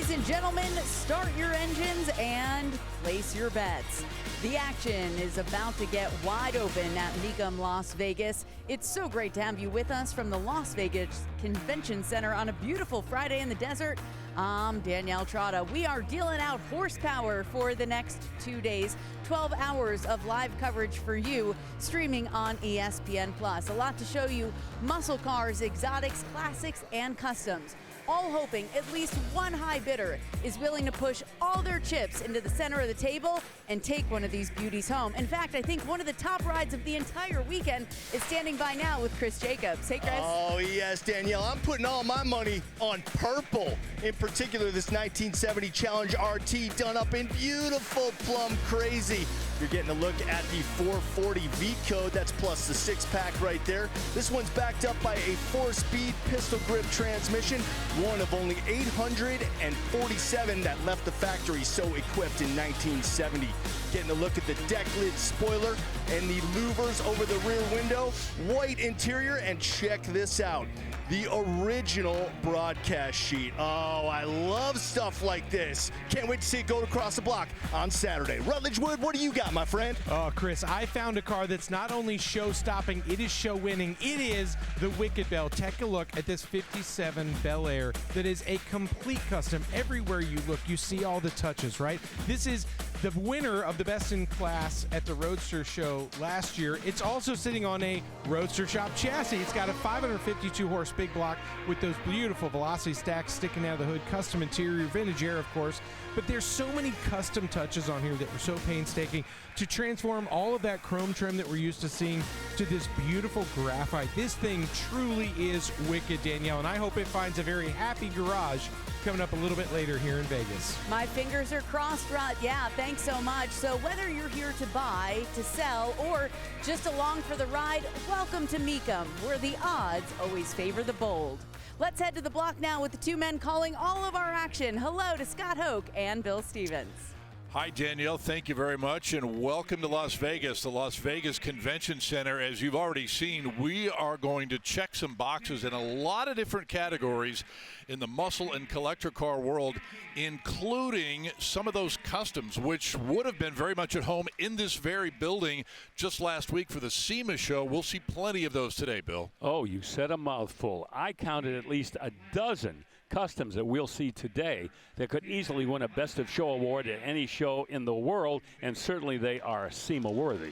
Ladies and gentlemen, start your engines and place your bets. The action is about to get wide open at Mecum, Las Vegas. It's so great to have you with us from the Las Vegas Convention Center on a beautiful Friday in the desert. I'm Danielle Trotta. We are dealing out horsepower for the next 2 days. 12 hours of live coverage for you, streaming on ESPN+. A lot to show you: muscle cars, exotics, classics, and customs. All hoping at least one high bidder is willing to push all their chips into the center of the table and take one of these beauties home. In fact, I think one of the top rides of the entire weekend is standing by now with Chris Jacobs. Hey, Chris. Oh, yes, Danielle. I'm putting all my money on purple. In particular, this 1970 Challenge RT done up in beautiful plum crazy. You're getting a look at the 440 V code. That's plus the six-pack right there. This one's backed up by a 4-speed pistol grip transmission, one of only 847 that left the factory so equipped in 1970. Getting a look at the deck lid spoiler and the louvers over the rear window, white interior, and check this out, the original broadcast sheet. Oh, I love stuff like this. Can't wait to see it go across the block on Saturday. Rutledge Wood, what do you got, my friend? Oh, Chris, I found a car that's not only show-stopping, it is show-winning. It is the Wicked Bell. Take a look at this 57 Bel Air that is a complete custom. Everywhere you look, you see all the touches, right? This is the winner of the Best in Class at the Roadster Show last year. It's also sitting on a Roadster Shop chassis. It's got a 552 horse big block with those beautiful velocity stacks sticking out of the hood, custom interior, vintage air, of course. But there's so many custom touches on here that were so painstaking to transform all of that chrome trim that we're used to seeing to this beautiful graphite. This thing truly is wicked, Danielle, and I hope it finds a very happy garage coming up a little bit later here in Vegas. My fingers are crossed, Rut. Yeah, thanks so much. So whether you're here to buy, to sell, or just along for the ride, welcome to Mecum, where the odds always favor the bold. Let's head to the block now with the two men calling all of our action. Hello to Scott Hoke and Bill Stevens. Hi, Danielle. Thank you very much, and welcome to Las Vegas, the Las Vegas Convention Center. As you've already seen, we are going to check some boxes in a lot of different categories in the muscle and collector car world, including some of those customs, which would have been very much at home in this very building just last week for the SEMA show. We'll see plenty of those today, Bill. Oh, you said a mouthful. I counted at least a dozen customs that we'll see today that could easily win a Best of Show award at any show in the world, and certainly they are SEMA worthy.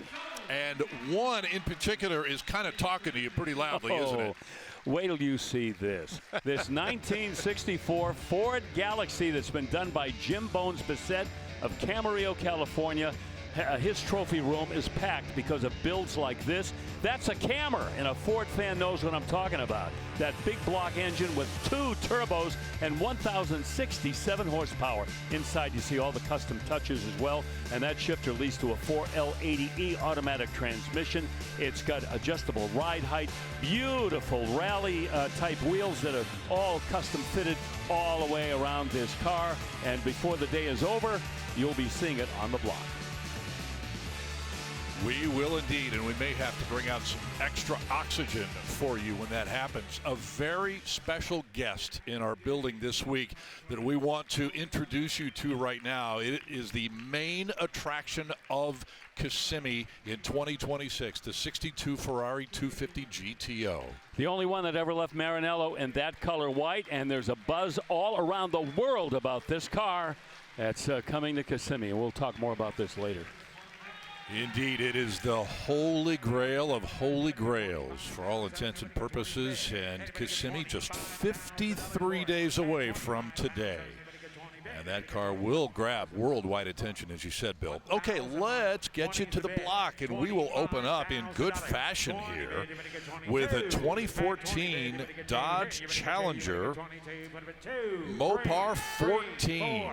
And one in particular is kind of talking to you pretty loudly, isn't it? Wait till you see this. This 1964 Ford Galaxy that's been done by Jim Bones Bissett of Camarillo, California. His trophy room is packed because of builds like this. That's a Cammer, and a Ford fan knows what I'm talking about. That big block engine with 2 turbos and 1,067 horsepower. Inside you see all the custom touches as well, and that shifter leads to a 4L80E automatic transmission. It's got adjustable ride height, beautiful rally type wheels that are all custom fitted all the way around this car, and before the day is over, you'll be seeing it on the block. We will indeed, and we may have to bring out some extra oxygen for you when that happens. A very special guest in our building this week that we want to introduce you to right now. It is the main attraction of Kissimmee in 2026, the 62 Ferrari 250 GTO. The only one that ever left Maranello in that color white, and there's a buzz all around the world about this car. That's coming to Kissimmee, and we'll talk more about this later. Indeed, it is the holy grail of holy grails for all intents and purposes, and Kissimmee just 53 days away from today. And that car will grab worldwide attention, as you said, Bill. Okay, let's get you to the block, and we will open up in good fashion here with a 2014 Dodge Challenger Mopar 14.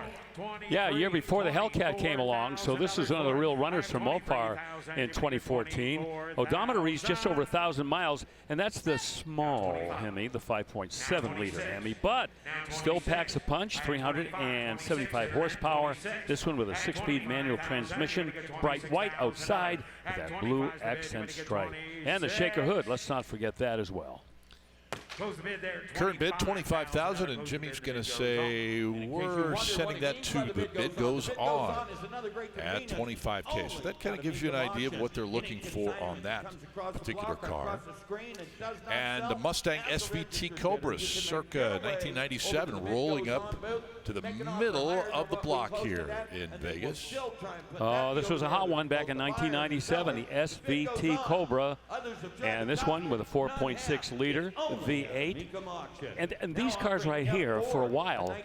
Yeah, a year before the Hellcat came along, so this is one of the real runners for Mopar in 2014. Odometer reads just over 1,000 miles, and that's the small Hemi, the 5.7-liter Hemi, but still packs a punch, 375 horsepower. This one with a 6-speed manual transmission, bright white outside with that blue accent stripe. And the shaker hood, let's not forget that as well. Current bid $25,000, and Jimmy's going to say we're sending that to the bid goes on at $25K. So that kind of gives you an idea of what they're looking for on that particular car. And the Mustang SVT Cobra, circa 1997, rolling up to the middle of the block here in Vegas. Oh, this was a hot one back in 1997, the SVT Cobra, and this one with a 4.6 liter V8. And these cars right here, for a while,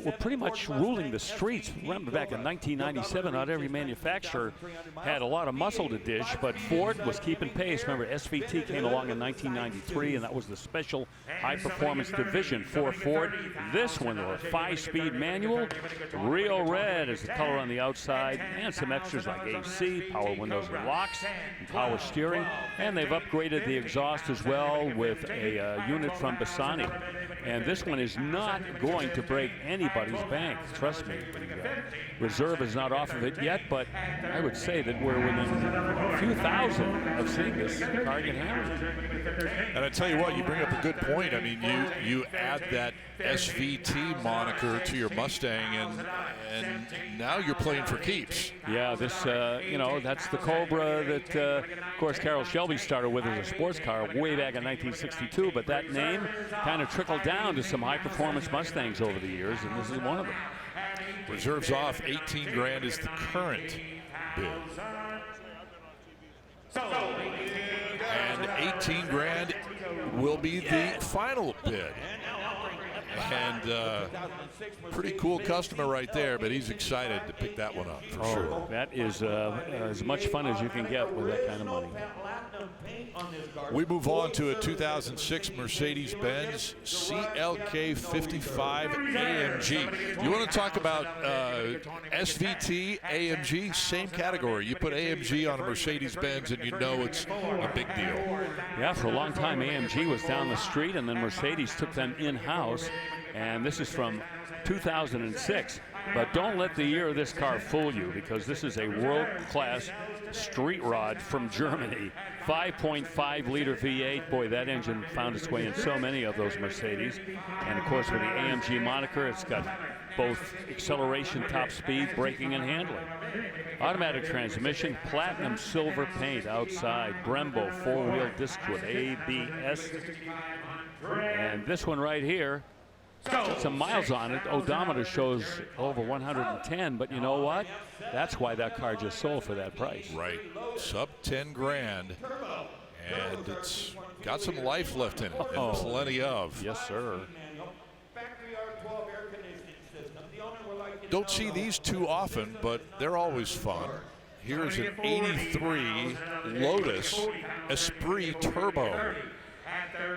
were pretty much ruling the streets. Remember, back in 1997, not every manufacturer had a lot of muscle to dish, but Ford was keeping pace. Remember, SVT came along in 1993, and that was the special high-performance division for Ford. This one, though, a 5-speed manual. Rio Red is the color on the outside, and some extras like AC, power windows and locks, and power steering. And they've upgraded the exhaust as well with a unit from Bassani. And this one is not going to break anybody's bank. Trust me. The reserve is not off of it yet, but I would say that we're within a few thousand of seeing this car get hammered. And I tell you what, you bring up a good point. I mean, you add that SVT moniker to your Mustang, and now you're playing for keeps. Yeah, this, that's the Cobra that, of course, Carroll Shelby started with as a sports car way back in 1962, but that name kind of trickled down to some high-performance Mustangs over the years, and this is one of them. Reserves off, 18 grand is the current bid. And 18 grand will be the final bid. And pretty cool customer right there, but he's excited to pick that one up for sure. That is as much fun as you can get with that kind of money. We move on to a 2006 Mercedes-Benz CLK 55 AMG. You want to talk about SVT, AMG, same category. You put AMG on a Mercedes-Benz and you know it's a big deal. Yeah, for a long time AMG was down the street, and then Mercedes took them in-house. And this is from 2006. But don't let the year of this car fool you, because this is a world-class street rod from Germany. 5.5 liter V8. Boy, that engine found its way in so many of those Mercedes. And of course, with the AMG moniker, it's got both acceleration, top speed, braking, and handling. Automatic transmission, platinum silver paint outside, Brembo 4-wheel disc with ABS. And this one right here, got some miles on it. Odometer shows over 110, but you know what? That's why that car just sold for that price. Right. Sub 10 grand. And it's got some life left in it, and plenty of. Yes, sir. Don't see these too often, but they're always fun. Here's an 83 Lotus Esprit Turbo.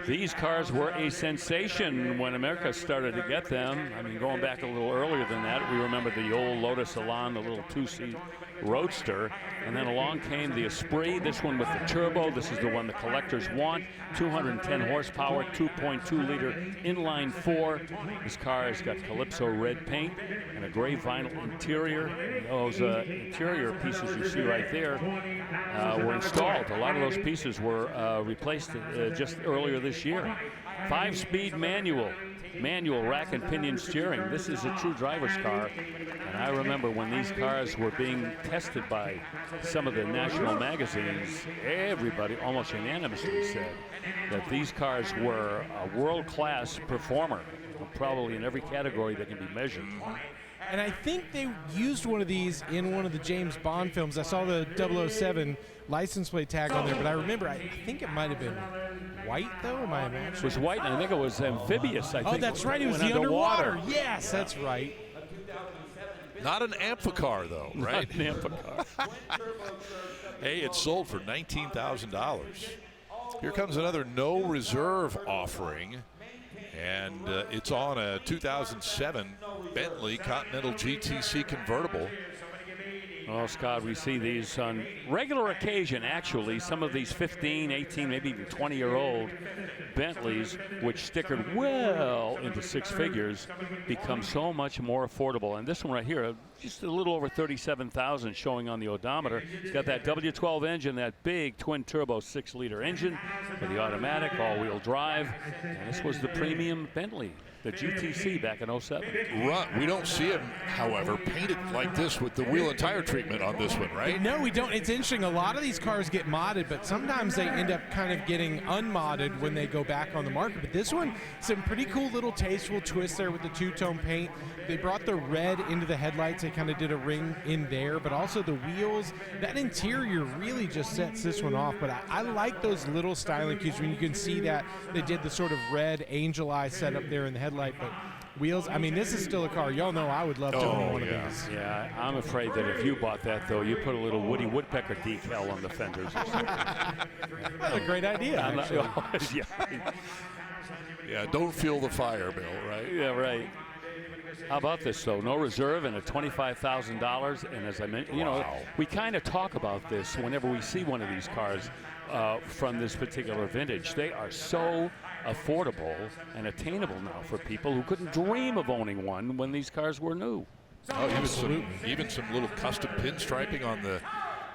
These cars were a sensation when America started to get them. I mean, going back a little earlier than that, we remember the old Lotus Elan, the little 2-seat roadster. And then along came the Esprit, this one with the turbo. This is the one the collectors want. 210 horsepower, 2.2 liter inline 4. This car has got Calypso red paint and a gray vinyl interior. Those interior pieces you see right there were installed. A lot of those pieces were replaced just earlier this year. 5-speed manual rack and pinion steering. This is a true driver's car. And I remember when these cars were being tested by some of the national magazines, everybody almost unanimously said that these cars were a world-class performer, probably in every category that can be measured. And I think they used one of these in one of the James Bond films. I saw the 007 license plate tag on there, but I remember, I think it might have been white, though. Am I imagining? It was white, and I think it was amphibious. I think. Oh, that's right. It was the underwater. Yes, that's right. Not an Amphicar, though, right? Not an Amphicar. Hey, it sold for $19,000. Here comes another no reserve offering. And it's on a 2007 Bentley Continental GTC convertible. Oh, Scott, we see these on regular occasion, actually. Some of these 15, 18, maybe even 20-year-old Bentleys, which stickered well into six figures, become so much more affordable. And this one right here, just a little over 37,000 showing on the odometer. It's got that W12 engine, that big twin-turbo 6-liter engine with the automatic, all-wheel drive. And this was the premium Bentley, the GTC back in 07. We don't see him, however, painted like this with the wheel and tire treatment on this one, right? No, we don't. It's interesting. A lot of these cars get modded, but sometimes they end up kind of getting unmodded when they go back on the market. But this one, some pretty cool little tasteful twists there with the two-tone paint. They brought the red into the headlights. They kind of did a ring in there, but also the wheels. That interior really just sets this one off. But I like those little styling cues when you can see that they did the sort of red angel eye setup there in the headlight. But wheels, I mean, this is still a car. Y'all know I would love to own one of these. Yeah, I'm afraid that if you bought that, though, you put a little Woody Woodpecker decal on the fenders or something. That's a great idea, actually. Yeah, don't feel the fire, Bill, right? Yeah, right. How about this, though? No reserve and a $25,000. And as I mentioned, you know, we kind of talk about this whenever we see one of these cars from this particular vintage. They are so affordable and attainable now for people who couldn't dream of owning one when these cars were new. Oh, even some little custom pinstriping on the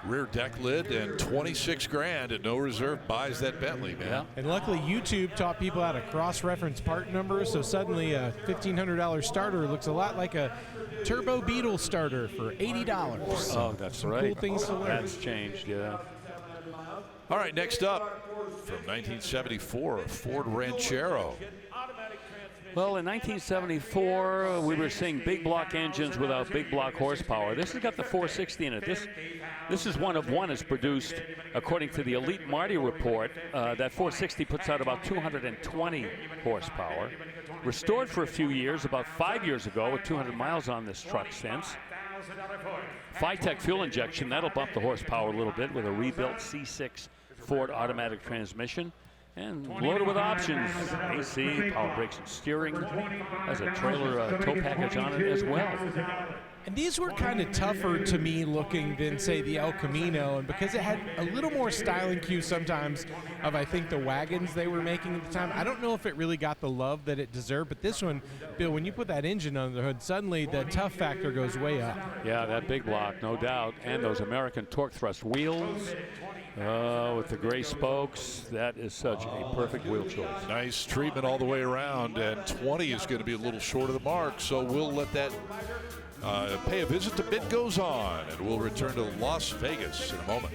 rear deck lid, and 26 grand at no reserve buys that Bentley, man. Yeah. And luckily YouTube taught people how to cross-reference part numbers, so suddenly a $1,500 starter looks a lot like a Turbo Beetle starter for $80. Oh, that's right. Cool things to learn. That's changed, yeah. All right, next up, from 1974, Ford Ranchero. Well, in 1974, we were seeing big block engines without big block horsepower. This has got the 460 in it. This is one of one is produced, according to the Elite Marty report. That 460 puts out about 220 horsepower. Restored for a few years, about 5 years ago, with 200 miles on this truck since. Phytech fuel injection, that'll bump the horsepower a little bit with a rebuilt C6 Ford automatic transmission. And loaded with options, AC, power brakes and steering. Has a trailer tow package on it as well. And these were kind of tougher to me looking than, say, the El Camino, and because it had a little more styling cues sometimes of, I think, the wagons they were making at the time. I don't know if it really got the love that it deserved, but this one, Bill, when you put that engine under the hood, suddenly the tough factor goes way up. Yeah, that big block, no doubt, and those American torque thrust wheels. With the gray spokes, that is such a perfect wheel choice. Nice treatment all the way around, and 20 is going to be a little short of the mark, so we'll let that pay a visit to Bit Goes On, and we'll return to Las Vegas in a moment.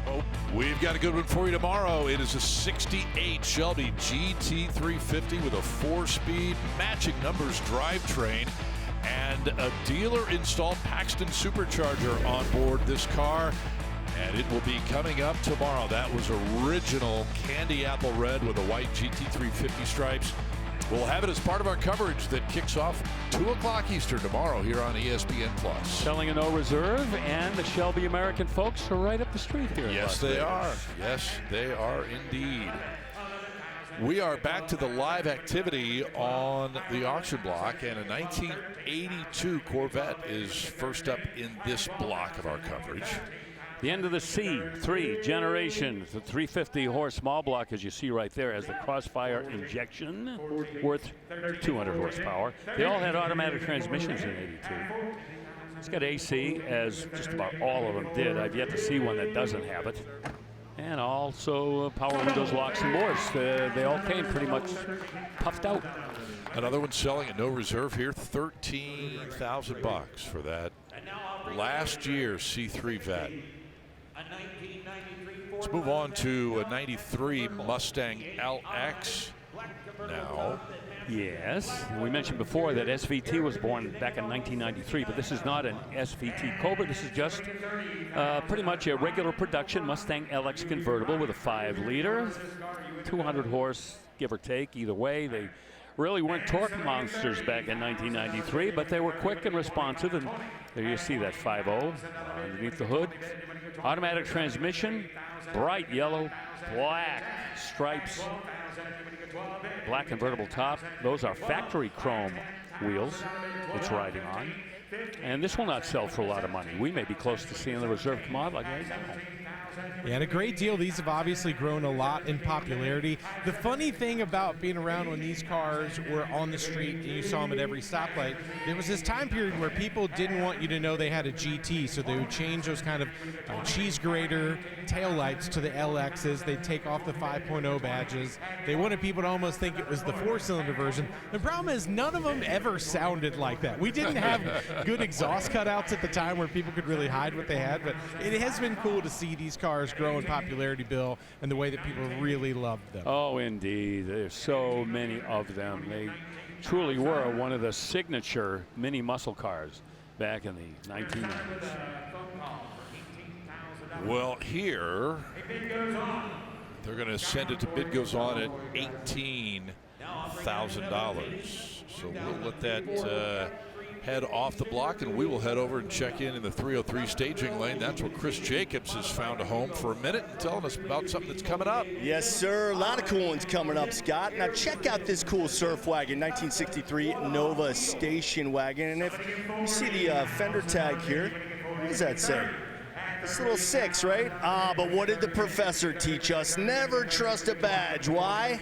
Oh, we've got a good one for you tomorrow. It is a 68 Shelby GT350 with a 4-speed matching numbers drivetrain and a dealer-installed Paxton supercharger on board this car. And it will be coming up tomorrow. That was original candy apple red with a white GT350 stripes. We'll have it as part of our coverage that kicks off 2 o'clock Eastern tomorrow here on ESPN+. Selling a no reserve, and the Shelby American folks are right up the street here. Yes, they are. Yes, they are indeed. We are back to the live activity on the auction block, and a 1982 Corvette is first up in this block of our coverage. The end of the C3 generation, the 350 horse small block, as you see right there, has the Crossfire injection worth 200 horsepower. They all had automatic transmissions in '82. It's got AC, as just about all of them did. I've yet to see one that doesn't have it. And also power windows, locks, and doors. They all came pretty much puffed out. Another one selling at no reserve here, $13,000 for that last year's C3 Vet. Let's move on to a 93 Mustang LX now. Yes, we mentioned before that SVT was born back in 1993, but this is not an SVT Cobra. This is just pretty much a regular production Mustang LX convertible with a 5-liter, 200 horse, give or take, either way. They really weren't torque monsters back in 1993, but they were quick and responsive, and there you see that 5.0 underneath the hood. Automatic transmission, bright yellow, black stripes. Black convertible top. Those are factory chrome wheels it's riding on. And this will not sell for a lot of money. We may be close to seeing the reserve come out like right now. Yeah, and a great deal. These have obviously grown a lot in popularity. The funny thing about being around when these cars were on the street and you saw them at every stoplight, there was this time period where people didn't want you to know they had a GT, so they would change those kind of cheese grater taillights to the LXs. They'd take off the 5.0 badges. They wanted people to almost think it was the 4-cylinder version. The problem is none of them ever sounded like that. We didn't have good exhaust cutouts at the time where people could really hide what they had, but it has been cool to see these cars grow in popularity, Bill, and the way that people really loved them. Oh, indeed. There's so many of them. They truly were one of the signature mini muscle cars back in the 1990s. Well, here they're going to send it to bid goes on at $18,000. So we'll let that head off the block, and we will head over and check in the 303 staging lane. That's where Chris Jacobs has found a home for a minute and telling us about something that's coming up. Yes, sir. A lot of cool ones coming up, Scott. Now check out this cool surf wagon, 1963 Nova station wagon. And if you see the fender tag here, what does that say? It's little 6, right? But what did the professor teach us? Never trust a badge. Why?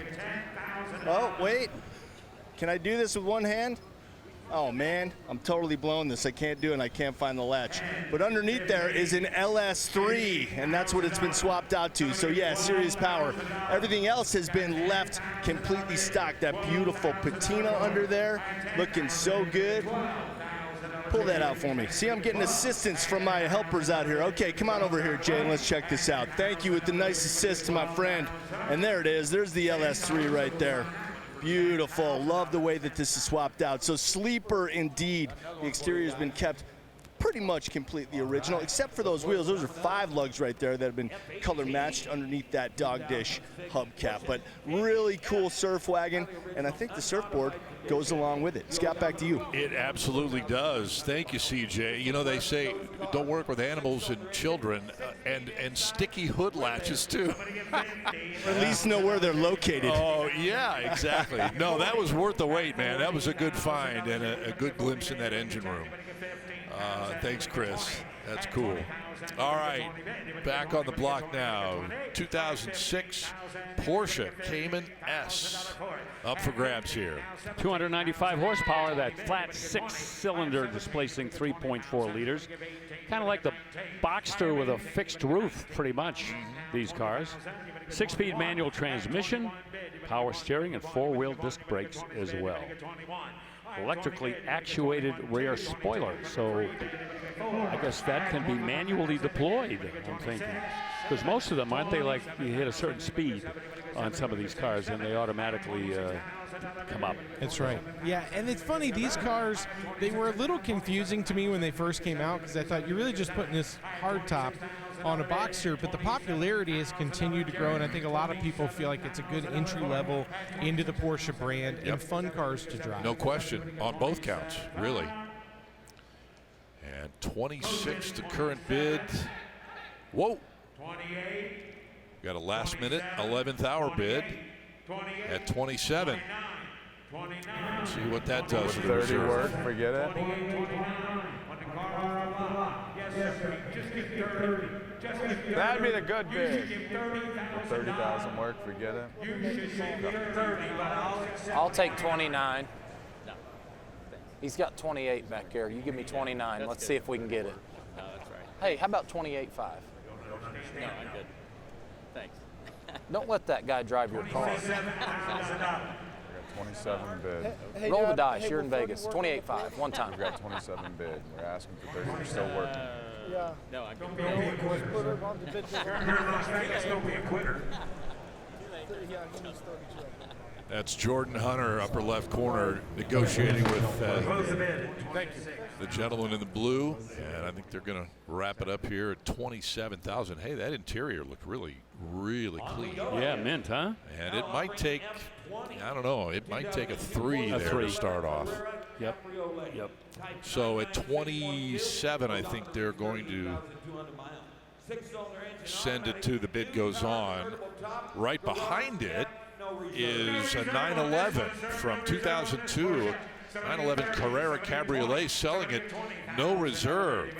Oh, wait. Can I do this with one hand? Oh man, I'm totally blowing this. I can't do it and I can't find the latch. But underneath there is an LS3, and that's what it's been swapped out to. So yeah, serious power. Everything else has been left completely stock. That beautiful patina under there, looking so good. Pull that out for me. See, I'm getting assistance from my helpers out here. Okay, come on over here, Jay, and let's check this out. Thank you with the nice assist to my friend. And there it is. There's the LS3 right there. Beautiful. Love the way that this is swapped out. So sleeper indeed. The exterior has been kept pretty much completely original, except for those wheels. Those are 5 lugs right there that have been color matched underneath that dog dish hubcap. But really cool surf wagon, and I think the surfboard goes along with it. Scott, back to you. It absolutely does. Thank you, CJ. You know, they say don't work with animals and children, and sticky hood latches too. At least know where they're located. Oh yeah, exactly. No, that was worth the wait, man. That was a good find and a good glimpse in that engine room. Thanks, Chris. That's cool. All right, back on the block now. 2006 Porsche Cayman S up for grabs here. 295 horsepower, that flat 6-cylinder displacing 3.4 liters. Kind of like the Boxster with a fixed roof, pretty much, these cars. 6-speed manual transmission, power steering, and 4-wheel disc brakes as well. Electrically actuated rear spoiler, so I guess that can be manually deployed, I'm thinking. Because most of them, aren't they, like you hit a certain speed on some of these cars and they automatically come up? That's right. Yeah, and it's funny, these cars, they were a little confusing to me when they first came out because I thought you're really just putting this hardtop on a Boxster, but the popularity has continued to grow, and I think a lot of people feel like it's a good entry level into the Porsche brand and fun cars to drive. No question, on both counts, really. And 26 to current bid. Whoa. Got a last minute 11th hour bid at 27. Let's see what that does for the 30 reserve. work, forget it. That'd be the good bid. 30,000 work, forget it. I'll take 29. No. He's got 28 back here. You give me 29. Let's see if we can get it. No, that's right. Hey, how about 28.5? No, I'm good. Thanks. Don't let that guy drive your car. 27 bid. Roll the dice. You're in Vegas. 28.5. One time. We got 27 bid. We're asking for 30. We're still working. No, I'm good. That's Jordan Hunter, upper left corner, negotiating with the gentleman in the blue. And I think they're going to wrap it up here at 27,000. Hey, that interior looked really, really clean. Yeah, mint, huh? And it might take, I don't know, it might take a 3 there to start off. Yep. So at 27, I think they're going to send it to the bid goes on. Right behind it is a 911 from 2002. 911 Carrera Cabriolet, selling it no reserve.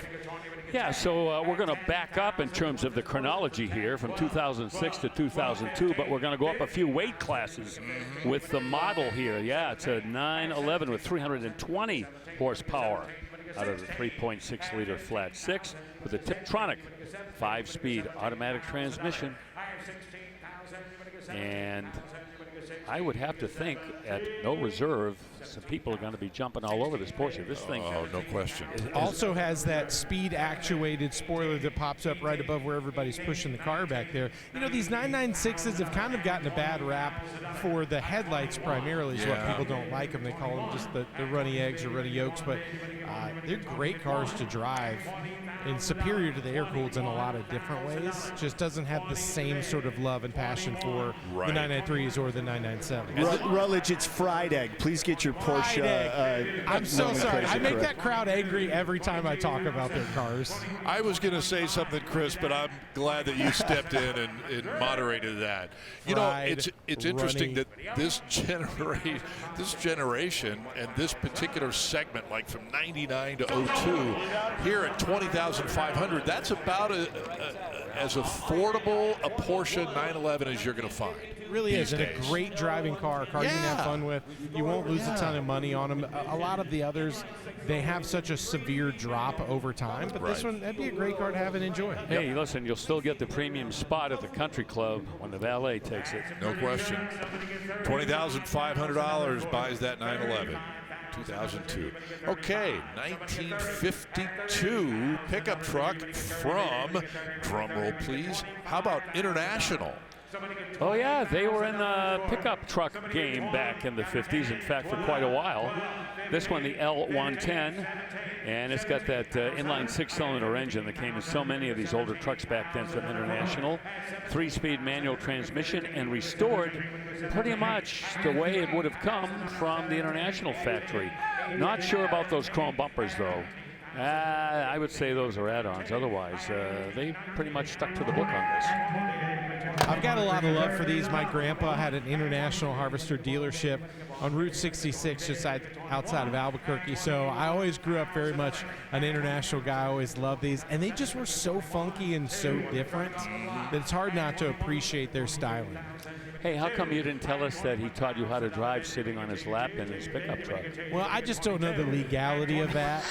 Yeah, so we're going to back up in terms of the chronology here from 2006 to 2002, but we're going to go up a few weight classes with the model here. Yeah, it's a 911 with 320 horsepower out of the 3.6-liter flat six with a Tiptronic 5-speed automatic transmission. And I would have to think at no reserve, some people are going to be jumping all over this Porsche. This thing, oh, no question. Also has that speed actuated spoiler that pops up right above where everybody's pushing the car back there. You know, these 996s have kind of gotten a bad rap for the headlights primarily, is what people don't like them. They call them just the runny eggs or runny yolks, but they're great cars to drive and superior to the air-cooleds in a lot of different ways. Just doesn't have the same sort of love and passion for the 993s or the 997s. Rutledge, it's fried egg. Please get your Porsche. I'm so sorry. I make that crowd angry every time I talk about their cars. I was going to say something, Chris, but I'm glad that you stepped in and moderated that. You know, it's interesting that this generation and this particular segment, like from 99 to 02, here at 20,500, that's about as affordable a Porsche 911 as you're going to find. It really is, and a great driving car, a car you can have fun with. You won't lose a ton of money on them. A lot of the others, they have such a severe drop over time, but this one, that'd be a great car to have and enjoy. Hey, listen, you'll still get the premium spot at the country club when the valet takes it. No question. $20,500 buys that 911. 2002. Okay, 1952 pickup truck from, drumroll please, how about International? Oh yeah, they were in the pickup truck game back in the 50s, in fact, for quite a while. This one, the L110, and it's got that inline 6-cylinder engine that came in so many of these older trucks back then from International. 3-speed manual transmission and restored pretty much the way it would have come from the International factory. Not sure about those chrome bumpers though. I would say those are add-ons. Otherwise, they pretty much stuck to the book on this. I've got a lot of love for these. My grandpa had an International Harvester dealership on Route 66 just outside of Albuquerque, so I always grew up very much an International guy. I always loved these, and they just were so funky and so different that it's hard not to appreciate their styling. Hey, how come you didn't tell us that he taught you how to drive sitting on his lap in his pickup truck? Well, I just don't know the legality of that.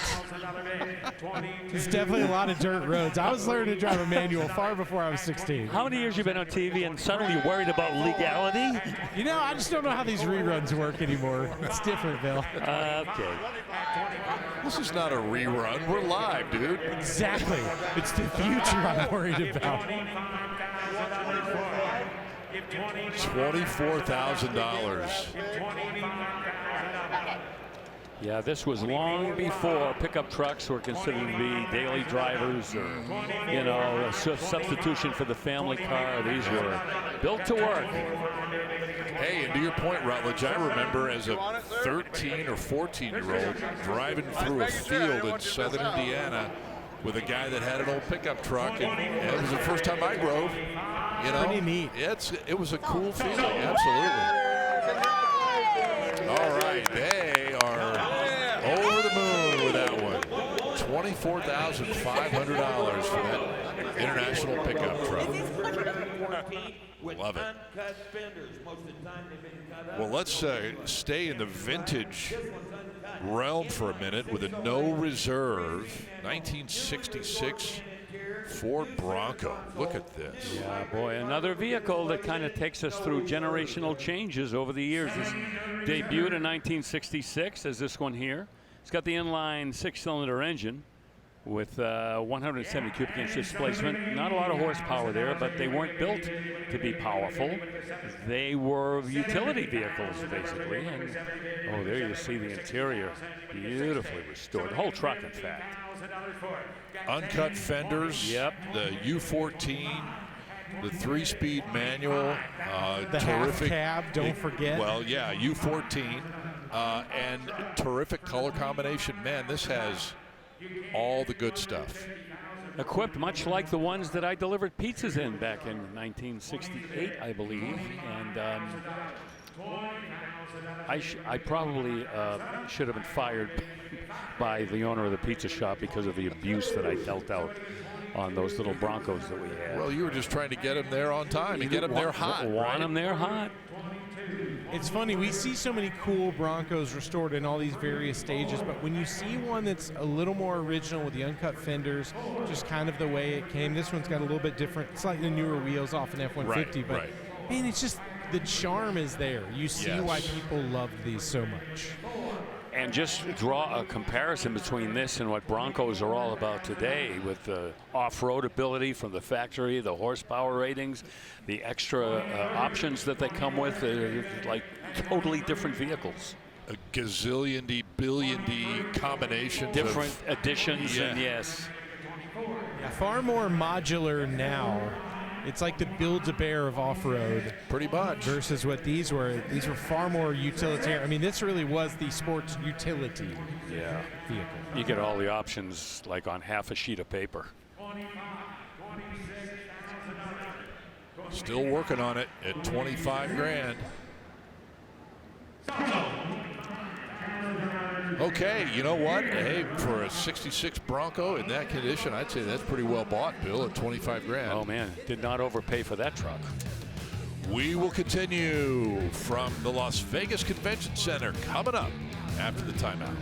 It's definitely a lot of dirt roads. I was learning to drive a manual far before I was 16. How many years you been on TV and suddenly you're worried about legality? You know, I just don't know how these reruns work anymore. It's different, Bill. Okay. This is not a rerun. We're live, dude. Exactly. It's the future I'm worried about. $24,000. Yeah, this was long before pickup trucks were considered to be daily drivers or, you know, a substitution for the family car. These were built to work. Hey, and to your point, Rutledge, I remember as a 13 or 14-year-old driving through a field in southern Indiana with a guy that had an old pickup truck, and it was the first time I drove. You know, pretty neat. It was a cool feeling, absolutely. All right, they are over the moon with that one. $24,500 for that International pickup truck. Love it. Well, let's stay in the vintage realm for a minute with a no reserve 1966 Ford Bronco. Look at this. Yeah, boy, another vehicle that kind of takes us through generational changes over the years. This debuted in 1966 as this one here. It's got the inline 6-cylinder engine with 170 cubic inch displacement. Not a lot of horsepower there, but they weren't built to be powerful. They were utility vehicles, basically. And, oh, there you see the interior. Beautifully restored. The whole truck, in fact. Uncut fenders. Yep. The U14. The 3-speed manual. The terrific half cab, don't forget. Well, yeah, U14. And terrific color combination. Man, this has all the good stuff. Equipped much like the ones that I delivered pizzas in back in 1968, I believe. And I probably should have been fired by the owner of the pizza shop because of the abuse that I dealt out on those little Broncos that we had. Well, you were just trying to get them there on time and get them there hot. Want them there hot. It's funny, we see so many cool Broncos restored in all these various stages, but when you see one that's a little more original with the uncut fenders, just kind of the way it came, this one's got a little bit different, slightly newer wheels off an F-150, but man, it's just, the charm is there. You see why people love these so much. And just draw a comparison between this and what Broncos are all about today, with the off-road ability from the factory, the horsepower ratings, the extra options that they come with, like totally different vehicles. A gazillion-y, billion-y combination. Different additions, and yes. Yeah, far more modular now. It's like the Build-A-Bear of off-road. Pretty much. Versus what these were. These were far more utilitarian. I mean, this really was the sports utility vehicle. You get all the options like on half a sheet of paper. Still working on it at 25 grand. Okay, you know what? Hey, for a 66 Bronco in that condition, I'd say that's pretty well bought, Bill, at 25 grand. Oh, man. Did not overpay for that truck. We will continue from the Las Vegas Convention Center coming up after the timeout.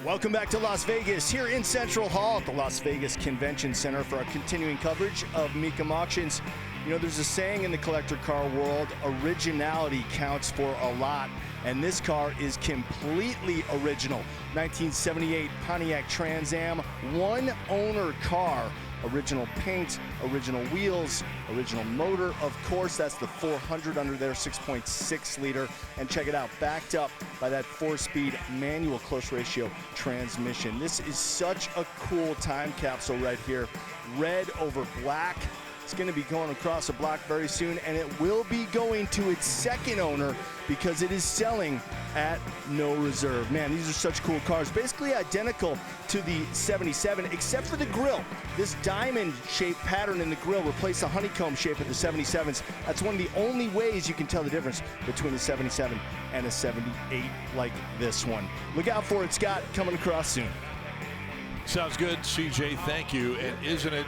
Welcome back to Las Vegas, here in Central Hall at the Las Vegas Convention Center for our continuing coverage of Mecum auctions. You know, there's a saying in the collector car world, originality counts for a lot, and this car is completely original. 1978 Pontiac Trans Am, one owner car. Original paint, original wheels, original motor, of course. That's the 400 under there, 6.6 liter. And check it out, backed up by that 4-speed manual close ratio transmission. This is such a cool time capsule right here. Red over black. It's going to be going across the block very soon, and it will be going to its second owner because it is selling at no reserve. Man, these are such cool cars. Basically identical to the 77, except for the grille. This diamond-shaped pattern in the grille replaced the honeycomb shape of the 77s. That's one of the only ways you can tell the difference between a 77 and a 78 like this one. Look out for it, Scott, coming across soon. Sounds good, CJ. Thank you. And isn't it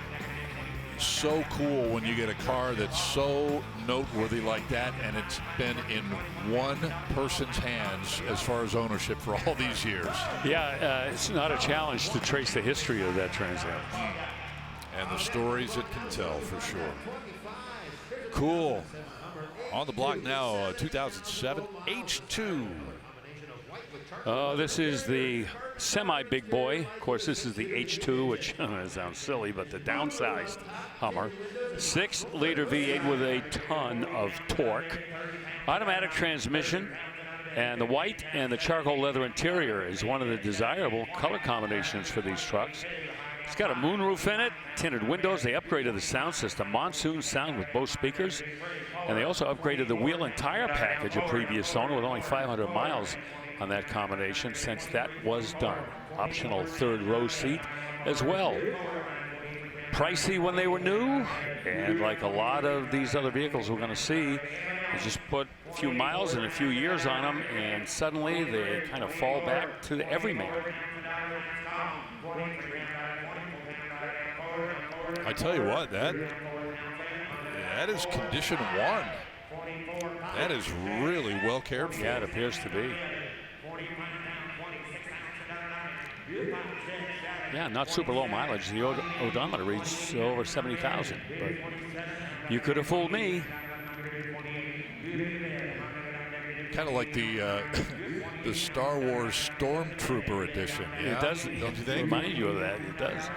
so cool when you get a car that's so noteworthy like that, and it's been in one person's hands as far as ownership for all these years. Yeah, it's not a challenge to trace the history of that Trans Am. And the stories it can tell, for sure. Cool. On the block now, 2007 H2. This is the semi-big boy. Of course, this is the H2, which sounds silly, but the downsized Hummer. 6-liter V8 with a ton of torque. Automatic transmission, and the white and the charcoal leather interior is one of the desirable color combinations for these trucks. It's got a moonroof in it, tinted windows. They upgraded the sound system, monsoon sound with both speakers. And they also upgraded the wheel and tire package of previous owner with only 500 miles on that combination since that was done. Optional third row seat as well. Pricey when they were new, and like a lot of these other vehicles we're going to see, you just put a few miles and a few years on them, and suddenly they kind of fall back to the everyman. I tell you what, that is condition one. That is really well cared for. Yeah, it appears to be. Yeah, not super low mileage. The odometer reads over 70,000, but you could have fooled me. Kind of like the the Star Wars Stormtrooper edition. Yeah? It does. Don't you think? Remind you of that. It does.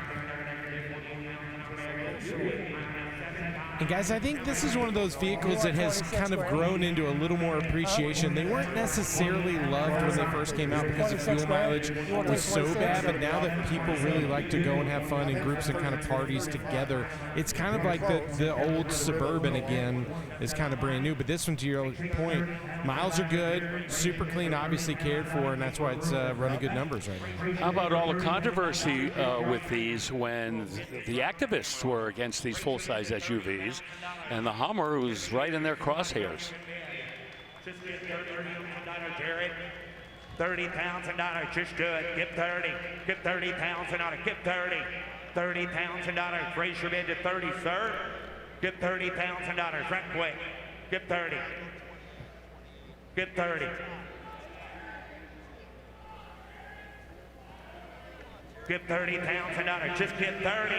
And guys, I think this is one of those vehicles that has kind of grown into a little more appreciation. They weren't necessarily loved when they first came out because the fuel mileage was so bad, but now that people really like to go and have fun in groups and kind of parties together, it's kind of like the old Suburban again is kind of brand new. But this one, to your point, miles are good, super clean, obviously cared for, and that's why it's running good numbers right now. How about all the controversy with these when the activists were against these full-size SUVs, and the Hummer was right in their crosshairs? $30,000, just do it. Get 30. Get $30,000. Get 30. $30,000. Raise your bid to 30, sir. Get $30,000. Right quick. Get 30. Get 30. Get $30,000. Just get 30.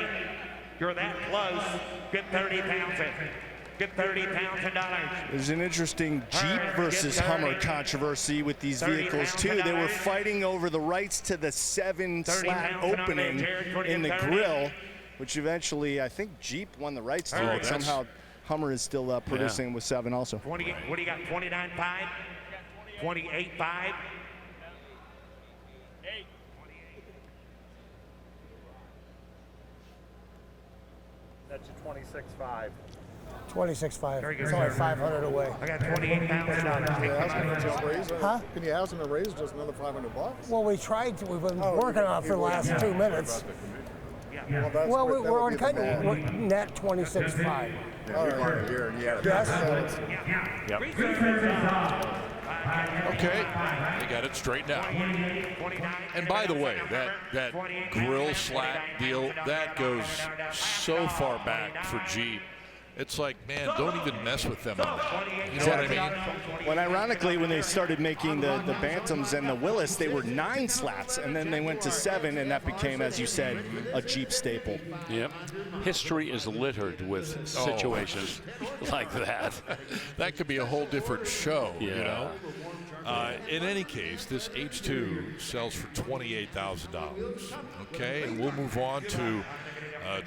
You're that close. Get 30,000. Get $30,000. There's an interesting Jeep versus Hummer controversy with these vehicles too. They were fighting over the rights to the 7-slat opening in the grill, which eventually I think Jeep won the rights to, but somehow Hummer is still producing with 7 also. 20, what do you got? 29.5? 28.5? That's a 26.5. 26.5. Very good, It's only sir. 500 away. I got $28,000. Huh? Can you ask him to raise just another $500? Well, we tried to. We've been working on it for the last 2 minutes. Well, We're on net 26.5. Yes. Okay, they got it straightened out. And by the way, that grill slat deal, that goes so far back for Jeep. It's like, man, don't even mess with them on that. You know what I mean? Well, ironically, when they started making the Bantams and the Willis, they were 9 slats, and then they went to 7, and that became, as you said, a Jeep staple. Yep. History is littered with situations like that. That could be a whole different show, Yeah. you know? In any case, this H2 sells for $28,000. Okay, and we'll move on to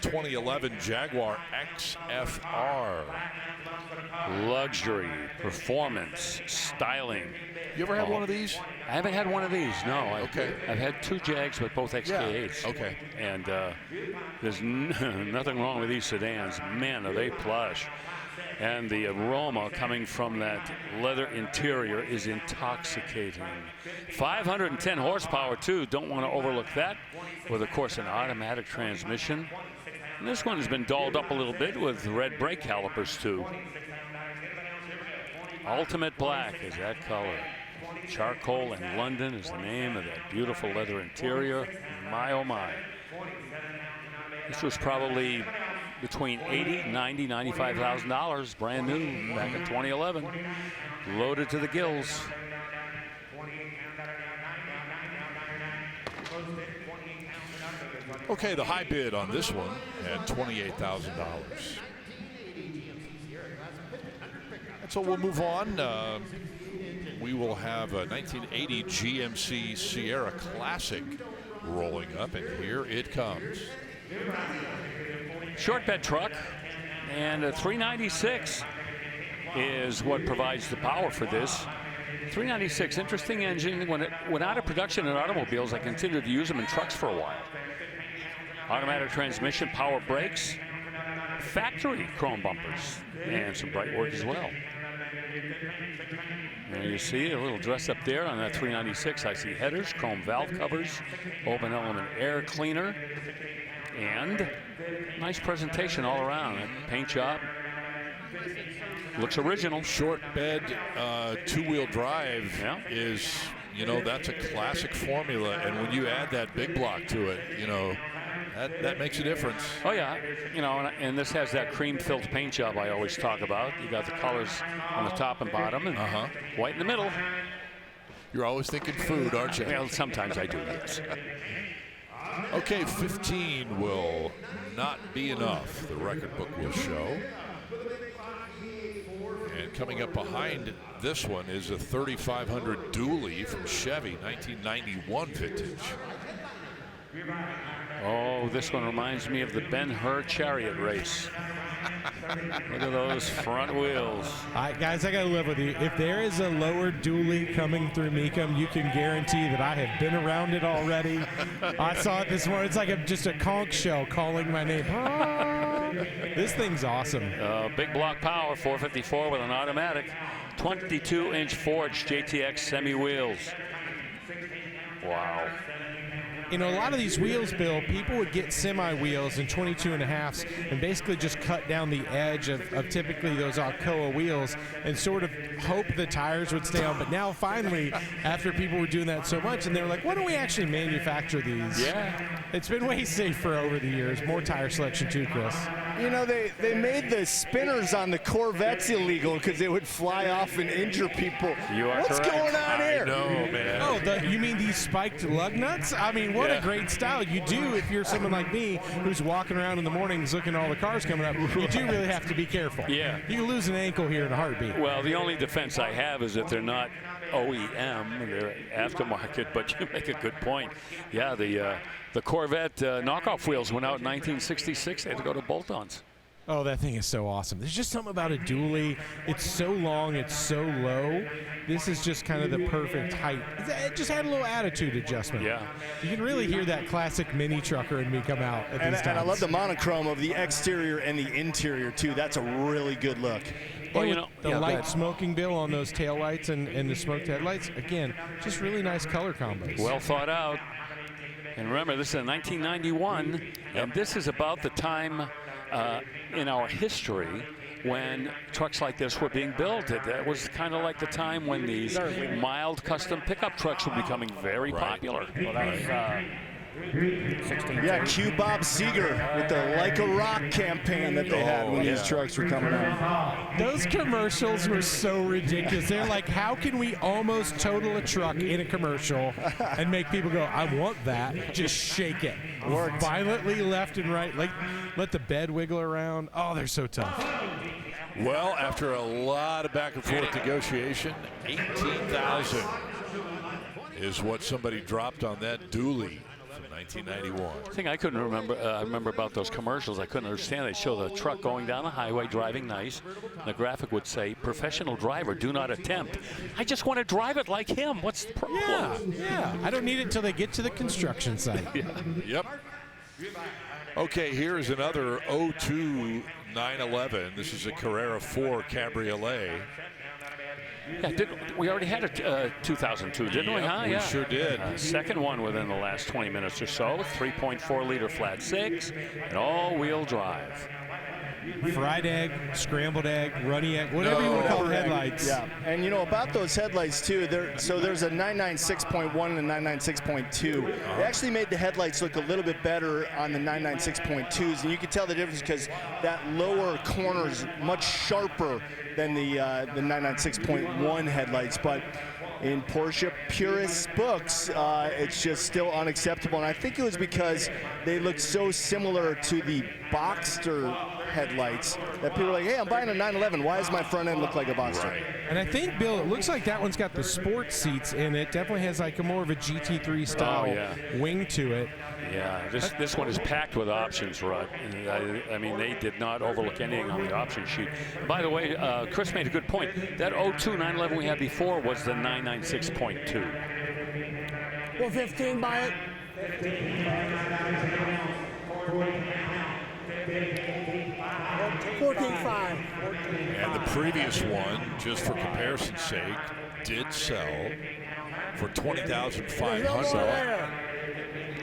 2011 Jaguar XFR. Luxury, performance, styling. You ever had one of these? I haven't had one of these, no. Okay. I've had 2 Jags with both XK8s. Yeah. Okay. And there's nothing wrong with these sedans. Man, are they plush. And the aroma coming from that leather interior is intoxicating. 510 horsepower, too. Don't want to overlook that. With, of course, an automatic transmission. And this one has been dolled up a little bit with red brake calipers, too. Ultimate black is that color. Charcoal in London is the name of that beautiful leather interior. My, oh, my. This was probably between $80,000, $90,000, $95,000, brand new back in 2011. Loaded to the gills. Okay, the high bid on this one at $28,000. And so we'll move on. We will have a 1980 GMC Sierra Classic rolling up, and here it comes. Short bed truck, and a 396 is what provides the power for this. 396, interesting engine. When it went out of production in automobiles, I continued to use them in trucks for a while. Automatic transmission, power brakes, factory chrome bumpers, and some bright work as well. And you see a little dress up there on that 396. I see headers, chrome valve covers, open element air cleaner, and nice presentation all around. That paint job looks original. Short bed, 2-wheel drive is, you know, that's a classic formula. And when you add that big block to it, you know, that makes a difference. Oh, yeah. You know, and this has that cream-filled paint job I always talk about. You got the colors on the top and bottom, and white in the middle. You're always thinking food, aren't you? Well, sometimes I do, yes. Okay, 15 will not be enough, the record book will show. And coming up behind this one is a 3500 dually from Chevy, 1991 vintage. Oh, this one reminds me of the Ben-Hur chariot race. Look at those front wheels. All right, guys, I got to live with you. If there is a lower dually coming through Mecum, you can guarantee that I have been around it already. I saw it this morning. It's like just a conch shell calling my name. This thing's awesome. Big block power, 454 with an automatic. 22-inch forged JTX semi wheels. Wow. You know, a lot of these wheels, Bill, people would get semi wheels in 22.5s and basically just cut down the edge of typically those Alcoa wheels and sort of hope the tires would stay on. But now finally, after people were doing that so much, and they were like, why don't we actually manufacture these? Yeah. It's been way safer over the years. More tire selection too, Chris. You know, they made the spinners on the Corvettes illegal because they would fly off and injure people. You are What's correct. going on here? I know, man. Oh, you mean these spiked lug nuts? I mean, what a great style. You do, if you're someone like me who's walking around in the mornings looking at all the cars coming up, you do really have to be careful. Yeah. You can lose an ankle here in a heartbeat. Well, the only defense I have is that they're not OEM, they're aftermarket, but you make a good point. Yeah, the Corvette knockoff wheels went out in 1966. They had to go to bolt-ons. Oh, that thing is so awesome. There's just something about a dually. It's so long, it's so low. This is just kind of the perfect height. It just had a little attitude adjustment. Yeah. You can really hear that classic mini trucker in me come out at these times. And I love the monochrome of the exterior and the interior, too. That's a really good look. Well, And you with know, the light smoking, Bill, on those taillights and the smoked headlights, again, just really nice color combos. Well thought out. And remember, this is in 1991, and this is about the time in our history when trucks like this were being built. That was kind of like the time when these mild custom pickup trucks were becoming very popular. Well, that was 16. Yeah, Q Bob Seeger with the Like a Rock campaign that they had when these trucks were coming out. Those commercials were so ridiculous. They're like, how can we almost total a truck in a commercial and make people go, I want that, just shake it. Worked. Violently left and right, like let the bed wiggle around. Oh, they're so tough. Well, after a lot of back and forth negotiation, 18,000 is what somebody dropped on that dually. 1991. The thing I couldn't remember, I remember about those commercials, I couldn't understand. They show the truck going down the highway, driving nice. The graphic would say, professional driver, do not attempt. I just want to drive it like him. What's the problem? Yeah. I don't need it until they get to the construction site. Yep. Okay, here's another 02 911. This is a Carrera 4 Cabriolet. Yeah, we already had a 2002, didn't we? Huh? We sure did. Second one within the last 20 minutes or so. 3.4-liter flat six and all-wheel drive. Fried egg, scrambled egg, runny egg, whatever you want to call headlights. Yeah, and you know about those headlights too, there's a 996.1 and a 996.2. They actually made the headlights look a little bit better on the 996.2s, and you can tell the difference because that lower corner is much sharper than the 996.1 headlights. But in Porsche purist books, it's just still unacceptable. And I think it was because they looked so similar to the Boxster headlights that people were like, hey, I'm buying a 911. Why does my front end look like a Boxster? Right. And I think, Bill, it looks like that one's got the sports seats in it. Definitely has like a more of a GT3 style wing to it. Yeah, this one is packed with options, Rod. I mean, they did not overlook anything on the option sheet. By the way, Chris made a good point. That 02 911 we had before was the 996.2. Will 15 buy it? 14.5. And the previous one, just for comparison's sake, did sell for $20,500.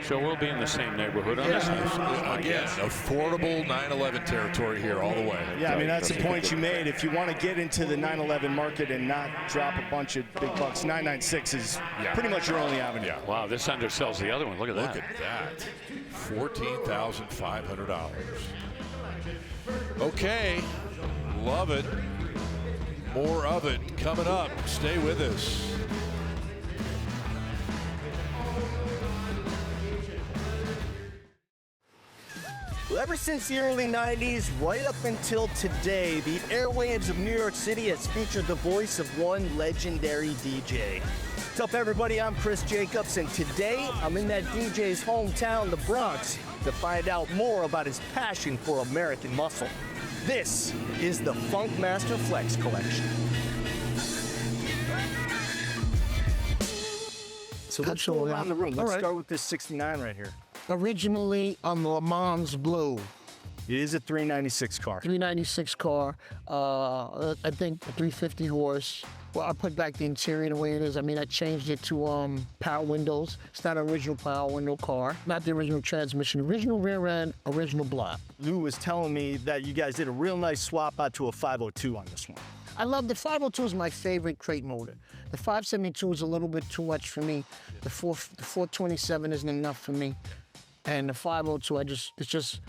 So we'll be in the same neighborhood on this one. Again, affordable 911 territory here all the way. Yeah, I mean, that's the point you made. If you want to get into the 911 market and not drop a bunch of big bucks, 996 is pretty much your only avenue. Yeah. Wow, this undersells the other one. Look at that. Look at that. $14,500. Okay, love it. More of it coming up. Stay with us. Well, ever since the early 90s, right up until today, the airwaves of New York City has featured the voice of one legendary DJ. What's up, everybody? I'm Chris Jacobs, and today I'm in that DJ's hometown, the Bronx, to find out more about his passion for American muscle. This is the Funk Master Flex Collection. So let's go around the room. Let's start with this 69 right here. Originally on the Le Mans Blue. It is a 396 car. 396 car. I think 350 horse. Well, I put back the interior the way it is. I mean, I changed it to power windows. It's not an original power window car. Not the original transmission. Original rear end, original block. Lou was telling me that you guys did a real nice swap out to a 502 on this one. I love the 502 is my favorite crate motor. The 572 is a little bit too much for me. The 427 isn't enough for me. And the 502, it's just,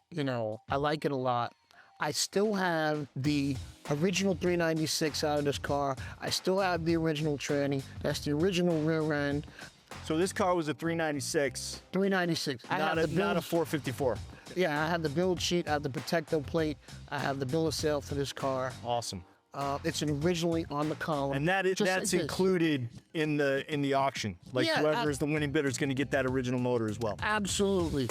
you know, I like it a lot. I still have the original 396 out of this car. I still have the original tranny. That's the original rear end. So this car was a 396. 396. Not a 454. Yeah, I have the build sheet, I have the protector plate, I have the bill of sale for this car. Awesome. It's originally on the column. And that's included in the auction. Like yeah, whoever is the winning bidder is going to get that original motor as well. Absolutely.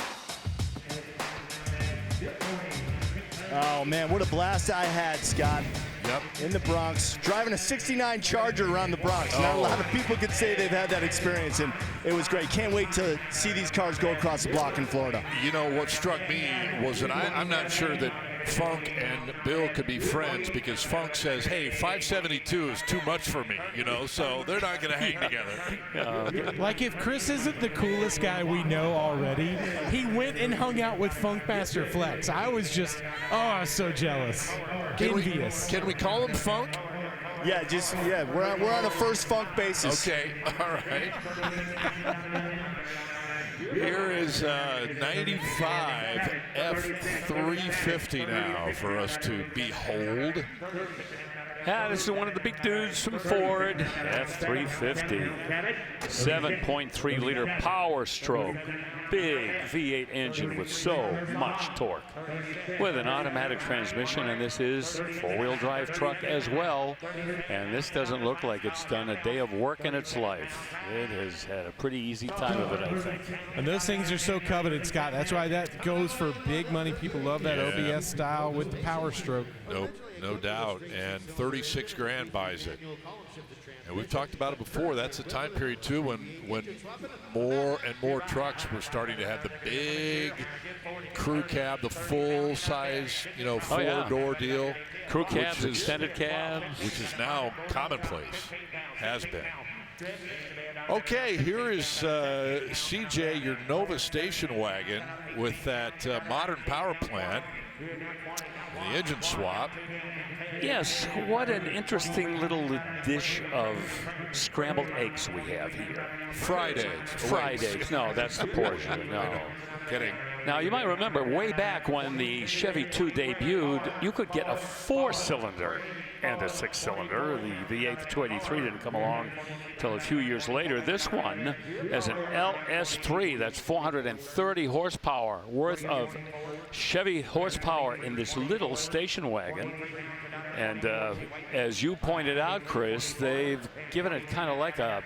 Oh man, what a blast I had, Scott. Yep. In the Bronx, driving a 69 Charger around the Bronx. Not a lot of people could say they've had that experience, and it was great. Can't wait to see these cars go across the block in Florida. You know, what struck me was that I'm not sure that Funk and Bill could be friends, because Funk says, hey, 572 is too much for me, you know, so they're not going to hang together. Like, if Chris isn't the coolest guy we know already, he went and hung out with Funk Master Flex. I was just, I was so jealous. Envious. Can we call him Funk? Yeah, we're on a first Funk basis. Okay, all right. Here is 95 F350 now for us to behold. Yeah, this is one of the big dudes from Ford, F350. 7.3 liter power stroke. Big V8 engine with so much torque. With an automatic transmission, and this is four-wheel drive truck as well. And this doesn't look like it's done a day of work in its life. It has had a pretty easy time of it, I think. And those things are so coveted, Scott. That's why that goes for big money. People love that OBS style with the power stroke. Nope, no doubt. And 36 grand buys it. And we've talked about it before. That's a time period, too, when more and more trucks were starting to have the big crew cab, the full-size, four-door deal. Crew cabs, extended cabs. Which is now commonplace, has been. Okay, here is CJ, your Nova station wagon with that modern power plant. And the engine swap. Yes, what an interesting little dish of scrambled eggs we have here. Fried eggs. Fried eggs. No, that's the Porsche. No. Kidding. Now, you might remember way back when the Chevy 2 debuted, you could get a 4-cylinder and a 6-cylinder. The V8 283 didn't come along until a few years later. This one has an LS3, that's 430 horsepower worth of Chevy horsepower in this little station wagon. And as you pointed out, Chris, they've given it kind of like a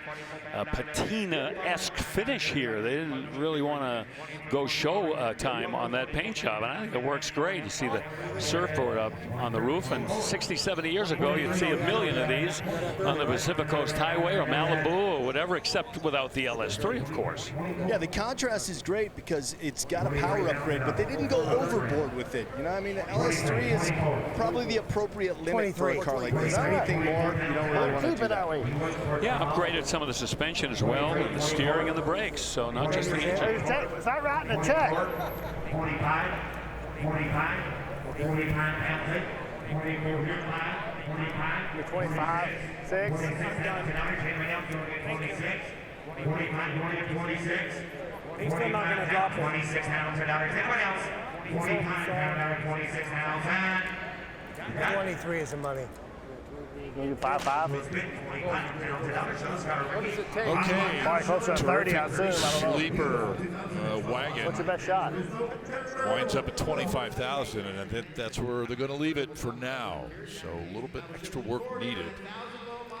patina-esque finish here. They didn't really want to go show time on that paint job, and I think it works great. You see the surfboard up on the roof, and 60, 70 years ago, you'd see a million of these on the Pacific Coast Highway or Malibu or whatever, except without the LS3, of course. Yeah, the contrast is great because it's got a power upgrade, but they didn't go overboard with it. You know what I mean? The LS3 is probably the appropriate limit for a car like this. Anything more, you don't really want to do that. Yeah, upgraded some of the suspension as well, and the steering and the brakes, so not just the engine. Is that right in the check? 45, 45 pounds. 25, 6. 26. He's still not going to drop it. 26 pounds. Anyone else? 25 pounds. 26 pounds. 23 is the money. Maybe 5.5. Okay. Probably closer to 30, I assume. I don't know. Sleeper wagon. What's your best shot? Winds up at 25,000, and I think that's where they're going to leave it for now. So a little bit extra work needed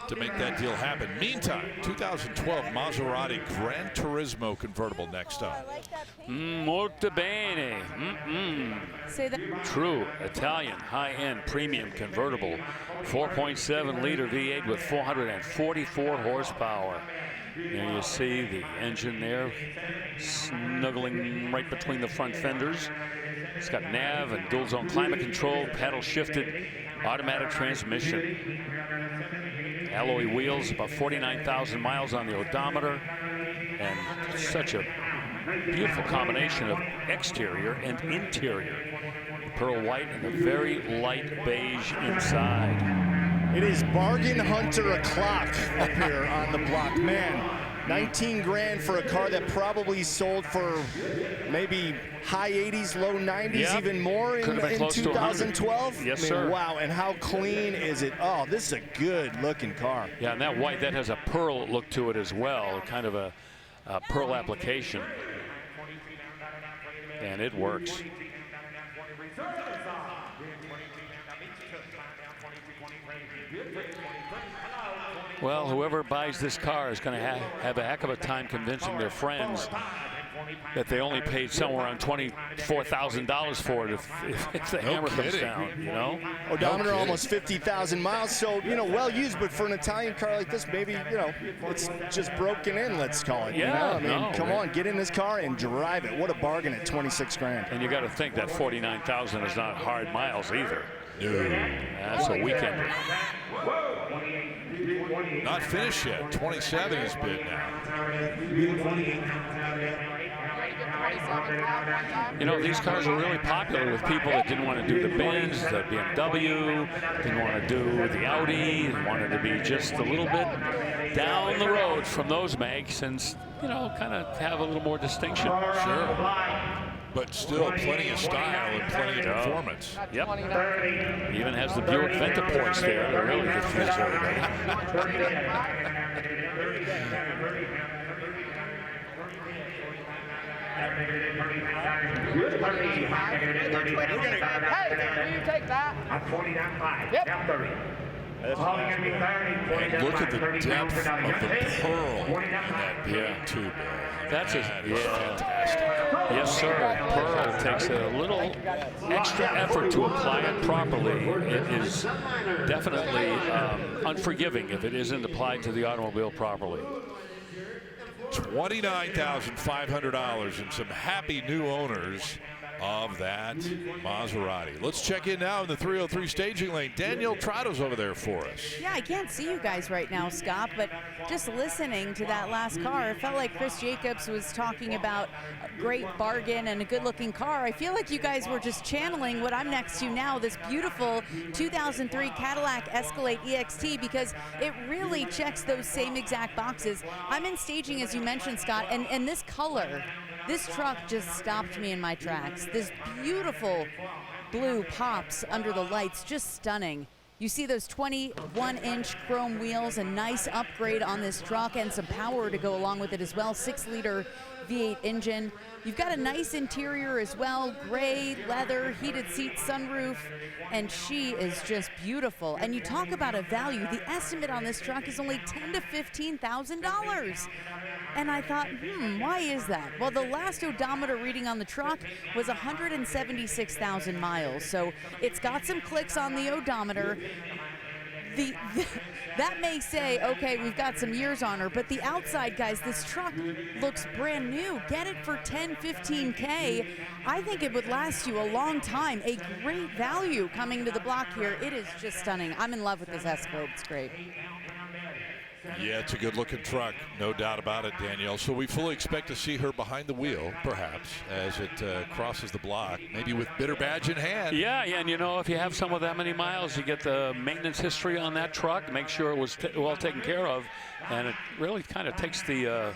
to make that deal happen. Meantime, 2012 Maserati Gran Turismo convertible next up. Molto bene. Say that. True Italian high-end premium convertible, 4.7 liter V8 with 444 horsepower. There you see the engine there snuggling right between the front fenders. It's got nav and dual zone climate control, paddle shifted automatic transmission. Alloy wheels, about 49,000 miles on the odometer, and such a beautiful combination of exterior and interior. The pearl white and the very light beige inside. It is bargain hunter o'clock up here on the block. Man, 19 grand for a car that probably sold for maybe high 80s, low 90s, even more in 2012. Yes, I mean, sir. Wow, and how clean is it? Oh, this is a good looking car. Yeah, and that white, that has a pearl look to it as well, kind of a pearl application. And it works. Well, whoever buys this car is going to have a heck of a time convincing their friends that they only paid somewhere around $24,000 for it if the hammer comes down, you know? Odometer almost 50,000 miles, so, you know, well used, but for an Italian car like this, maybe, you know, it's just broken in, let's call it. Yeah, you know? I mean, come on, get in this car and drive it. What a bargain at 26 grand. And you got to think that 49,000 is not hard miles either. That's a weekender. Not finished yet. 27 is bid now. You know, these cars are really popular with people that didn't want to do the Benz, the BMW, didn't want to do the Audi, wanted to be just a little bit down the road from those makes and, you know, kind of have a little more distinction. Sure. But still plenty of style and plenty of performance. Yep. Even has the Buick Ventaports there. They're really confuse everybody. Hey, will you take that? Yep. And look at the depth of the pearl in that big tube. That's fantastic. Yes, sir. Pearl takes a little extra effort to apply it properly. It is definitely unforgiving if it isn't applied to the automobile properly. $29,500 and some happy new owners of that Maserati. Let's check in now in the 303 staging lane. Danielle Trotta's over there for us. Yeah, I can't see you guys right now, Scott, but just listening to that last car, it felt like Chris Jacobs was talking about a great bargain and a good-looking car. I feel like you guys were just channeling what I'm next to now, this beautiful 2003 Cadillac Escalade EXT, because it really checks those same exact boxes. I'm in staging, as you mentioned, Scott, and this color, this truck just stopped me in my tracks. This beautiful blue pops under the lights, just stunning. You see those 21-inch chrome wheels, a nice upgrade on this truck and some power to go along with it as well. 6-liter V8 engine. You've got a nice interior as well, gray, leather, heated seat, sunroof, and she is just beautiful. And you talk about a value, the estimate on this truck is only $10,000 to $15,000. And I thought, why is that? Well, the last odometer reading on the truck was 176,000 miles. So it's got some clicks on the odometer. That may say, okay, we've got some years on her, but the outside, guys, this truck looks brand new. Get it for 10, 15K. I think it would last you a long time. A great value coming to the block here. It is just stunning. I'm in love with this Escalade. It's great. Yeah, it's a good-looking truck, no doubt about it, Danielle. So we fully expect to see her behind the wheel, perhaps, as it crosses the block, maybe with bidder badge in hand. Yeah, and you know, if you have some with that many miles, you get the maintenance history on that truck, make sure it was well taken care of, and it really kind of takes the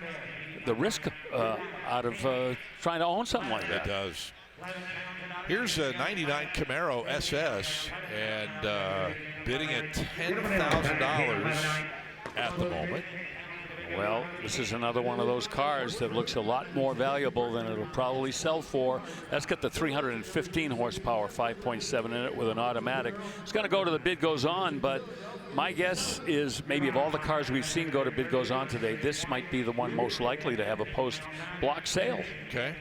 risk out of trying to own something like that. It does. Here's a 99 Camaro SS, and bidding at $10,000 at the moment. Well, this is another one of those cars that looks a lot more valuable than it'll probably sell for. That's got the 315 horsepower, 5.7 in it with an automatic. It's going to go to the bid goes on, but my guess is maybe of all the cars we've seen go to bid goes on today, this might be the one most likely to have a post-block sale. Okay.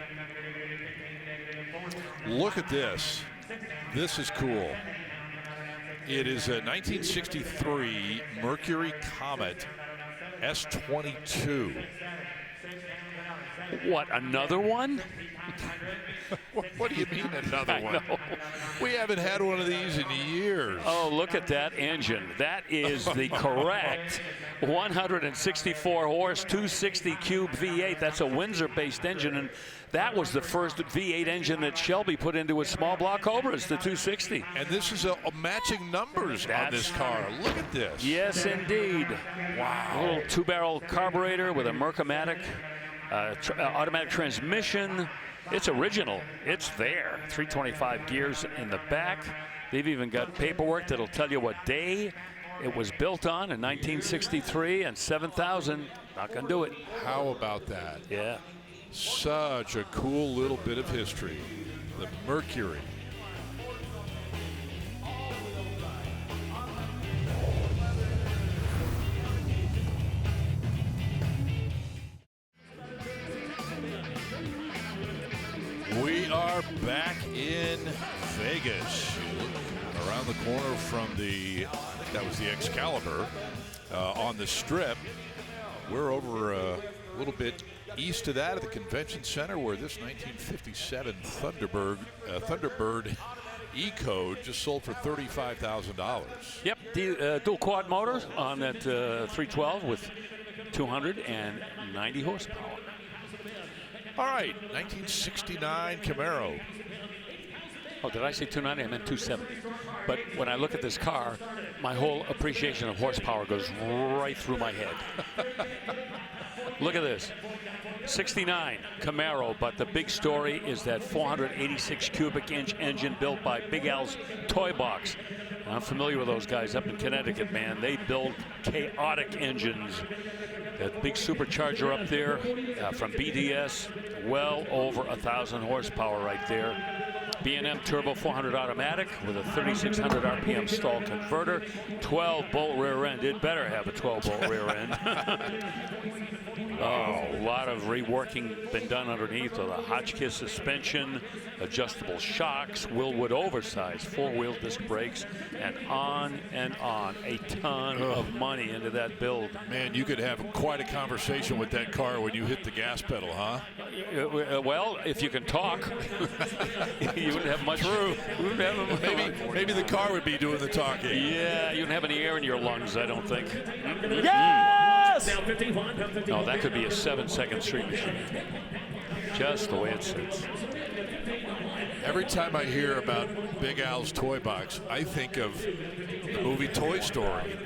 Look at this. This is cool. It is a 1963 Mercury Comet S22. What, another one? What do you mean another one? We haven't had one of these in years. Oh, look at that engine. That is the correct 164 horse, 260 cube V8. That's a Windsor-based engine, and that was the first V8 engine that Shelby put into his small block Cobras, the 260. And this is a matching numbers on this car. Look at this. Yes, indeed. Wow. A little two-barrel carburetor with a Mecum automatic transmission. It's original. It's there. 325 gears in the back. They've even got paperwork that'll tell you what day it was built on in 1963 and 7,000. Not going to do it. How about that? Yeah. Such a cool little bit of history. The Mercury. We are back in Vegas. Around the corner from the, I think that was the Excalibur, on the Strip. We're over a little bit east of that at the Convention Center, where this 1957 Thunderbird E-Code just sold for $35,000. Yep, the dual quad motor on that 312 with 290 horsepower. All right, 1969 Camaro. Oh, did I say 290? I meant 270. But when I look at this car, my whole appreciation of horsepower goes right through my head. Look at this. 69 Camaro, but the big story is that 486 cubic inch engine built by Big Al's Toy Box. I'm familiar with those guys up in Connecticut, man. They build chaotic engines. That big supercharger up there from BDS, well over 1,000 horsepower right there. B&M Turbo 400 automatic with a 3,600 RPM stall converter, 12-bolt rear end. It better have a 12-bolt rear end. Oh, a lot of reworking been done underneath with a Hotchkiss suspension, adjustable shocks, Willwood oversized four-wheel disc brakes, and on and on. A ton of money into that build. Man, you could have quite a conversation with that car when you hit the gas pedal, huh? Well, if you can talk, you wouldn't have much. True. Maybe the car would be doing the talking. Yeah, you don't have any air in your lungs, I don't think. Yes! No, that could be a 7-second street machine. Just the way it sits. Every time I hear about Big Al's Toy Box, I think of the movie Toy Story.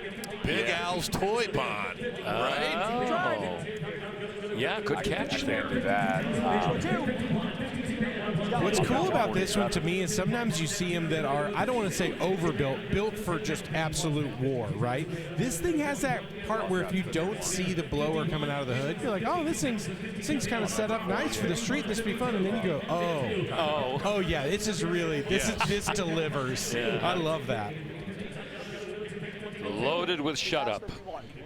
Big Al's Toy Barn, right? Oh. Yeah, good catch there. What's cool about this one to me is sometimes you see them that are, I don't want to say overbuilt, built for just absolute war, right? This thing has that part where if you don't see the blower coming out of the hood, you're like, oh, this thing's kind of set up nice for the street. This will be fun. And then you go, oh yeah, this is really, this delivers. Yeah. I love that. Loaded with shut up.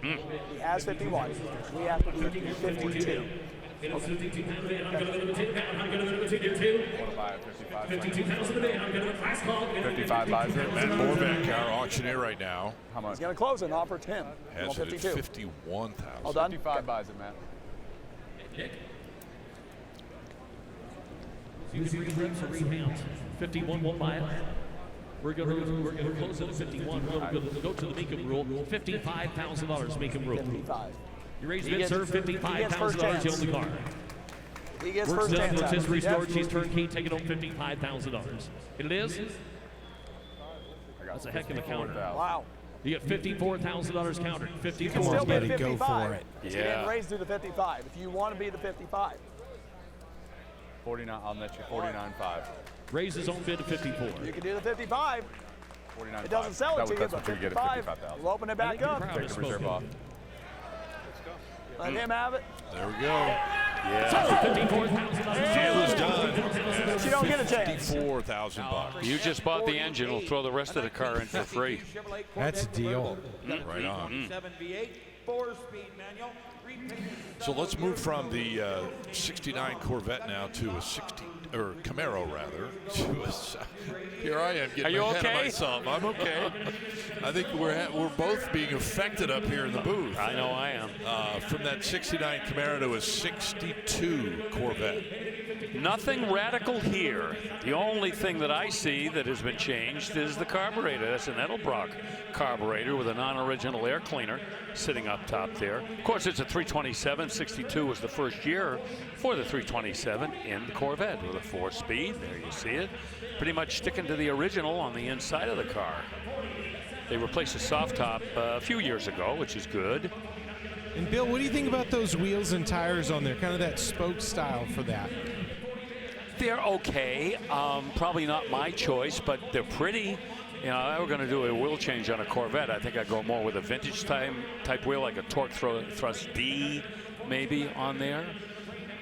He has 51. We have to do 52. 55 buys it. Matt Morvac, our auctioneer right now. How much? He's going to close it and offer 10. Has it at 51,000. All done? 55 buys it, Matt. This is ready for rebounds. 51 won't buy it. We're going to close it at 51. We're going to go to the Mecum rule. $55,000 Mecum rule. 55. You raise bid, sir. $55,000. You own the car. He gets Work's first done. chance. Looks history stored. She's turnkey. Taking home $55,000. It is. That's a heck of a counter. Wow. You get $54,000 countered. You can 54. still be the Go 55. for it. You can raise to the 55 if you want to be the 55. 49. I'll net you 49.5. Raise his own bid to 54. You can do the 55. 49. It doesn't sell it to you, That's but what you get at 55. 55,000. We'll open it back up. Take the reserve off. Let him have it. There we go. Yeah. Deal is done. She don't get a chance. $54,000. You just bought the engine. We'll throw the rest of the car in for free. That's a deal. Right on. 7 V8, 4-speed manual. So let's move from the 69 Corvette now to a 60 or Camaro rather. Here I am getting ahead of myself. I'm okay. I think we're both being affected up here in the booth. I know I am. From that 69 Camaro to a 62 Corvette. Nothing radical here. The only thing that I see that has been changed is the carburetor. That's an Edelbrock carburetor with a non-original air cleaner sitting up top there. Of course, it's a 327. 62 was the first year for the 327 in the Corvette with a 4-speed. There you see it. Pretty much sticking to the original on the inside of the car. They replaced the soft top a few years ago, which is good. And Bill, what do you think about those wheels and tires on there? Kind of that spoke style for that. They're okay. Probably not my choice, but they're pretty. You know, if I were going to do a wheel change on a Corvette, I think I'd go more with a vintage type wheel, like a torque thrust D, maybe on there.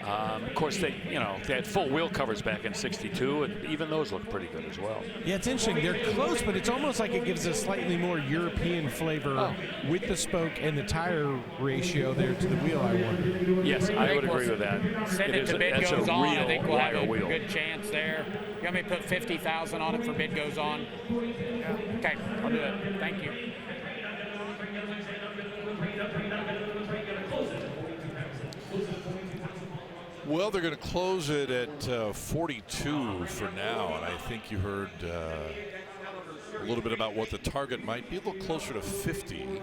Of course, they had full wheel covers back in '62, and even those look pretty good as well. Yeah, it's interesting. They're close, but it's almost like it gives a slightly more European flavor with the spoke and the tire ratio there to the wheel, I wonder. Yes, I would agree with that. Send it to bid goes on. I think we'll have a good chance there. You want me to put 50,000 on it for bid goes on? Yeah. Okay, I'll do it. Thank you. Well, they're going to close it at 42 for now, and I think you heard a little bit about what the target might be, a little closer to 50.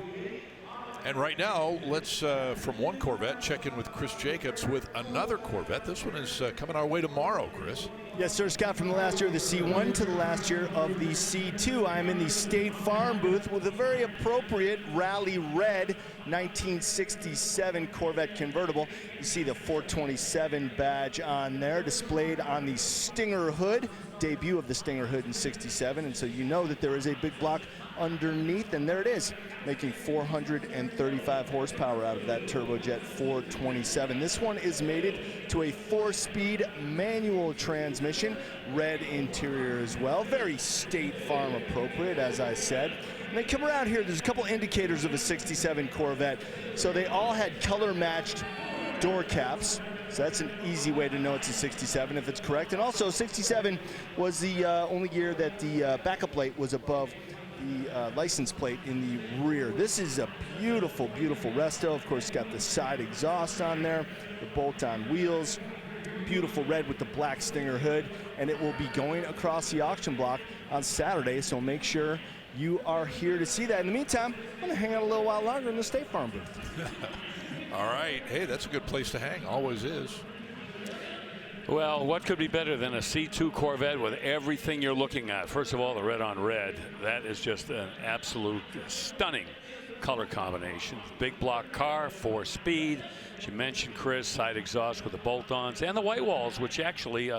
And right now, let's, from one Corvette, check in with Chris Jacobs with another Corvette. This one is coming our way tomorrow, Chris. Yes, sir, Scott, from the last year of the C1 to the last year of the C2. I'm in the State Farm booth with a very appropriate rally red 1967 Corvette convertible. You see the 427 badge on there displayed on the Stinger hood, debut of the Stinger hood in '67, and so you know that there is a big block underneath, and there it is, making 435 horsepower out of that turbojet 427. This one is mated to a 4-speed manual transmission, red interior as well, very State Farm appropriate, as I said. And then come around here, there's a couple indicators of a '67 Corvette. So they all had color matched door caps. So that's an easy way to know it's a '67 if it's correct. And also, '67 was the only year that the backup light was above the license plate in the rear. This is a beautiful, beautiful resto. Of course, it's got the side exhaust on there, the bolt-on wheels, beautiful red with the black Stinger hood, and it will be going across the auction block on Saturday, so make sure you are here to see that. In the meantime, I'm going to hang out a little while longer in the State Farm booth. All right. Hey, that's a good place to hang. Always is. Well, what could be better than a C2 Corvette with everything you're looking at? First of all, the red on red. That is just an absolute stunning color combination. Big block car, 4-speed. As you mentioned, Chris, side exhaust with the bolt-ons and the white walls, which actually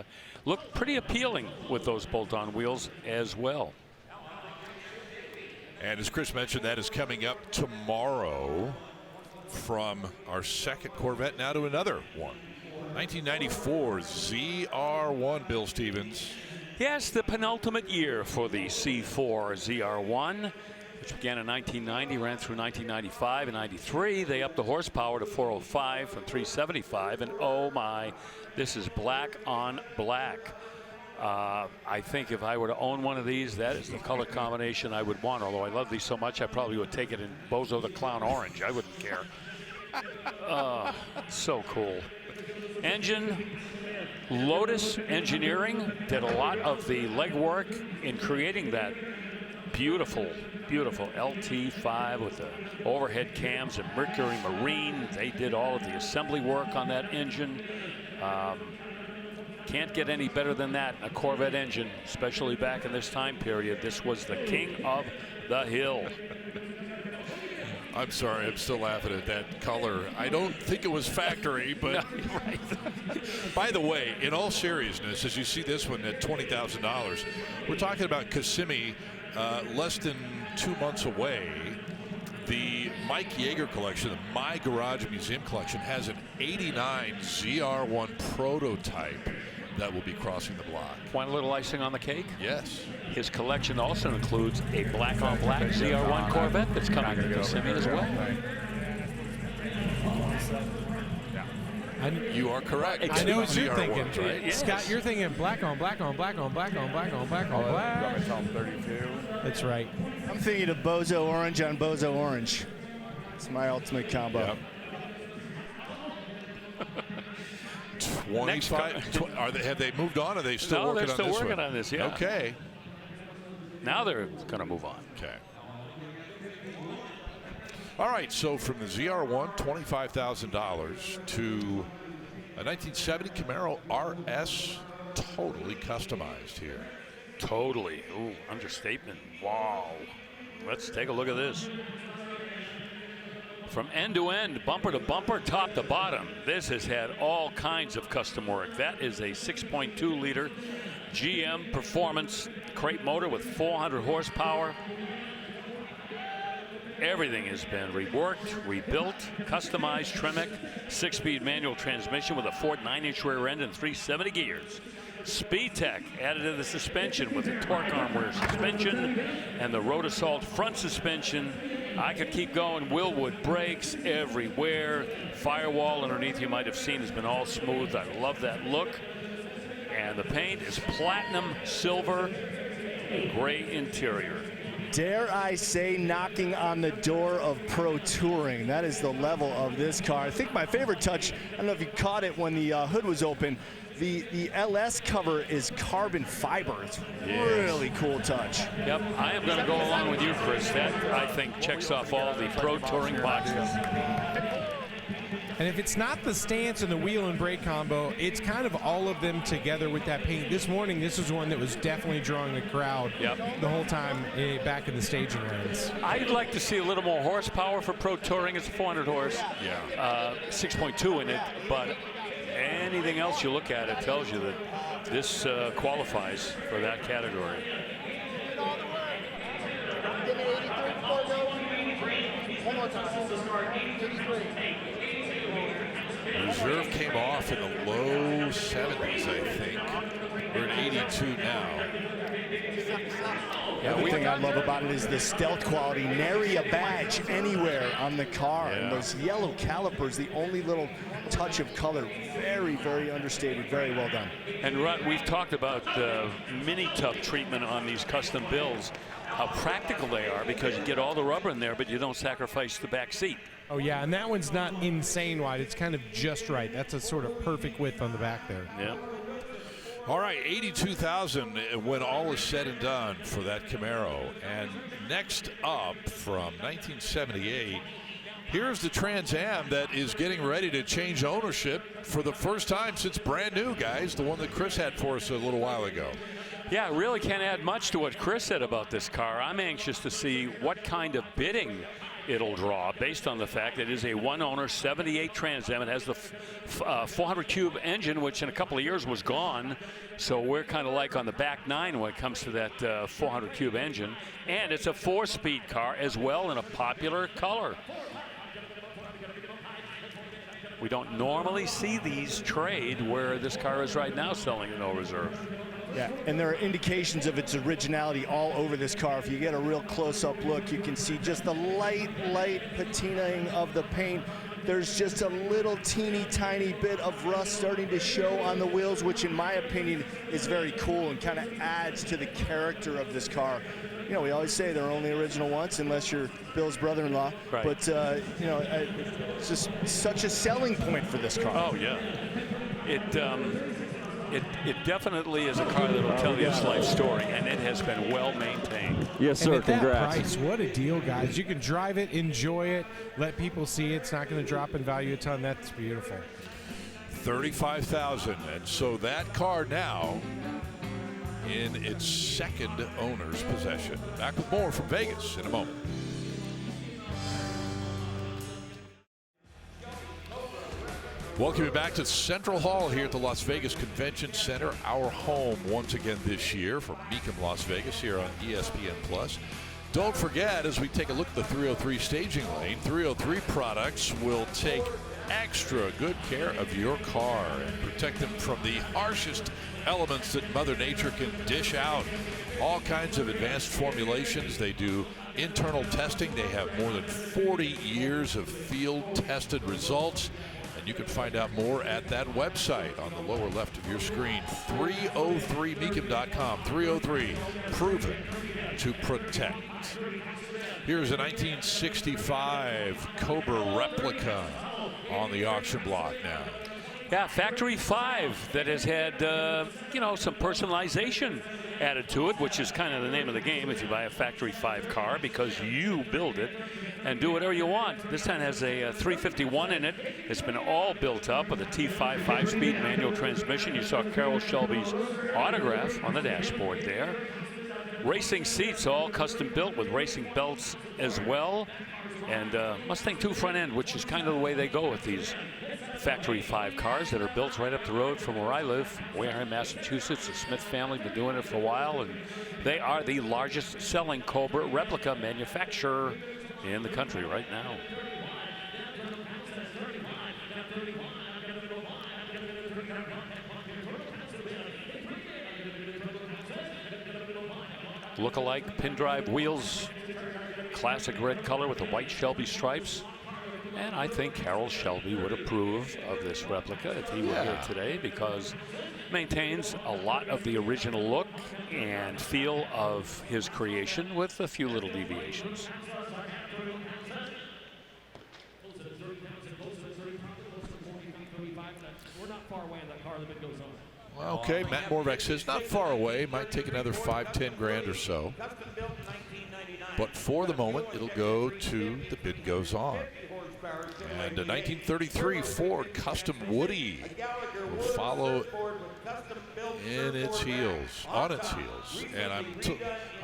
look pretty appealing with those bolt-on wheels as well. And as Chris mentioned, that is coming up tomorrow from our second Corvette now to another one. 1994 ZR1, Bill Stevens. Yes, the penultimate year for the C4 ZR1, which began in 1990, ran through 1995 and 93. They upped the horsepower to 405 from 375, and oh my, this is black on black. I think if I were to own one of these, that is the color combination I would want. Although I love these so much, I probably would take it in Bozo the Clown orange. I wouldn't care. So cool. Engine, Lotus Engineering did a lot of the legwork in creating that beautiful, beautiful LT5 with the overhead cams and Mercury Marine. They did all of the assembly work on that engine. Can't get any better than that in a Corvette engine, especially back in this time period. This was the king of the hill. I'm sorry, I'm still laughing at that color. I don't think it was factory, but no, right. By the way, in all seriousness, as you see this one at $20,000, we're talking about Kissimmee less than 2 months away, the Mike Yeager collection, the My Garage Museum collection, has an '89 ZR1 prototype that will be crossing the block. One little icing on the cake? Yes. His collection also includes a black-on-black ZR1 Corvette that's coming to Kissimmee as well. You are correct. I know what you're ZR1s, thinking. right? Yes. Scott, you're thinking black on black on black on black on black on black on black. 32. That's right. I'm thinking of Bozo Orange on Bozo Orange. It's my ultimate combo. Yep. 25. Have they moved on? Or are they still No, working they're still on this working one? on this, yeah. Okay. Now they're going to move on. Okay. All right, so from the ZR1, $25,000 to a 1970 Camaro RS, totally customized here. Totally. Ooh, understatement. Wow. Let's take a look at this. From end to end, bumper to bumper, top to bottom, this has had all kinds of custom work. That is a 6.2 liter GM Performance crate motor with 400 horsepower. Everything has been reworked, rebuilt, customized. Tremec 6-speed manual transmission with a Ford 9-inch rear end and 370 gears. Speed Tech added to the suspension with the torque arm rear suspension and the Road Assault front suspension. I could keep going. Willwood brakes everywhere. Firewall underneath, you might have seen, has been all smooth. I love that look. And the paint is platinum silver, gray interior. Dare I say, knocking on the door of Pro Touring. That is the level of this car. I think my favorite touch, I don't know if you caught it when the hood was open, the LS cover is carbon fiber. It's really cool touch. Yep, I am going to go along with you, Chris. That, I think, checks off all the Pro Touring boxes. And if it's not the stance and the wheel and brake combo, it's kind of all of them together with that paint. This morning, this was one that was definitely drawing the crowd the whole time back in the staging lanes. I'd like to see a little more horsepower for Pro Touring. It's a 400 horse, 6.2 in it, but anything else you look at, it tells you that this qualifies for that category. Reserve came off in the low 70s, I think. We're at 82 now. The other thing I love about it is the stealth quality. Nary a badge anywhere on the car. And those yellow calipers, the only little touch of color. Very, very understated. Very well done. And Rut, we've talked about the mini-tub treatment on these custom builds, how practical they are because you get all the rubber in there, but you don't sacrifice the back seat. Oh, yeah, and that one's not insane wide. It's kind of just right. That's a sort of perfect width on the back there. Yeah. All right, 82,000 when all is said and done for that Camaro. And next up from 1978, here's the Trans Am that is getting ready to change ownership for the first time since brand new, guys. The one that Chris had for us a little while ago. Yeah, I really can't add much to what Chris said about this car. I'm anxious to see what kind of bidding it'll draw based on the fact that it is a one-owner 78 Trans Am. It has the 400 cube engine, which in a couple of years was gone. So we're kind of like on the back nine when it comes to that 400 cube engine. And it's a 4-speed car as well in a popular color. We don't normally see these trade where this car is right now selling in no reserve. Yeah, and there are indications of its originality all over this car. If you get a real close-up look, you can see just the light patinaing of the paint. There's just a little teeny tiny bit of rust starting to show on the wheels, which in my opinion is very cool and kind of adds to the character of this car. You know, we always say they're only original once unless you're Bill's brother-in-law. Right. But, you know, it's just such a selling point for this car. Oh, yeah. It definitely is a car that will tell you its life story, and it has been well maintained. Yes, sir. And at Congrats. that price, what a deal, guys. You can drive it, enjoy it, let people see it. It's not going to drop in value a ton. That's beautiful. $35,000, and so that car now in its second owner's possession. Back with more from Vegas in a moment. Welcome you back to Central Hall here at the Las Vegas Convention Center, our home once again this year for Mecum Las Vegas here on ESPN+. Don't forget, as we take a look at the 303 staging lane, 303 products will take extra good care of your car and protect them from the harshest elements that Mother Nature can dish out. All kinds of advanced formulations. They do internal testing. They have more than 40 years of field-tested results. And you can find out more at that website on the lower left of your screen, 303mecum.com. 303, proven to protect. Here's a 1965 Cobra replica on the auction block now. Yeah, Factory 5 that has had, some personalization added to it, which is kind of the name of the game if you buy a Factory 5 car, because you build it and do whatever you want. This time has a 351 in it. It's been all built up with a T5 5-speed manual transmission. You saw Carroll Shelby's autograph on the dashboard there. Racing seats all custom built with racing belts as well. And Mustang 2 front end, which is kind of the way they go with these Factory 5 cars that are built right up the road from where I live, Wareham, Massachusetts. The Smith family been doing it for a while, and they are the largest selling Cobra replica manufacturer in the country right now. Look-alike pin drive wheels, classic red color with the white Shelby stripes. And I think Carroll Shelby would approve of this replica if he were here today, because it maintains a lot of the original look and feel of his creation with a few little deviations. Well, okay, Matt Morvac says not far away. Might take another 5-10 grand or so. But for the moment, it'll go to the bid goes on. And a 1933 Ford Custom Woody will follow in its heels, on its heels. And I'm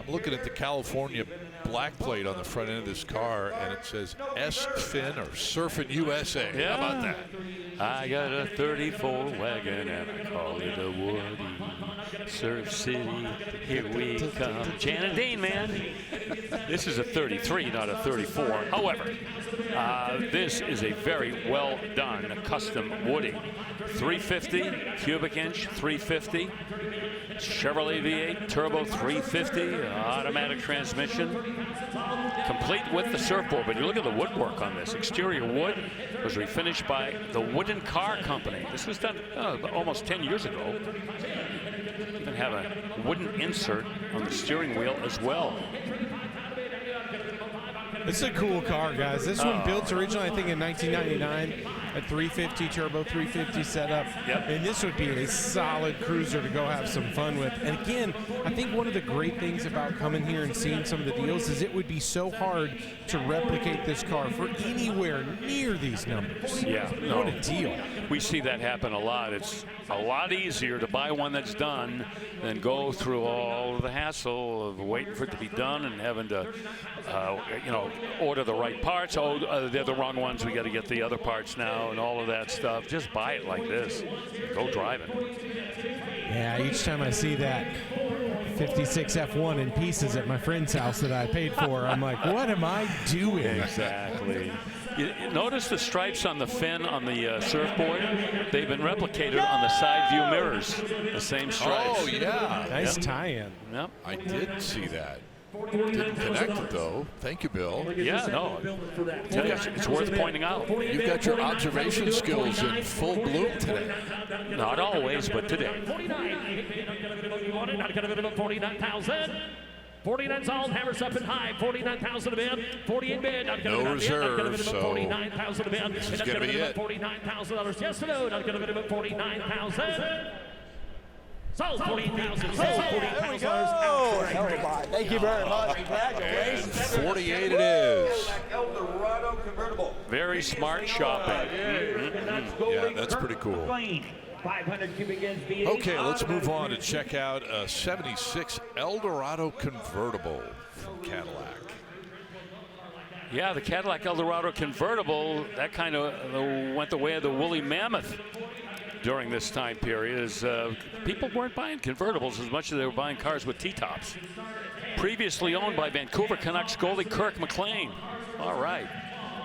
looking at the California black plate on the front end of this car, and it says S-Fin or Surfin' USA. Yeah. How about that? I got a 34 wagon and I call it a Woody. Surf City, here we come. Jan and Dane, man. This is a 33, not a 34. However, this is a very well done custom Woody. 350 cubic inch, 350. Chevrolet V8 turbo 350, automatic transmission, complete with the surfboard. But you look at the woodwork on this. Exterior wood was refinished by the Wooden Car Company. This was done almost 10 years ago. Even have a wooden insert on the steering wheel as well. It's a cool car, guys. This one built originally, I think, in 1999. A 350 turbo 350 setup. Yep. And this would be a solid cruiser to go have some fun with. And again, I think one of the great things about coming here and seeing some of the deals is it would be so hard to replicate this car for anywhere near these numbers. Yeah, what a deal. We see that happen a lot. It's a lot easier to buy one that's done than go through all the hassle of waiting for it to be done and having to, order the right parts. Oh, they're the wrong ones. We got to get the other parts now. And all of that stuff. Just buy it like this. Go drive it. Yeah, each time I see that 56 F1 in pieces at my friend's house that I paid for, I'm like, what am I doing? Exactly. You notice the stripes on the fin on the surfboard? They've been replicated on the side view mirrors. The same stripes. Oh, yeah. Nice tie-in. Yep. I did see that. Didn't connect it, though. Thank you, Bill. Yeah, no. It's worth pointing out. You've got your observation skills in full bloom today. Not always, but today. 49,000. 49's all hammers up and high. 49,000 a bid. 48 bid. No reserves, so 49,000 a bid. this is going to be it. $49,000. Yes or no? Not going to bid about 49,000. Sold 14,000. Sold 14,000. There we go. Thank you very much. Congratulations. 48 it is. Eldorado convertible. Very smart shopping. Yeah, that's pretty cool. 500 cubic inch V8. Okay, let's move on to check out a 76 Eldorado convertible from Cadillac. Yeah, the Cadillac Eldorado convertible, that kind of went the way of the woolly mammoth during this time period, as people weren't buying convertibles as much as they were buying cars with T-tops. Previously owned by Vancouver Canucks goalie Kirk McLean. All right.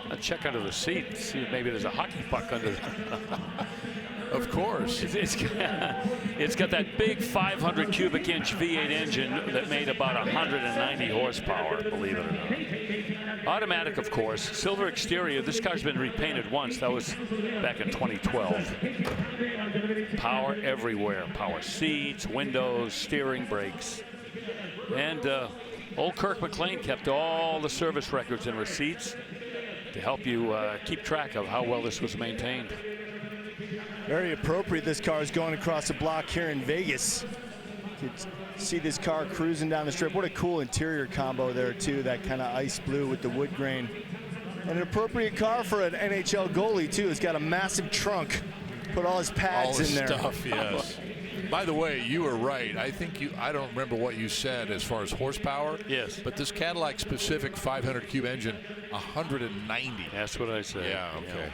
I'll check under the seat, see if maybe there's a hockey puck under Of course. It's got that big 500 cubic inch V8 engine that made about 190 horsepower, believe it or not. Automatic, of course. Silver exterior. This car's been repainted once. That was back in 2012. Power everywhere. Power seats, windows, steering, brakes. And old Kirk McLean kept all the service records and receipts to help you keep track of how well this was maintained. Very appropriate. This car is going across the block here in Vegas. You can see this car cruising down the strip. What a cool interior combo there too. That kind of ice blue with the wood grain. And an appropriate car for an NHL goalie too. It's got a massive trunk. Put all his pads all his in there. Stuff, yes. By the way, you were right. I don't remember what you said as far as horsepower. Yes. But this Cadillac specific 500 cube engine, 190. That's what I said. Yeah, okay. Yeah.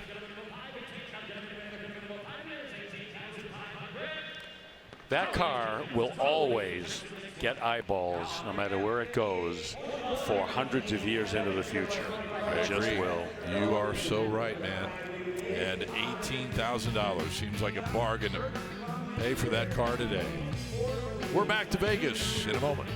That car will always get eyeballs, no matter where it goes, for hundreds of years into the future. It just will. You are so right, man. And $18,000 seems like a bargain to pay for that car today. We're back to Vegas in a moment.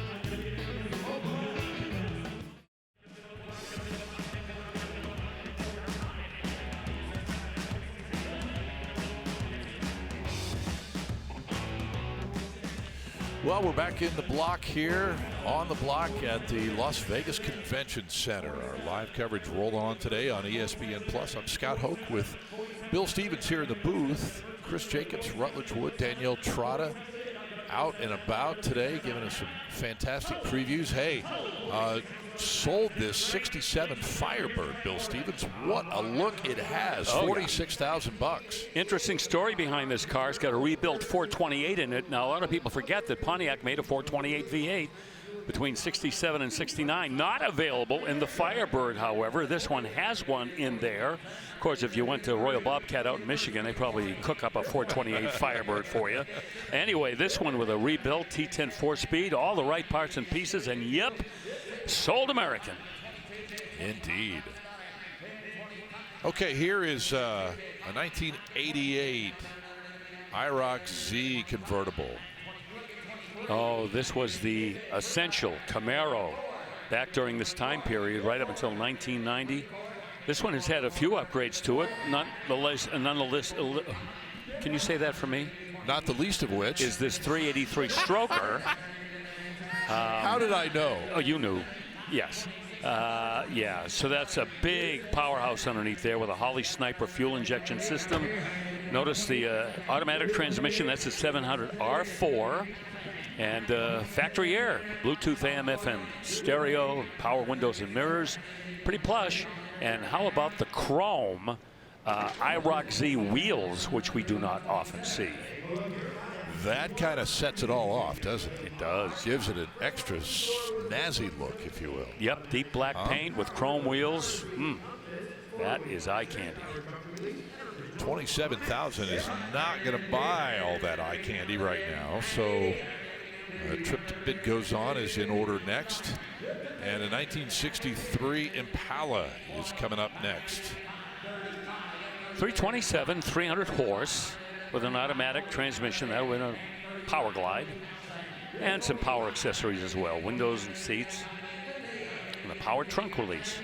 Well, we're back in the block here, on the block at the Las Vegas Convention Center. Our live coverage rolled on today on ESPN Plus. I'm Scott Hoke with Bill Stevens here in the booth. Chris Jacobs, Rutledge Wood, Danielle Trotta out and about today, giving us some fantastic previews. Hey, sold this 67 Firebird, Bill Stevens. What a look it has. $46,000. Interesting story behind this car. It's got a rebuilt 428 in it. Now, a lot of people forget that Pontiac made a 428 V8 between 67 and 69. Not available in the Firebird, however. This one has one in there. Of course, if you went to Royal Bobcat out in Michigan, they probably cook up a 428 Firebird for you. Anyway, this one with a rebuilt T10 4-speed, all the right parts and pieces, and yep, sold American. Indeed. Okay, here is a 1988 IROC Z convertible. Oh, this was the essential Camaro back during this time period, right up until 1990. This one has had a few upgrades to it. Nonetheless, can you say that for me? Not the least of which is this 383 stroker. How did I know? Oh, you knew. Yes. Yeah, so that's a big powerhouse underneath there with a Holly Sniper fuel injection system. Notice the automatic transmission. That's a 700 R4. And factory air, Bluetooth AM, FM, stereo, power windows and mirrors. Pretty plush. And how about the chrome IROC Z wheels, which we do not often see? That kind of sets it all off, doesn't it? It does. Gives it an extra snazzy look, if you will. Yep, deep black paint with chrome wheels. That is eye candy. $27,000 is not going to buy all that eye candy right now. So trip to bid goes on is in order next. And a 1963 Impala is coming up next. 327, 300 horse with an automatic transmission. That would a power glide. And some power accessories as well. Windows and seats. And a power trunk release.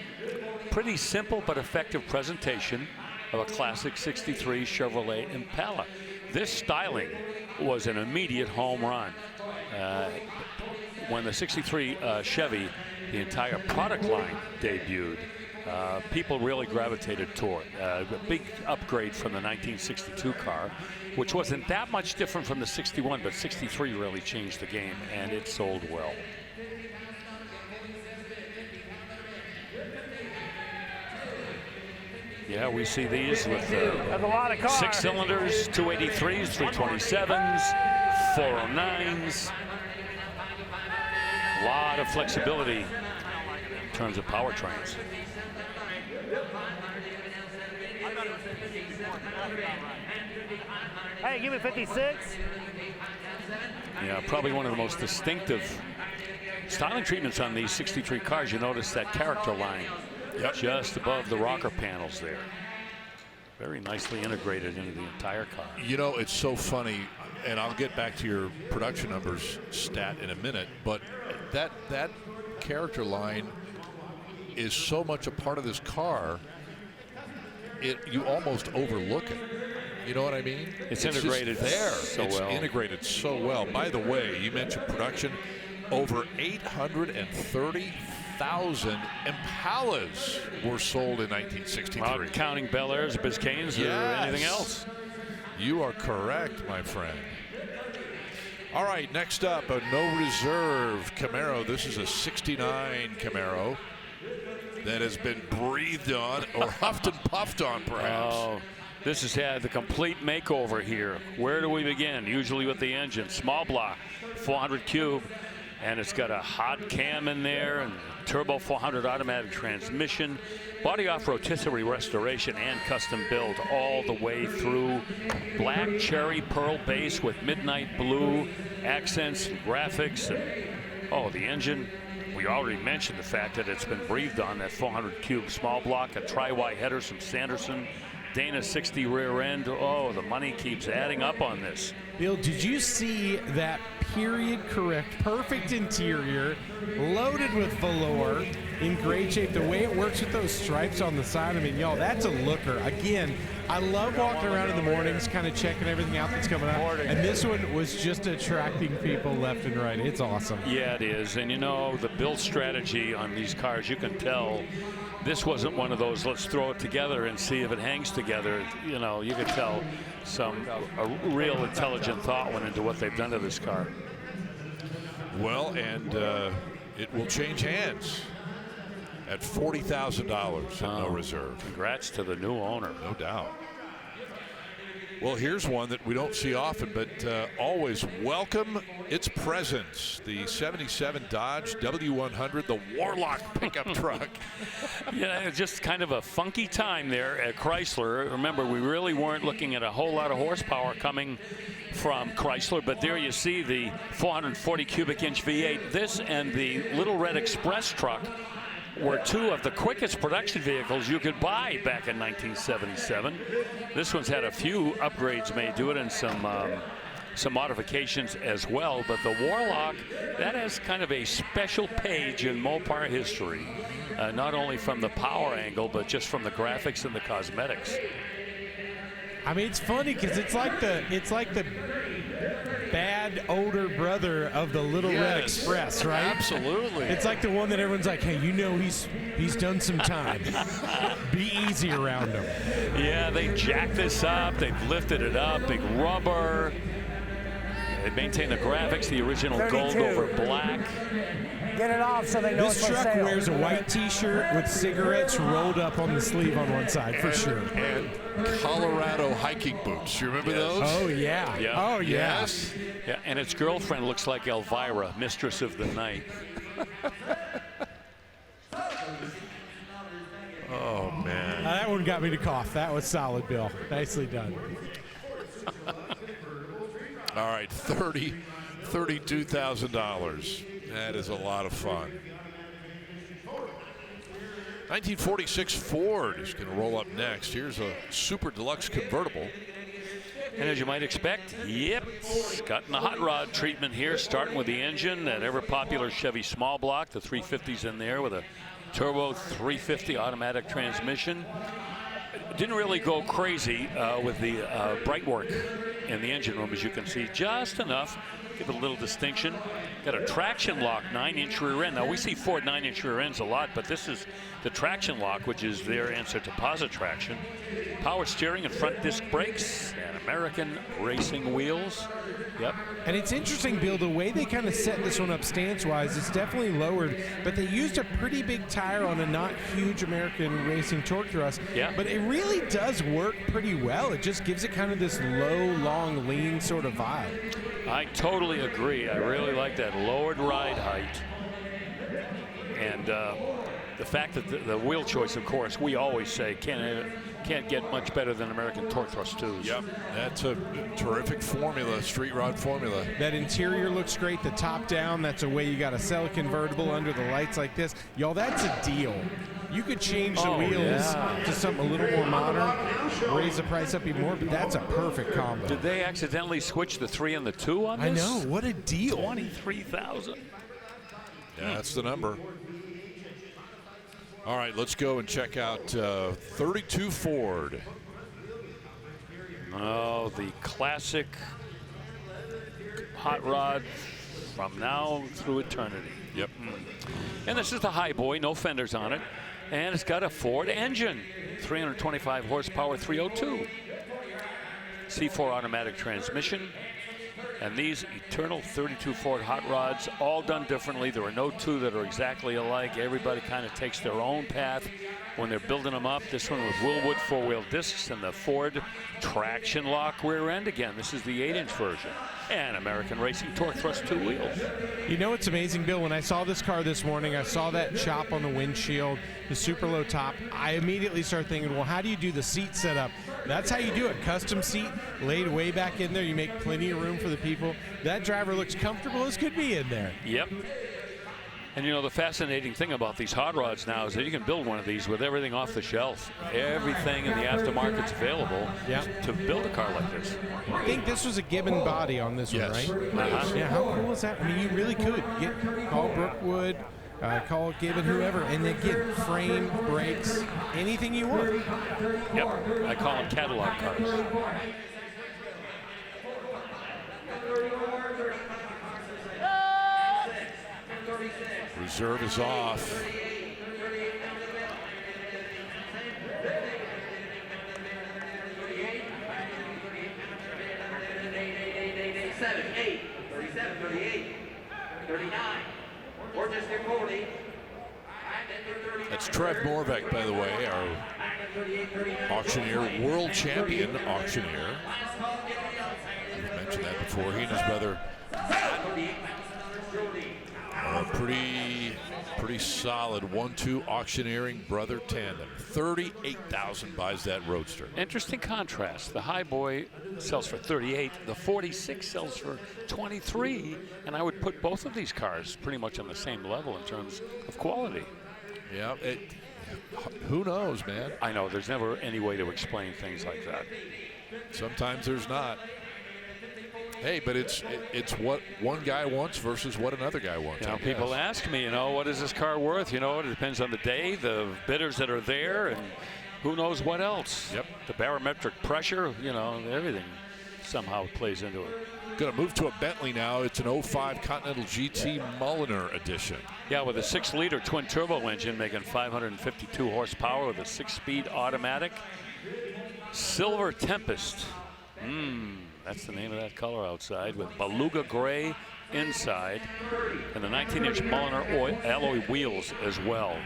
Pretty simple but effective presentation of a classic 63 Chevrolet Impala. This styling was an immediate home run. When the 63 Chevy, the entire product line debuted, people really gravitated toward a big upgrade from the 1962 car, which wasn't that much different from the 61, but 63 really changed the game, and it sold well. Yeah, we see these with 6 cylinders, 283s, 327s, 409s. A lot of flexibility terms of powertrains. Hey, give me 56. Yeah, probably one of the most distinctive styling treatments on these 63 cars. You notice that character line just above the rocker panels there. Very nicely integrated into the entire car. You know, it's so funny, and I'll get back to your production numbers stat in a minute, but that character line is so much a part of this car, you almost overlook it. You know what I mean? It's integrated there. So it's well. integrated so well. By the way, you mentioned production. Over 830,000 Impalas were sold in 1963. Not counting Bel Airs, Biscaynes, or anything else. You are correct, my friend. All right, next up, a no reserve Camaro. This is a 69 Camaro that has been breathed on or huffed and puffed on, perhaps. Oh, this has had the complete makeover here. Where do we begin? Usually with the engine. Small block, 400 cube, and it's got a hot cam in there and turbo 400 automatic transmission. Body off rotisserie restoration and custom build all the way through. Black cherry pearl base with midnight blue accents and graphics. And, oh, the engine. We already mentioned the fact that it's been breathed on, that 400 cube small block, a tri-Y header, some Sanderson, Dana 60 rear end. Oh, the money keeps adding up on this. Bill, did you see that period correct, perfect interior, loaded with velour, in great shape? The way it works with those stripes on the side, I mean, y'all, that's a looker. Again, I love walking around in the mornings, kind of checking everything out that's coming out. And this one was just attracting people left and right. It's awesome. Yeah, it is. And you know, the build strategy on these cars, you can tell this wasn't one of those, let's throw it together and see if it hangs together. You know, you could tell a real intelligent thought went into what they've done to this car. Well, and it will change hands at $40,000 at no reserve. Congrats to the new owner. No doubt. Well, here's one that we don't see often, but always welcome its presence. The 77 Dodge W100, the Warlock pickup truck. Yeah, just kind of a funky time there at Chrysler. Remember, we really weren't looking at a whole lot of horsepower coming from Chrysler, but there you see the 440 cubic inch V8. This and the Little Red Express truck were two of the quickest production vehicles you could buy back in 1977. This one's had a few upgrades made to it and some modifications as well. But the Warlock, that has kind of a special page in Mopar history, not only from the power angle, but just from the graphics and the cosmetics. I mean, it's funny because it's like the bad older brother of the Little Red Express, right? Absolutely. It's like the one that everyone's like, hey, you know he's done some time. Be easy around him. Yeah, they jacked this up. They've lifted it up. Big rubber. They maintain the graphics, the original 32. gold over black. Get it off so they know This it's for truck sale. wears a white T-shirt with cigarettes rolled up on the sleeve on one side, for sure. And Colorado hiking boots. You remember those? Oh, yeah. Oh, yeah. Yes. Yeah, and its girlfriend looks like Elvira, mistress of the night. Oh, man. That one got me to cough. That was solid, Bill. Nicely done. All right, $32,000. That is a lot of fun. 1946 Ford is going to roll up next. Here's a super deluxe convertible. And as you might expect, yep, it's gotten the hot rod treatment here, starting with the engine, that ever popular Chevy small block, the 350's in there with a turbo 350 automatic transmission. Didn't really go crazy with the bright work in the engine room, as you can see, just enough. Give it a little distinction. Got a traction lock 9-inch rear end. Now we see Ford 9-inch rear ends a lot, but this is the traction lock, which is their answer to posit traction. Power steering and front disc brakes and American racing wheels. Yep. And it's interesting, Bill, the way they kind of set this one up stance-wise, it's definitely lowered, but they used a pretty big tire on a not huge American racing torque thrust. Yeah. But it really does work pretty well. It just gives it kind of this low, long, lean sort of vibe. I totally agree. I really like that lowered ride height. And the fact that the wheel choice, of course, we always say can't get much better than American torque thrust 2s. Yep, that's a terrific formula, street rod formula. That interior looks great. The top down, that's a way you got to sell a convertible under the lights like this. Y'all, that's a deal. You could change the wheels to something a little more modern, raise the price up even more, but that's a perfect combo. Did they accidentally switch the 3 and the 2 on this? I know, what a deal. 23,000. Yeah, that's the number. All right, let's go and check out 32 Ford. Oh, the classic hot rod from now through eternity. Yep. And this is the high boy, no fenders on it. And it's got a Ford engine, 325 horsepower, 302. C4 automatic transmission. And these eternal 32 Ford hot rods, all done differently. There are no two that are exactly alike. Everybody kind of takes their own path when they're building them up. This one with Willwood 4-wheel discs and the Ford traction lock rear end. Again, this is the 8-inch version. And American Racing torque thrust 2 wheels. You know what's amazing, Bill? When I saw this car this morning, I saw that chop on the windshield, the super low top. I immediately started thinking, well, how do you do the seat setup? That's how you do it. Custom seat laid way back in there. You make plenty of room for the people. That driver looks comfortable as could be in there. Yep. And you know, the fascinating thing about these hot rods now is that you can build one of these with everything off the shelf. Everything in the aftermarket's available to build a car like this. I think this was a given body on this one, right? Yeah, how cool is that? I mean, you really could call Brookwood, call Gibbon, whoever, and then get frame, brakes, anything you want. Yep, I call them catalog cars. Reserve is off. That's Trev Morbeck, by the way, our auctioneer, world champion auctioneer. We've mentioned that before. He and his brother are a pretty solid 1-2 auctioneering brother tandem. 38,000 buys that Roadster. Interesting contrast. The high boy sells for 38. The 46 sells for 23. And I would put both of these cars pretty much on the same level in terms of quality. Yeah, who knows, man? I know, there's never any way to explain things like that. Sometimes there's not. Hey, but it's what one guy wants versus what another guy wants. You know, people ask me, what is this car worth? You know, it depends on the day, the bidders that are there, and who knows what else. Yep. The barometric pressure, everything somehow plays into it. Going to move to a Bentley now. It's an 05 Continental GT Mulliner edition. Yeah, with a 6-liter twin-turbo engine making 552 horsepower with a 6-speed automatic. Silver Tempest. That's the name of that color outside, with beluga gray inside and the 19-inch Mulliner alloy wheels as well.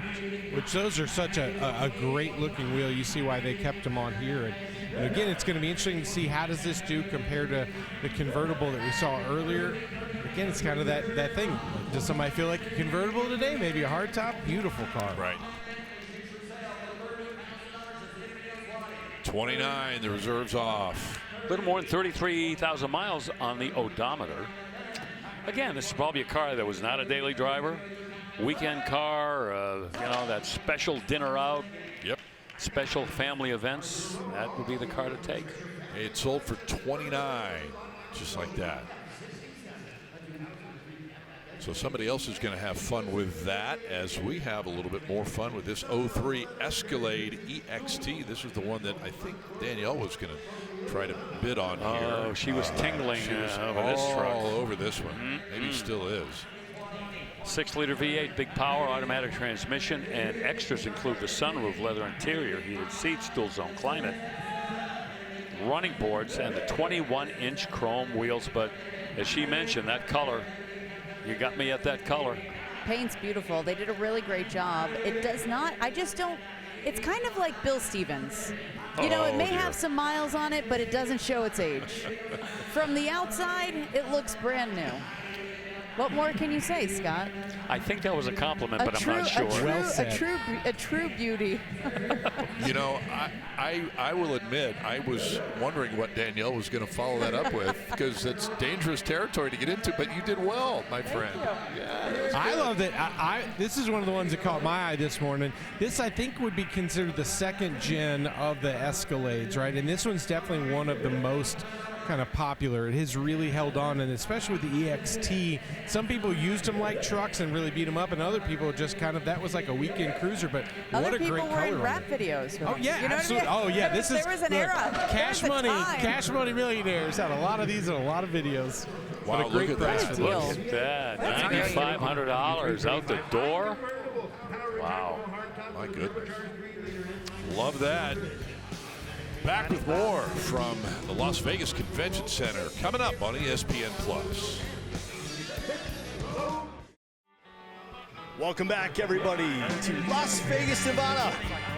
Which those are such a great-looking wheel. You see why they kept them on here. And again, it's going to be interesting to see how does this do compared to the convertible that we saw earlier. Again, it's kind of that thing. Does somebody feel like a convertible today? Maybe a hardtop? Beautiful car. Right. 29, the reserve's off. A little more than 33,000 miles on the odometer. Again, this is probably a car that was not a daily driver. Weekend car, that special dinner out. Yep. Special family events. That would be the car to take. It sold for 29, just like that. So somebody else is going to have fun with that as we have a little bit more fun with this 03 Escalade EXT. This is the one that I think Danielle was going to try to bid on here. Oh, she was tingling she was over this truck. all over this one. Maybe still is. 6-liter V8, big power, automatic transmission, and extras include the sunroof, leather interior, heated seats, dual zone climate, running boards, and the 21-inch chrome wheels. But as she mentioned, that color, you got me at that color. Paint's beautiful. They did a really great job. It does not, I just don't, it's kind of like Bill Stevens. It may have some miles on it, but it doesn't show its age. From the outside, it looks brand new. What more can you say, Scott? I think that was a compliment, but I'm not sure. A true beauty. You know, I will admit, I was wondering what Danielle was going to follow that up with, because it's dangerous territory to get into, but you did well, my friend. Yeah, I love it. This is one of the ones that caught my eye this morning. This, I think, would be considered the second gen of the Escalades, right? And this one's definitely one of the most kind of popular. It has really held on, and especially with the EXT, some people used them like trucks and really beat them up, and other people just kind of, that was like a weekend cruiser. But what a great color! Other people were in rap videos. Oh yeah, you know absolutely. What I mean? Oh yeah, this is there was an era. Cash Money Millionaires had a lot of these and a lot of videos. Wow, what a great price for Look at that, $9,500 out the door. Wow, my goodness, love that. Back with more from the Las Vegas Convention Center coming up on ESPN Plus. Welcome back, everybody, to Las Vegas, Nevada.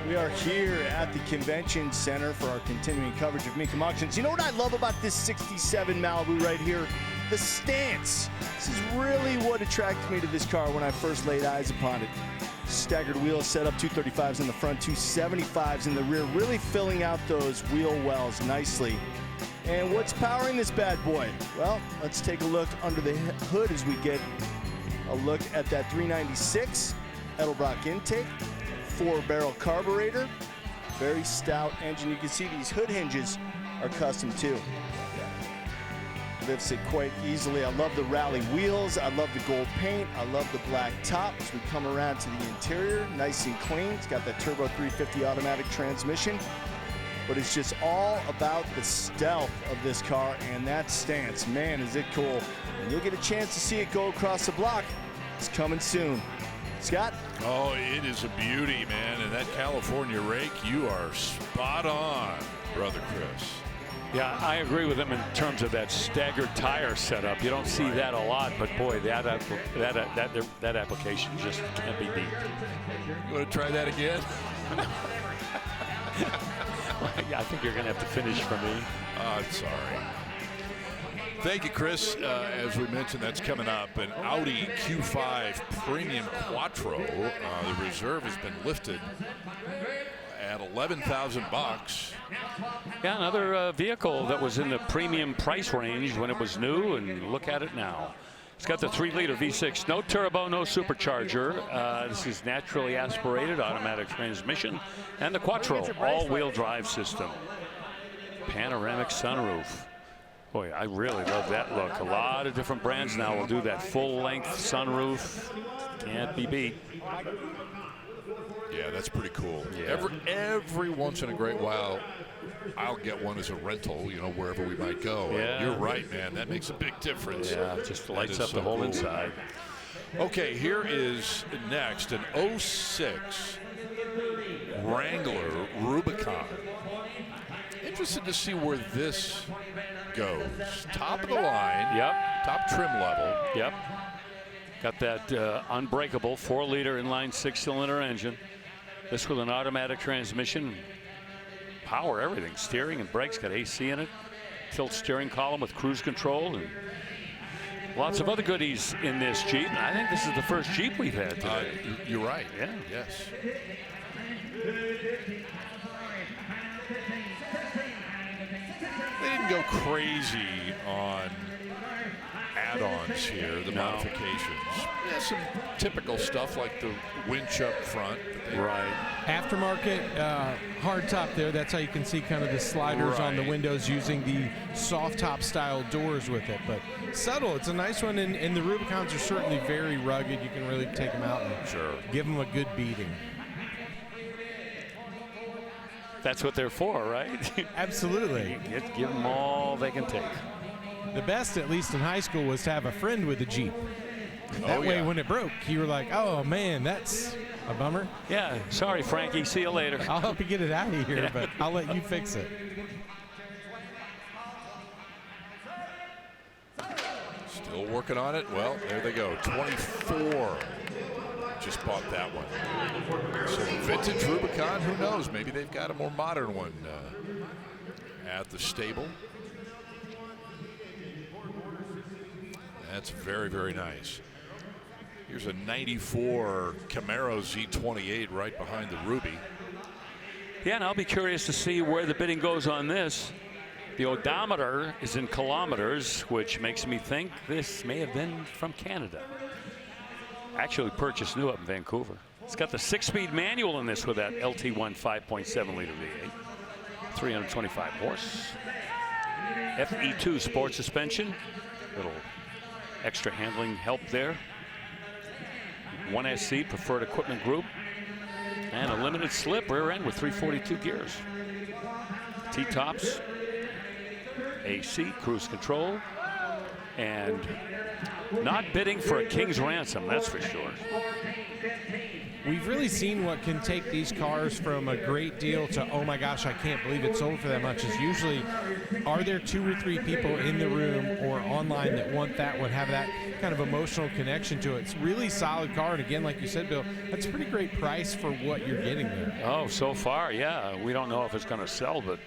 We are here at the Convention Center for our continuing coverage of Mecum auctions. You know what I love about this 67 Malibu right here? The stance. This is really what attracted me to this car when I first laid eyes upon it. Staggered wheels set up, 235s in the front, 275s in the rear, really filling out those wheel wells nicely. And what's powering this bad boy? Well, let's take a look under the hood as we get a look at that 396 Edelbrock intake, 4-barrel carburetor, very stout engine. You can see these hood hinges are custom too. Lifts it quite easily. I love the rally wheels. I love the gold paint. I love the black top. As we come around to the interior, nice and clean. It's got that turbo 350 automatic transmission. But it's just all about the stealth of this car and that stance. Man, is it cool. And you'll get a chance to see it go across the block. It's coming soon. Scott? Oh, it is a beauty, man. And that California rake, you are spot on, Brother Chris. Yeah, I agree with him in terms of that staggered tire setup. You don't see that a lot, but boy, that application just can't be beat. You want to try that again? Yeah, I think you're going to have to finish for me. I'm sorry. Thank you, Chris. As we mentioned, that's coming up. An Audi Q5 Premium Quattro. The reserve has been lifted at $11,000. Yeah, another vehicle that was in the premium price range when it was new, and look at it now. It's got the 3-liter V6, no turbo, no supercharger. This is naturally aspirated automatic transmission, and the Quattro all-wheel drive system. Panoramic sunroof. Boy, I really love that look. A lot of different brands now will do that full-length sunroof. Can't be beat. Yeah, that's pretty cool. Yeah. Every once in a great while, I'll get one as a rental, you know, wherever we might go. Yeah. You're right, man. That makes a big difference. Yeah, it just lights up so the whole cool. inside. Okay, here is next an 06 Wrangler Rubicon. Interested to see where this goes. Top of the line. Yep. Top trim level. Yep. Got that unbreakable 4-liter inline 6-cylinder engine. This with an automatic transmission. Power, everything. Steering and brakes. Got AC in it. Tilt steering column with cruise control. And lots of other goodies in this Jeep. I think this is the first Jeep we've had today. You're right. Yeah. Yes. They didn't go crazy on add-ons here, the modifications. Yeah, some typical stuff like the winch up front. Right. Aftermarket hard top there. That's how you can see kind of the sliders on the windows using the soft top style doors with it. But subtle. It's a nice one. And the Rubicons are certainly very rugged. You can really take them out and give them a good beating. That's what they're for, right? Absolutely. Give them all they can take. The best, at least in high school, was to have a friend with a Jeep. That way, when it broke, you were like, oh, man, that's a bummer. Yeah, sorry, Frankie. See you later. I'll help you get it out of here, but I'll let you fix it. Still working on it. Well, there they go. 24. Just bought that one. So vintage Rubicon, who knows? Maybe they've got a more modern one at the stable. That's very, very nice. Here's a 94 Camaro Z28 right behind the Ruby. Yeah, and I'll be curious to see where the bidding goes on this. The odometer is in kilometers, which makes me think this may have been from Canada. Actually purchased new up in Vancouver. It's got the 6-speed manual in this with that LT1 5.7 liter V8. 325 horse. FE2 sport suspension. Little extra handling help there. 1SC preferred equipment group. And a limited slip rear end with 342 gears. T-tops. AC, cruise control. And not bidding for a king's ransom, that's for sure. We've really seen what can take these cars from a great deal to, oh my gosh, I can't believe it sold for that much. Is usually, are there 2 or 3 people in the room or online that want that, would have that kind of emotional connection to it? It's really solid car, and again, like you said, Bill, that's a pretty great price for what you're getting there. Oh, so far, yeah. We don't know if it's going to sell, but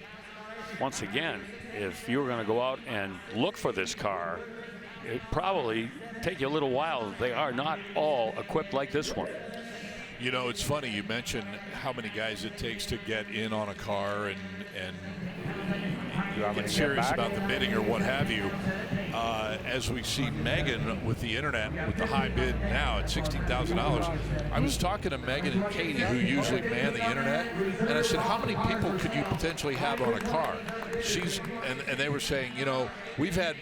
once again, if you were going to go out and look for this car, it probably take you a little while. They are not all equipped like this one. You know, it's funny, you mentioned how many guys it takes to get in on a car and get serious about the bidding or what have you. As we see Megan with the internet with the high bid now at $16,000. I was talking to Megan and Katie, who usually man the internet, and I said, how many people could you potentially have on a car? And they were saying, you know, we've had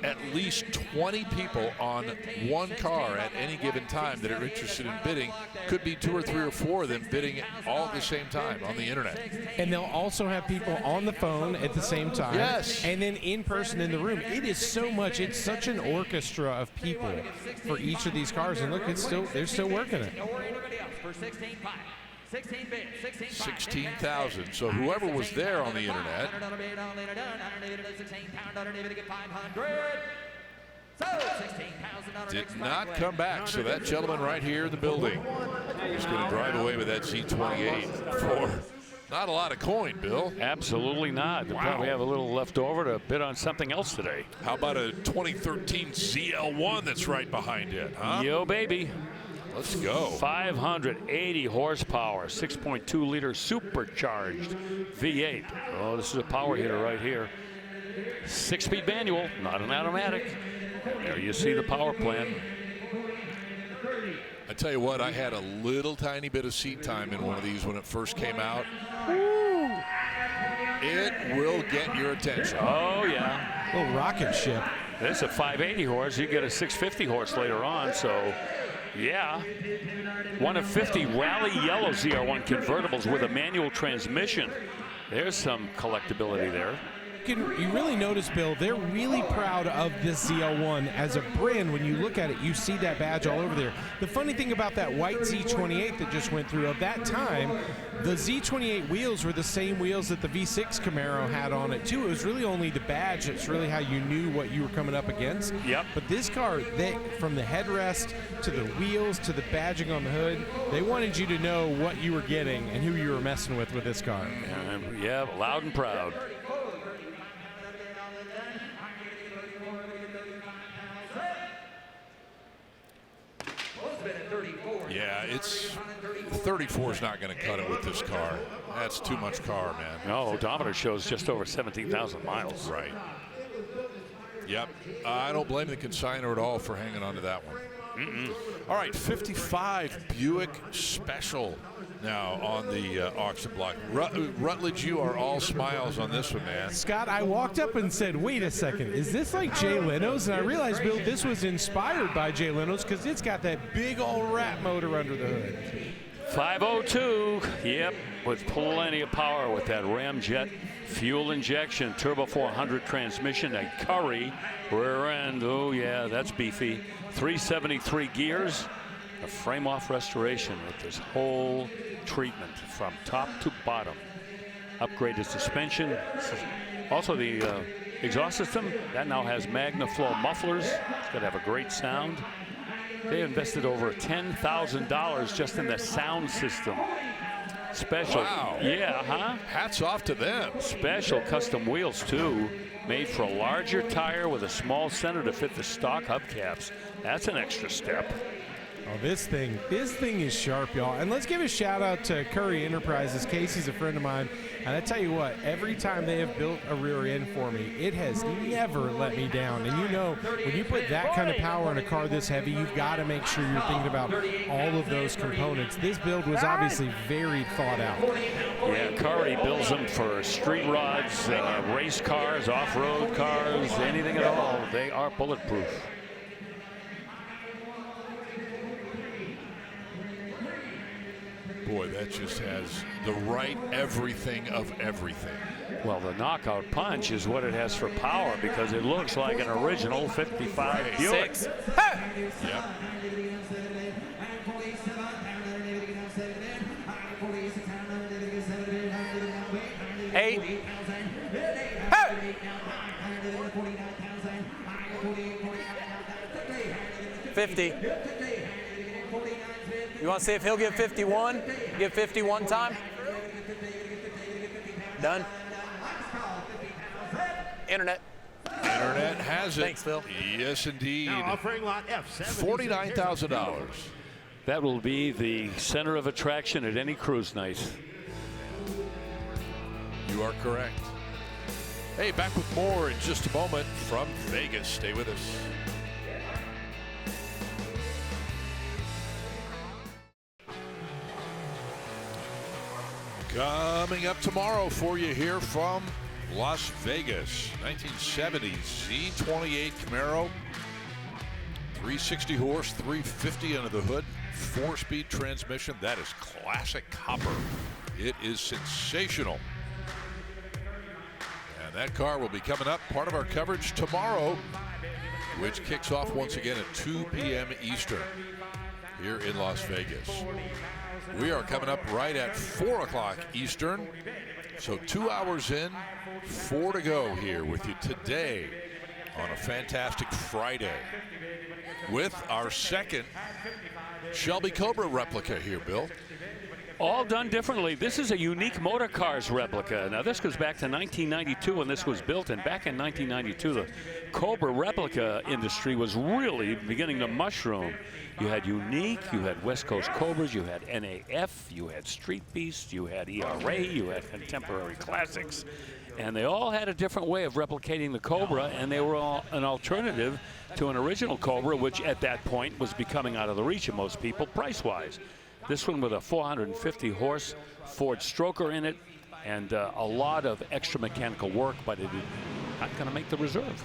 at least 20 people on one car at any given time that are interested in bidding. Could be 2 or 3 or 4 of them bidding all at the same time on the internet. And they'll also have people on the phone at the same time. Yes. And then in person in the room. It is so much. It's such an orchestra of people for each of these cars. And look, they're still working it. 16,000. So whoever was there on the internet. Did not come back. So that gentleman right here in the building is going to drive away with that Z28 for not a lot of coin, Bill. Absolutely not. They probably have a little left over to bid on something else today. How about a 2013 ZL1 that's right behind it, huh? Yo, baby. Let's go. 580 horsepower, 6.2 liter supercharged V8. Oh, this is a power hitter right here. 6-speed manual, not an automatic. There you see the power plant. I tell you what, I had a little tiny bit of seat time in one of these when it first came out. It will get your attention. Oh, yeah. Little rocket ship. This is a 580 horse. You get a 650 horse later on, so yeah. One of 50 rally yellow ZR1 convertibles with a manual transmission. There's some collectability there. You really notice, Bill, they're really proud of this ZL1 as a brand. When you look at it, you see that badge all over there. The funny thing about that white Z28 that just went through, at that time, the Z28 wheels were the same wheels that the V6 Camaro had on it, too. It was really only the badge that's really how you knew what you were coming up against. Yep. But this car, from the headrest to the wheels to the badging on the hood, they wanted you to know what you were getting and who you were messing with this car. Yeah, loud and proud. Yeah, 34 is not going to cut it with this car. That's too much car, man. No, odometer shows just over 17,000 miles. Right. Yep. I don't blame the consignor at all for hanging on to that one. All right, 55 Buick Special now on the auction block. Rutledge, you are all smiles on this one, man. Scott, I walked up and said, wait a second, is this like Jay Leno's? And I realized, Bill, this was inspired by Jay Leno's because it's got that big old rat motor under the hood. 502, yep, with plenty of power with that Ramjet fuel injection, turbo 400 transmission, and Curry rear end. Oh yeah, that's beefy. 373 gears, a frame off restoration with this whole treatment from top to bottom. Upgraded suspension. Also the exhaust system that now has MagnaFlow mufflers. It's going to have a great sound. They invested over $10,000 just in the sound system. Special. Wow. Yeah, huh? Hats off to them. Special custom wheels, too. Made for a larger tire with a small center to fit the stock hubcaps. That's an extra step. Oh, this thing is sharp, y'all. And let's give a shout out to Curry Enterprises. Casey's a friend of mine. And I tell you what, every time they have built a rear end for me, it has never let me down. And you know, when you put that kind of power in a car this heavy, you've got to make sure you're thinking about all of those components. This build was obviously very thought out. Yeah, Curry builds them for street rods, race cars, off-road cars, anything at all. They are bulletproof. Boy, that just has the right everything of everything. Well, the knockout punch is what it has for power because it looks like an original 55 Buick. 6. Yep. Eight. 50. You want to see if he'll get 51? Get 51 time? Done. Internet. Internet has it. Thanks, Phil. Yes, indeed. Now offering lot F. $49,000. That will be the center of attraction at any cruise night. You are correct. Hey, back with more in just a moment from Vegas. Stay with us. Coming up tomorrow for you here from Las Vegas. 1970 Z28 Camaro. 360 horse, 350 under the hood. 4-speed transmission. That is classic copper. It is sensational. And that car will be coming up, part of our coverage tomorrow, which kicks off once again at 2 p.m. Eastern here in Las Vegas. We are coming up right at 4 o'clock Eastern. So 2 hours in, 4 to go here with you today on a fantastic Friday with our second Shelby Cobra replica here, Bill. All done differently. This is a unique motor cars replica. Now, this goes back to 1992 when this was built, and back in 1992, the Cobra replica industry was really beginning to mushroom. You had Unique, you had West Coast Cobras, you had NAF, you had Street Beast, you had ERA, you had Contemporary Classics, and they all had a different way of replicating the Cobra, and they were all an alternative to an original Cobra, which at that point was becoming out of the reach of most people price-wise. This one with a 450 horse Ford stroker in it and a lot of extra mechanical work, but it is not going to make the reserve.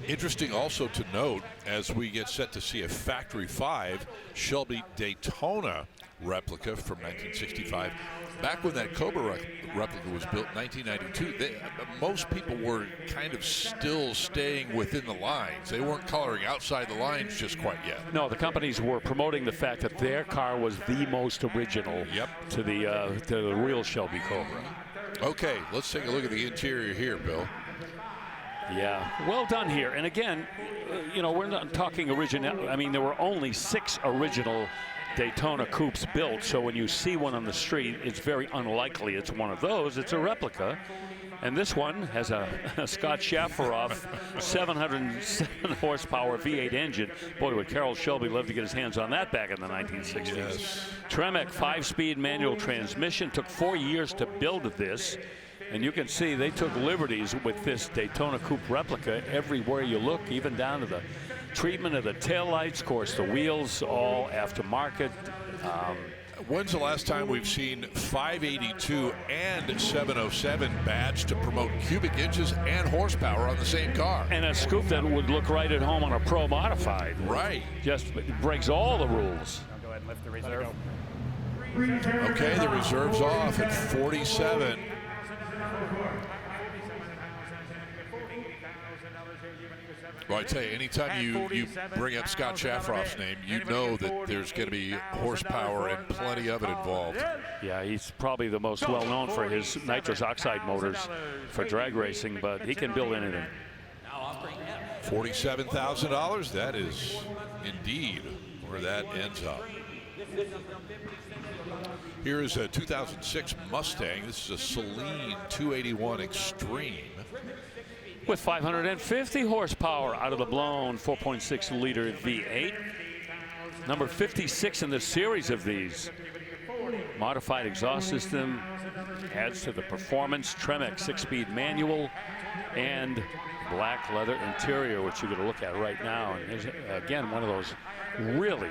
Interesting also to note, as we get set to see a Factory 5 Shelby Daytona replica from 1965. Back when that Cobra replica was built in 1992, most people were kind of still staying within the lines. They weren't coloring outside the lines just quite yet. No, the companies were promoting the fact that their car was the most original to the real Shelby Cobra. Okay, let's take a look at the interior here, Bill. Yeah, well done here. And again, you know, we're not talking original. I mean, there were only 6 original Daytona coupes built, so when you see one on the street, it's very unlikely it's one of those. It's a replica. And this one has a Scott Schafferoff 707 horsepower V8 engine. Boy, would Carroll Shelby love to get his hands on that back in the 1960s. Yes. Tremec 5-speed manual transmission. Took 4 years to build this. And you can see they took liberties with this Daytona Coupe replica everywhere you look, even down to the treatment of the taillights. Of course, the wheels, all aftermarket. When's the last time we've seen 582 and 707 badged to promote cubic inches and horsepower on the same car? And a scoop that would look right at home on a Pro Modified. Right. Just breaks all the rules. Go ahead and lift the reserve. Okay, the reserve's off at 47. Well, I tell you, anytime you bring up Scott Schafferoff's name, you know that there's going to be horsepower and plenty of it involved. Yeah, he's probably the most well-known for his nitrous oxide motors for drag racing, but he can build anything. $47,000, that is indeed where that ends up. Here is a 2006 Mustang. This is a Celine 281 Extreme. With 550 horsepower out of the blown 4.6 liter V8. Number 56 in the series of these. Modified exhaust system adds to the performance. Tremec 6-speed manual and black leather interior, which you're going to look at right now. And there's, again, one of those really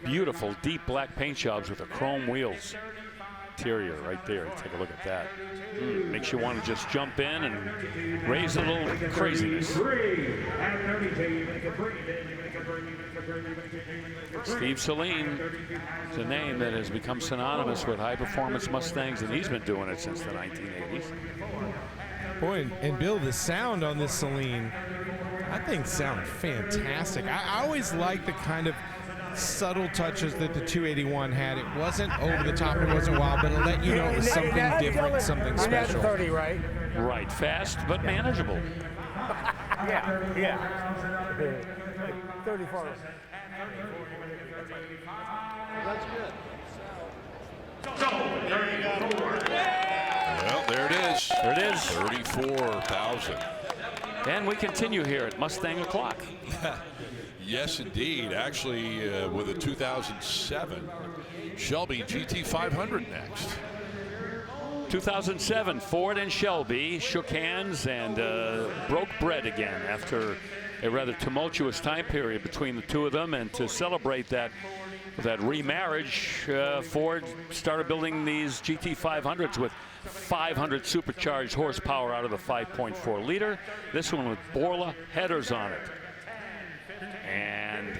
beautiful deep black paint jobs with the chrome wheels. Interior right there. Take a look at that. Makes you want to just jump in and raise a little craziness. Steve Celine is a name that has become synonymous with high-performance Mustangs, and he's been doing it since the 1980s. Boy, and Bill, the sound on this Celine, I think sound fantastic. I always like the kind of subtle touches that the 281 had. It wasn't over the top, it wasn't wild, but it let you know it was something different, something special. 30, right? Right, fast but manageable. Yeah. 34. That's good. Well, there it is. There it is. 34,000. And we continue here at Mustang O'Clock. Yes, indeed. Actually, with a 2007 Shelby GT500 next. 2007, Ford and Shelby shook hands and broke bread again after a rather tumultuous time period between the two of them. And to celebrate that remarriage, Ford started building these GT500s with 500 supercharged horsepower out of the 5.4 liter. This one with Borla headers on it. And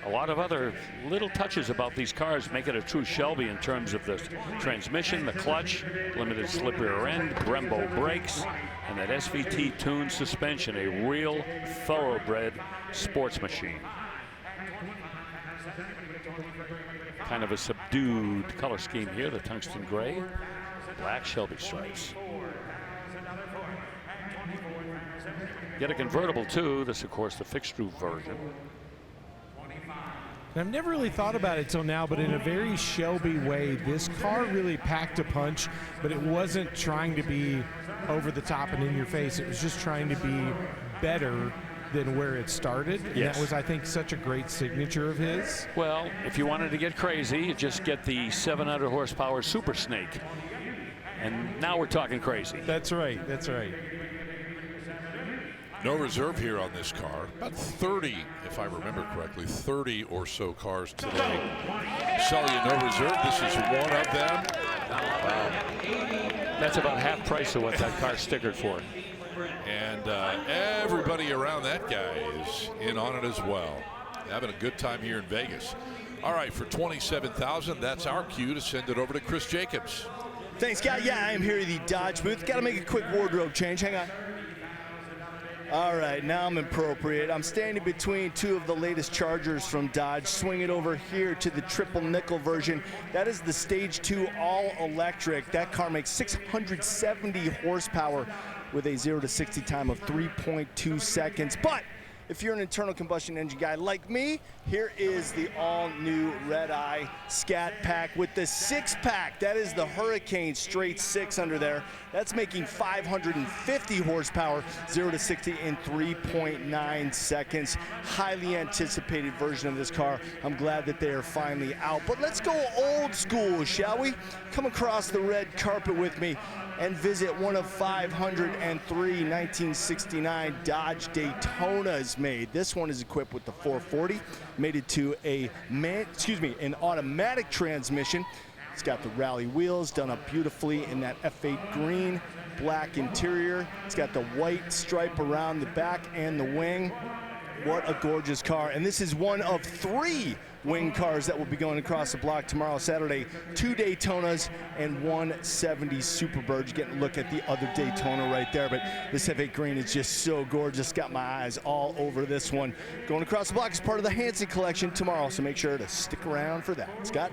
a lot of other little touches about these cars make it a true Shelby in terms of the transmission, the clutch, limited slip rear end, Brembo brakes, and that SVT tuned suspension, a real thoroughbred sports machine. Kind of a subdued color scheme here, the tungsten gray, black Shelby stripes. Get a convertible too. This, of course, the fixed-roof version. I've never really thought about it till now, but in a very Shelby way, this car really packed a punch, but it wasn't trying to be over the top and in your face. It was just trying to be better than where it started. Yes. And that was, I think, such a great signature of his. Well, if you wanted to get crazy, you just get the 700 horsepower Super Snake. And now we're talking crazy. That's right. That's right. No reserve here on this car. About 30, if I remember correctly, 30 or so cars today. Sell you no reserve. This is one of them. Wow. That's about half price of what that car stickered for. And everybody around that guy is in on it as well. Having a good time here in Vegas. All right, for $27,000, that's our cue to send it over to Chris Jacobs. Thanks, Scott. Yeah, I am here at the Dodge booth. Got to make a quick wardrobe change. Hang on. All right, now I'm appropriate. I'm standing between two of the latest Chargers from Dodge. Swing it over here to the triple nickel version. That is the Stage 2 all-electric. That car makes 670 horsepower with a 0 to 60 time of 3.2 seconds. But if you're an internal combustion engine guy like me, here is the all-new Red Eye Scat Pack with the 6-pack. That is the Hurricane straight 6 under there. That's making 550 horsepower, 0 to 60 in 3.9 seconds. Highly anticipated version of this car. I'm glad that they are finally out. But let's go old school, shall we? Come across the red carpet with me and visit one of 503 1969 Dodge Daytonas made. This one is equipped with the 440, mated to an automatic transmission. It's got the rally wheels done up beautifully in that F8 green, black interior. It's got the white stripe around the back and the wing. What a gorgeous car. And this is one of 3 wing cars that will be going across the block tomorrow, Saturday. 2 Daytonas and 1 70 Superbird. You're getting a look at the other Daytona right there, but this F8 green is just so gorgeous. Got my eyes all over this one. Going across the block is part of the Hansen collection tomorrow, so make sure to stick around for that. Scott?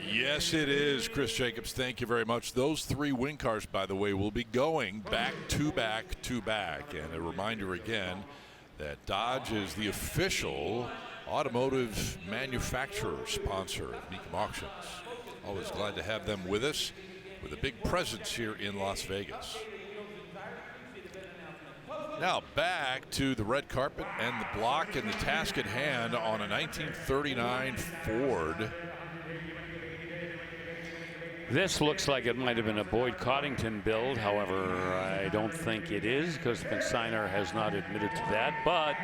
Yes, it is, Chris Jacobs. Thank you very much. Those 3 wing cars, by the way, will be going back to back to back. And a reminder again that Dodge is the official automotive manufacturer sponsor of Mecum Auctions. Always glad to have them with us, with a big presence here in Las Vegas. Now back to the red carpet and the block and the task at hand on a 1939 Ford. This looks like it might have been a Boyd Coddington build. However, I don't think it is because the consignor has not admitted to that. But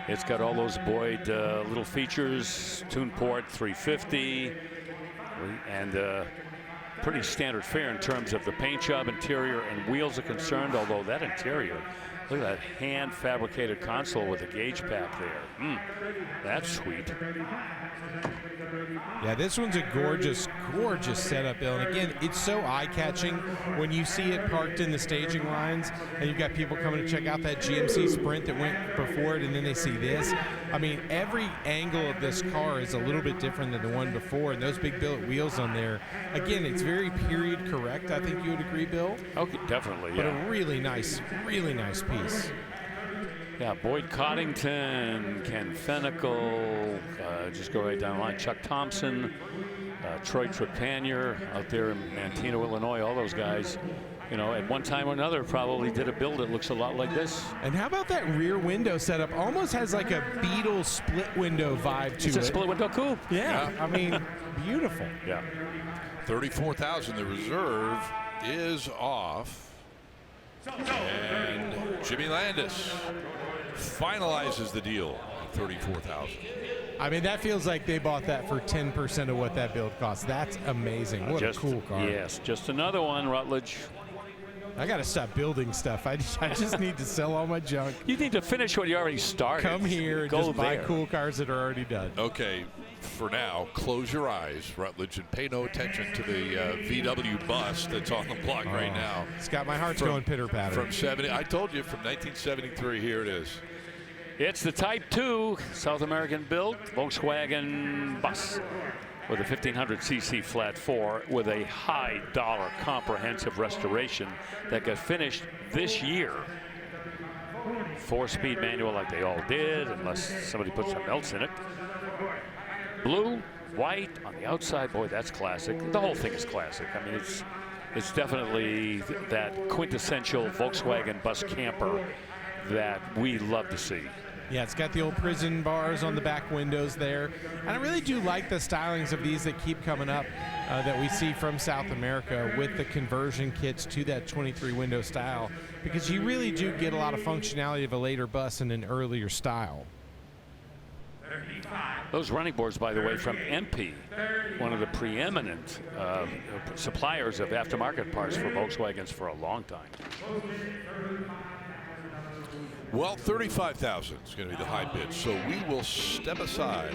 it's got all those Boyd little features, tune port 350, and pretty standard fare in terms of the paint job, interior, and wheels are concerned. Although that interior, look at that hand fabricated console with a gauge pack there. That's sweet. Yeah, this one's a gorgeous, gorgeous setup, Bill. And again, it's so eye-catching when you see it parked in the staging lines and you've got people coming to check out that GMC Sprint that went before it, and then they see this. I mean, every angle of this car is a little bit different than the one before, and those big billet wheels on there. Again, it's very period correct, I think you would agree, Bill? Okay, definitely, But yeah. a really nice piece. Yeah, Boyd Coddington, Ken Fennicle, just go right down the line. Chuck Thompson, Troy Trepanier out there in Manteno, Illinois, all those guys, you know, at one time or another probably did a build that looks a lot like this. And how about that rear window setup? Almost has like a Beetle split window vibe to it. It's a split window coupe. Yeah, I mean, beautiful. Yeah. 34,000. The reserve is off. And Jimmy Landis finalizes the deal at 34,000. I mean, that feels like they bought that for 10% of what that build costs. That's amazing. What a cool car. Yes, just another one, Rutledge. I got to stop building stuff. I just need to sell all my junk. You need to finish what you already started. Come here and just buy cool cars that are already done. Okay, for now, close your eyes, Rutledge, and pay no attention to the VW bus that's on the block right now. It's got my heart's going pitter-patter. From 70, I told you, from 1973, here it is. It's the Type 2 South American built Volkswagen bus with a 1500cc flat 4 with a high dollar comprehensive restoration that got finished this year. 4-speed manual like they all did, unless somebody put something else in it. Blue, white on the outside. Boy, that's classic. The whole thing is classic. I mean, it's definitely that quintessential Volkswagen bus camper that we love to see. Yeah, it's got the old prison bars on the back windows there. And I really do like the stylings of these that keep coming up that we see from South America with the conversion kits to that 23 window style, because you really do get a lot of functionality of a later bus in an earlier style. Those running boards, by the way, from MP, one of the preeminent suppliers of aftermarket parts for Volkswagens for a long time. Well, 35,000 is going to be the high bid, so we will step aside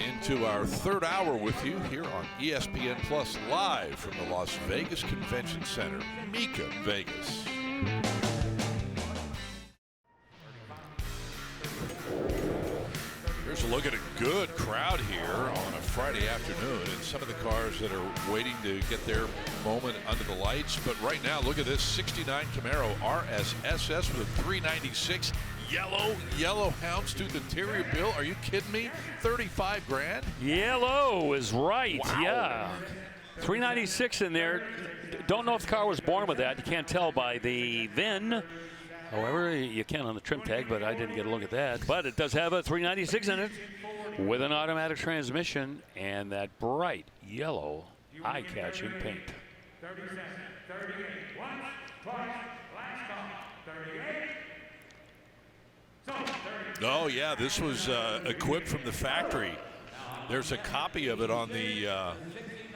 into our third hour with you here on ESPN Plus, live from the Las Vegas Convention Center, Mecum, Vegas. Here's a look at a good crowd here on a Friday afternoon, and some of the cars that are waiting to get their moment under the lights. But right now, look at this 69 Camaro RSSS with a 396 yellow houndstooth interior. Bill, are you kidding me? 35 grand? Yellow is right. Wow. Yeah. 396 in there. Don't know if the car was born with that. You can't tell by the VIN. However, you can on the trim tag, but I didn't get a look at that. But it does have a 396 in it with an automatic transmission and that bright yellow eye-catching paint. 37, 38, once, twice, last call, 38. Oh, yeah, this was equipped from the factory. There's a copy of it on the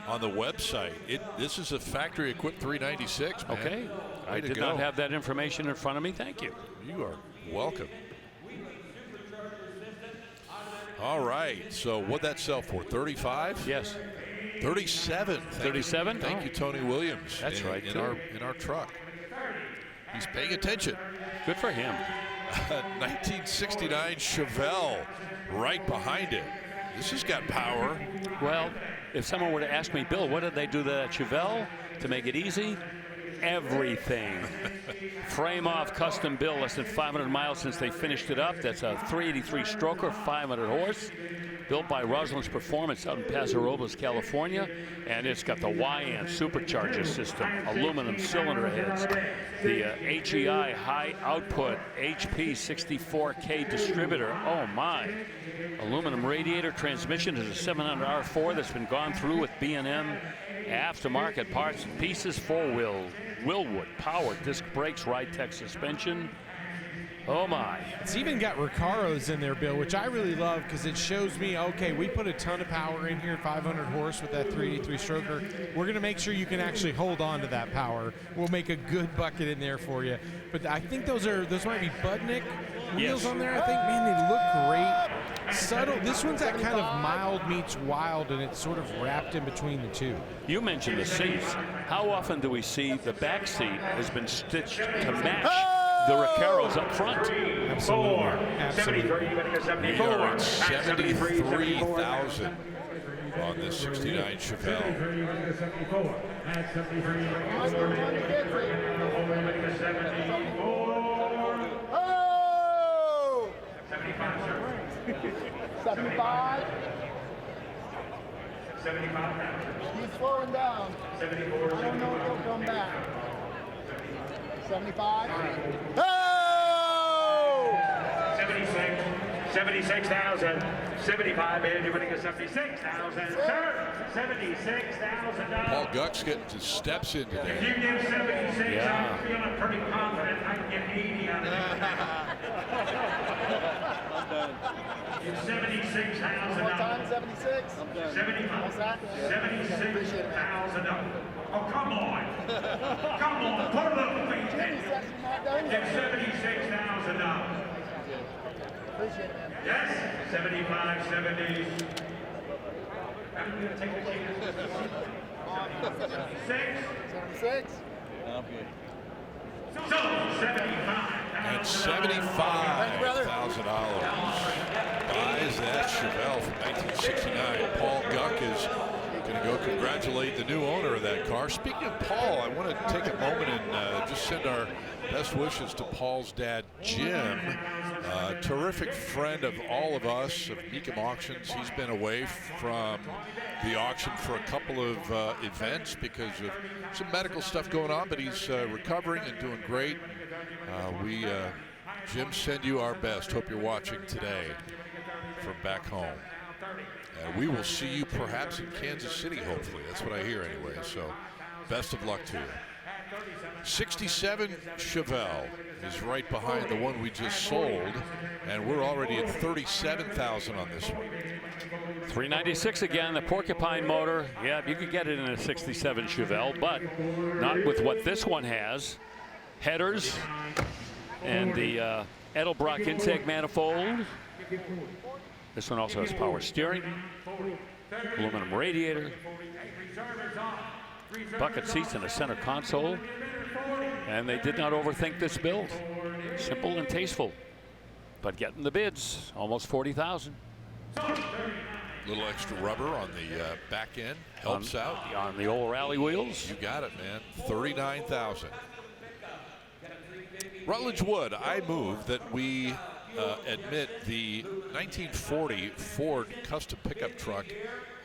website. This is a factory-equipped 396, man. Okay. I did not have that information in front of me. Thank you. You are welcome. All right. So what'd that sell for? 35? Yes. 37. 37? Thank you, Tony Williams. That's right. In our truck. He's paying attention. Good for him. 1969 Chevelle right behind it. This has got power. Well, if someone were to ask me, Bill, what did they do to that Chevelle to make it easy? everything. Frame off, custom build, less than 500 miles since they finished it up. That's a 383 stroker, 500 horse. Built by Rutledge Performance out in Paso Robles, California. And it's got the YN supercharger system, aluminum cylinder heads, the HEI high output HP 64K distributor. Oh my. Aluminum radiator. Transmission is a 700 R4 that's been gone through with B&M aftermarket parts and pieces. 4-wheel Willwood power disc brakes, ride tech suspension. Oh my. It's even got Recaros in there, Bill, which I really love because it shows me, okay, we put a ton of power in here, 500 horse with that 383 stroker. We're going to make sure you can actually hold on to that power. We'll make a good bucket in there for you. But I think those might be Budnick wheels on there. I think, man, they look great. Subtle. This one's that kind of mild meets wild, and it's sort of wrapped in between the two. You mentioned the seats. How often do we see the back seat has been stitched to match the Recaros up front? Absolutely. We are at 73,000 on this 69 Chevelle. Oh! 75. 75. He's slowing down. 74. I don't know if he'll come back. 75. Oh! 76. 76,000. 75, and you're winning a 76,000. Sir, $76,000. Paul Guck's getting his steps in today. If you give 76, I'm feeling pretty confident I can get 80 out of it. It's $76,000. What time? 76? 75. What's that? $76,000. Oh, come on. Come on. Put a little faith in it. It's $76,000. Appreciate it, man. Yes, 75, 70. I'm going to take a chance. 76. 76? So, 75. And $75,000 buys that Chevelle from 1969. Paul Guck is going to go congratulate the new owner of that car. Speaking of Paul, I want to take a moment and just send our best wishes to Paul's dad, Jim. Terrific friend of all of us, of Mecum Auctions. He's been away from the auction for a couple of events because of some medical stuff going on, but he's recovering and doing great. Jim, send you our best. Hope you're watching today from back home. We will see you perhaps in Kansas City, hopefully. That's what I hear anyway, so best of luck to you. 67 Chevelle is right behind the one we just sold, and we're already at 37,000 on this one. 396 again, the Porcupine motor. Yeah, you could get it in a 67 Chevelle, but not with what this one has. Headers and the Edelbrock intake manifold. This one also has power steering, aluminum radiator, bucket seats in the center console, and they did not overthink this build. Simple and tasteful, but getting the bids, almost 40,000. Little extra rubber on the back end helps out. On the old rally wheels. You got it, man. 39,000. Rutledge wood, I move that we admit the 1940 Ford custom pickup truck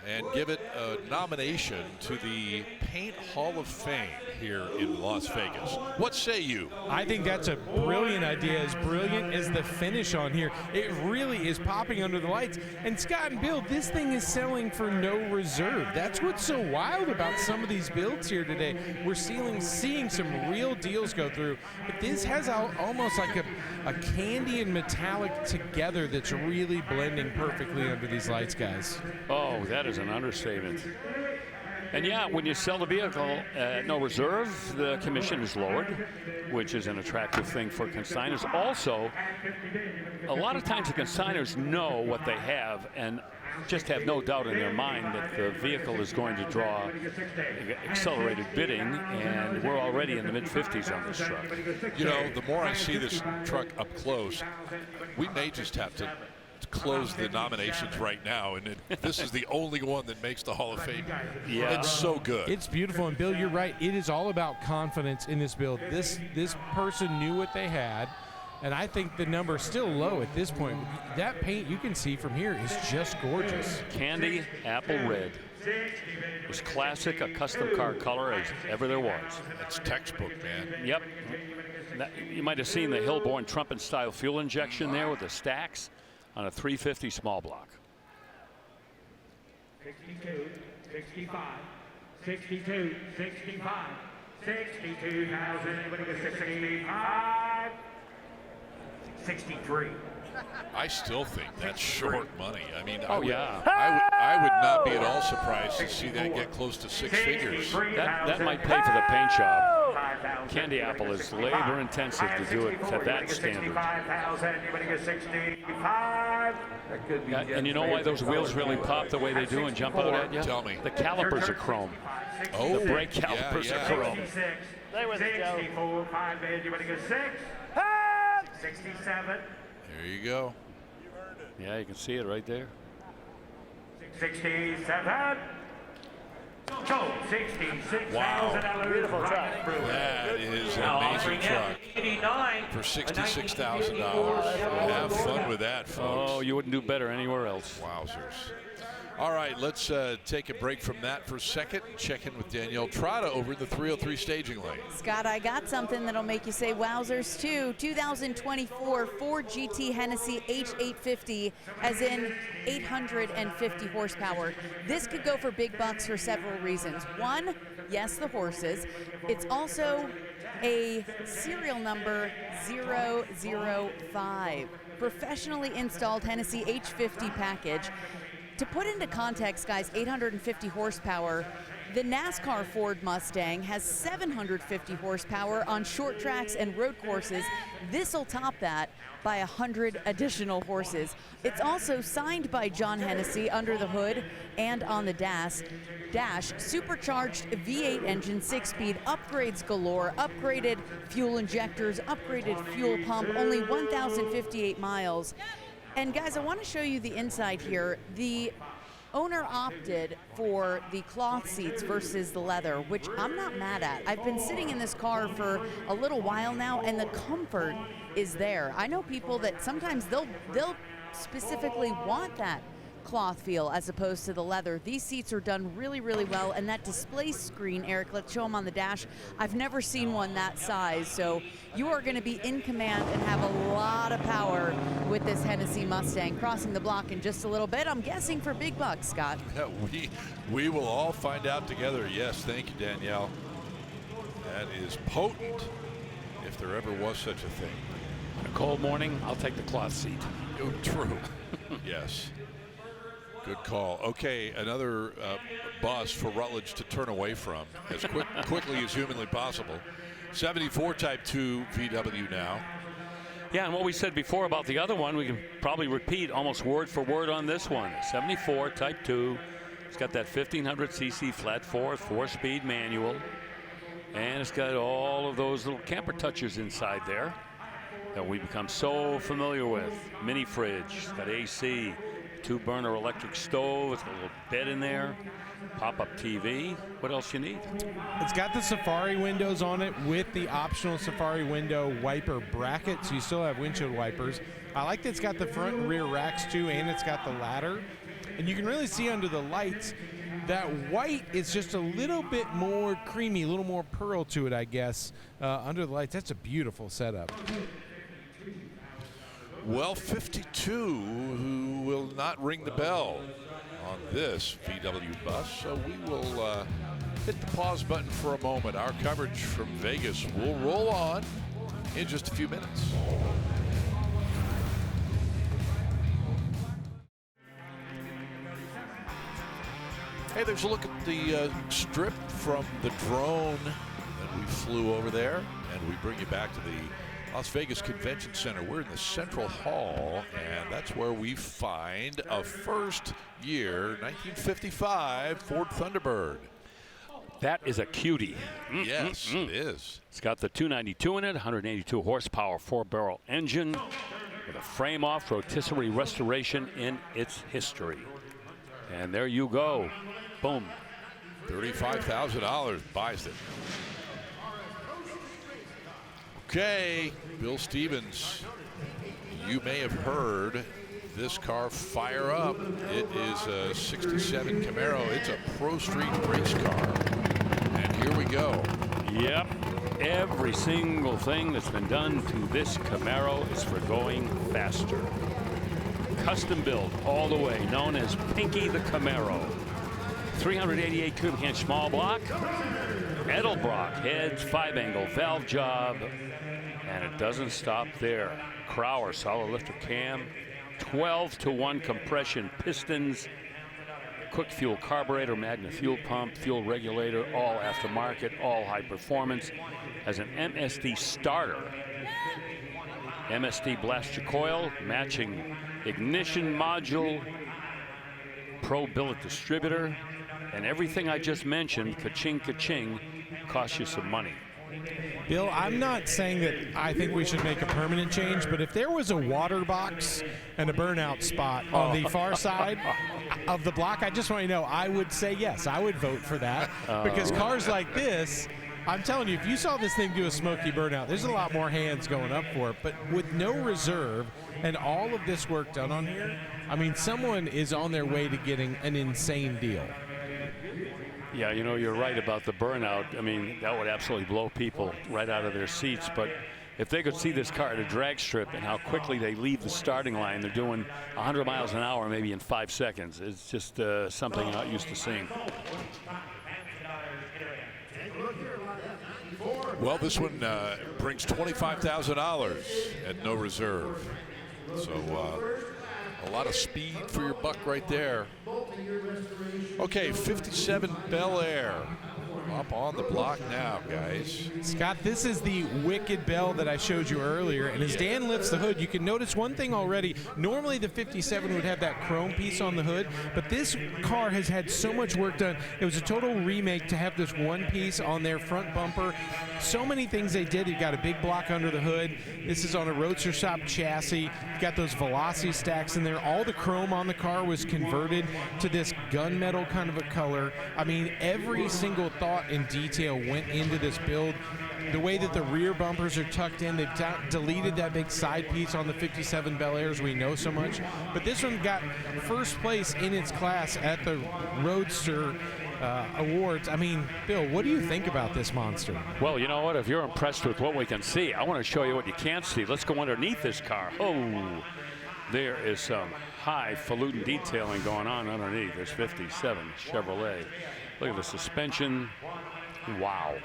and give it a nomination to the Paint Hall of Fame here in Las Vegas. What say you? I think that's a brilliant idea, as brilliant as the finish on here. It really is popping under the lights. And Scott and Bill, this thing is selling for no reserve. That's what's so wild about some of these builds here today. We're seeing some real deals go through, but this has almost like a candy and metallic together that's really blending perfectly under these lights, guys. Oh, that is an understatement. And yeah, when you sell the vehicle at no reserve, the commission is lowered, which is an attractive thing for consigners. Also, a lot of times the consigners know what they have and just have no doubt in their mind that the vehicle is going to draw accelerated bidding, and we're already in the mid-50s on this truck. You know, the more I see this truck up close, we may just have to just closed the nominations right now, and this is the only one that makes the Hall of Fame. Yeah. It's so good. It's beautiful, and Bill, you're right. It is all about confidence in this build. This person knew what they had, and I think the number's still low at this point. That paint you can see from here is just gorgeous. Candy apple red. It was classic, a custom car color as ever there was. It's textbook, man. Yep. You might have seen the Hillborn trumpet-style fuel injection there with the stacks on a 350 small block. 62, 65, 62, 65, 62,000. Anybody get 65? 63. I still think that's short money. I mean, I would not be at all surprised to see that get close to 6 figures. That might pay for the paint job. Candy apple is labor intensive to do it to that standard. And you know why those wheels really pop the way they do and jump out at you? Tell me. The calipers are chrome. Oh, the brake calipers are chrome. Stay with it, Joe. 64, 5 bid. You want to go 6? 67. There you go. Yeah, you can see it right there. 67. Go, 66,000. Wow. Beautiful truck. That is an amazing truck. 89 for $66,000. Have fun with that, folks. Oh, you wouldn't do better anywhere else. Wowzers. All right, let's take a break from that for a second. Check in with Danielle Trotta over in the 303 staging lane. Scott, I got something that'll make you say wowzers too. 2024 Ford GT Hennessy H850, as in 850 horsepower. This could go for big bucks for several reasons. One, yes, the horses. It's also a serial number 005. Professionally installed Hennessy H50 package. To put into context, guys, 850 horsepower. The NASCAR Ford Mustang has 750 horsepower on short tracks and road courses. This'll top that by 100 additional horses. It's also signed by John Hennessy under the hood and on the dash. Supercharged V8 engine, 6-speed, upgrades galore, upgraded fuel injectors, upgraded fuel pump, only 1,058 miles. And guys, I want to show you the inside here. The owner opted for the cloth seats versus the leather, which I'm not mad at. I've been sitting in this car for a little while now, and the comfort is there. I know people that sometimes they'll specifically want that cloth feel as opposed to the leather. These seats are done really, really well, and that display screen, Eric, let's show them on the dash. I've never seen one that size, so you are going to be in command and have a lot of power with this Hennessy Mustang. Crossing the block in just a little bit, I'm guessing for big bucks, Scott. Yeah, we will all find out together. Yes, thank you, Danielle. That is potent, if there ever was such a thing. On a cold morning, I'll take the cloth seat. Oh, true. Yes. Good call. Okay, another bus for Rutledge to turn away from as quickly as humanly possible. 74 Type 2 VW now. Yeah, and what we said before about the other one, we can probably repeat almost word for word on this one. 74 Type 2. It's got that 1500cc flat four, 4-speed manual. And it's got all of those little camper touches inside there that we become so familiar with. Mini fridge, it's got AC. 2-burner electric stove with a little bed in there, pop-up TV. What else you need? It's got the Safari windows on it with the optional Safari window wiper bracket, so you still have windshield wipers. I like that it's got the front and rear racks too, and it's got the ladder. And you can really see under the lights that white is just a little bit more creamy, a little more pearl to it, I guess. Under the lights, that's a beautiful setup. Well, 52 who will not ring the bell on this VW bus, so we will hit the pause button for a moment. Our coverage from Vegas will roll on in just a few minutes. Hey, there's a look at the strip from the drone that we flew over there, and we bring you back to the Las Vegas Convention Center. We're in the Central Hall, and that's where we find a first year 1955 Ford Thunderbird. That is a cutie. Yes, it is. It's got the 292 in it, 182 horsepower, 4-barrel engine. with a frame-off rotisserie restoration in its history. And there you go. Boom. $35,000 buys it. Okay, Bill Stevens, you may have heard this car fire up. It is a 67 Camaro. It's a Pro Street race car. And here we go. Yep. Every single thing that's been done to this Camaro is for going faster. Custom built all the way, known as Pinky the Camaro. 388 cubic inch small block, Edelbrock heads, 5-angle valve job, and it doesn't stop there. Crowler solid lifter cam, 12-to-1 compression pistons, quick fuel carburetor, Magna fuel pump, fuel regulator, all aftermarket, all high performance. Has an MSD starter, MSD blaster coil, matching ignition module, pro billet distributor, and everything I just mentioned, ka-ching, ka-ching, costs you some money. Bill, I'm not saying that I think we should make a permanent change, but if there was a water box and a burnout spot on the far side of the block, I just want you to know, I would say yes, I would vote for that. Because cars like this, I'm telling you, if you saw this thing do a smoky burnout, there's a lot more hands going up for it. But with no reserve and all of this work done on here, I mean, someone is on their way to getting an insane deal. Yeah, you know, you're right about the burnout. I mean, that would absolutely blow people right out of their seats. But if they could see this car at a drag strip and how quickly they leave the starting line, they're doing 100 miles an hour maybe in 5 seconds. It's just something you're not used to seeing. Well, this one brings $25,000 at no reserve. So a lot of speed for your buck right there. Okay, 57 Bel Air. Up on the block now, guys. Scott, this is the Wicked Bell that I showed you earlier, and as Dan lifts the hood, you can notice one thing already. Normally the 57 would have that chrome piece on the hood, but this car has had so much work done. It was a total remake to have this one piece on their front bumper. So many things they did. You've got a big block under the hood. This is on a Roadster Shop chassis. You've got those Velocity stacks in there. All the chrome on the car was converted to this gunmetal kind of a color. I mean, every single thought and detail went into this build. The way that the rear bumpers are tucked in, they've deleted that big side piece on the 57 Bel Airs we know so much. But this one got first place in its class at the Roadster Awards. I mean, Bill, what do you think about this monster? Well, you know what? If you're impressed with what we can see, I want to show you what you can't see. Let's go underneath this car. Oh, there is some highfalutin detailing going on underneath this 57 Chevrolet. Look at the suspension. Wow.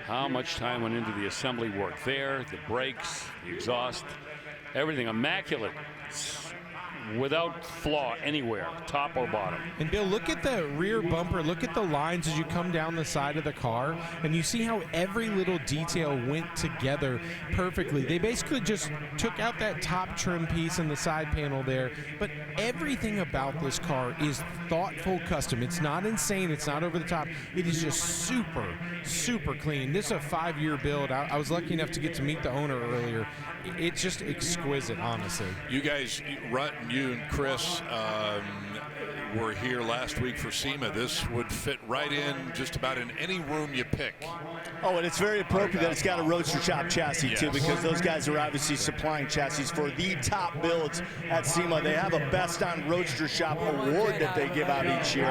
How much time went into the assembly work there, the brakes, the exhaust, everything immaculate, without flaw anywhere, top or bottom. And Bill, look at the rear bumper. Look at the lines as you come down the side of the car, and you see how every little detail went together perfectly. They basically just took out that top trim piece and the side panel there, but everything about this car is thoughtful custom. It's not insane. It's not over the top. It is just super, super clean. This is a 5-year build. I was lucky enough to get to meet the owner earlier. It's just exquisite, honestly. You guys, Rutt and you and Chris, were here last week for SEMA. This would fit right in just about in any room you pick. Oh, and it's very appropriate that it's got a Roadster Shop chassis, too, because those guys are obviously supplying chassis for the top builds at SEMA. They have a Best on Roadster Shop award that they give out each year.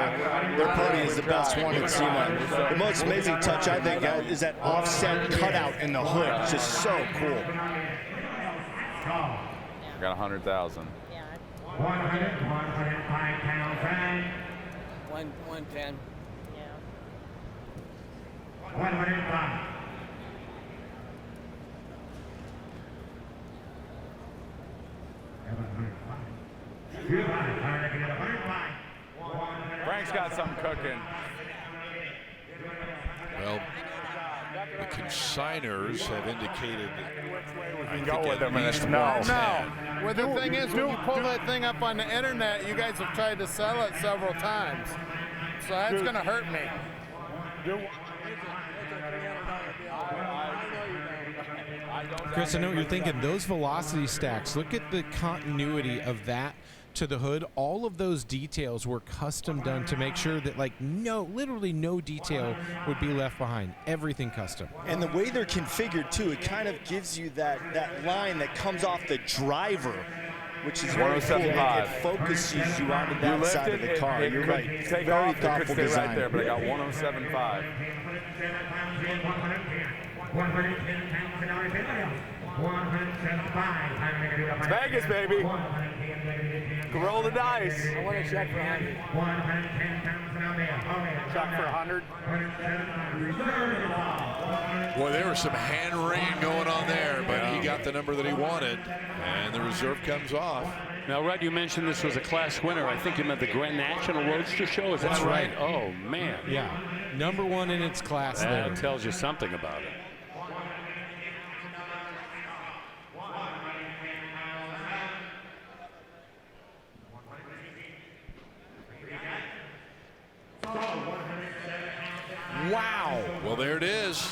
Their party is the best one at SEMA. The most amazing touch, I think, is that offset cutout in the hood. It's just so cool. I got 100,000. 105 pounds, right? 110. Yeah. 105. Frank's got something cooking. Well, the consigners have indicated We can go with them and it's no. Well, the thing is, when you pull that thing up on the internet, you guys have tried to sell it several times. So that's going to hurt me. Chris, I know what you're thinking. Those velocity stacks, look at the continuity of that to the hood. All of those details were custom done to make sure that literally no detail would be left behind. Everything custom. And the way they're configured too, it kind of gives you that line that comes off the driver, which is very cool. It focuses you onto that side of the car. You're right. Take very off, thoughtful stay design. right there, but I got 107.5. It's Vegas, baby. Roll the dice. I want to check for 100. Check for 100. Boy, there was some hand wringing going on there, but he got the number that he wanted, and the reserve comes off. Now, Rudd, you mentioned this was a class winner. I think you meant the Grand National Roadster Show. Is that That's right. Oh, man. Yeah, number one in its class there. That tells you something about it. Wow. Well, there it is.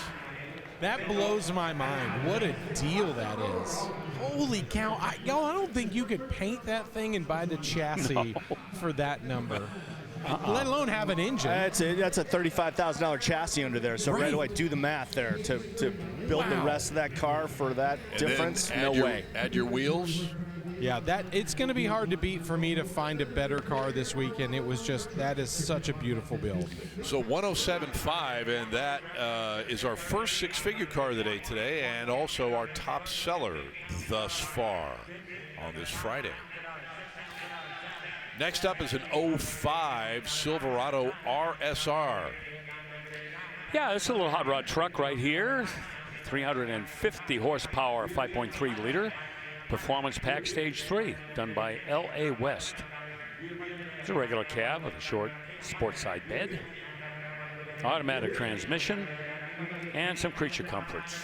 That blows my mind. What a deal that is. Holy cow. I don't think you could paint that thing and buy the chassis for that number. Let alone have an engine. That's a $35,000 chassis under there. So right away, do the math there to build the rest of that car for that difference. No way. Add your wheels. Yeah, it's going to be hard to beat for me to find a better car this weekend. That is such a beautiful build. So 107.5, and that is our first six-figure car of the day today, and also our top seller thus far on this Friday. Next up is an 05 Silverado RSR. Yeah, it's a little hot rod truck right here. 350 horsepower, 5.3 liter. Performance Pack Stage 3, done by L.A. West. It's a regular cab with a short sport side bed, automatic transmission, and some creature comforts.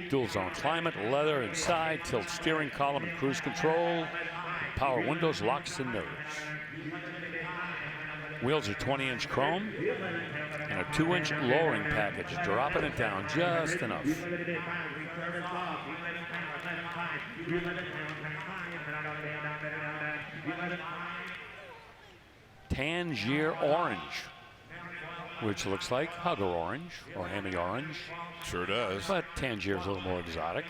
Dual zone climate, leather inside, tilt steering column and cruise control, power windows, locks and mirrors. Wheels are 20-inch chrome and a 2-inch lowering package, dropping it down just enough. Tangier orange, which looks like Hugger orange or Hemi orange. Sure does. But Tangier's a little more exotic.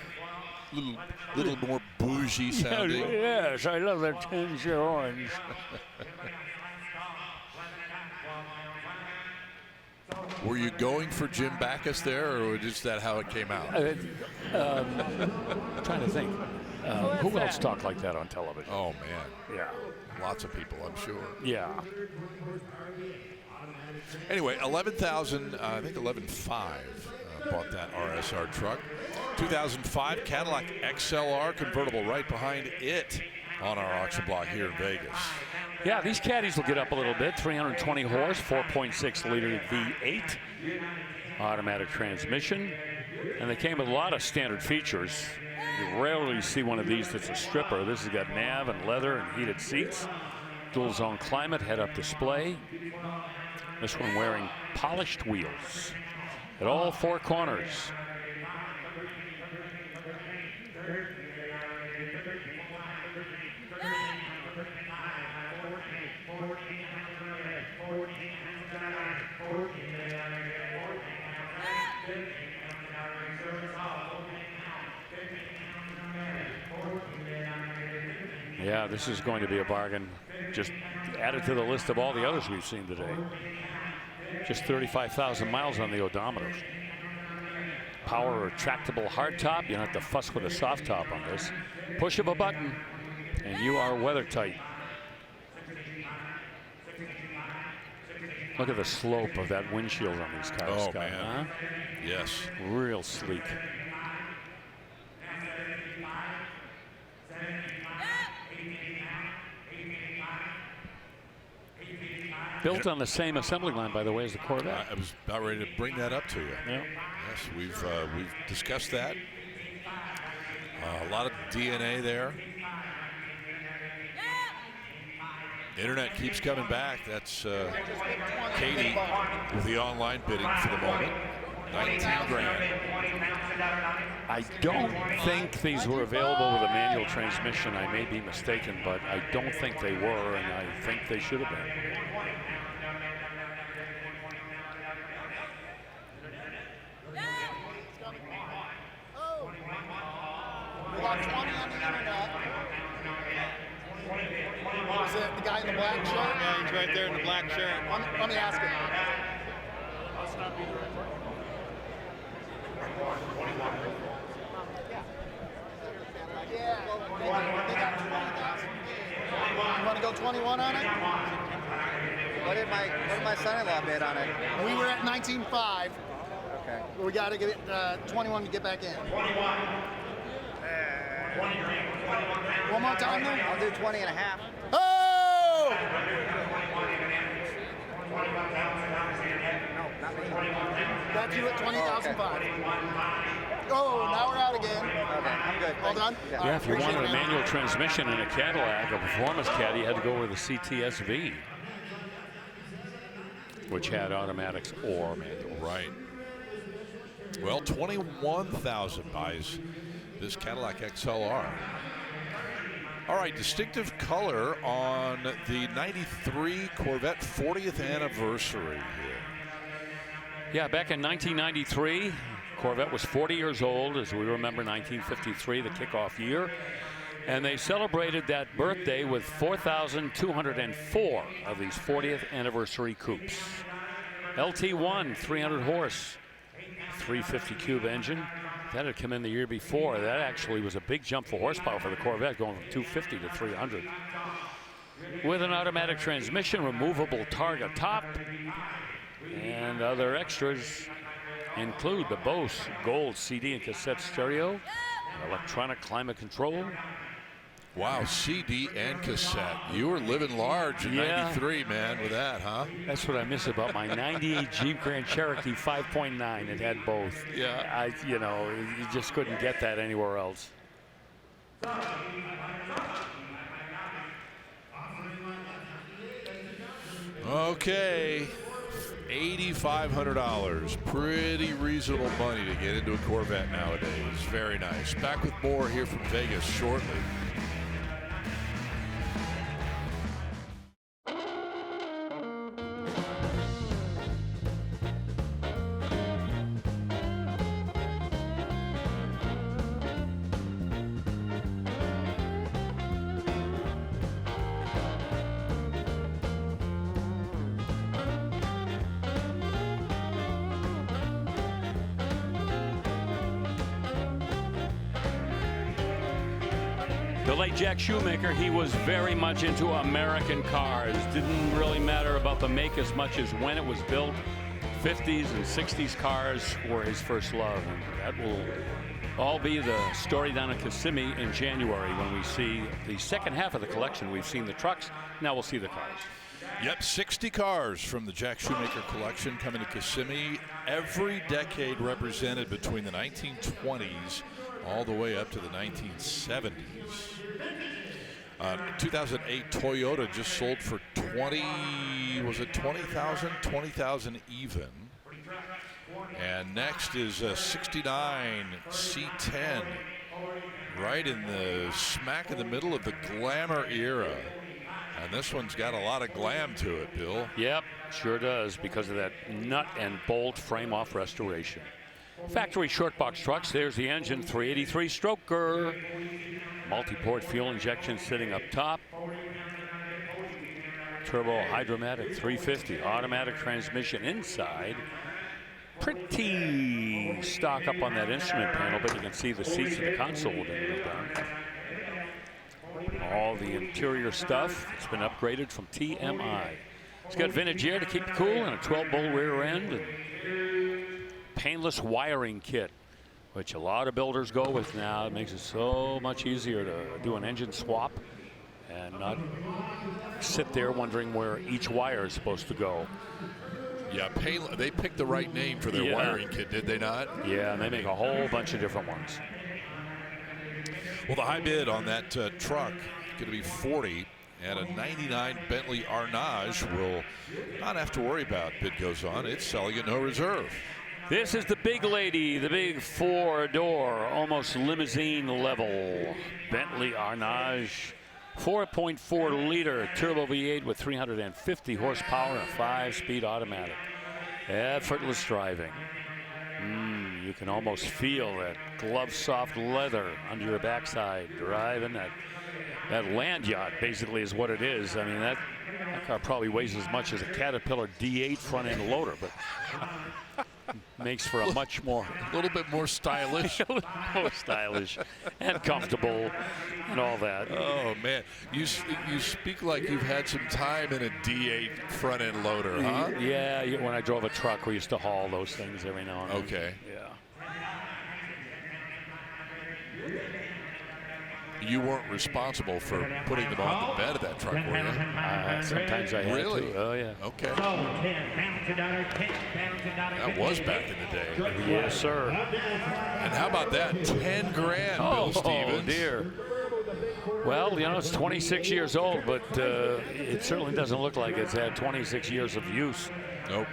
Little more bougie sounding. Yes, I love that Tangier orange. Were you going for Jim Backus there, or was that how it came out? Trying to think. Who else talked like that on television? Oh, man. Yeah. Lots of people, I'm sure. Yeah. Anyway, 11,000, I think 11.5 bought that RSR truck. 2005 Cadillac XLR convertible right behind it on our auction block here in Vegas. Yeah, these caddies will get up a little bit. 320 horse, 4.6 liter V8, automatic transmission, and they came with a lot of standard features. You rarely see one of these that's a stripper. This has got nav and leather and heated seats, dual zone climate, head-up display. This one wearing polished wheels at all four corners. Yeah, this is going to be a bargain. Just added to the list of all the others we've seen today. Just 35,000 miles on the odometer. Power retractable hardtop. You don't have to fuss with a soft top on this. Push of a button, and you are weather tight. Look at the slope of that windshield on these cars. Oh, Scott, man. huh? Yes. Real sleek. Built on the same assembly line, by the way, as the Corvette. I was about ready to bring that up to you. Yeah. Yes, we've discussed that. A lot of DNA there. Internet keeps coming back. That's Katie with the online bidding for the moment. 19 grand. I don't think these were available with a manual transmission. I may be mistaken, but I don't think they were, and I think they should have been. We got 20 on the internet. Is it the guy in the black shirt? Yeah, he's right there in the black shirt. Let me ask him. Yeah, they got 20,000. You want to go 21 on it? What did my son-in-law bid on it? We were at 19.5. Okay. We got to get 21 to get back in. One more time, then? I'll do 20 and a half. Oh! That's you at 20,005. Oh, now we're out again. Okay, I'm good. All done? Yeah, if you wanted a manual transmission in a Cadillac, a performance Caddy, you had to go with a CTS-V, which had automatics or manual. Right. Well, 21,000 buys this Cadillac XLR. All right, distinctive color on the 93 Corvette 40th anniversary here. Yeah, back in 1993, Corvette was 40 years old, as we remember 1953, the kickoff year. And they celebrated that birthday with 4,204 of these 40th anniversary coupes. LT1, 300 horse, 350 cube engine. That had come in the year before. That actually was a big jump for horsepower for the Corvette, going from 250 to 300. With an automatic transmission, removable Targa top, and other extras include the Bose Gold CD and cassette stereo, electronic climate control. Wow, CD and cassette. You were living large in 93, man, with that, huh? That's what I miss about my 98 Jeep Grand Cherokee 5.9. It had both. Yeah. You know, you just couldn't get that anywhere else. Okay. $8,500. Pretty reasonable money to get into a Corvette nowadays. Very nice. Back with more here from Vegas shortly. The late Jack Shoemaker, he was very much into American cars. Didn't really matter about the make as much as when it was built. 50s and 60s cars were his first love. And that will all be the story down at Kissimmee in January when we see the second half of the collection. We've seen the trucks, now we'll see the cars. Yep, 60 cars from the Jack Shoemaker collection coming to Kissimmee. Every decade represented between the 1920s all the way up to the 1970s. 2008 Toyota just sold for 20,000? 20,000 even. And next is a 69 C10, right in the smack in the middle of the glamour era. And this one's got a lot of glam to it, Bill. Yep, sure does, because of that nut and bolt frame-off restoration. Factory short box trucks. There's the engine, 383 stroker. Multi-port fuel injection sitting up top. Turbo hydromatic 350 automatic transmission inside. Pretty stock up on that instrument panel, but you can see the seats of the console didn't move down. All the interior stuff. It's been upgraded from TMI. It's got vintage air to keep it cool and a 12-bolt rear end. And painless wiring kit, which a lot of builders go with now. It makes it so much easier to do an engine swap and not sit there wondering where each wire is supposed to go. Yeah, they picked the right name for their wiring kit, did they not? Yeah, and they make a whole bunch of different ones. Well, the high bid on that truck going to be 40, and a 99 Bentley Arnage will not have to worry about. Bid goes on. It's selling at no reserve. This is the big lady, the big 4-door, almost limousine level Bentley Arnage, 4.4 liter turbo V8 with 350 horsepower and a 5-speed automatic. Effortless driving. You can almost feel that glove soft leather under your backside driving that land yacht basically is what it is. I mean, that car probably weighs as much as a Caterpillar D8 front end loader, but makes for a little bit more stylish. A little more stylish and comfortable and all that. Oh man, you speak like you've had some time in a D8 front end loader, huh? Yeah, when I drove a truck, we used to haul those things every now and then. Okay. Yeah. You weren't responsible for putting them on the bed of that truck, were you? Sometimes I had really? to. Oh, yeah. Okay. That was back in the day. Yes, sir. And how about that? 10 grand, Bill Stevens. Oh, dear. Well, you know, it's 26 years old, but it certainly doesn't look like it's had 26 years of use. Nope.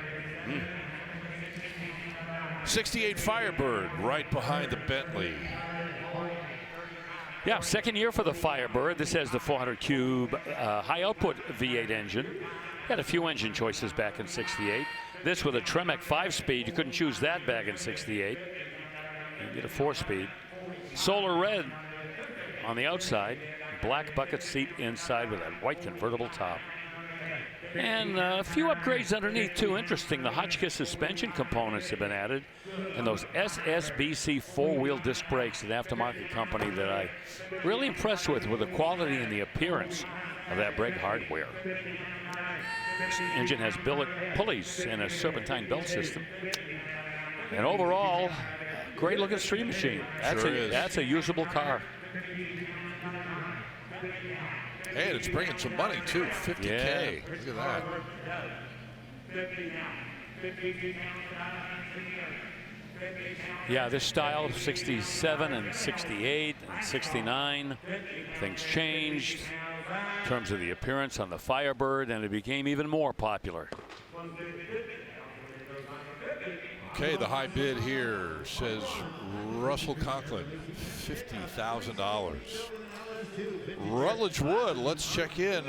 68 Firebird right behind the Bentley. Yeah, second year for the Firebird. This has the 400 cube high output V8 engine. Had a few engine choices back in '68. This with a Tremec 5-speed. You couldn't choose that back in '68. You get a 4-speed. Solar red on the outside. Black bucket seat inside with that white convertible top. And a few upgrades underneath too. Interesting, the Hotchkiss suspension components have been added, and those SSBC 4-wheel disc brakes, an aftermarket company that I really impressed with the quality and the appearance of that brake hardware. This engine has billet pulleys and a serpentine belt system. And overall, great looking street machine. That's a usable car. And it's bringing some money too, 50K. Yeah. Look at that. Yeah, this style of 67 and 68 and 69, things changed in terms of the appearance on the Firebird, and it became even more popular. Okay, the high bid here says Russell Conklin, $50,000. Rutledge Wood, let's check in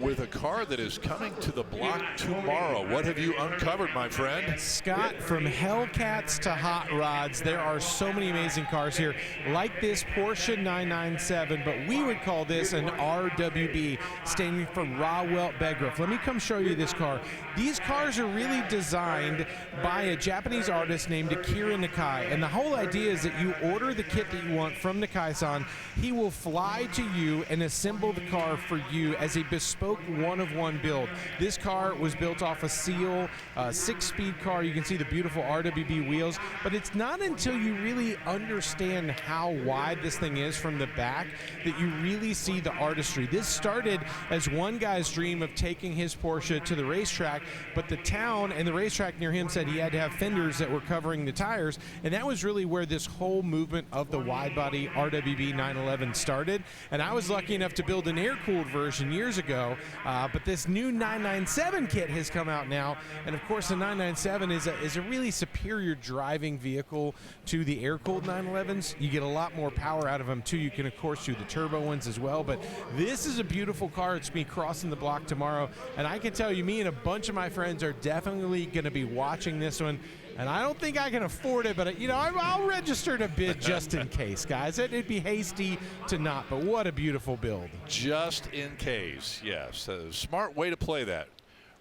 with a car that is coming to the block tomorrow. What have you uncovered, my friend? Scott, from Hellcats to Hot Rods, there are so many amazing cars here, like this Porsche 997, but we would call this an RWB, standing for Rawelt Begriff. Let me come show you this car. These cars are really designed by a Japanese artist named Akira Nakai, and the whole idea is that you order the kit that you want from Nakai-san. He will fly to you and assemble the car for you as a bespoke one-of-one build. This car was built off a Seal 6-speed car. You can see the beautiful RWB wheels, but it's not until you really understand how wide this thing is from the back that you really see the artistry. This started as one guy's dream of taking his Porsche to the racetrack, but the town and the racetrack near him said he had to have fenders that were covering the tires, and that was really where this whole movement of the wide-body RWB 911 started. And I was lucky enough to build an air-cooled version years ago, but this new 997 kit has come out now, and of course the 997 is a really superior driving vehicle to the air-cooled 911s. You get a lot more power out of them too. You can of course do the turbo ones as well, but this is a beautiful car. It's me crossing the block tomorrow, and I can tell you, me and a bunch of my friends are definitely going to be watching this one. And I don't think I can afford it, but, you know, I'll register to bid just in case, guys. It'd be hasty to not, but what a beautiful build. Just in case, yes. A smart way to play that.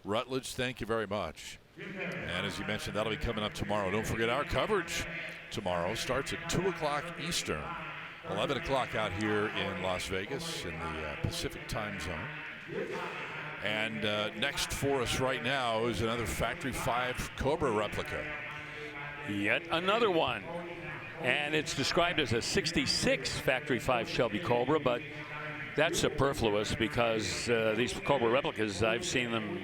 Rutledge, thank you very much. And as you mentioned, that'll be coming up tomorrow. Don't forget our coverage tomorrow starts at 2 o'clock Eastern, 11 o'clock out here in Las Vegas in the Pacific time zone. And next for us right now is another Factory 5 Cobra replica. Yet another one. And it's described as a 66 Factory 5 Shelby Cobra, but that's superfluous because these Cobra replicas, I've seen them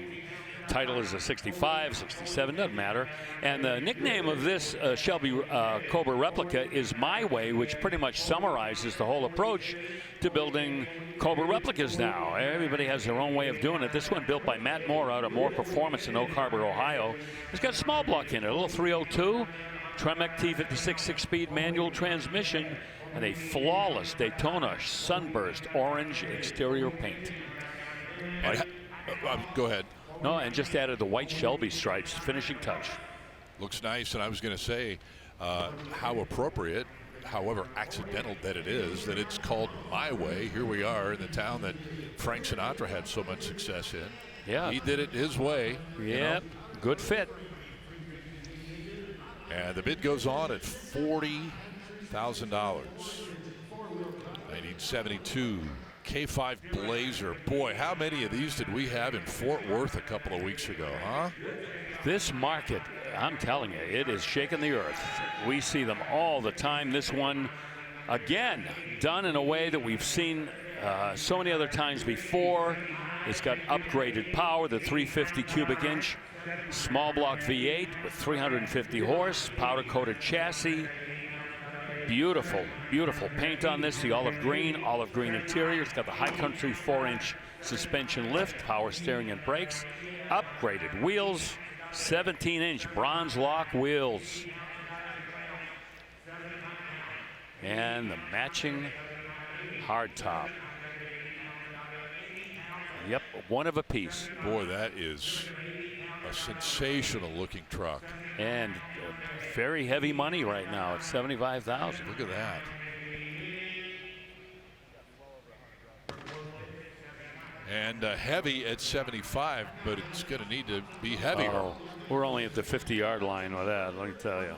title is a 65, 67, doesn't matter. And the nickname of this Shelby Cobra replica is My Way, which pretty much summarizes the whole approach to building Cobra replicas now. Everybody has their own way of doing it. This one built by Matt Moore out of Moore Performance in Oak Harbor, Ohio. It's got a small block in it, a little 302, Tremec T56 6-speed manual transmission, and a flawless Daytona sunburst orange exterior paint. And, go ahead. No, and just added the white Shelby stripes, finishing touch. Looks nice, and I was going to say how appropriate, however accidental that it is, that it's called My Way. Here we are in the town that Frank Sinatra had so much success in. Yeah. He did it his way. Yep, good fit. And the bid goes on at $40,000. 1972 K5 Blazer. Boy, how many of these did we have in Fort Worth a couple of weeks ago, huh? This market, I'm telling you, it is shaking the earth. We see them all the time. This one, again, done in a way that we've seen so many other times before. It's got upgraded power, the 350 cubic inch small block V8 with 350 horse, powder coated chassis. Beautiful, beautiful paint on this. The olive green interior. It's got the High Country 4-inch suspension lift, power steering and brakes, upgraded wheels, 17-inch bronze lock wheels, and the matching hardtop. Yep, one of a piece. Boy, that is a sensational looking truck. And very heavy money right now at $75,000. Look at that. And heavy at 75, but it's going to need to be heavier. Oh, we're only at the 50-yard line with that, let me tell you.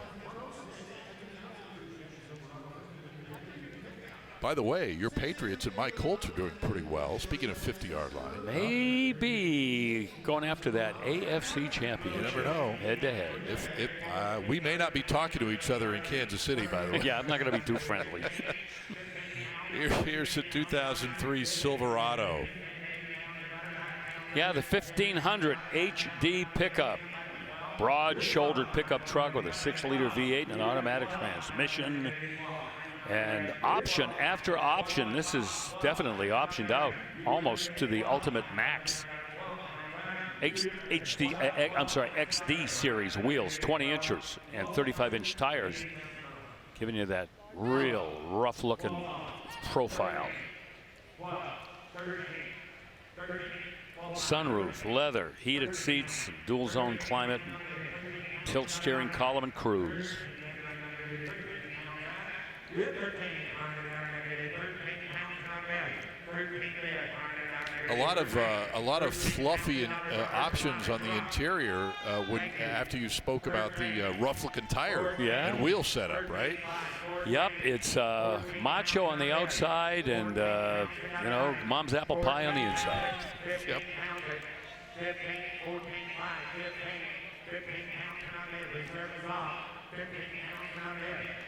By the way, your Patriots and my Colts are doing pretty well. Speaking of 50-yard line. Maybe going after that AFC championship. You never know. Head-to-head. We may not be talking to each other in Kansas City, by the way. Yeah, I'm not going to be too friendly. Here's the 2003 Silverado. Yeah, the 1500 HD pickup. Broad-shouldered pickup truck with a 6-liter V8 and an automatic transmission. And option after option, this is definitely optioned out almost to the ultimate max. XD series wheels, 20 inches and 35-inch tires, giving you that real rough-looking profile. Sunroof, leather, heated seats, dual-zone climate, tilt steering column and cruise. A lot of fluffy options on the interior after you spoke about the rough-looking tire and wheel setup, right? Yep, it's macho on the outside and mom's apple pie on the inside. Yep.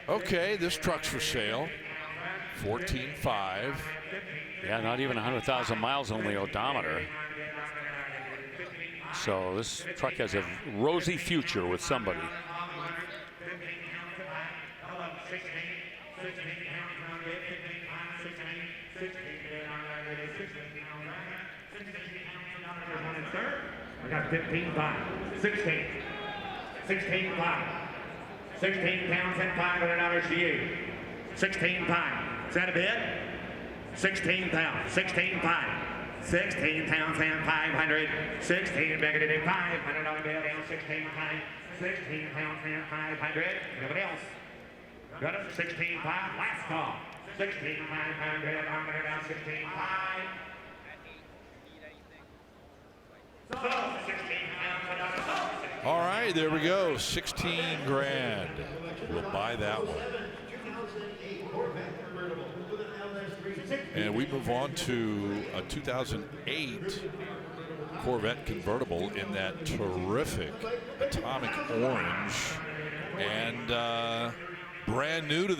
Okay, this truck's for sale. 14.5. Yeah, not even 100,000 miles on the odometer. So this truck has a rosy future with somebody. We got 15.5, 16, 16.5, 16 pounds and $500 to you. 16.5. Is that a bid? 16 pounds. 16.5. 16 pounds and 500. 16 bigger to do $500 bid. 16 pounds. 16 pounds and 500. Nobody else. Got it. 16.5. Last call. 16 500. I'm going to down 16.5. So 16 pounds. All right, there we go. 16 grand. We'll buy that one. And we move on to a 2008 Corvette convertible in that terrific atomic orange, and brand new to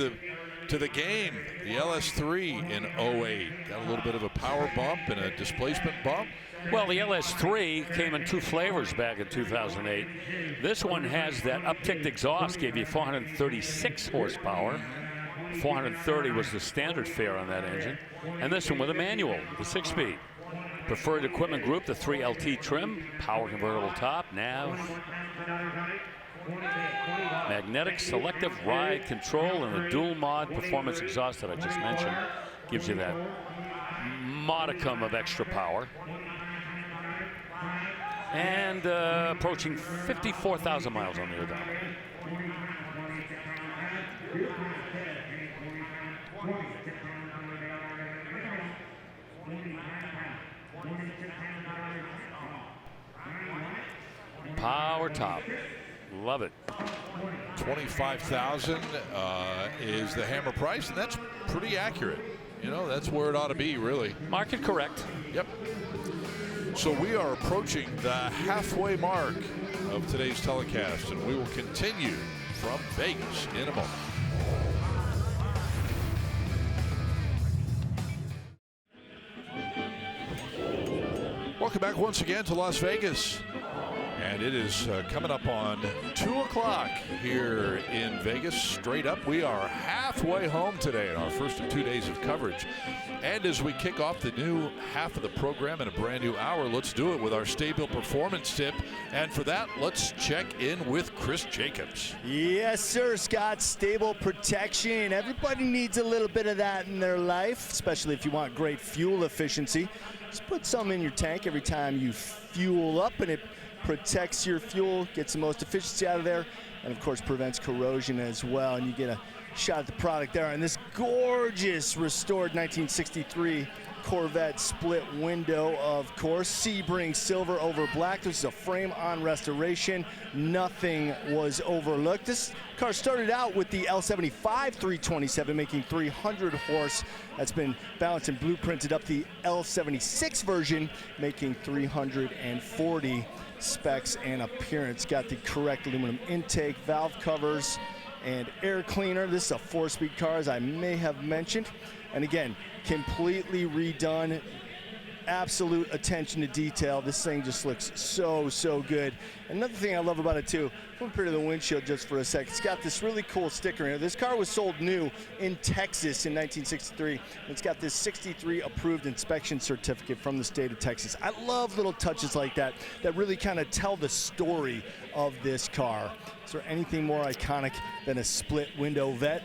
to the game. The LS3 in 08 got a little bit of a power bump and a displacement bump. Well, the LS3 came in 2 flavors back in 2008. This one has that upticked exhaust, gave you 436 horsepower. 430 was the standard fare on that engine. And this one with a manual, the 6-speed. Preferred equipment group, the 3LT trim, power convertible top, nav, magnetic selective ride control, and the dual mod performance exhaust that I just mentioned gives you that modicum of extra power. And approaching 54,000 miles on the odometer. Power top. Love it. 25,000 is the hammer price, and that's pretty accurate. You know, that's where it ought to be, really. Market correct. Yep. So we are approaching the halfway mark of today's telecast, and we will continue from Vegas in a moment. Welcome back once again to Las Vegas. And it is coming up on 2 o'clock here in Vegas. Straight up, we are halfway home today in our first of 2 days of coverage. And as we kick off the new half of the program in a brand new hour, let's do it with our Stay-Built Performance Tip. And for that, let's check in with Chris Jacobs. Yes, sir, Scott. Stable protection. Everybody needs a little bit of that in their life, especially if you want great fuel efficiency. Just put some in your tank every time you fuel up, and it protects your fuel, gets the most efficiency out of there, and of course prevents corrosion as well. And you get a shot at the product there. And this gorgeous restored 1963 Corvette split window, of course. Sebring silver over black. This is a frame-on restoration. Nothing was overlooked. This car started out with the L75 327, making 300 horse. That's been balanced and blueprinted up the L76 version, making 340 specs and appearance. Got the correct aluminum intake, valve covers, and air cleaner. This is a 4-speed car, as I may have mentioned. And again, completely redone. Absolute attention to detail. This thing just looks so, so good. Another thing I love about it too, flip here to the windshield just for a sec. It's got this really cool sticker here. This car was sold new in Texas in 1963. It's got this 63 approved inspection certificate from the state of Texas. I love little touches like that that really kind of tell the story of this car. Is there anything more iconic than a split window vet?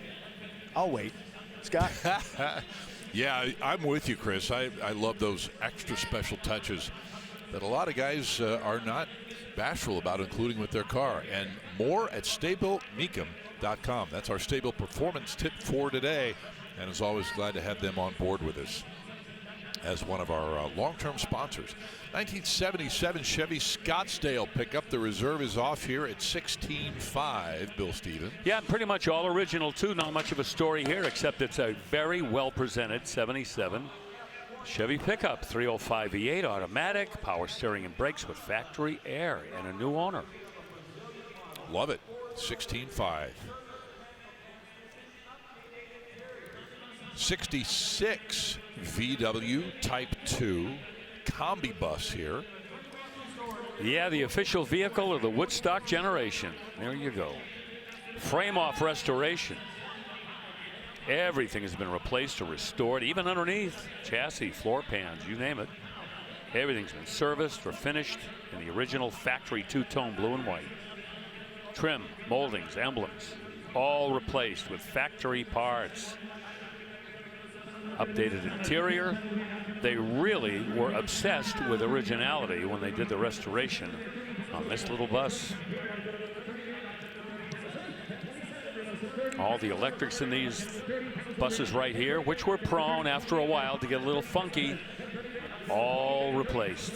I'll wait. Scott? Yeah, I'm with you, Chris. I love those extra special touches that a lot of guys are not bashful about including with their car. And more at StayBuiltMecum.com. That's our Stay-Built Performance Tip for today. And as always, glad to have them on board with us as one of our long-term sponsors. 1977 Chevy Scottsdale pickup. The reserve is off here at $16,500, Bill Stevens. Yeah, pretty much all original too. Not much of a story here, except it's a very well presented 77 Chevy pickup. 305 V8 automatic, power steering and brakes with factory air, and a new owner. Love it. $16,500. 66 VW Type 2 combi bus here. Yeah, the official vehicle of the Woodstock generation. There you go. Frame off restoration. Everything has been replaced or restored, even underneath. Chassis, floor pans, you name it. Everything's been serviced or finished in the original factory two-tone blue and white. Trim, moldings, emblems, all replaced with factory parts. Updated interior. They really were obsessed with originality when they did the restoration on this little bus. All the electrics in these buses right here, which were prone after a while to get a little funky, all replaced.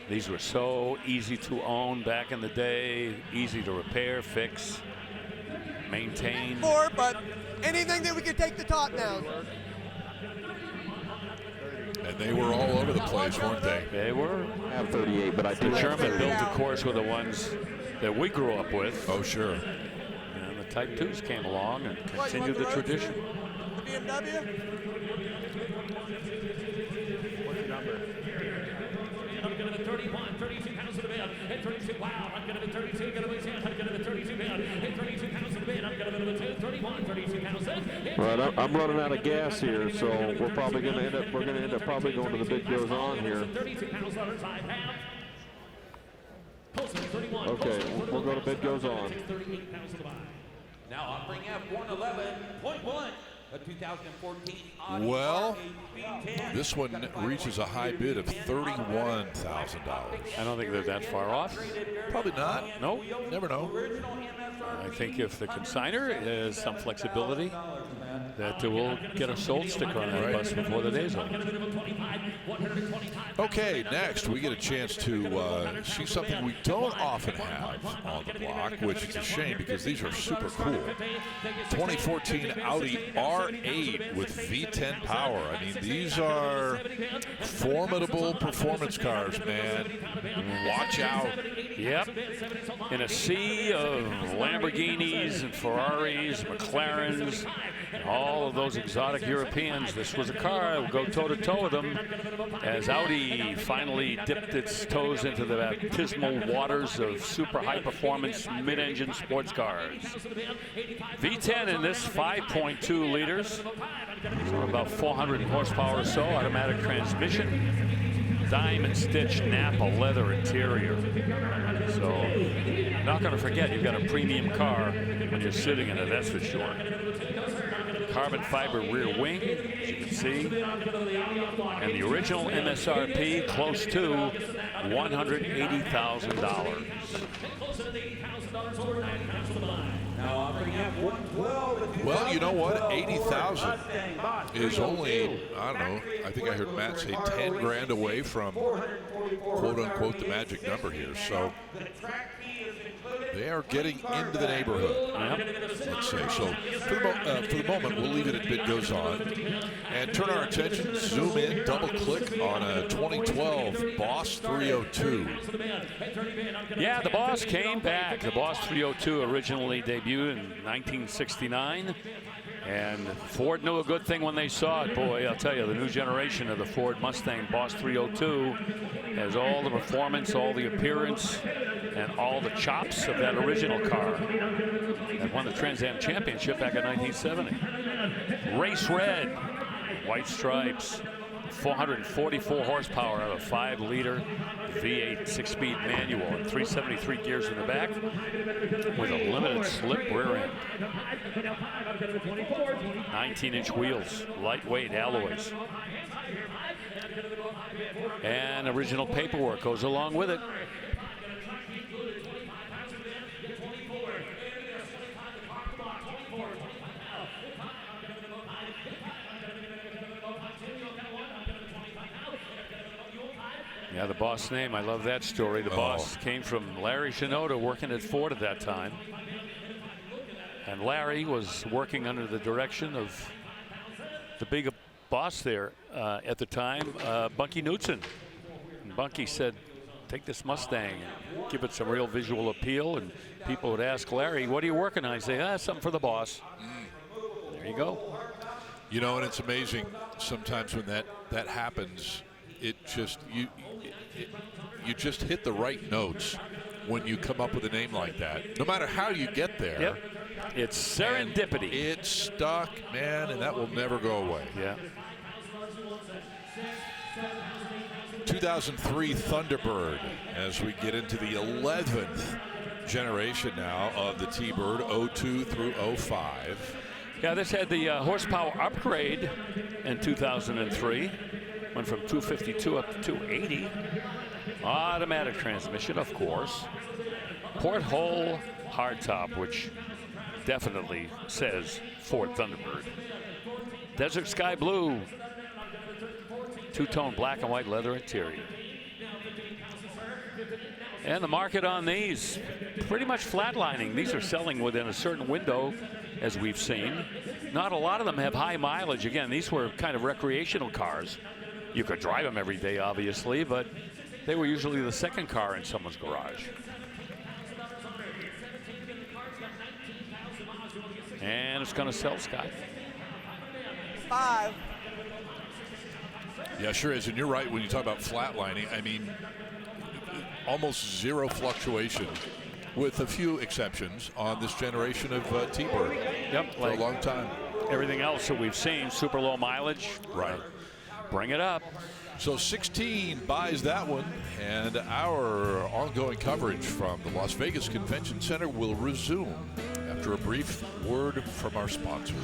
These were so easy to own back in the day, easy to repair, fix, maintain. More, but anything that we could take the top down. And they were all over the place, weren't they? They were. I have 38, but I do. The German built, of course, were the ones that we grew up with. Oh, sure. And the Type 2s came along and continued the tradition. BMW? What's the number? I'm going to 31, 32 pounds to the bid, and 32, wow, I'm going to 32, going to be 10, I'm going to 32 bid, and 32 pounds to the bid, I'm going to 31, 32 pounds in. Right, I'm running out of gas here, so we're probably going to end up, probably going to the bid goes on here. 32 pounds I have. Okay, we'll go to bid goes on. 38 pounds to the buy. Now I'll bring up 111.1. A 2014 Audi Well, R8 this one reaches a high bid of $31,000. I don't think they're that far off. Probably not. No, never know. I think if the consignor has some flexibility, that we'll get a sold sticker on that bus before the day's over. Okay, next we get a chance to see something we don't often have on the block, which is a shame because these are super cool. 2014 Audi R8 with V10 power. I mean, these are formidable performance cars, man. Watch out. Yep. In a sea of Lamborghinis and Ferraris, McLarens, and all of those exotic Europeans, this was a car that would go toe-to-toe with them as Audi finally dipped its toes into the baptismal waters of super high-performance mid-engine sports cars. V10 in this 5.2 liters, so about 400 horsepower or so, automatic transmission, diamond stitched Napa leather interior. So not going to forget you've got a premium car when you're sitting in it, that's for sure. Carbon fiber rear wing, as you can see, and the original MSRP close to $180,000. Well, you know what? 80,000 is only, I don't know, I think I heard Matt say 10 grand away from quote unquote the magic number here. So they are getting into the neighborhood, let's say. So for the moment, we'll leave it at bid goes on and turn our attention, zoom in, double click on a 2012 Boss 302. Yeah, the Boss came back. The Boss 302 originally debuted in 1969. And Ford knew a good thing when they saw it. Boy, I'll tell you, the new generation of the Ford Mustang Boss 302 has all the performance, all the appearance, and all the chops of that original car that won the Trans Am Championship back in 1970. Race red, white stripes, 444 horsepower out of 5-liter V8 6-speed manual and 373 gears in the back with a limited slip rear end. 19-inch wheels, lightweight alloys. And original paperwork goes along with it. Yeah, the Boss name, I love that story. The Boss came from Larry Shinoda, working at Ford at that time. And Larry was working under the direction of the big boss there at the time, Bunky Knudsen. And Bunky said, take this Mustang and give it some real visual appeal. And people would ask Larry, what are you working on? He'd say, something for the Boss. There you go. You know, and it's amazing sometimes when that happens, it just, you just hit the right notes when you come up with a name like that. No matter how you get there. Yep. It's serendipity. It's stuck, man, and that will never go away. Yeah. 2003 Thunderbird as we get into the 11th generation now of the T-Bird, 02 through 05. Yeah, this had the horsepower upgrade in 2003. Went from 252 up to 280. Automatic transmission, of course. Porthole hardtop, which definitely says Ford Thunderbird. Desert sky blue. Two-tone black and white leather interior. And the market on these, pretty much flatlining. These are selling within a certain window, as we've seen. Not a lot of them have high mileage. Again, these were kind of recreational cars. You could drive them every day, obviously, but they were usually the second car in someone's garage. And it's going to sell, Scott. 5. Yeah, sure is. And you're right when you talk about flatlining. I mean, almost zero fluctuation, with a few exceptions, on this generation of T-Bird. Yep, for a long time. Everything else that we've seen, super low mileage. Right. Bring it up. So 16 buys that one, and our ongoing coverage from the Las Vegas Convention Center will resume after a brief word from our sponsors.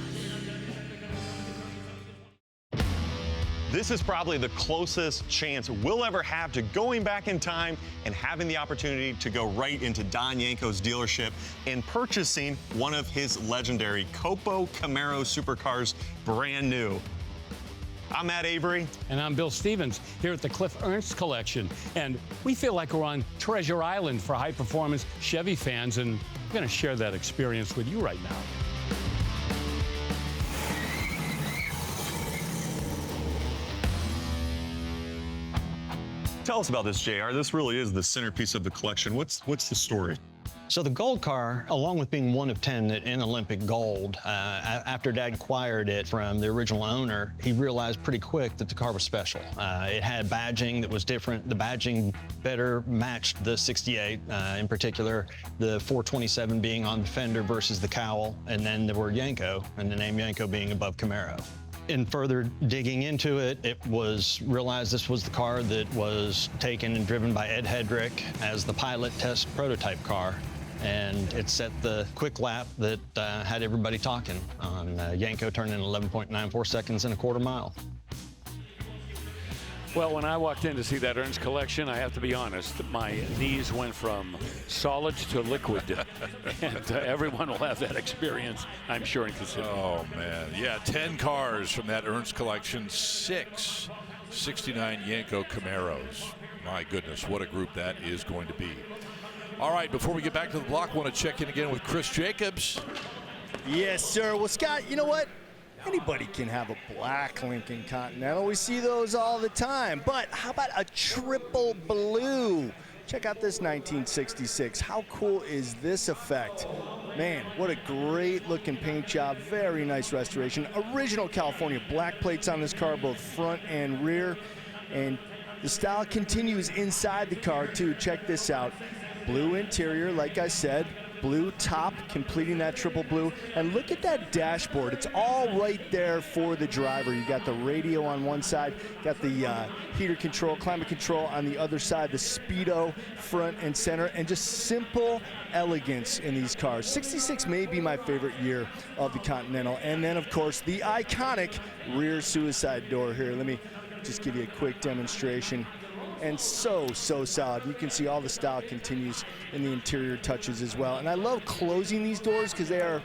This is probably the closest chance we'll ever have to going back in time and having the opportunity to go right into Don Yanko's dealership and purchasing one of his legendary Copo Camaro supercars, brand new. I'm Matt Avery. And I'm Bill Stevens here at the Cliff Ernst Collection. And we feel like we're on Treasure Island for high-performance Chevy fans, and we're going to share that experience with you right now. Tell us about this, JR. This really is the centerpiece of the collection. What's the story? So the gold car, along with being one of 10 in Olympic gold, after Dad acquired it from the original owner, he realized pretty quick that the car was special. It had badging that was different. The badging better matched the 68, in particular, the 427 being on the fender versus the cowl, and then the word Yanko, and the name Yanko being above Camaro. In further digging into it, it was realized this was the car that was taken and driven by Ed Hedrick as the pilot test prototype car. And it set the quick lap that had everybody talking on Yanko turning 11.94 seconds in a quarter mile. Well, when I walked in to see that Ernst collection, I have to be honest, my knees went from solid to liquid. And everyone will have that experience, I'm sure, in Kissimmee. Oh, man. Yeah, 10 cars from that Ernst collection, 6 69 Yanko Camaros. My goodness, what a group that is going to be. All right, before we get back to the block, I want to check in again with Chris Jacobs. Yes, sir. Well, Scott, you know what? Anybody can have a black Lincoln Continental. We see those all the time. But how about a triple blue? Check out this 1966. How cool is this effect? Man, what a great looking paint job. Very nice restoration. Original California black plates on this car, both front and rear. And the style continues inside the car, too. Check this out. Blue interior, like I said. Blue top, completing that triple blue. And look at that dashboard. It's all right there for the driver. You got the radio on one side, got the heater control, climate control on the other side, the speedo front and center, and just simple elegance in these cars. 66 may be my favorite year of the Continental. And then, of course, the iconic rear suicide door here. Let me just give you a quick demonstration. And so solid. You can see all the style continues in the interior touches as well. And I love closing these doors because they are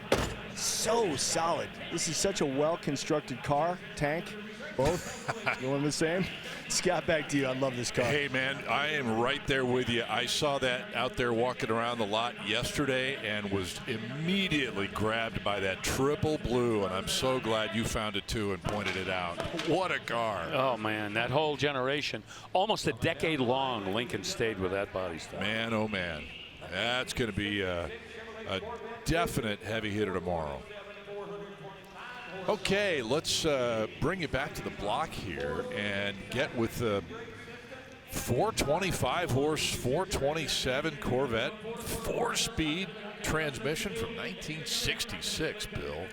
so solid. This is such a well-constructed car, tank, both. You know what I'm saying? Scott, back to you. I love this car. Hey, man, I am right there with you. I saw that out there walking around the lot yesterday and was immediately grabbed by that triple blue, and I'm so glad you found it too and pointed it out. What a car. Oh, man, that whole generation, almost a decade long, Lincoln stayed with that body style. Man, oh, man. That's going to be a definite heavy hitter tomorrow. Okay, let's bring you back to the block here and get with the 425 horse, 427 Corvette, 4-speed transmission from 1966, Bill.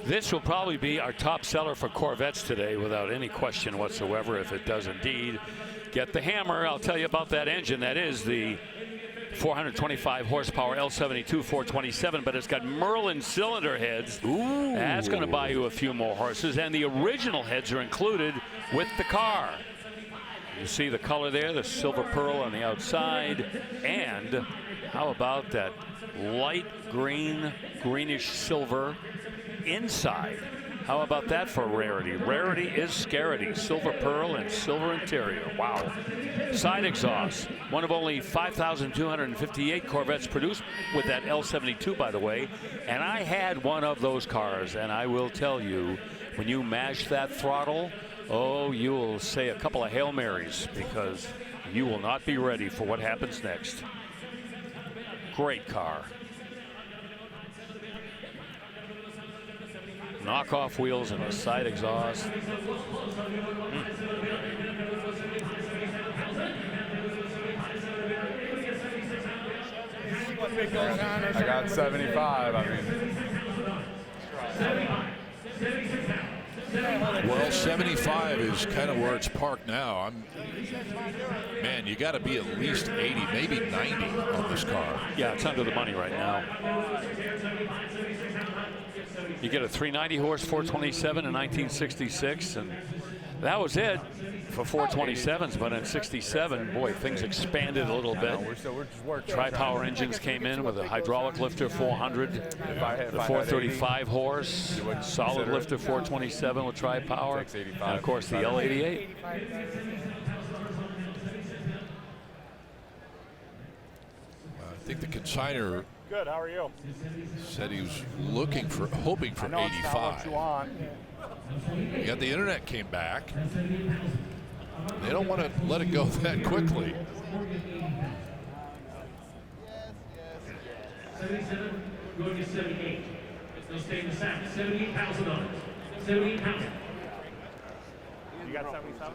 This will probably be our top seller for Corvettes today without any question whatsoever, if it does indeed get the hammer. I'll tell you about that engine. That is the 425 horsepower L72 427, but it's got Merlin cylinder heads. Ooh. That's going to buy you a few more horses, and the original heads are included with the car. You see the color there, the silver pearl on the outside, and how about that light green, greenish silver inside? How about that for rarity? Rarity is scarcity. Silver pearl and silver interior. Wow. Side exhaust. One of only 5,258 Corvettes produced with that L72, by the way. And I had one of those cars, and I will tell you, when you mash that throttle, Oh, you will say a couple of Hail Marys because you will not be ready for what happens next. Great car. Knockoff wheels and a side exhaust. I got 75. I mean. Well, 75 is kind of where it's parked now. Man, you got to be at least 80, maybe 90 on this car. Yeah, it's under the money right now. You get a 390 horse 427 in 1966, and that was it for 427s. But in '67, boy, things expanded a little bit. Tri-power engines came in with a hydraulic lifter 400, the 435 horse, solid lifter 427 with tri-power, and of course the L88. I think the consignor Good, how are you? said he was hoping for 85. You got the internet came back. They don't want to let it go that quickly. 77, going to 78. They'll stay in the sack. $78,000. 78,000. You got 77?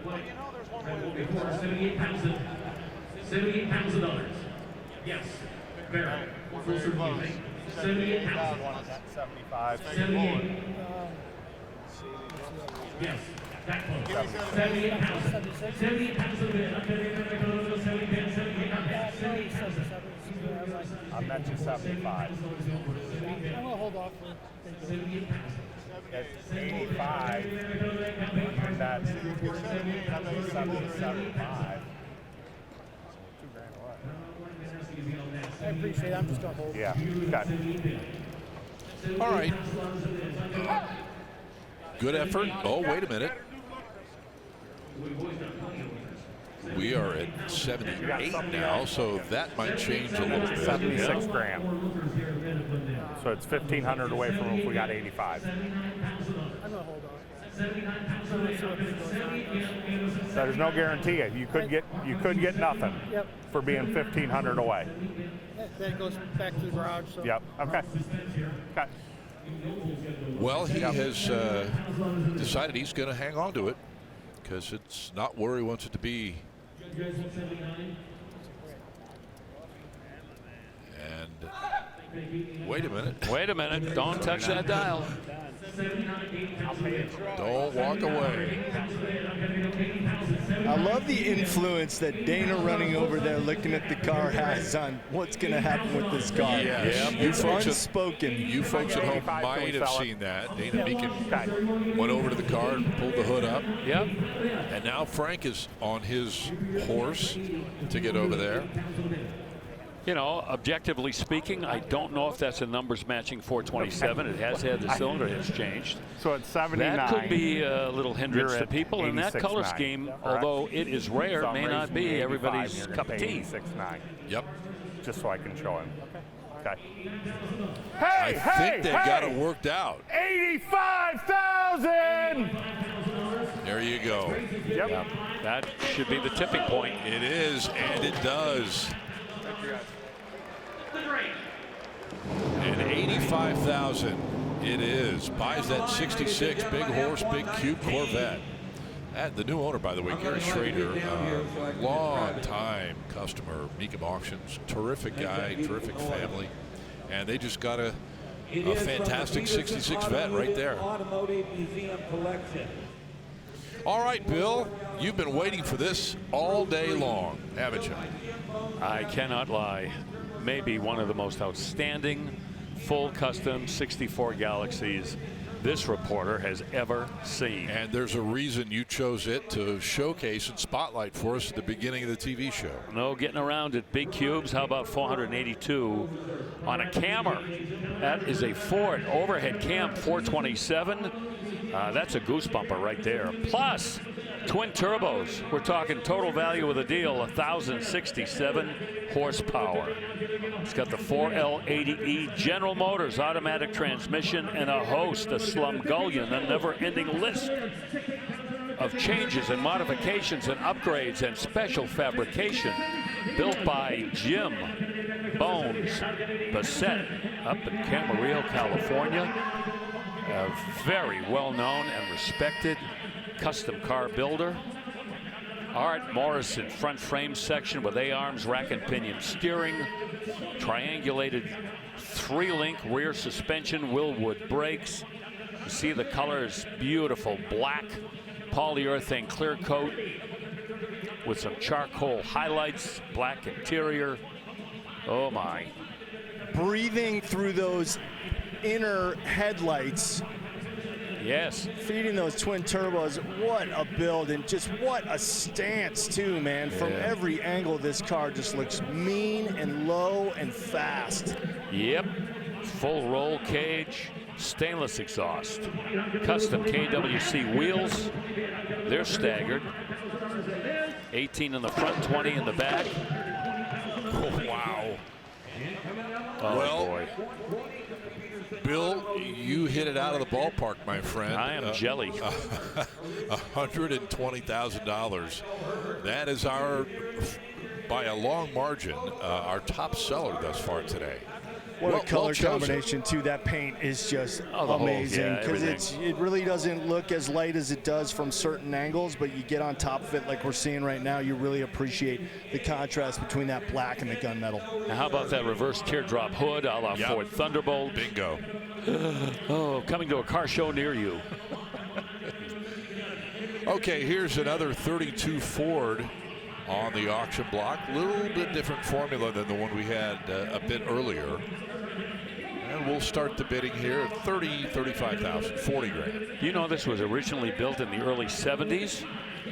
$78,000. $78,000. Yes. Barrel. Closer to you. 78,000. 75. 78. Yes. That close. 78,000. 78,000. I bet you 75. I'm gonna hold off for. That's 85. And that's 75. I appreciate it. I'm just gonna hold. Yeah. Okay. All right. Good effort. Oh, wait a minute. We are at 78 now, so that might change a little bit. 76 grand. So it's 1,500 away from if we got 85. I'm gonna hold off. There's no guarantee. You could get nothing. Yep. For being 1,500 away. That goes back to the garage. So. Yep. Okay. Okay. Well, he has decided he's going to hang on to it because it's not where he wants it to be. And wait a minute. Wait a minute. Don't touch that dial. Don't walk away. I love the influence that Dana running over there looking at the car has on what's going to happen with this car. Yeah, It's unspoken. You folks at home might have seen that. Dana Mecum went over to the car and pulled the hood up. Yep. And now Frank is on his horse to get over there. You know, objectively speaking, I don't know if that's a numbers matching 427. It has had the cylinder has changed. So it's 79. That could be a little hindrance You're to at people. And that color 86.9. scheme, Correct. although it is rare, So I'm may not raising be 85, everybody's you're cup of gonna pay tea. 86.9. Yep. Just so I can show him. Okay. I think they've got it worked out. 85,000. There you go. Yep. That should be the tipping point. It is, and it does. And 85,000 it is. Buys that 66 big horse, big cube Corvette. And the new owner, by the way, Gary Schrader, long time customer, Mecum Auctions, terrific guy, terrific family, and they just got a fantastic 66 vet right there. Automotive Museum collection. All right, Bill, you've been waiting for this all day long, haven't you? I cannot lie. Maybe one of the most outstanding full custom 64 Galaxies this reporter has ever seen. And there's a reason you chose it to showcase and spotlight for us at the beginning of the TV show. No getting around it. Big cubes. How about 482 on a camera? That is a Ford overhead cam 427. That's a goose bumper right there. Plus twin turbos. We're talking total value of the deal, 1,067 horsepower. It's got the 4L80E General Motors automatic transmission and a host of Slumgullion, a never-ending list of changes and modifications and upgrades and special fabrication built by Jim Bones Bassett up in Camarillo, California. A very well-known and respected custom car builder. Art Morrison front frame section with A-arms, rack and pinion steering, triangulated 3-link rear suspension, Willwood brakes. You see the color is beautiful, black polyurethane clear coat with some charcoal highlights, black interior. Oh my. Breathing through those inner headlights. Yes. Feeding those twin turbos. What a build, and just what a stance too, man. From every angle, this car just looks mean and low and fast. Yep. Full roll cage, stainless exhaust, custom KWC wheels. They're staggered. 18 in the front, 20 in the back. Oh, wow. Oh, well, boy. Bill, you hit it out of the ballpark, my friend. I am jelly. $120,000. That is our, by a long margin, our top seller thus far today. What a color combination too. That paint is just amazing, because it really doesn't look as light as it does from certain angles, but you get on top of it like we're seeing right now, you really appreciate the contrast between that black and the gunmetal. Now how about that reverse teardrop hood a la Ford Thunderbolt? Bingo. Oh, coming to a car show near you. Okay, here's another 32 Ford on the auction block. A little bit different formula than the one we had a bit earlier. And we'll start the bidding here at 30, 35,000, 40 grand. You know this was originally built in the early 70s?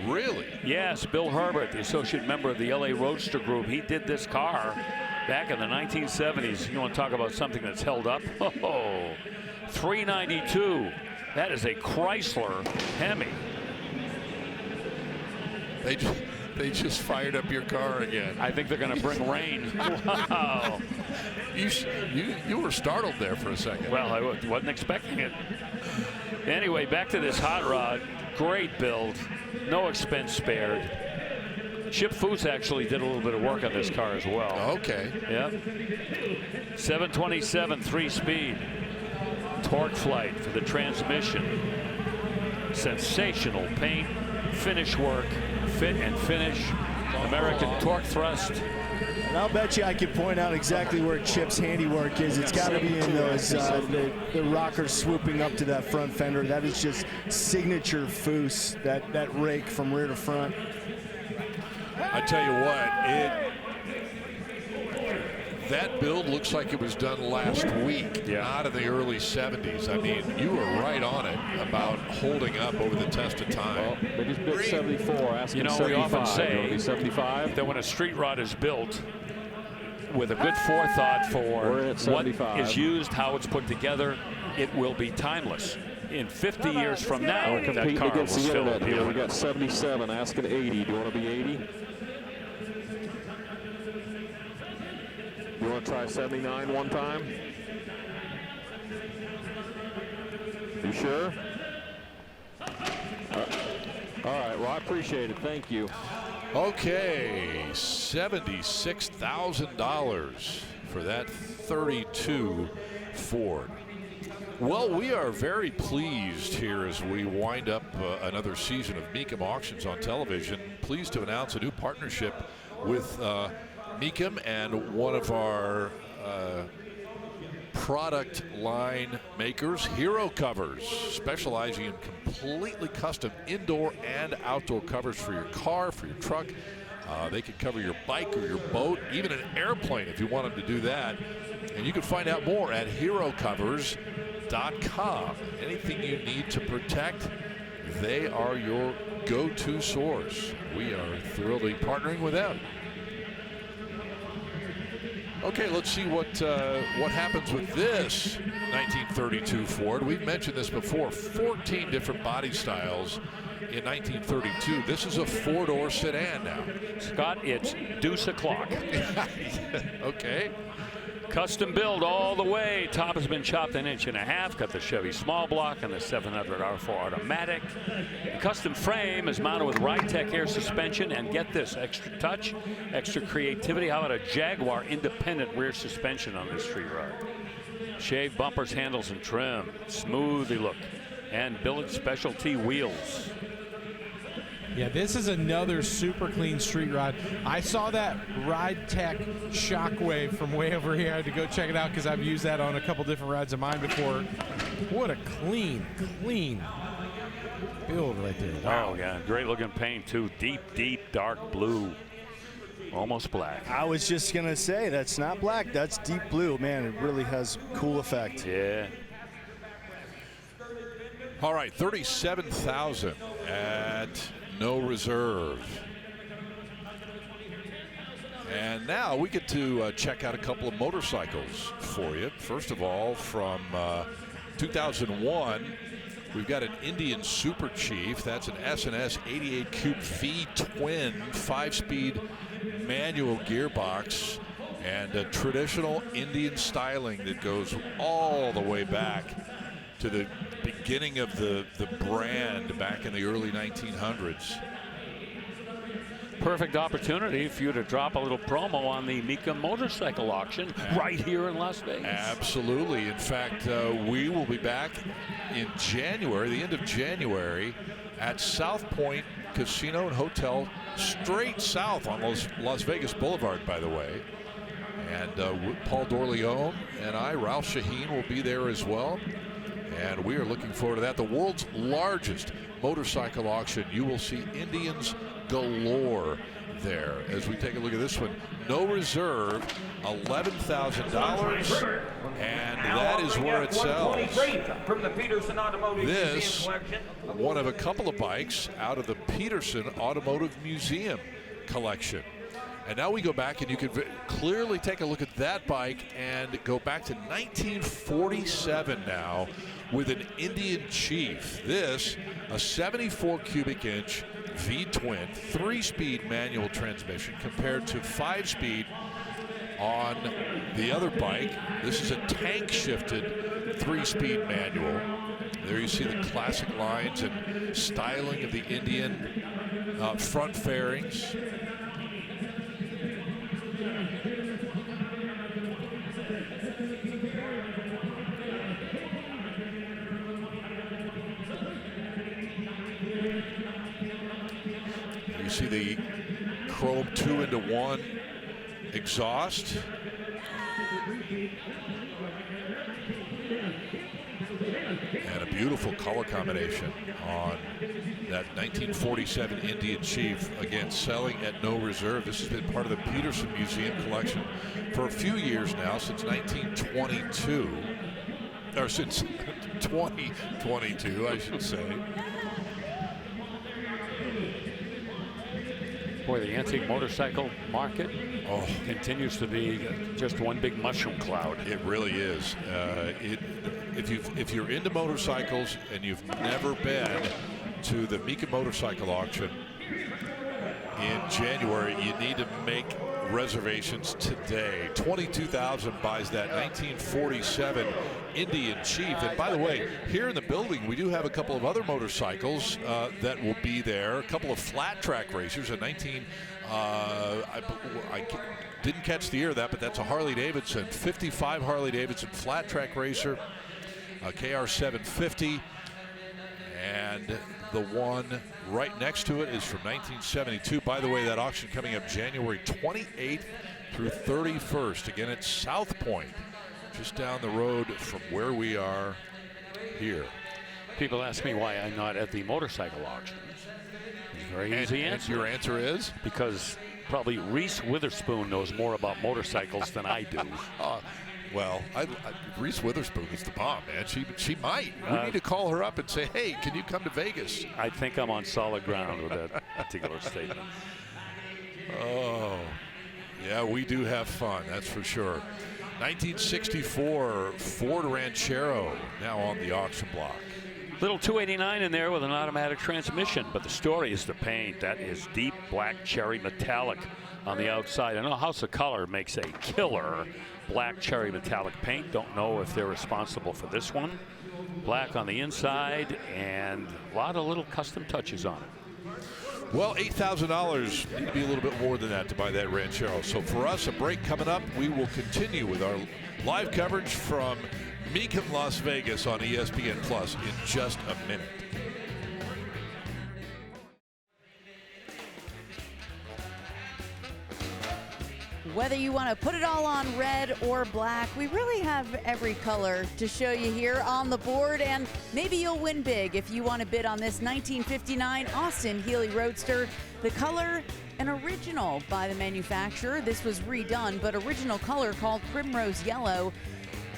Really? Yes, Bill Herbert, the associate member of the LA Roadster Group, he did this car back in the 1970s. You want to talk about something that's held up? Oh, 392. That is a Chrysler Hemi. They just fired up your car again. I think they're going to bring rain. Wow. You were startled there for a second. Well, I wasn't expecting it. Anyway, back to this hot rod. Great build. No expense spared. Chip Foose actually did a little bit of work on this car as well. Okay. Yep. 727 3-speed. Torque flight for the transmission. Sensational paint, finish work, fit and finish. American torque thrust. And I'll bet you I can point out exactly where Chip's handiwork is. It's got to be in those the rockers swooping up to that front fender. That is just signature Foose, that rake from rear to front. I tell you what, that build looks like it was done last week, not in the early 70s. I mean, you were right on it about holding up over the test of time. Well, they just built 74, asking you know, 75. we often say 75? that when a street rod is built with a good forethought for what is used, how it's put together, it will be timeless. In 50 years from now, we're that competing car will against the still internet be here. We got 77, asking 80. Do you want to be 80? You want to try 79 one time? You sure? All right, well, I appreciate it. Thank you. Okay, $76,000 for that 32 Ford. Well, we are very pleased here as we wind up another season of Mecum Auctions on television. Pleased to announce a new partnership with Mecum and one of our product line makers, Hero Covers, specializing in completely custom indoor and outdoor covers for your car, for your truck. They can cover your bike or your boat, even an airplane if you want them to do that. And you can find out more at herocovers.com. Anything you need to protect, they are your go-to source. We are thrilled to be partnering with them. Okay, let's see what happens with this 1932 Ford. We've mentioned this before, 14 different body styles in 1932. This is a four-door sedan now. Scott, it's deuce o'clock. Okay. Custom build all the way. Top has been chopped 1.5 inches. Got the Chevy small block and the 700 R4 automatic. The custom frame is mounted with Ride-Tech air suspension, and get this, extra touch, extra creativity. How about a Jaguar independent rear suspension on this street rod? Shaved bumpers, handles, and trim. Smoothly look. And billet specialty wheels. Yeah, this is another super clean street rod. I saw that Ride-Tech Shockwave from way over here. I had to go check it out because I've used that on a couple different rides of mine before. What a clean build right there. Wow. Oh, yeah, great looking paint too. Deep, dark blue. Almost black. I was just going to say, that's not black, that's deep blue. Man, it really has cool effect. Yeah. All right, 37,000 at no reserve. And now we get to check out a couple of motorcycles for you. First of all, from 2001, we've got an Indian Super Chief. That's an S&S 88 Coupe V twin 5-speed manual gearbox and a traditional Indian styling that goes all the way back to the beginning of the brand back in the early 1900s. Perfect opportunity for you to drop a little promo on the Mecum motorcycle auction right here in Las Vegas. Absolutely. In fact, we will be back in January, the end of January, at South Point Casino and Hotel, straight south on Las Vegas Boulevard, by the way. And Paul Dorleone and Ralph Shaheen, will be there as well. And we are looking forward to that. The world's largest motorcycle auction. You will see Indians galore there. As we take a look at this one, no reserve, $11,000, and that is where it sells. From the Peterson Automotive This, one of a couple of bikes out of the Peterson Automotive Museum collection. And now we go back, and you can clearly take a look at that bike and go back to 1947 now with an Indian Chief. This, a 74 cubic inch V-twin, 3-speed manual transmission compared to 5-speed on the other bike. This is a tank-shifted 3-speed manual. There you see the classic lines and styling of the Indian front fairings. You see the chrome 2-in-1 exhaust. And a beautiful color combination on that 1947 Indian Chief. Again, selling at no reserve. This has been part of the Peterson Museum collection for a few years now, since 1922. Or since 2022, I should say. Boy, the antique motorcycle market continues to be just one big mushroom cloud. It really is. If you're into motorcycles and you've never been to the Mecum motorcycle auction in January, you need to make reservations today. 22,000 buys that 1947 Indian Chief. And by the way, here in the building, we do have a couple of other motorcycles that will be there. A couple of flat track racers. A 19, I didn't catch the year of that, but that's a Harley Davidson 55 Harley Davidson flat track racer, a KR 750, and the one right next to it is from 1972. By the way, that auction coming up January 28th through 31st. Again, at South Point, just down the road from where we are here. People ask me why I'm not at the motorcycle auctions. Very easy answer. Your answer is? Because probably Reese Witherspoon knows more about motorcycles than I do. Well, Reese Witherspoon is the bomb, man. She might. We need to call her up and say, hey, can you come to Vegas? I think I'm on solid ground with that particular statement. Oh, yeah, we do have fun, that's for sure. 1964 Ford Ranchero now on the auction block. Little 289 in there with an automatic transmission, but the story is the paint. That is deep black cherry metallic on the outside. I know House of Color makes a killer black cherry metallic paint. Don't know if they're responsible for this one. Black on the inside and a lot of little custom touches on it. Well, $8,000 need to be a little bit more than that to buy that Ranchero. So for us, a break coming up. We will continue with our live coverage from Mecum, Las Vegas on ESPN Plus in just a minute. Whether you want to put it all on red or black, we really have every color to show you here on the board, and maybe you'll win big if you want to bid on this 1959 Austin Healey Roadster. The color, an original by the manufacturer. This was redone, but original color called Primrose Yellow.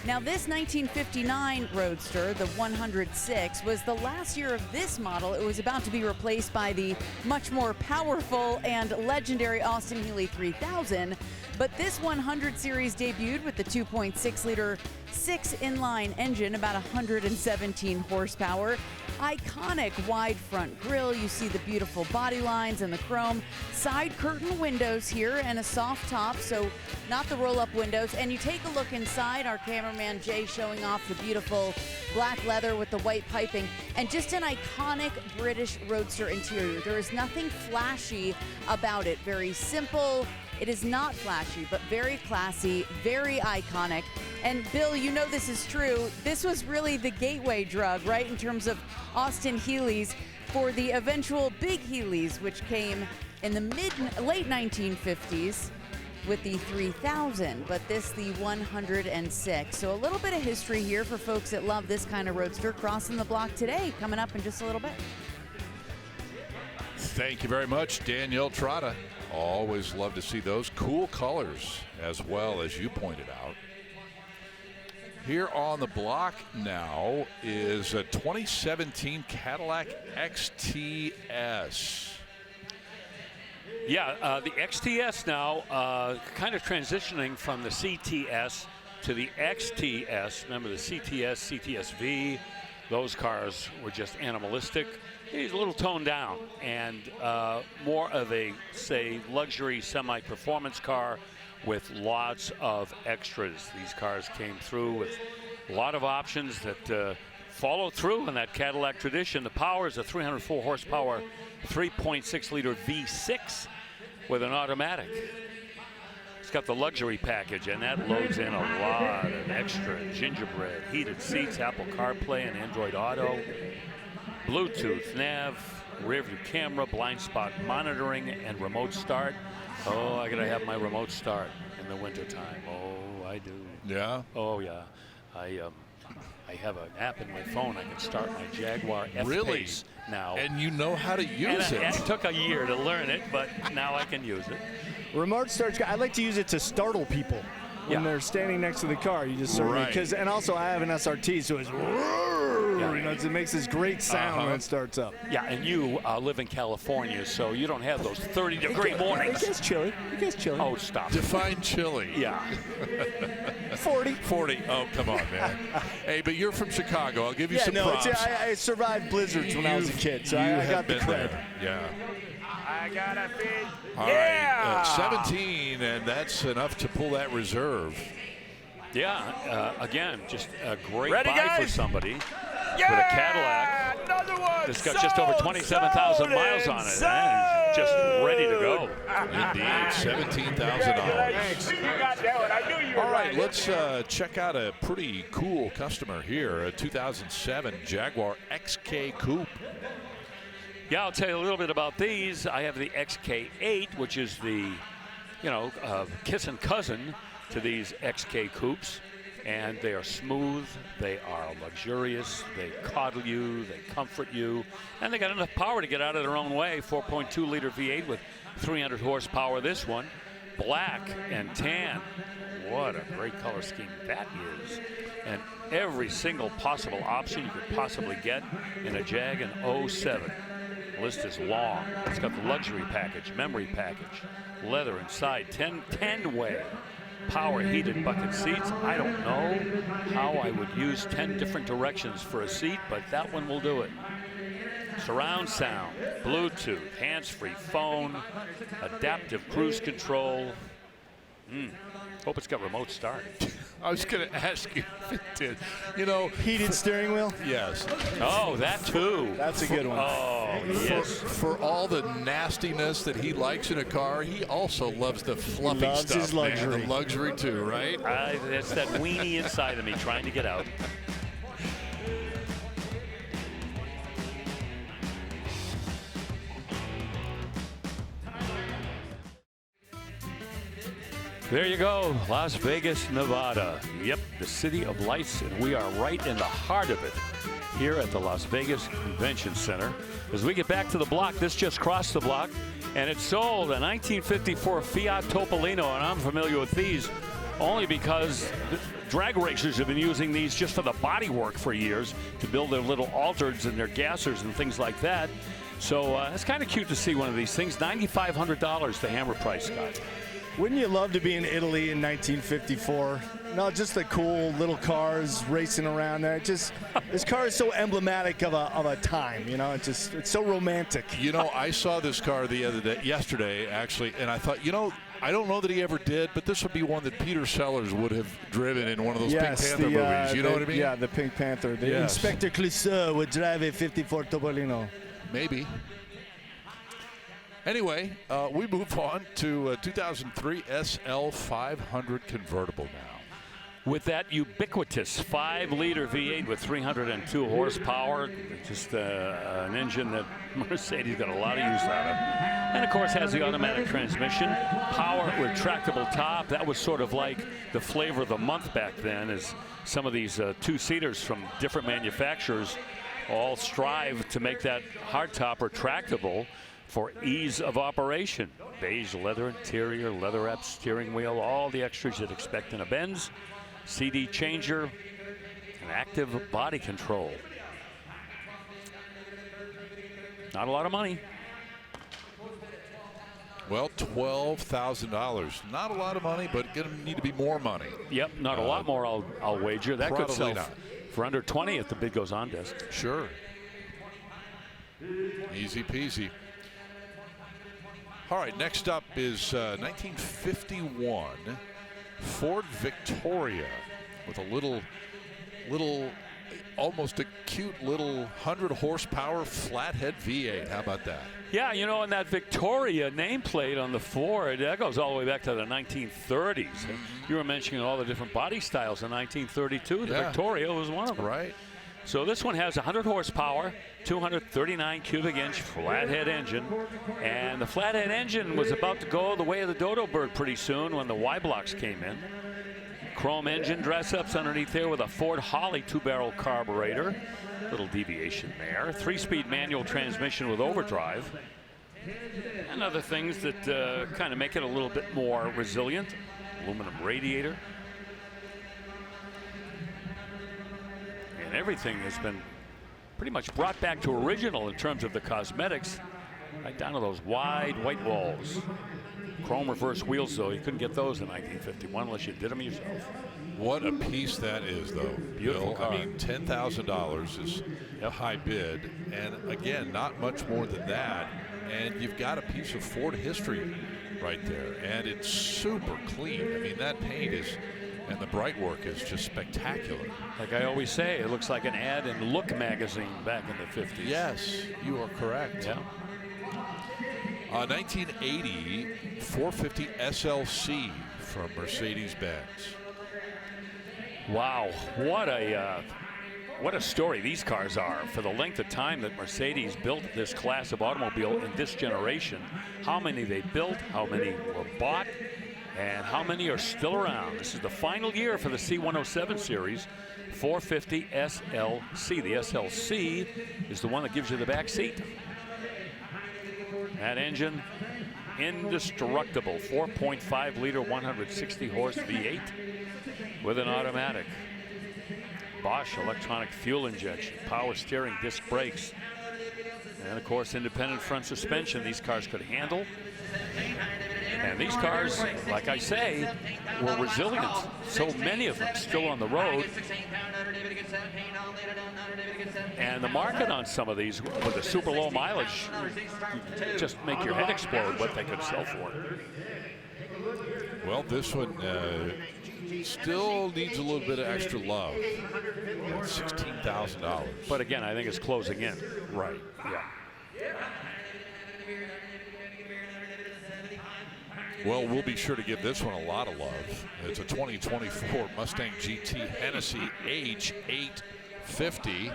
Now, this 1959 Roadster, the 106, was the last year of this model. It was about to be replaced by the much more powerful and legendary Austin Healey 3000. But this 100 series debuted with the 2.6-liter 6-inline engine, about 117 horsepower. Iconic wide front grille. You see the beautiful body lines and the chrome. Side curtain windows here and a soft top, so not the roll-up windows. And you take a look inside, our cameraman Jay showing off the beautiful black leather with the white piping, and just an iconic British Roadster interior. There is nothing flashy about it. Very simple. It is not flashy, but very classy, very iconic. And Bill, you know this is true. This was really the gateway drug, right, in terms of Austin Healey's for the eventual big Healeys, which came in the late 1950s with the 3000, but this the 106. So a little bit of history here for folks that love this kind of roadster. Crossing the block today, coming up in just a little bit. Thank you very much, Danielle Trotta. Always love to see those cool colors as well, as you pointed out. Here on the block now is a 2017 Cadillac XTS. Yeah, the XTS now kind of transitioning from the CTS to the XTS. Remember the CTS, CTS-V, those cars were just animalistic. He's a little toned down and more of a, say, luxury semi-performance car with lots of extras. These cars came through with a lot of options that follow through in that Cadillac tradition. The power is a 304 horsepower, 3.6-liter V6 with an automatic. It's got the luxury package, and that loads in a lot of extra gingerbread, heated seats, Apple CarPlay and Android Auto, Bluetooth, nav, rear view camera, blind spot monitoring, and remote start. Oh, I gotta have my remote start in the wintertime. Oh, I do. Yeah? Oh, yeah. I have an app in my phone. I can start my Jaguar F-Pace Really? now. And you know how to use it. It took a year to learn it, but now I can use it. Remote starts. I like to use it to startle people when they're standing next to the car. You just sort of, and also I have an SRT, so it's you know, it makes this great sound when it starts up. Yeah, and you live in California, so you don't have those 30-degree mornings. It gets chilly. It gets chilly. Oh, stop. Define chilly. Yeah. 40. 40. Oh, come on, man. Hey, but you're from Chicago. I'll give you some props. I survived blizzards when I was a kid, so I got the credit. Yeah. I got a feed. All right, 17, and that's enough to pull that reserve. Yeah, again, just a great Ready, buy guys? for somebody with a Cadillac. Another one. It's got just over 27,000 miles on it, and it's just ready to go. Indeed, $17,000. I knew you were All right, let's check out a pretty cool customer here, a 2007 Jaguar XK Coupe. Yeah, I'll tell you a little bit about these. I have the XK8, which is the, kissing cousin to these XK Coupes. And they are smooth, they are luxurious, they coddle you, they comfort you, and they got enough power to get out of their own way. 4.2-liter V8 with 300 horsepower. This one, black and tan. What a great color scheme that is. And every single possible option you could possibly get in a Jag in 07. List is long. It's got the luxury package, memory package, leather inside, 10-way. power heated bucket seats. I don't know how I would use 10 different directions for a seat, but that one will do it. Surround sound, Bluetooth, hands-free phone, adaptive cruise control. Hope it's got remote start. I was going to ask you if it did. You know, heated steering wheel? Yes. Oh, that too. That's a good one. Oh, yes. For all the nastiness that he likes in a car, he also loves the fluffy Loves stuff, his luxury. man. The luxury too, right? That's that weenie inside of me trying to get out. There you go, Las Vegas, Nevada. Yep, the city of lights, and we are right in the heart of it here at the Las Vegas Convention Center. As we get back to the block, this just crossed the block, and it sold a 1954 Fiat Topolino, and I'm familiar with these only because drag racers have been using these just for the body work for years to build their little altereds and their gassers and things like that. So it's kind of cute to see one of these things. $9,500, the hammer price, Scott. Wouldn't you love to be in Italy in 1954? No, just the cool little cars racing around there. Just this car is so emblematic of a time, you know. It's so romantic. You know, I saw this car yesterday actually, and I thought, you know, I don't know that he ever did, but this would be one that Peter Sellers would have driven in one of those Pink Panther movies. You know what I mean? Yeah, the Pink Panther. The Inspector Clouseau would drive a 54 Topolino. Maybe. Anyway, we move on to 2003 SL 500 convertible now. With that ubiquitous 5-liter V8 with 302 horsepower, just an engine that Mercedes got a lot of use out of. And of course has the automatic transmission, power retractable top. That was sort of like the flavor of the month back then, as some of these two-seaters from different manufacturers all strive to make that hardtop retractable for ease of operation. Beige leather interior, leather-wrapped steering wheel, all the extras you'd expect in a Benz. CD changer, and active body control. Not a lot of money. Well, $12,000. Not a lot of money, but going to need to be more money. Yep, not a lot more, I'll wager. That could sell not. for under 20 if the bid goes on, Des. Sure. Easy peasy. All right, next up is 1951 Ford Victoria with a little, almost a cute little 100 horsepower flathead V8. How about that? Yeah, you know, and that Victoria nameplate on the Ford, that goes all the way back to the 1930s. You were mentioning all the different body styles in 1932. The Victoria was one of them. Right. So this one has 100 horsepower, 239 cubic inch flathead engine. And the flathead engine was about to go the way of the dodo bird pretty soon when the Y blocks came in. Chrome engine dress-ups underneath there with a Ford Holly 2-barrel carburetor. Little deviation there. 3-speed manual transmission with overdrive. And other things that kind of make it a little bit more resilient. Aluminum radiator. And everything has been pretty much brought back to original in terms of the cosmetics. Right down to those wide white walls. Chrome reverse wheels, though, you couldn't get those in 1951 unless you did them yourself. What a piece that is, though. Beautiful car. I mean, $10,000 is a high bid, and again, not much more than that. And you've got a piece of Ford history right there, and it's super clean. I mean, that paint is, and the bright work is just spectacular. Like I always say, it looks like an ad in Look magazine back in the 50s. Yes, you are correct. Yeah. 1980 450 SLC from Mercedes-Benz. Wow, what a story these cars are for the length of time that Mercedes built this class of automobile in this generation. How many they built, how many were bought, and how many are still around. This is the final year for the C107 series, 450 SLC. The SLC is the one that gives you the back seat. That engine, indestructible, 4.5 liter, 160 horse V8 with an automatic. Bosch electronic fuel injection, power steering, disc brakes, and of course independent front suspension. These cars could handle. And these cars, like I say, were resilient. So many of them still on the road. And the market on some of these with the super low mileage, just make your head explode what they could sell for. Well, this one still needs a little bit of extra love. $16,000. But again, I think it's closing in. Right. Yeah. Well, we'll be sure to give this one a lot of love. It's a 2024 Mustang GT Hennessy H850.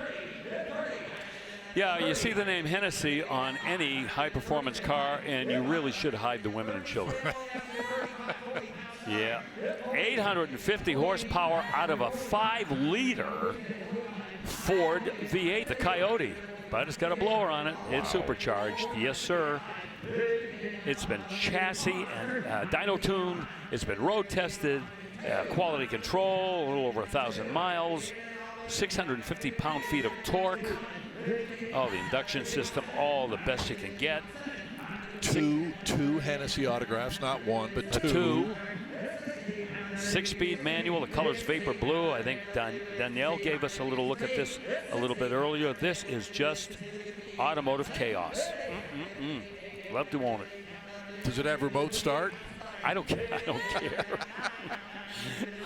Yeah, you see the name Hennessy on any high-performance car, and you really should hide the women and children. Yeah. 850 horsepower out of a 5-liter Ford V8, the Coyote. But it's got a blower on it. Wow. It's supercharged. Yes, sir. It's been chassis and dyno tuned. It's been road tested. Quality control, a little over 1,000 miles. 650 pound-feet of torque. Oh, the induction system, all the best you can get. Two Hennessy autographs, not one, but two. 6-speed manual. The color's vapor blue. I think Danielle gave us a little look at this a little bit earlier. This is just automotive chaos. Love to own it. Does it have remote start? I don't care. I don't care.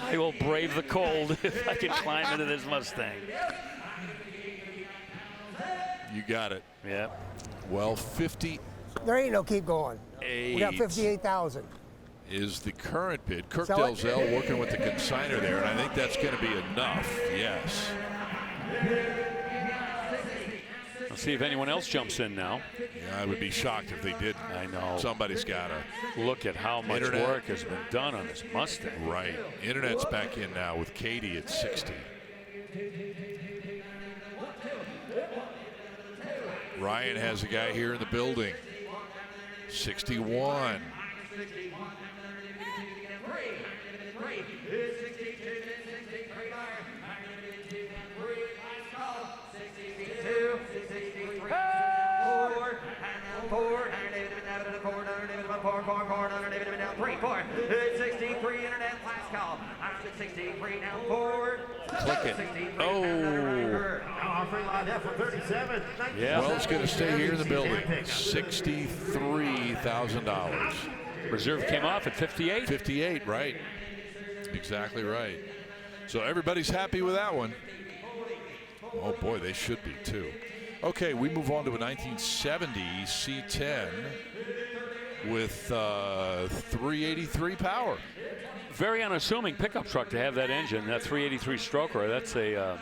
I will brave the cold if I can climb into this Mustang. You got it. Yeah. Well, 50. There ain't no keep going. We got 58,000. Is the current bid. Kirk Sell it? Delzell working with the consignor there, and I think that's going to be enough. Yes. Let's see if anyone else jumps in now. Yeah, I would be shocked if they didn't. I know. Somebody's got to. Look at how much work has been done on this Mustang. Right. Internet's back in now with Katie at 60. Ryan has a guy here in the building. 61. Click it. Oh. Yeah. Well, it's going to stay here in the building. $63,000. Reserve came off at 58. 58, right. Exactly right. So everybody's happy with that one. Oh, boy, they should be, too. Okay, we move on to a 1970 C10 with 383 power. Very unassuming pickup truck to have that engine, that 383 stroker. That's a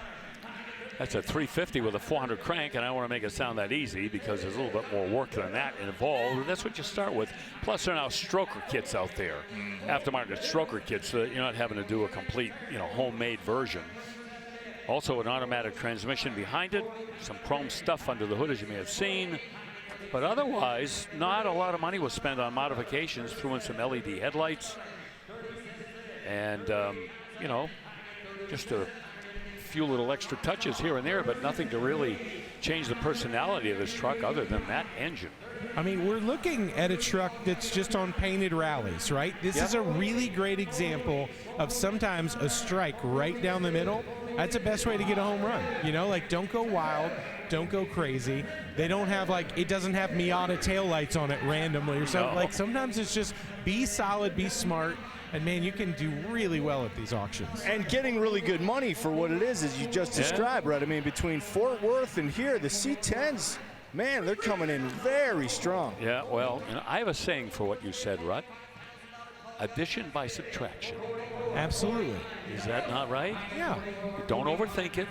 350 with a 400 crank, and I don't want to make it sound that easy because there's a little bit more work than that involved. That's what you start with. Plus, there are now stroker kits out there, aftermarket stroker kits, so that you're not having to do a complete, homemade version. Also, an automatic transmission behind it, some chrome stuff under the hood, as you may have seen. But otherwise, not a lot of money was spent on modifications. Threw in some LED headlights, and just a few little extra touches here and there, but nothing to really change the personality of this truck other than that engine. I mean, we're looking at a truck that's just on painted rallies, right? This is a really great example of sometimes a strike right down the middle. That's the best way to get a home run. Don't go wild, don't go crazy. They don't have it doesn't have Miata taillights on it randomly or something. No. Sometimes it's just be solid, be smart. And, man, you can do really well at these auctions. And getting really good money for what it is, as you just described, right? I mean, between Fort Worth and here, the C10s, man, they're coming in very strong. Yeah, well, I have a saying for what you said, Rut. Addition by subtraction. Absolutely. Is that not right? Yeah. Don't overthink it.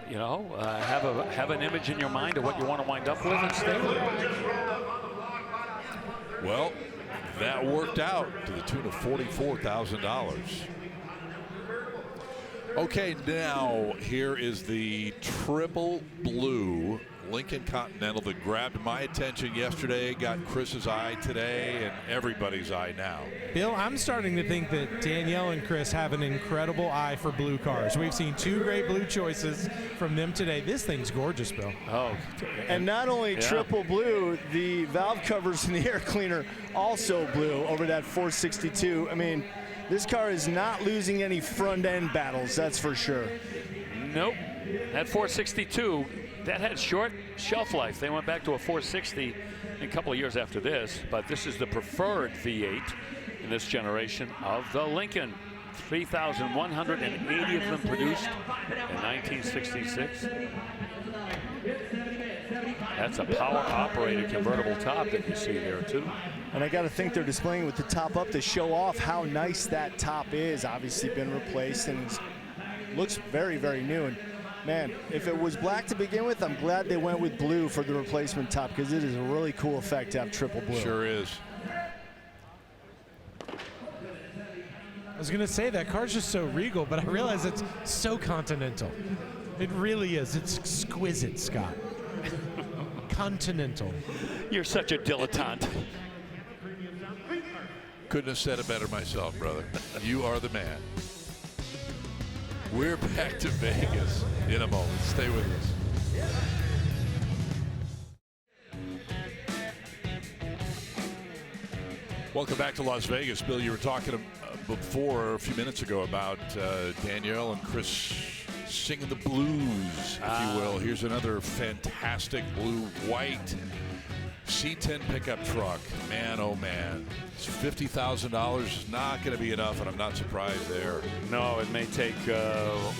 Have an image in your mind of what you want to wind up with and stay with it. Well, that worked out to the tune of $44,000. Okay, now here is the triple blue Lincoln Continental that grabbed my attention yesterday, got Chris's eye today, and everybody's eye now. Bill, I'm starting to think that Danielle and Chris have an incredible eye for blue cars. We've seen 2 great blue choices from them today. This thing's gorgeous, Bill. Oh, and not only triple blue, the valve covers and the air cleaner also blue over that 462. I mean, this car is not losing any front end battles, that's for sure. Nope. That 462, that had short shelf life. They went back to a 460 a couple of years after this, but this is the preferred V8 in this generation of the Lincoln. 3,180 of them produced in 1966. That's a power-operated convertible top that you see there, too. And I got to think they're displaying with the top up to show off how nice that top is. Obviously been replaced and looks very, very new. And man, if it was black to begin with, I'm glad they went with blue for the replacement top, because it is a really cool effect to have triple blue. Sure is. I was going to say that car's just so regal, but I realize it's so continental. It really is. It's exquisite, Scott. Continental. You're such a dilettante. Couldn't have said it better myself, brother. You are the man. We're back to Vegas in a moment. Stay with us. Welcome back to Las Vegas. Bill, you were talking before a few minutes ago about Danielle and Chris singing the blues, if you will. Here's another fantastic blue-white C10 pickup truck. Man, oh man. It's $50,000 is not going to be enough, and I'm not surprised there. No, it may take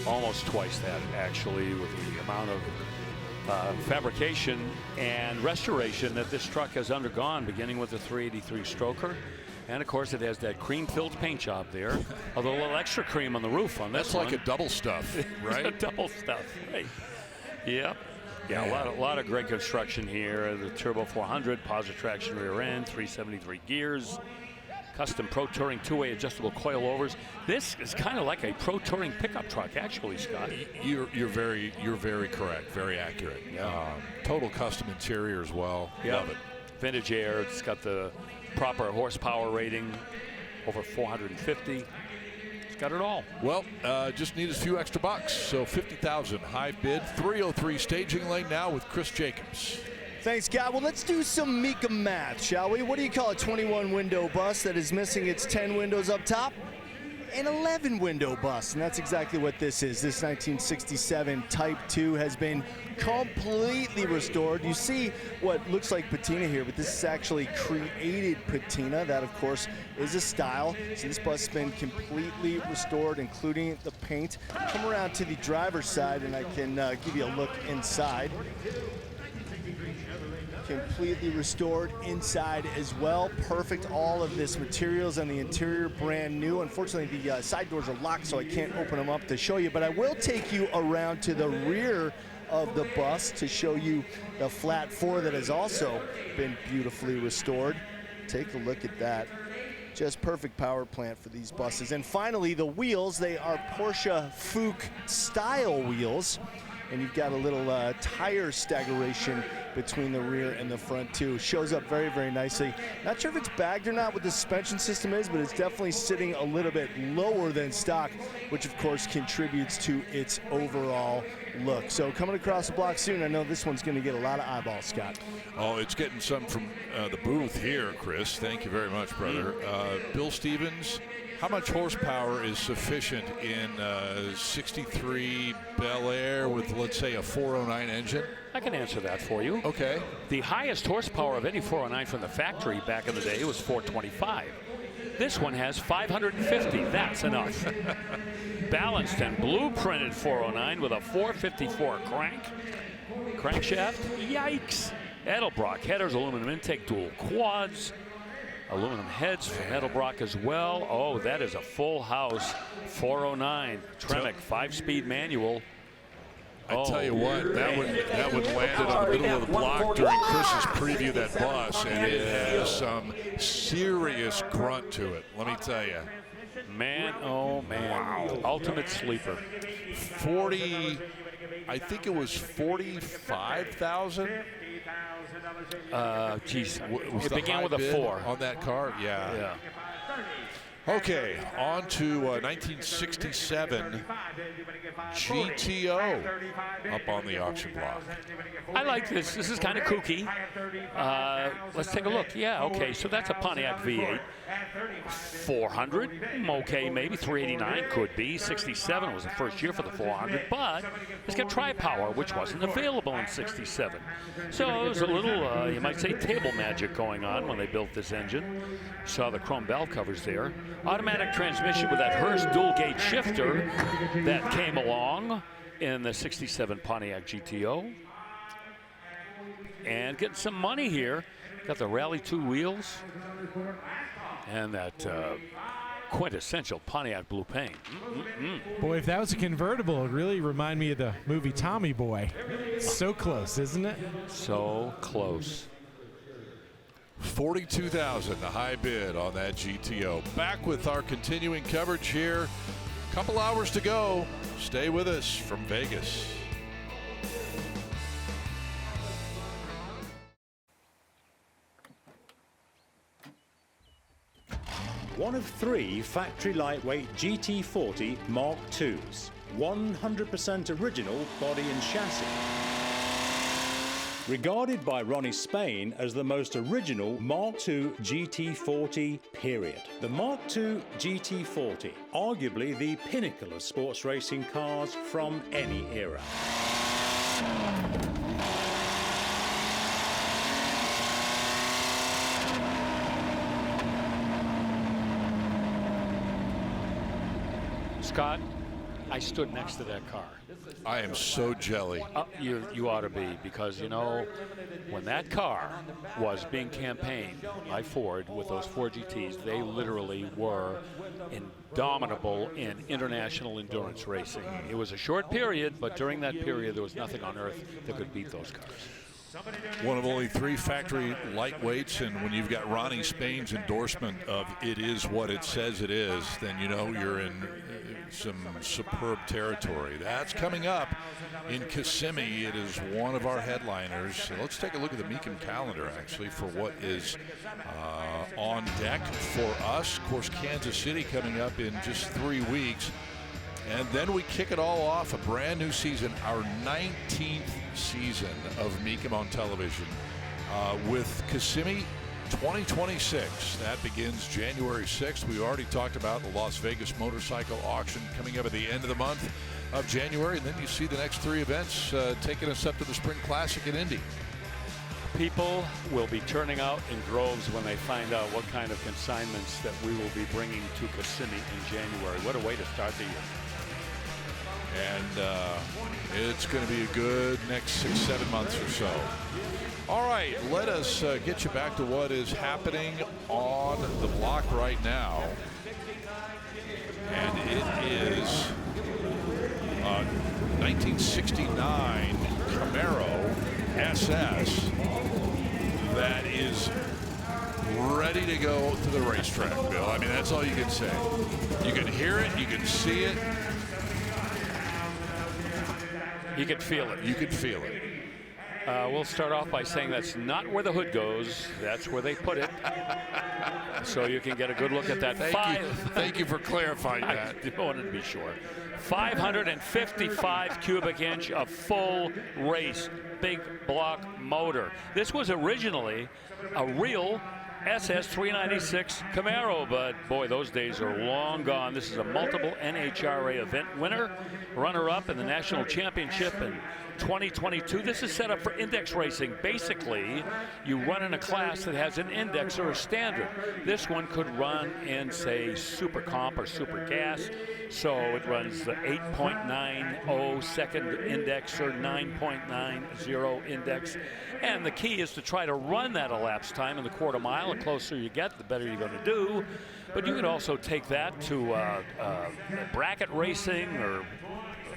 almost twice that, actually, with the amount of fabrication and restoration that this truck has undergone, beginning with the 383 stroker. And, of course, it has that cream-filled paint job there, with a little extra cream on the roof on this one. That's like a double stuff, right? A double stuff, right. Yep. Yeah, a lot of great construction here. The Turbo 400, positive traction rear end, 373 gears, custom Pro Touring two-way adjustable coilovers. This is kind of like a Pro Touring pickup truck, actually, Scott. You're very correct, very accurate. Yeah. Total custom interior as well. Yep. Love it. Vintage air. It's got the proper horsepower rating, over 450. Got it all. Well, just need a few extra bucks. So $50,000 high bid. 303 staging lane now with Chris Jacobs. Thanks, Scott. Well, let's do some Mecum math, shall we? What do you call a 21 window bus that is missing its 10 windows up top? An 11 window bus, and that's exactly what this is. This 1967 Type 2 has been completely restored. You see what looks like patina here, but this is actually created patina. That, of course, is a style. So this bus has been completely restored, including the paint. Come around to the driver's side, and I can give you a look inside. Completely restored inside as well. Perfect. All of this materials and the interior brand new. Unfortunately, the side doors are locked, so I can't open them up to show you, but I will take you around to the rear of the bus to show you the flat 4 that has also been beautifully restored. Take a look at that. Just perfect power plant for these buses. And finally, the wheels. They are Porsche Hoke style wheels. And you've got a little tire staggeration between the rear and the front too. Shows up very, very nicely. Not sure if it's bagged or not what the suspension system is, but it's definitely sitting a little bit lower than stock, which of course contributes to its overall look. So coming across the block soon, I know this one's going to get a lot of eyeballs, Scott. Oh, it's getting some from the booth here, Chris. Thank you very much, brother. Bill Stevens, how much horsepower is sufficient in 63 Bel Air with, let's say, a 409 engine? I can answer that for you. Okay. The highest horsepower of any 409 from the factory back in the day was 425. This one has 550. That's enough. Balanced and blueprinted 409 with a 454 crankshaft. Yikes. Edelbrock headers, aluminum intake, dual quads. Aluminum heads for Edelbrock as well. Oh, that is a full house 409 Tremec 5-speed manual. I tell you what, that one landed on the middle of the block during Chris's preview of that bus, and it has some serious grunt to it, let me tell you. Man, oh man. Wow. Ultimate sleeper. I think it was 45,000. Geez, Was it the began high with a bid 4 on that car. Yeah. Okay, on to 1967 GTO up on the auction block. I like this. This is kind of kooky. Let's take a look. Yeah, okay, so that's a Pontiac V8. 400, okay, maybe 389 could be. 67 was the first year for the 400, but it's got tri-power, which wasn't available in 67. So there's a little, you might say, table magic going on when they built this engine. Saw the chrome valve covers there. Automatic transmission with that Hurst dual gate shifter that came along in the 67 Pontiac GTO. And getting some money here. Got the Rally 2 wheels and that quintessential Pontiac blue paint. Boy, if that was a convertible, it would really remind me of the movie Tommy Boy. So close, isn't it? So close. 42,000, the high bid on that GTO. Back with our continuing coverage here. Couple hours to go. Stay with us from Vegas. One of 3 factory lightweight GT40 Mark IIs. 100% original body and chassis. Regarded by Ronnie Spain as the most original Mark II GT40 period. The Mark II GT40, arguably the pinnacle of sports racing cars from any era. Scott, I stood next to that car. I am so jelly. You ought to be, because, you know, when that car was being campaigned by Ford with those 4 GTs, they literally were indomitable in international endurance racing. It was a short period, but during that period, there was nothing on earth that could beat those cars. One of only 3 factory lightweights, and when you've got Ronnie Spain's endorsement of "it is what it says it is," then you know you're in some superb territory. That's coming up in Kissimmee. It is one of our headliners. So let's take a look at the Mecum calendar, actually, for what is on deck for us. Of course, Kansas City coming up in just 3 weeks. And then we kick it all off, a brand new season, our 19th season of Mecum on television with Kissimmee 2026. That begins January 6th. We already talked about the Las Vegas motorcycle auction coming up at the end of the month of January. And then you see the next 3 events taking us up to the Spring Classic in Indy. People will be turning out in droves when they find out what kind of consignments that we will be bringing to Kissimmee in January. What a way to start the year. And it's going to be a good next 6-7 months or so. All right, let us get you back to what is happening on the block right now. And it is 1969 Camaro SS that is ready to go to the racetrack, Bill. I mean, that's all you can say. You can hear it, you can see it. You could feel it. You could feel it. We'll start off by saying that's not where the hood goes. That's where they put it. So you can get a good look at that. Thank you for clarifying that. I wanted to be sure. 555 cubic inch of full race big block motor. This was originally a real SS 396 Camaro, but boy, those days are long gone. This is a multiple NHRA event winner, runner-up in the national championship in 2022. This is set up for index racing. Basically, you run in a class that has an index or a standard. This one could run in, say, Super Comp or Super Gas. So it runs the 8.90 second index or 9.90 index. And the key is to try to run that elapsed time in the quarter mile. The closer you get, the better you're going to do. But you could also take that to bracket racing or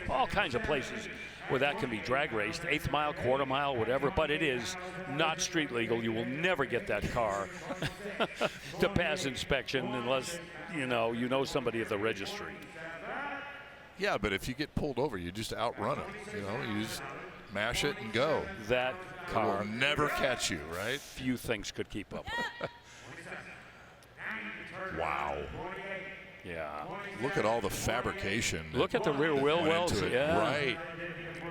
all kinds of places where that can be drag raced, 8th mile, quarter mile, whatever, but it is not street legal. You will never get that car to pass inspection unless you know somebody at the registry. Yeah, but if you get pulled over, you just outrun it. You know, you just mash it and go. That car will never catch you, right? Few things could keep up. Wow. Yeah. Look at all the fabrication. Look at the rear wheel wells. Yeah. Right.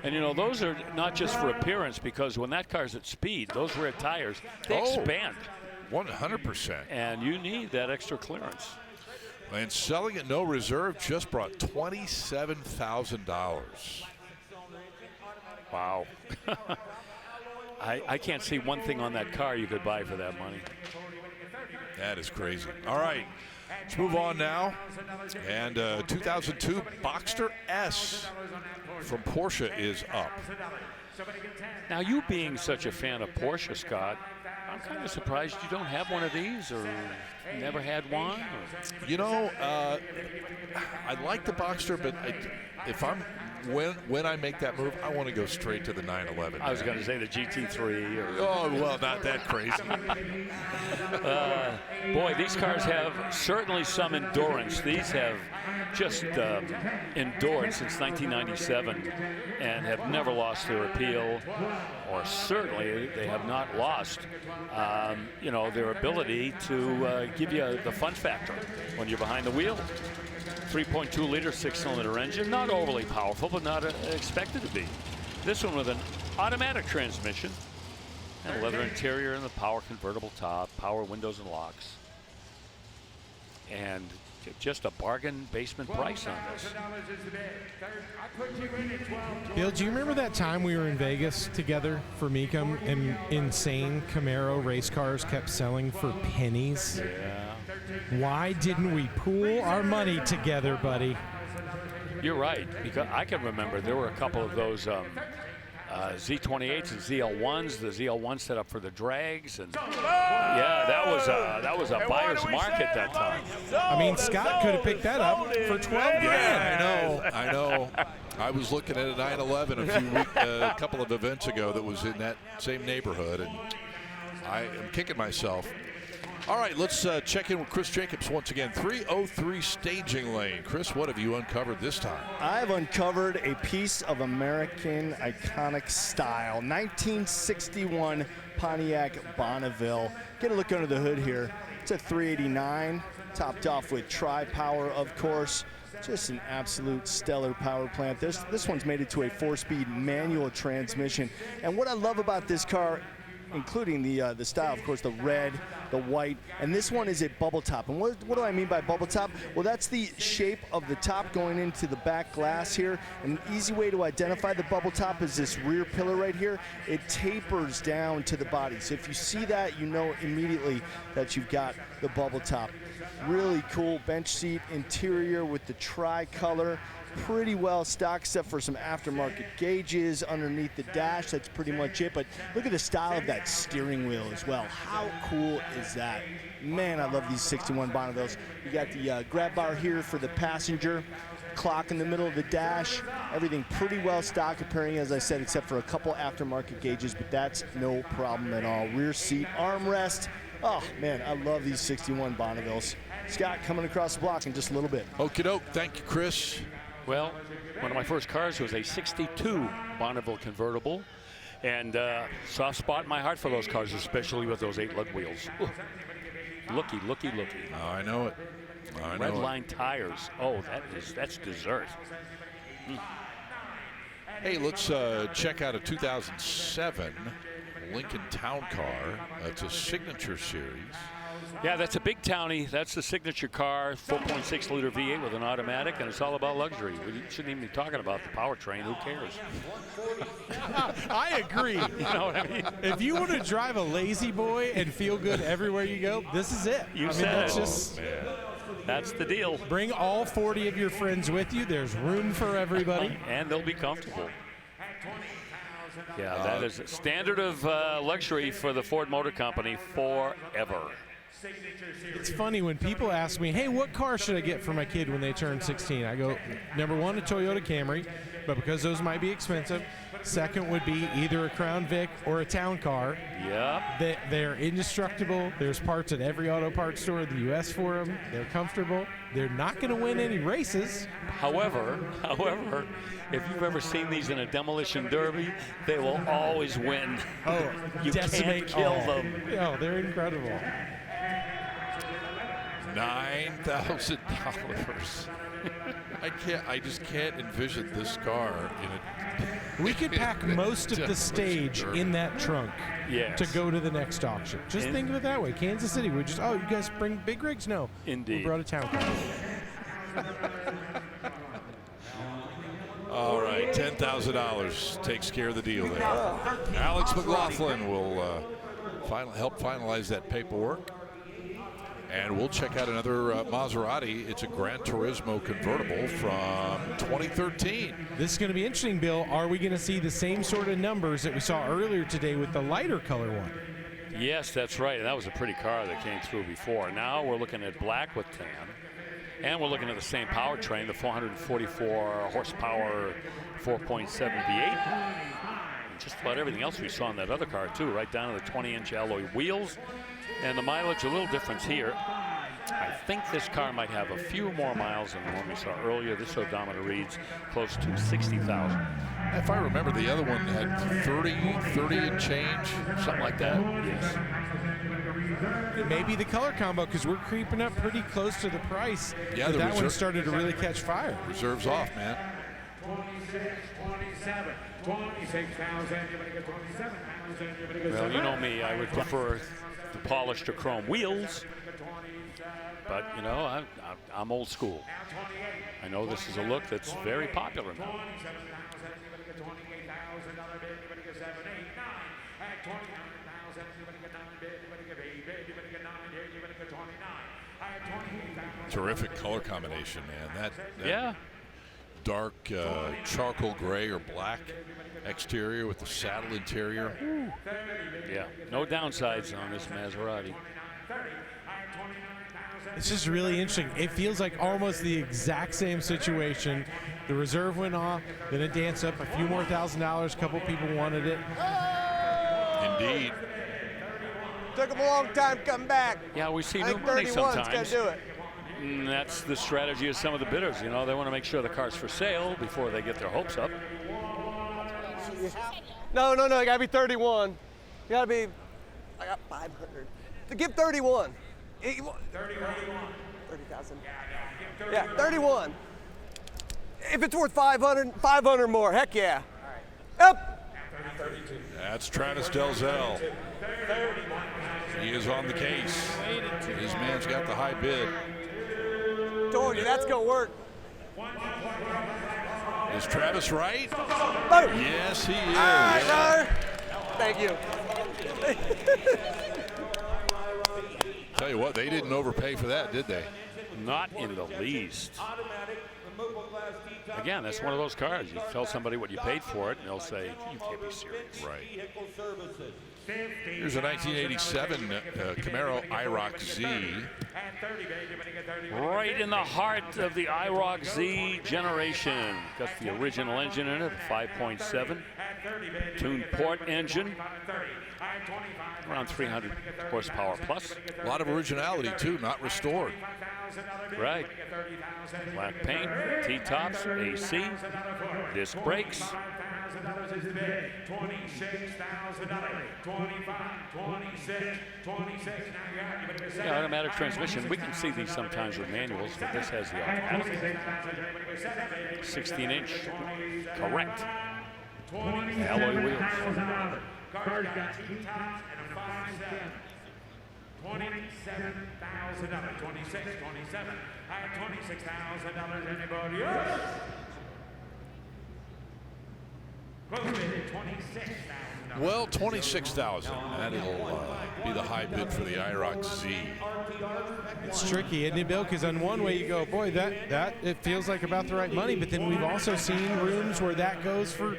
And, you know, those are not just for appearance, because when that car's at speed, those rear tires, they expand. 100%. And you need that extra clearance. And selling at no reserve just brought $27,000. Wow. I can't see one thing on that car you could buy for that money. That is crazy. All right, let's move on now. And 2002 Boxster S from Porsche is up. Now, you being such a fan of Porsche, Scott, I'm kind of surprised you don't have one of these, or never had one. Or? You know, I like the Boxster, but when I make that move, I want to go straight to the 911. I was going to say the GT3. Oh, well, not that crazy. Boy, these cars have certainly some endurance. These have just endured since 1997 and have never lost their appeal, or certainly they have not lost, you know, their ability to give you the fun factor when you're behind the wheel. 3.2-liter six-cylinder engine, not overly powerful, but not expected to be. This one with an automatic transmission and leather interior and the power convertible top, power windows and locks, and just a bargain basement price on this. Bill, do you remember that time we were in Vegas together for Mecum and insane Camaro race cars kept selling for pennies? Yeah. Why didn't we pool our money together, buddy? You're right, because I can remember there were a couple of those Z28s and ZL1s. The ZL1 set up for the drags, and yeah, that was a buyer's market that time. I mean, Scott could have picked that up for 12 grand. Yeah, I know. I was looking at a 911 a couple of events ago that was in that same neighborhood, and I am kicking myself. All right, let's check in with Chris Jacobs once again. 303 staging lane. Chris, what have you uncovered this time? I've uncovered a piece of American iconic style. 1961 Pontiac Bonneville. Get a look under the hood here. It's a 389, topped off with tri-power, of course. Just an absolute stellar power plant. This one's made it to a 4-speed manual transmission. And what I love about this car, including the style, of course, the red, the white, and this one is a bubble top. And what do I mean by bubble top? Well, that's the shape of the top going into the back glass here. And an easy way to identify the bubble top is this rear pillar right here. It tapers down to the body. So if you see that, you know immediately that you've got the bubble top. Really cool bench seat interior with the tri-color. Pretty well stocked, except for some aftermarket gauges underneath the dash. That's pretty much it. But look at the style of that steering wheel as well. How cool is that? Man, I love these 61 Bonnevilles. You got the grab bar here for the passenger, clock in the middle of the dash. Everything pretty well stocked, appearing, as I said, except for a couple aftermarket gauges, but that's no problem at all. Rear seat armrest. Oh, man, I love these 61 Bonnevilles. Scott coming across the block in just a little bit. Okie doke. Thank you, Chris. Well, one of my first cars was a 62 Bonneville convertible, and soft spot in my heart for those cars, especially with those 8-lug wheels. Ooh. Looky. Oh, I know it. Red line tires. Oh, that's dessert. Hey, let's check out a 2007 Lincoln Town Car. It's a Signature Series. Yeah, that's a big townie. That's the signature car, 4.6-liter V8 with an automatic, and it's all about luxury. We shouldn't even be talking about the powertrain. Who cares? I agree. You know what I mean? If you want to drive a lazy boy and feel good everywhere you go, this is it. That's the deal. Bring all 40 of your friends with you. There's room for everybody. And they'll be comfortable. Yeah, that is a standard of luxury for the Ford Motor Company forever. It's funny when people ask me, hey, what car should I get for my kid when they turn 16? I go, number one, a Toyota Camry, but because those might be expensive. Second would be either a Crown Vic or a town car. Yeah. They're indestructible. There's parts at every auto parts store in the U.S. for them. They're comfortable. They're not going to win any races. However, if you've ever seen these in a demolition derby, they will always win. Oh, you can't kill them. Oh, they're incredible. $9,000. I just can't envision this car in a. We could pack most of the stage in that trunk to go to the next auction. Just think of it that way. Kansas City, we just, you guys bring big rigs? No. Indeed. We brought a town car. All right, $10,000 takes care of the deal there. Alex McLaughlin will help finalize that paperwork. And we'll check out another Maserati. It's a Gran Turismo convertible from 2013. This is going to be interesting, Bill. Are we going to see the same sort of numbers that we saw earlier today with the lighter color one? Yes, that's right. And that was a pretty car that came through before. Now we're looking at black with tan. And we're looking at the same powertrain, the 444 horsepower 4.7 V8. Just about everything else we saw in that other car, too, right down to the 20-inch alloy wheels. And the mileage, a little difference here. I think this car might have a few more miles than the one we saw earlier. This odometer reads close to 60,000. If I remember, the other one had 30 and change, something like that. Yes. It may be the color combo because we're creeping up pretty close to the price. Yeah, that one started to really catch fire. Reserve's off, man. 26, 27, 26,000. You're going to get 27,000. Well, you know me. I would prefer the polished or chrome wheels. But, you know, I'm old school. I know this is a look that's very popular now. Terrific color combination, man. That dark charcoal gray or black exterior with the saddle interior. Yeah, no downsides on this Maserati. It's just really interesting. It feels like almost the exact same situation. The reserve went off, then it danced up a few more $1,000. A couple people wanted it. Indeed. Took them a long time coming back. Yeah, we see new money sometimes. Gonna do it. And that's the strategy of some of the bidders. You know, they want to make sure the car's for sale before they get their hopes up. No, it gotta be 31. You gotta be, I got 500. To give 31. 30,000. Yeah, 31. If it's worth 500 more, heck yeah. Up. That's Travis Delzell. He is on the case. His man's got the high bid. Told you, that's gonna work. Is Travis right? Boom. Yes, he is. All right, brother. Thank you. Tell you what, they didn't overpay for that, did they? Not in the least. Again, that's one of those cars. You tell somebody what you paid for it, and they'll say, you can't be serious. Right. Here's a 1987 Camaro IROC Z. Right in the heart of the IROC Z generation. Got the original engine in it, the 5.7. Tuned port engine. Around 300 horsepower plus. A lot of originality, too, not restored. Right. Black paint, T-tops, AC, disc brakes. Yeah, automatic transmission. We can see these sometimes with manuals, but this has the automatic. 16-inch, correct. Alloy wheels. Car's got two tops and a 5.7. $27,000. 26, 27. I have $26,000. Anybody else? Close bid, $26,000. Well, $26,000. That'll be the high bid for the IROC Z. It's tricky, isn't it, Bill? Because on one way you go, boy, that it feels like about the right money, but then we've also seen rooms where that goes for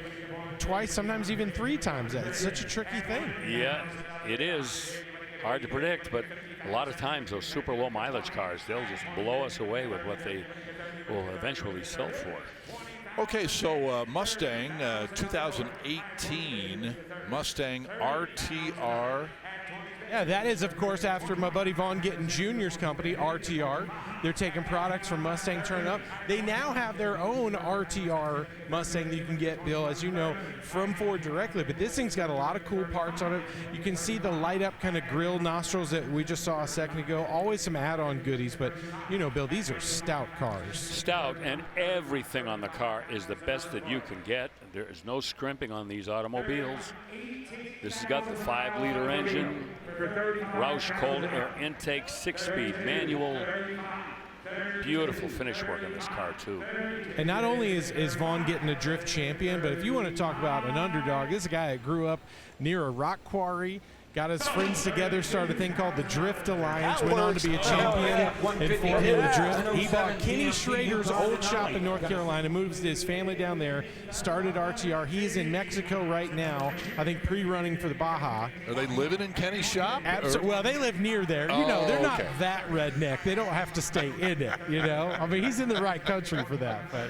twice, sometimes even 3 times that. It's such a tricky thing. Yeah, it is hard to predict, but A lot of times those super low mileage cars, they'll just blow us away with what they will eventually sell for. Okay, so Mustang 2018 Mustang RTR. Yeah, that is, of course, after my buddy Vaughn Gittin Jr.'s company, RTR. They're taking products from Mustang Turn Up. They now have their own RTR Mustang that you can get, Bill, as you know, from Ford directly. But this thing's got a lot of cool parts on it. You can see the light-up kind of grill nostrils that we just saw a second ago. Always some add-on goodies. But, you know, Bill, these are stout cars. Stout, and everything on the car is the best that you can get. There is no scrimping on these automobiles. This has got the 5-liter engine, Roush cold air intake, 6-speed manual. Beautiful finish work on this car, too. And not only is Vaughn Gittin a drift champion, but if you want to talk about an underdog, this is a guy that grew up near a rock quarry, got his friends together, started a thing called the Drift Alliance, went on to be a champion in Formula Drift. He bought Kenny Schrader's old shop in North Carolina, moves his family down there, started RTR. He's in Mexico right now, I think pre-running for the Baja. Are they living in Kenny's shop? Absolutely. Well, they live near there. You know, they're not that redneck. They don't have to stay in it, you know? I mean, he's in the right country for that, but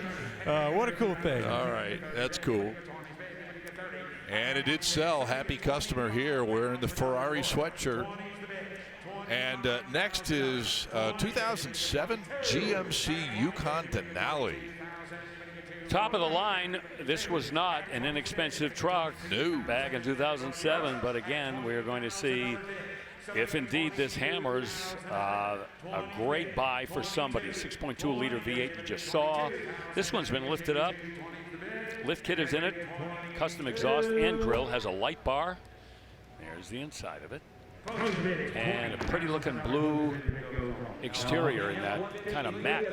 what a cool thing. All right, that's cool. And it did sell. Happy customer here wearing the Ferrari sweatshirt. And next is 2007 GMC Yukon Denali. Top of the line, this was not an inexpensive truck back in 2007. But again, we're going to see if indeed this hammers a great buy for somebody. 6.2 liter V8 you just saw. This one's been lifted up. Lift kit is in it. Custom exhaust and grill, has a light bar. There's the inside of it. And a pretty looking blue exterior in that kind of matte,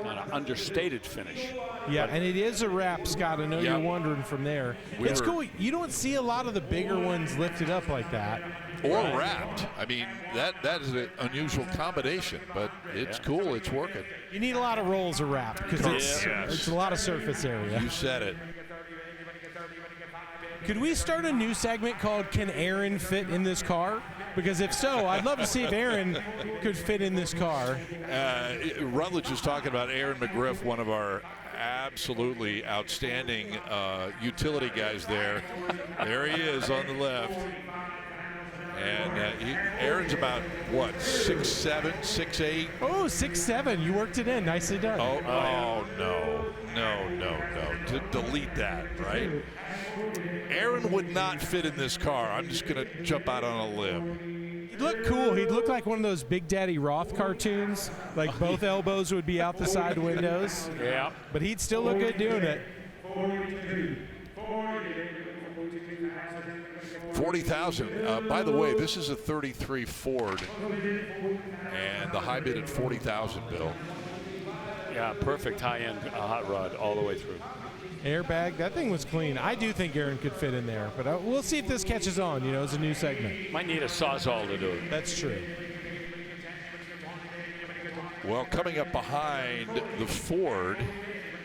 kind of understated finish. Yeah, and it is a wrap, Scott. I know you're wondering from there. It's cool. You don't see a lot of the bigger ones lifted up like that. Or wrapped. I mean, that is an unusual combination, but it's cool. It's working. You need a lot of rolls of wrap because it's a lot of surface area. You said it. Could we start a new segment called Can Aaron Fit in This Car? Because if so, I'd love to see if Aaron could fit in this car. Rutledge is talking about Aaron McGriff, one of our absolutely outstanding utility guys there. There he is on the left. And Aaron's about, what, 6'7", 6'8"? Oh, 6'7". You worked it in. Nicely done. Oh, no. Delete that, right? Aaron would not fit in this car. I'm just going to jump out on a limb. He'd look cool. He'd look like one of those Big Daddy Roth cartoons. Like both elbows would be out the side windows. Yeah. But he'd still look good doing it. 40,000. By the way, this is a 33 Ford, and the high bid at 40,000. Bill. Yeah, perfect high-end hot rod all the way through. Airbag, that thing was clean. I do think Aaron could fit in there, but we'll see if this catches on. You know, as a new segment. Might need a Sawzall to do it. That's true. Well, coming up behind the Ford,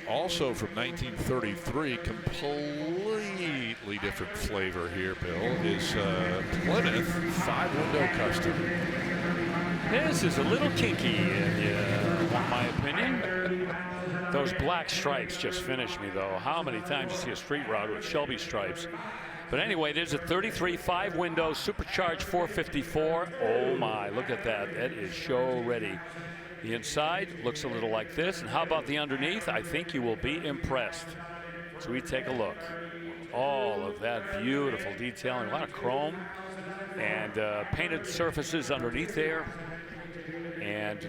also from 1933, completely different flavor here, Bill, is Plymouth 5-window custom. This is a little kinky, in my opinion. Those black stripes just finish me, though. How many times you see a street rod with Shelby stripes? But anyway, there's a 33 5-window supercharged 454. Oh my, look at that. That is show ready. The inside looks a little like this. And how about the underneath? I think you will be impressed. So we take a look. All of that beautiful detailing, a lot of chrome and painted surfaces underneath there. And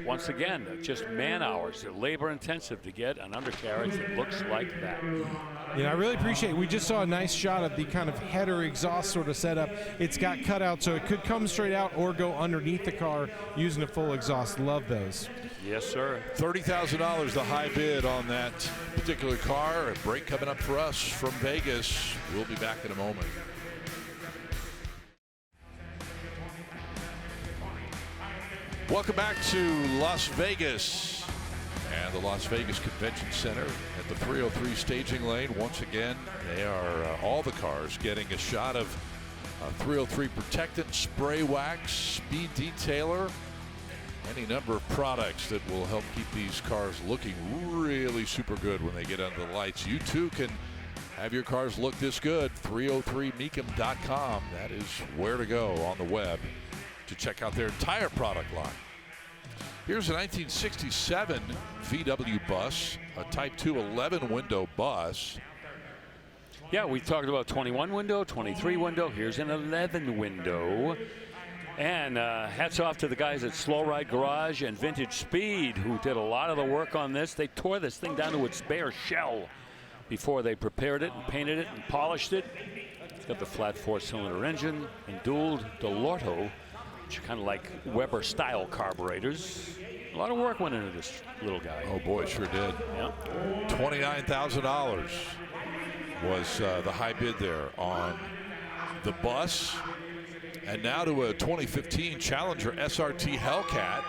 once again, just man hours. They're labor intensive to get an undercarriage that looks like that. Yeah, I really appreciate it. We just saw a nice shot of the kind of header exhaust sort of setup. It's got cutout, so it could come straight out or go underneath the car using a full exhaust. Love those. Yes, sir. $30,000, the high bid on that particular car. A break coming up for us from Vegas. We'll be back in a moment. Welcome back to Las Vegas and the Las Vegas Convention Center at the 303 staging lane. Once again, they are all the cars getting a shot of a 303 protectant, spray wax, speed detailer, any number of products that will help keep these cars looking really super good when they get under the lights. You too can have your cars look this good. 303mecum.com. That is where to go on the web to check out their entire product line. Here's a 1967 VW bus, a Type 2 11-window bus. Yeah, we talked about 21 window, 23 window. Here's an 11 window. And hats off to the guys at Slow Ride Garage and Vintage Speed who did a lot of the work on this. They tore this thing down to its bare shell before they prepared it and painted it and polished it. It's got the flat 4-cylinder engine and dual Delorto, which are kind of like Weber style carburetors. A lot of work went into this little guy. Oh boy, sure did. Yep. $29,000 was the high bid there on the bus. And now to a 2015 Challenger SRT Hellcat.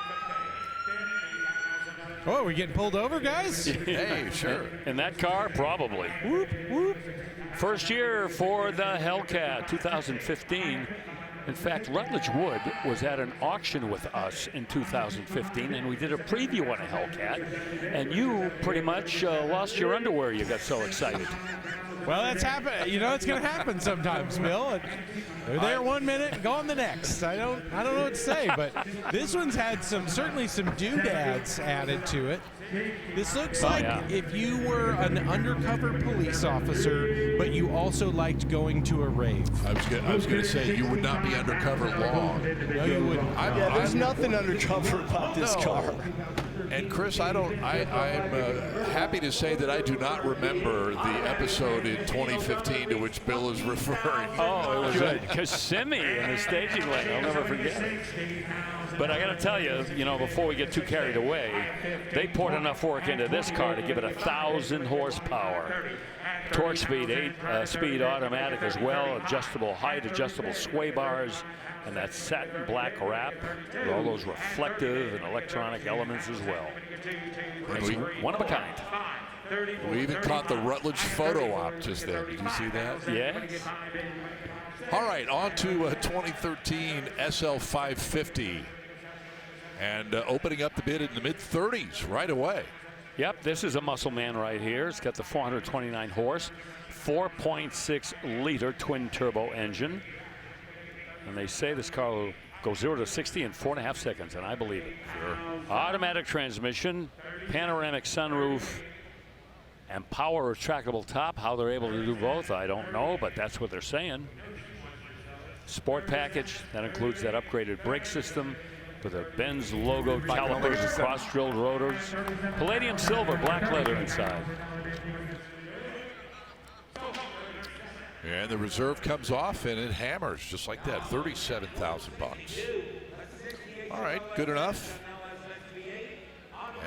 Oh, we're getting pulled over, guys? Hey, sure. In that car, probably. Whoop, whoop. First year for the Hellcat, 2015. In fact, Rutledge Wood was at an auction with us in 2015, and we did a preview on a Hellcat, and you pretty much lost your underwear. You got so excited. Well, that's happened. You know, it's going to happen sometimes, Bill. They're there 1 minute and gone the next. I don't know what to say, but this one's had certainly some doodads added to it. This looks like if you were an undercover police officer, but you also liked going to a rave. I was going to say you would not be undercover long. No, you wouldn't. There's nothing undercover about this car. And Chris, I'm happy to say that I do not remember the episode in 2015 to which Bill is referring. Oh, it was Kissimmee in the staging lane. I'll never forget it. But I got to tell you, before we get too carried away, they poured enough work into this car to give it 1,000 horsepower. Torque speed, 8-speed automatic as well, adjustable height, adjustable sway bars, and that satin black wrap with all those reflective and electronic elements as well. It's one of a kind. We even caught the Rutledge photo op just then. Did you see that? Yes. All right, on to 2013 SL550. And opening up the bid in the mid-30s right away. Yep, this is a muscle man right here. It's got the 429 horse, 4.6 liter twin turbo engine. And they say this car will go 0 to 60 in 4.5 seconds, and I believe it. Sure. Automatic transmission, panoramic sunroof, and power retractable top. How they're able to do both, I don't know, but that's what they're saying. Sport package, that includes that upgraded brake system with a Benz logo, calipers, and cross-drilled rotors. Palladium silver, black leather inside. And the reserve comes off and it hammers just like that. $37,000. All right, good enough.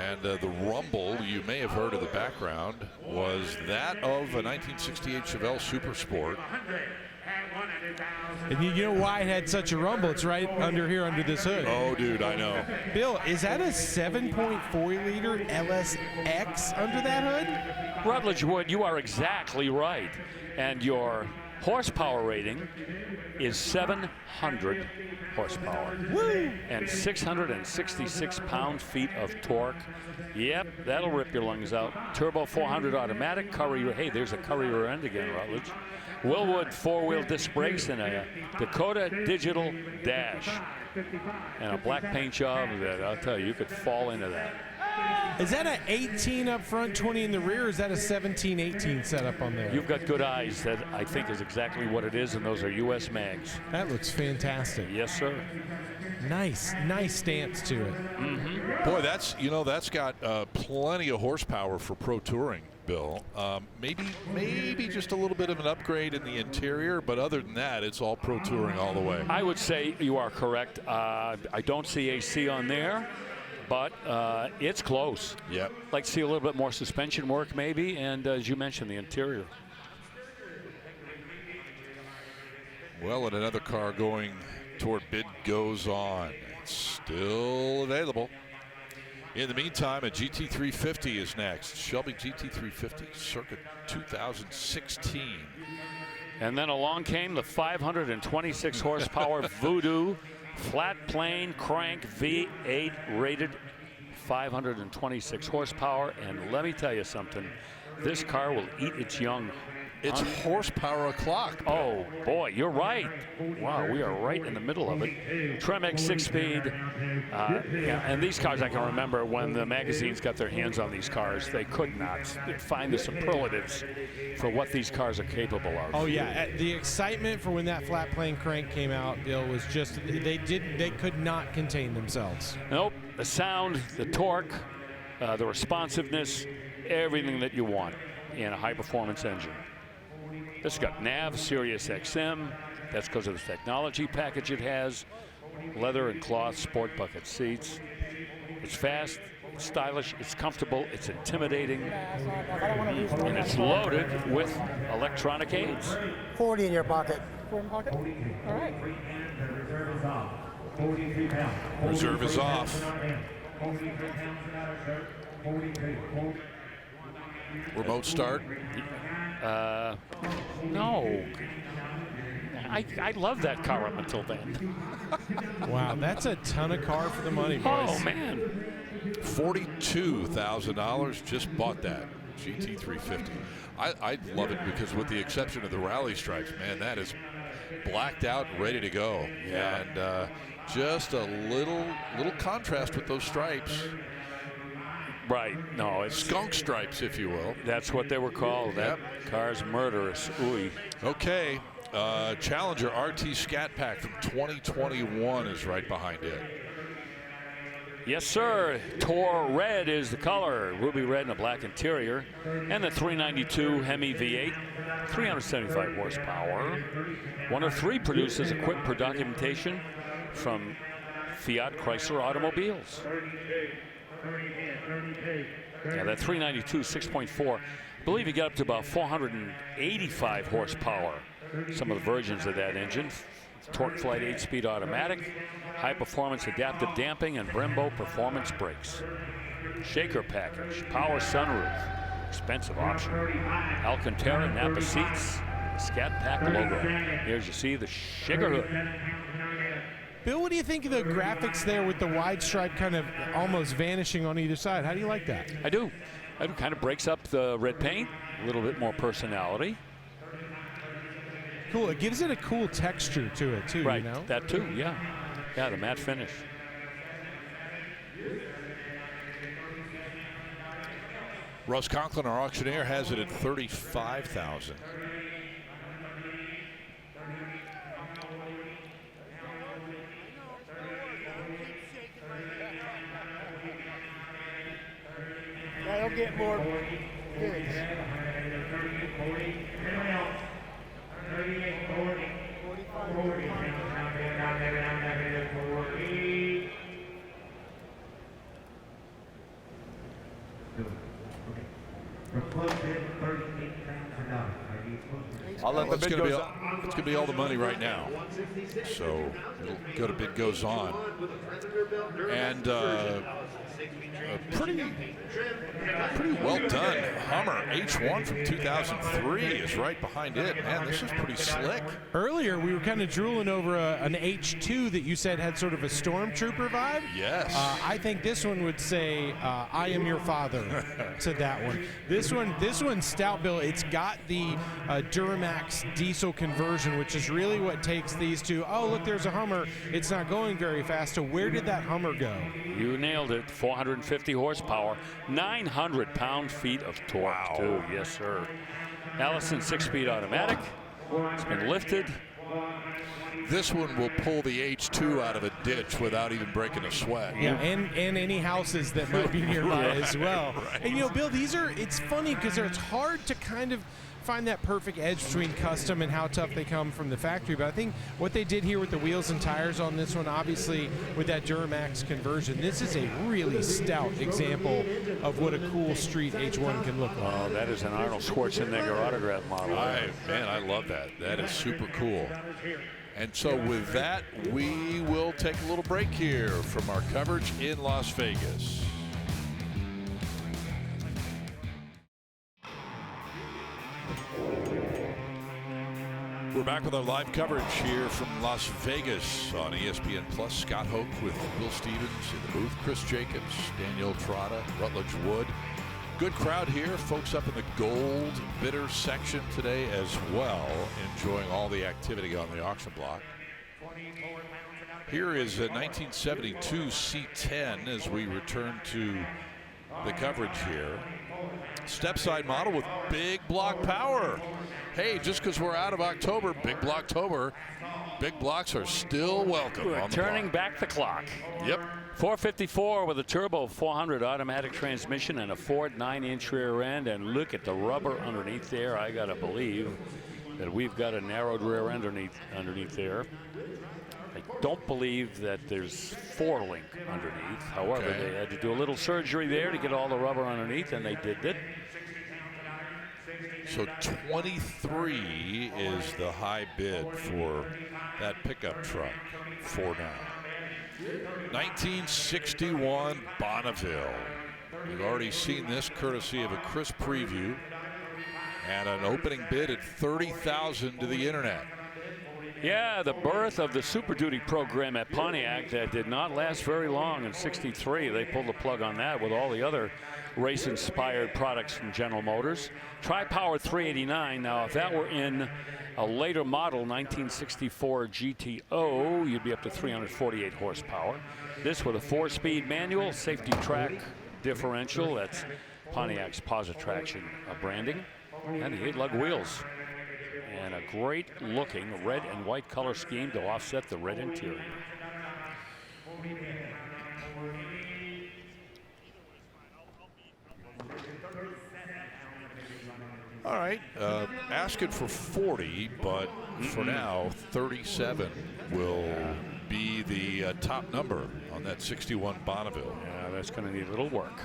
And the rumble you may have heard in the background was that of a 1968 Chevelle Super Sport. And you know why it had such a rumble? It's right under here, under this hood. Oh, dude, I know. Bill, is that a 7.4 liter LSX under that hood? Rutledge Wood, you are exactly right. And your horsepower rating is 700 horsepower. Woo! And 666 pound-feet of torque. Yep, that'll rip your lungs out. Turbo 400 automatic, Courier. Hey, there's a Courier end again, Rutledge. Willwood four-wheel disc brakes and a Dakota digital dash. And a black paint job that, I'll tell you could fall into that. Is that an 18 up front, 20 in the rear, or is that a 17, 18 setup on there? You've got good eyes. That, I think, is exactly what it is, and those are U.S. mags. That looks fantastic. Yes, sir. Nice stance to it. Mm-hmm. Boy, that's got plenty of horsepower for pro touring, Bill. Maybe just a little bit of an upgrade in the interior, but other than that, it's all pro touring all the way. I would say you are correct. I don't see AC on there, but it's close. Yep. Like to see a little bit more suspension work maybe, and as you mentioned, the interior. Well, and another car going toward bid goes on. It's still available. In the meantime, a GT350 is next. Shelby GT350 circa 2016. And then along came the 526 horsepower Voodoo flat plane crank V8 rated 526 horsepower. And let me tell you something, this car will eat its young. It's horsepower o'clock. Oh boy, you're right. Wow, we are right in the middle of it. Tremec 6-speed. Yeah, and these cars, I can remember when the magazines got their hands on these cars, they could not find the superlatives for what these cars are capable of. Oh yeah, the excitement for when that flat plane crank came out, Bill, was just they could not contain themselves. Nope, the sound, the torque, the responsiveness, everything that you want in a high-performance engine. This has got nav, Sirius XM. That's because of the technology package it has. Leather and cloth sport bucket seats. It's fast, it's stylish, it's comfortable, it's intimidating, and it's loaded with electronic aids. 40 in your pocket. 40 in pocket? All right. Reserve is off. Remote start? No. I love that car up until then. Wow, that's a ton of car for the money, boys. Oh, man. $42,000, just bought that GT350. I love it because with the exception of the rally stripes, man, that is blacked out, ready to go. Yeah. And just a little contrast with those stripes. Right. No, it's skunk stripes, if you will. That's what they were called. That car's murderous. Ooh. Okay. Challenger RT Scat Pack from 2021 is right behind it. Yes, sir. Tor Red is the color. Ruby red and a black interior. And the 392 Hemi V8, 375 horsepower. One of three produces equipped per documentation from Fiat Chrysler Automobiles. Yeah, that 392 6.4. I believe you got up to about 485 horsepower. Some of the versions of that engine. Torque Flight 8-speed automatic, high performance adaptive damping, and Brembo performance brakes. Shaker package, power sunroof, expensive option. Alcantara Napa seats, Scat Pack logo. Here's you see the shaker hood. Bill, what do you think of the graphics there with the wide stripe kind of almost vanishing on either side? How do you like that? I do. It kind of breaks up the red paint, a little bit more personality. Cool. It gives it a cool texture to it, too, right. You know? That, too, yeah. Yeah, the matte finish. Russ Conklin, our auctioneer, has it at $35,000. That'll get more bids. 38, 40, 40. Down there, 40. I'll let the bid go on. It's going to be all the money right now. So it'll go to bid goes on. And pretty well done Hummer H1 from 2003 is right behind it. Man, this is pretty slick. Earlier, we were kind of drooling over an H2 that you said had sort of a stormtrooper vibe. Yes. I think this one would say, I am your father to that one. This one's stout, Bill. It's got the Duramax diesel conversion, which is really what takes these to, oh, look, there's a Hummer. It's not going very fast. So where did that Hummer go? You nailed it. 450 horsepower, 900 pound-feet of torque, too. Yes, sir. Allison 6-speed automatic. It's been lifted. This one will pull the H2 out of a ditch without even breaking a sweat. Yeah, and any houses that might be nearby as well. Right. And, you know, Bill, it's funny because it's hard to kind of find that perfect edge between custom and how tough they come from the factory. But I think what they did here with the wheels and tires on this one, obviously with that Duramax conversion, this is a really stout example of what a cool street H1 can look like. Oh, that is an Arnold Schwarzenegger autograph model. Man, I love that. That is super cool. And so with that, we will take a little break here from our coverage in Las Vegas. We're back with our live coverage here from Las Vegas on ESPN Plus. Scott Hoke with Bill Stevens in the booth. Chris Jacobs, Danielle Trotta, Rutledge Wood. Good crowd here. Folks up in the gold bidder section today as well, enjoying all the activity on the auction block. Here is a 1972 C10 as we return to the coverage here. Step-side model with big block power. Hey, just because we're out of October, big blocktober, big blocks are still welcome. We're turning back the clock. Yep. 454 with a turbo 400 automatic transmission and a Ford 9-inch rear end. And look at the rubber underneath there. I got to believe that we've got a narrowed rear end underneath there. I don't believe that there's 4-link underneath. However, they had to do a little surgery there to get all the rubber underneath, and they did it. So 23 is the high bid for that pickup truck for now. 1961 Bonneville. We've already seen this courtesy of a Chris preview and an opening bid at $30,000 to the internet. Yeah, the birth of the Super Duty program at Pontiac that did not last very long in '63. They pulled the plug on that with all the other race-inspired products from General Motors. Tri-Power 389. Now, if that were in a later model, 1964 GTO, you'd be up to 348 horsepower. This with a 4-speed manual, safety track differential. That's Pontiac's Positraction branding. And the 8-lug wheels. And a great looking red and white color scheme to offset the red interior. All right, asking for 40, but for now, 37 will be the top number on that 61 Bonneville. Yeah, that's going to need a little work.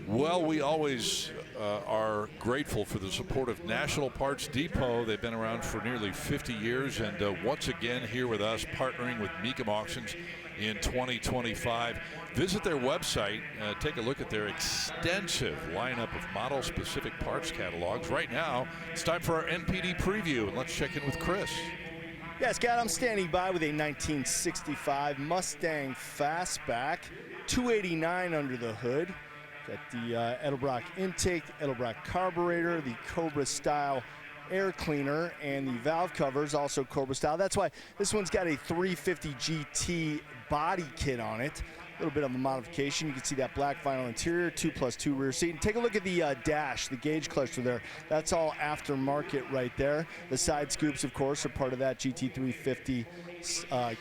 Well, we always are grateful for the support of National Parts Depot. They've been around for nearly 50 years, and once again here with us, partnering with Mecum Auctions in 2025. Visit their website, take a look at their extensive lineup of model-specific parts catalogs. Right now, it's time for our NPD preview, and let's check in with Chris. Yeah, Scott, I'm standing by with a 1965 Mustang Fastback, 289 under the hood. Got the Edelbrock intake, Edelbrock carburetor, the Cobra style air cleaner, and the valve covers also Cobra style. That's why this one's got a 350 GT body kit on it. A little bit of a modification. You can see that black vinyl interior, 2+2 rear seat. And take a look at the dash, the gauge cluster there. That's all aftermarket right there. The side scoops, of course, are part of that GT350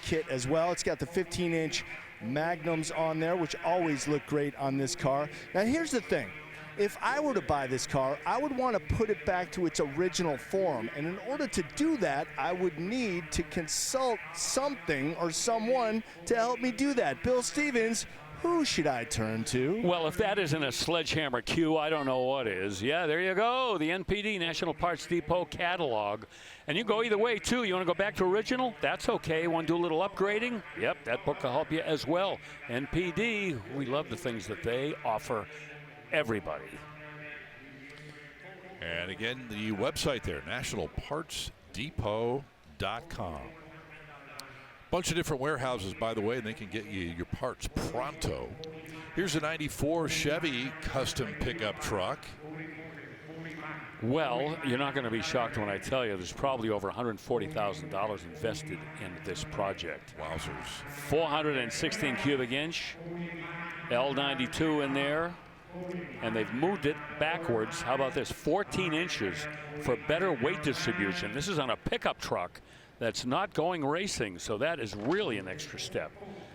kit as well. It's got the 15-inch Magnums on there, which always look great on this car. Now here's the thing. If I were to buy this car, I would want to put it back to its original form. And in order to do that, I would need to consult something or someone to help me do that. Bill Stevens, who should I turn to? Well, if that isn't a sledgehammer cue, I don't know what is. Yeah, there you go. The NPD, National Parts Depot catalog. And you go either way, too. You want to go back to original? That's okay. You want to do a little upgrading? Yep, that book will help you as well. NPD, we love the things that they offer everybody. And again, the website there, nationalpartsdepot.com. Bunch of different warehouses, by the way, and they can get you your parts pronto. Here's a 94 Chevy custom pickup truck. Well, you're not going to be shocked when I tell you there's probably over $140,000 invested in this project. Wowzers. 416 cubic inch, L92 in there, and they've moved it backwards. How about this? 14 inches for better weight distribution. This is on a pickup truck that's not going racing, so that is really an extra step.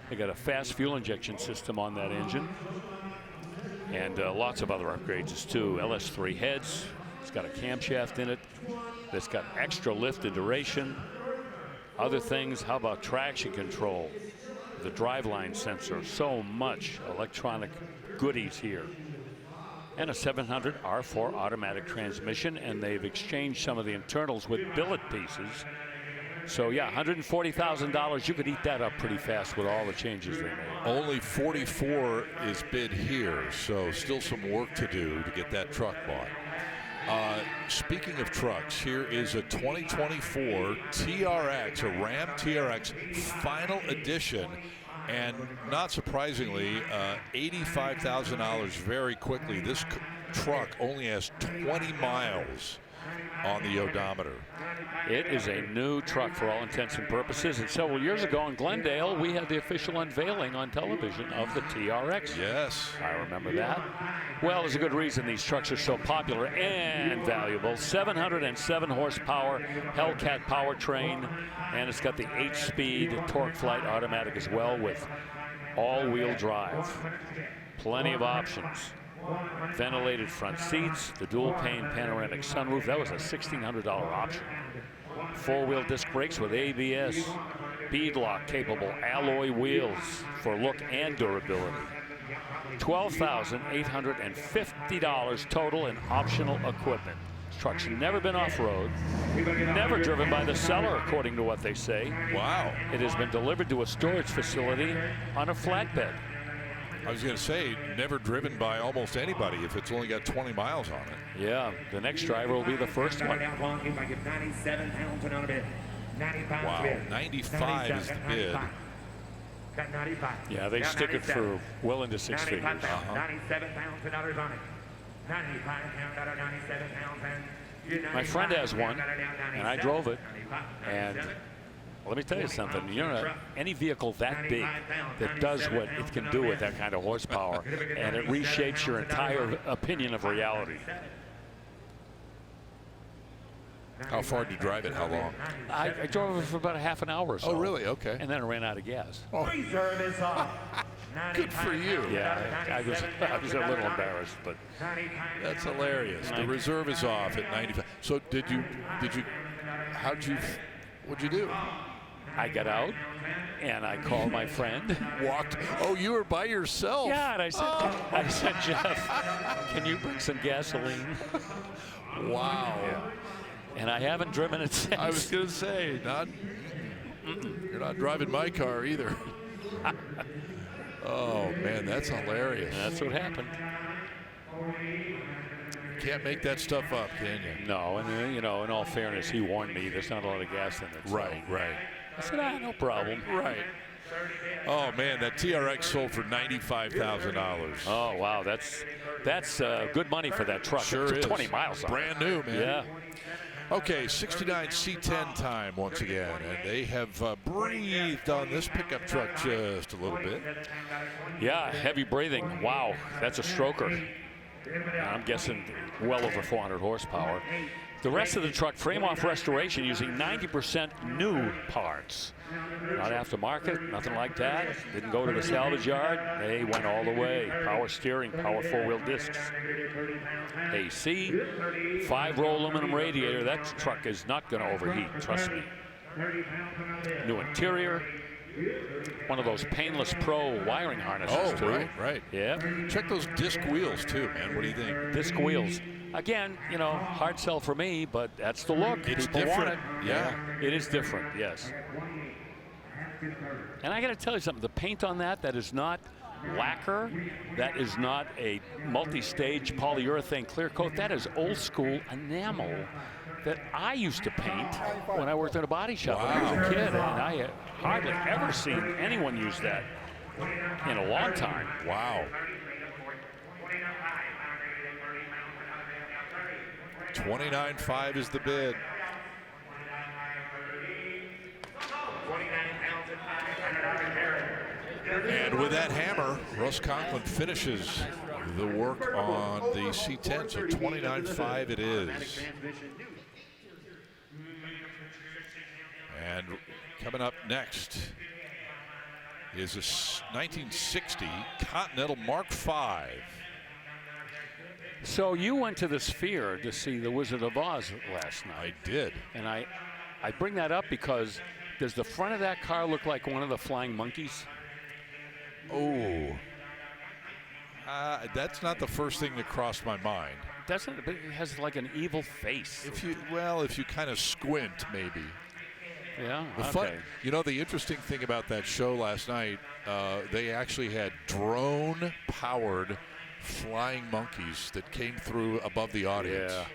They got a fast fuel injection system on that engine, and lots of other upgrades too. LS3 heads. It's got a camshaft in it that's got extra lift and duration. Other things, how about traction control, the driveline sensor, so much electronic goodies here. And a 700 R4 automatic transmission, and they've exchanged some of the internals with billet pieces. So yeah, $140,000, you could eat that up pretty fast with all the changes they made. Only 44 is bid here, so still some work to do to get that truck bought. Speaking of trucks, here is a 2024 TRX, a Ram TRX final edition. And not surprisingly, $85,000 very quickly. This truck only has 20 miles on the odometer. It is a new truck for all intents and purposes. And several years ago in Glendale, we had the official unveiling on television of the TRX. Yes. I remember that. Well, there's a good reason these trucks are so popular and valuable. 707 horsepower, Hellcat powertrain, and it's got the 8-speed torque flight automatic as well with all-wheel drive. Plenty of options. Ventilated front seats, the dual-pane panoramic sunroof. That was a $1,600 option. Four-wheel disc brakes with ABS, beadlock capable alloy wheels for look and durability. $12,850 total in optional equipment. This truck's never been off-road, never driven by the seller, according to what they say. Wow. It has been delivered to a storage facility on a flatbed. I was going to say, never driven by almost anybody if it's only got 20 miles on it. Yeah, the next driver will be the first one. Wow, 95 is the bid. Yeah, they stick it for well into six figures. 97 pounds on it. 95 pounds. My friend has one, and I drove it, and let me tell you something. Any vehicle that big that does what it can do with that kind of horsepower, and it reshapes your entire opinion of reality. How far did you drive it? How long? I drove it for about a half an hour or so. Oh, really? Okay. And then I ran out of gas. Oh. Good for you. Yeah, I was a little embarrassed, but that's hilarious. The reserve is off at 95. So what'd you do? I got out and I called my friend. Walked. Oh, you were by yourself. Yeah, and I said, Jeff, can you bring some gasoline? Wow. Yeah. And I haven't driven it since. I was going to say, you're not driving my car either. Oh, man, that's hilarious. And that's what happened. Can't make that stuff up, can you? No, and in all fairness, he warned me there's not a lot of gas in it. Right. I said, no problem. Right. Oh, man, that TRX sold for $95,000. Oh, wow, that's good money for that truck. Sure is. 20 miles on Brand new, man. Yeah. Okay, 69 C10 time once again, and they have breathed on this pickup truck just a little bit. Yeah, heavy breathing. Wow, that's a stroker. I'm guessing well over 400 horsepower. The rest of the truck, frame-off restoration using 90% new parts. Not aftermarket, nothing like that. Didn't go to the salvage yard. They went all the way. Power steering, power four-wheel discs. AC, 5-row aluminum radiator. That truck is not going to overheat, trust me. New interior. One of those Painless Pro wiring harnesses, too. Right. Yeah. Check those disc wheels, too, man. What do you think? Disc wheels. Again, hard sell for me, but that's the look. It's People different. want it. Yeah. It is different, yes. And I got to tell you something. The paint on that is not lacquer. That is not a multi-stage polyurethane clear coat. That is old school enamel that I used to paint when I worked at a body shop when I was a kid. And I had hardly ever seen anyone use that in a long time. Wow. 29.5 is the bid. And with that hammer, Russ Conklin finishes the work on the C10. So 29.5 it is. And coming up next is a 1960 Continental Mark V. So you went to the Sphere to see The Wizard of Oz last night. I did. And I bring that up because does the front of that car look like one of the flying monkeys? Oh. That's not the first thing that crossed my mind. Doesn't it? But it has like an evil face. If you kind of squint, maybe. Yeah, the interesting thing about that show last night, they actually had drone-powered flying monkeys that came through above the audience. Yeah.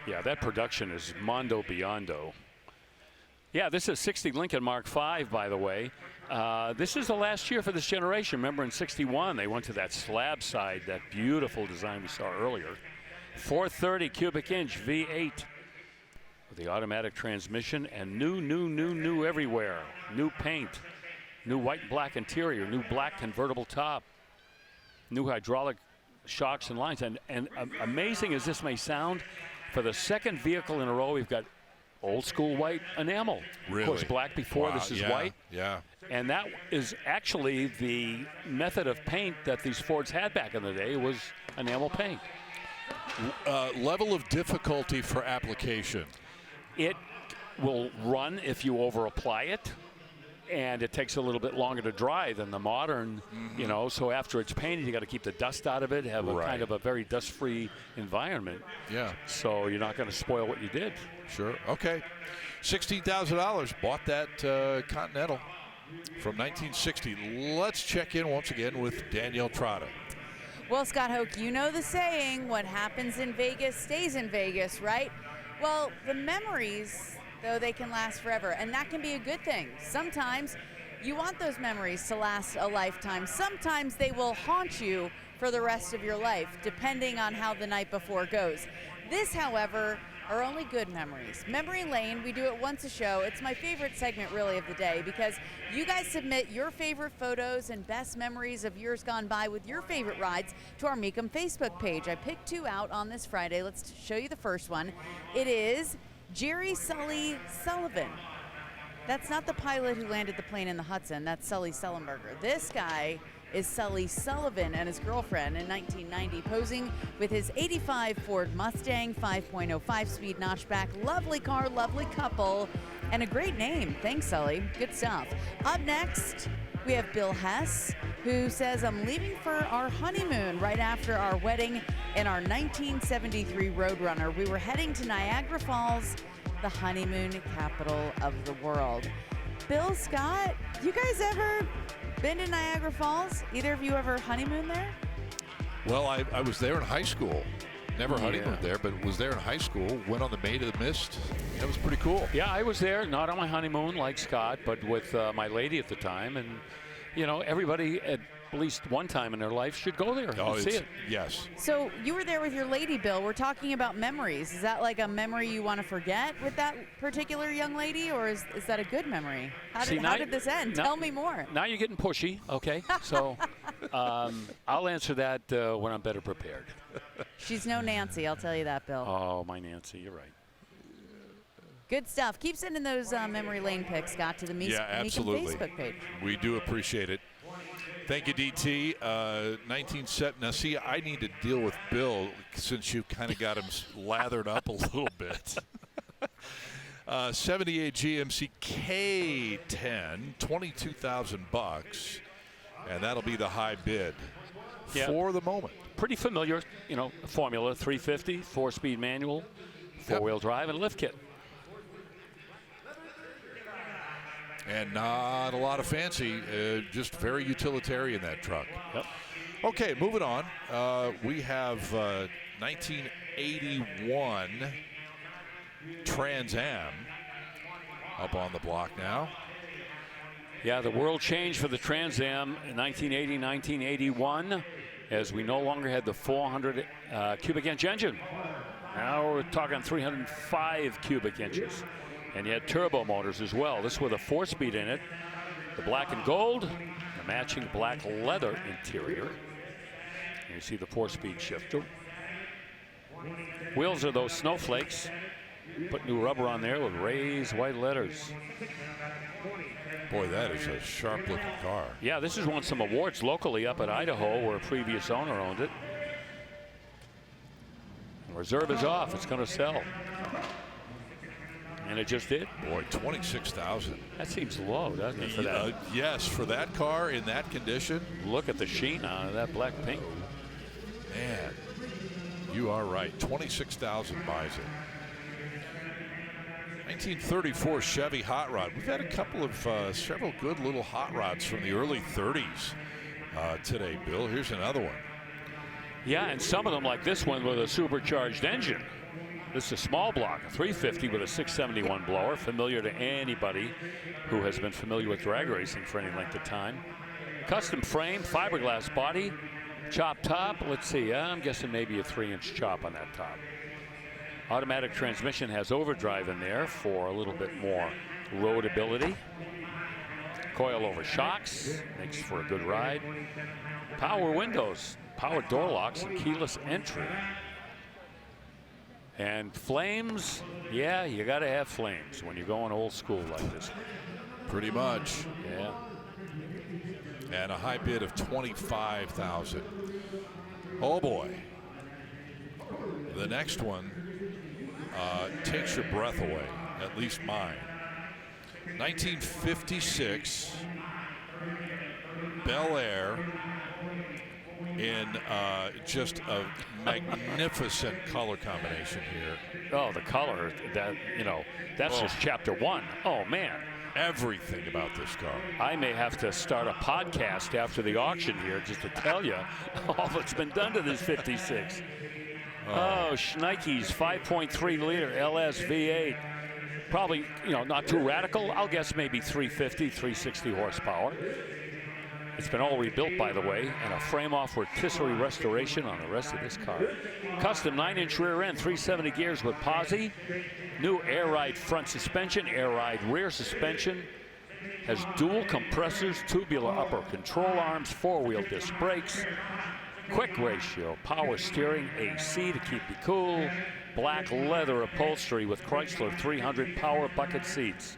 Yeah, that production is mondo biondo. Yeah, this is 60 Lincoln Mark V, by the way. This is the last year for this generation. Remember, in 61, they went to that slab side, that beautiful design we saw earlier. 430 cubic inch V8 with the automatic transmission, and new everywhere. New paint, new white and black interior, new black convertible top, new hydraulic shocks and lines. And amazing as this may sound, for the second vehicle in a row, we've got old school white enamel. Really? Of course, black before. Wow, this is yeah, white. Yeah. And that is actually the method of paint that these Fords had back in the day, was enamel paint. Level of difficulty for application. It will run if you over apply it, and it takes a little bit longer to dry than the modern, you know, so after it's painted, you got to keep the dust out of it, have a kind of a very dust-free environment. Yeah. So you're not going to spoil what you did. Sure. Okay. $16,000. Bought that Continental from 1960. Let's check in once again with Danielle Trotta. Well, Scott Hoke, you know the saying, what happens in Vegas stays in Vegas, right? Well, the memories, though, they can last forever, and that can be a good thing. Sometimes you want those memories to last a lifetime. Sometimes they will haunt you for the rest of your life, depending on how the night before goes. This, however, are only good memories. Memory Lane, we do it once a show. It's my favorite segment, really, of the day, because you guys submit your favorite photos and best memories of years gone by with your favorite rides to our Mecum Facebook page. I picked 2 out on this Friday. Let's show you the first one. It is Jerry Sully Sullivan. That's not the pilot who landed the plane in the Hudson. That's Sully Sullenberger. This guy is Sully Sullivan and his girlfriend in 1990, posing with his 85 Ford Mustang 5.0 5-speed notchback. Lovely car, lovely couple, and a great name. Thanks, Sully. Good stuff. Up next, we have Bill Hess, who says, I'm leaving for our honeymoon right after our wedding in our 1973 Roadrunner. We were heading to Niagara Falls, the honeymoon capital of the world. Bill, Scott, you guys ever been to Niagara Falls? Either of you ever honeymoon there? Well, I was there in high school. Never honeymooned there, but was there in high school. Went on the Maid of the Mist. That was pretty cool. Yeah, I was there, not on my honeymoon like Scott, but with my lady at the time. And, you know, everybody at least one time in their life should go there and see it. Yes. So you were there with your lady, Bill. We're talking about memories. Is that like a memory you want to forget with that particular young lady, or is that a good memory? How did this end? Tell me more. Now you're getting pushy, okay? So I'll answer that when I'm better prepared. She's no Nancy, I'll tell you that, Bill. Oh, my Nancy, you're right. Good stuff. Keep sending those memory lane pics, Scott, to the Mecum Facebook page. We do appreciate it. Thank you, DT. 1970. Now, see, I need to deal with Bill since you kind of got him lathered up a little bit. 78 GMC K10, $22,000, and that'll be the high bid for the moment. Pretty familiar, you know, formula: 350, 4-speed manual, 4-wheel drive, and lift kit. And not a lot of fancy, just very utilitarian, that truck. Yep. Okay, moving on. We have 1981 Trans Am up on the block now. Yeah, the world changed for the Trans Am in 1980, 1981, as we no longer had the 400 cubic inch engine. Now we're talking 305 cubic inches. And you had turbo motors as well. This with a 4-speed in it. The black and gold, the matching black leather interior. And you see the 4-speed shifter. Wheels are those snowflakes. Put new rubber on there with raised white letters. Boy, that is a sharp-looking car. Yeah, this has won some awards locally up at Idaho, where a previous owner owned it. Reserve is off. It's going to sell. And it just did. Boy, $26,000. That seems low, doesn't it, for that? Yes, for that car in that condition. Look at the sheen on that black paint. Man, you are right. $26,000 buys it. 1934 Chevy Hot Rod. We've had a couple of several good little hot rods from the early 30s today, Bill. Here's another one. Yeah, and some of them, like this one, with a supercharged engine. This is a small block, a 350 with a 671 blower, familiar to anybody who has been familiar with drag racing for any length of time. Custom frame, fiberglass body, chop top. Let's see, I'm guessing maybe a 3-inch chop on that top. Automatic transmission has overdrive in there for a little bit more roadability. Coil-over shocks, makes for a good ride. Power windows, power door locks, and keyless entry. And flames, yeah, you got to have flames when you're going old school like this. Pretty much. Yeah. And a high bid of $25,000. Oh boy. The next one takes your breath away, at least mine. 1956 Bel Air in just a magnificent color combination here. Oh, the color, that, you know, that's just chapter 1. Oh man. Everything about this car. I may have to start a podcast after the auction here just to tell you all that's been done to this 56. Oh, Schneike's 5.3 liter LS V8. Probably, you know, not too radical. I'll guess maybe 350, 360 horsepower. It's been all rebuilt, by the way, and a frame-off rotisserie restoration on the rest of this car. Custom 9-inch rear end, 370 gears with posi. New air ride front suspension, air ride rear suspension. Has dual compressors, tubular upper control arms, 4-wheel disc brakes. Quick ratio, power steering, AC to keep you cool. Black leather upholstery with Chrysler 300 power bucket seats.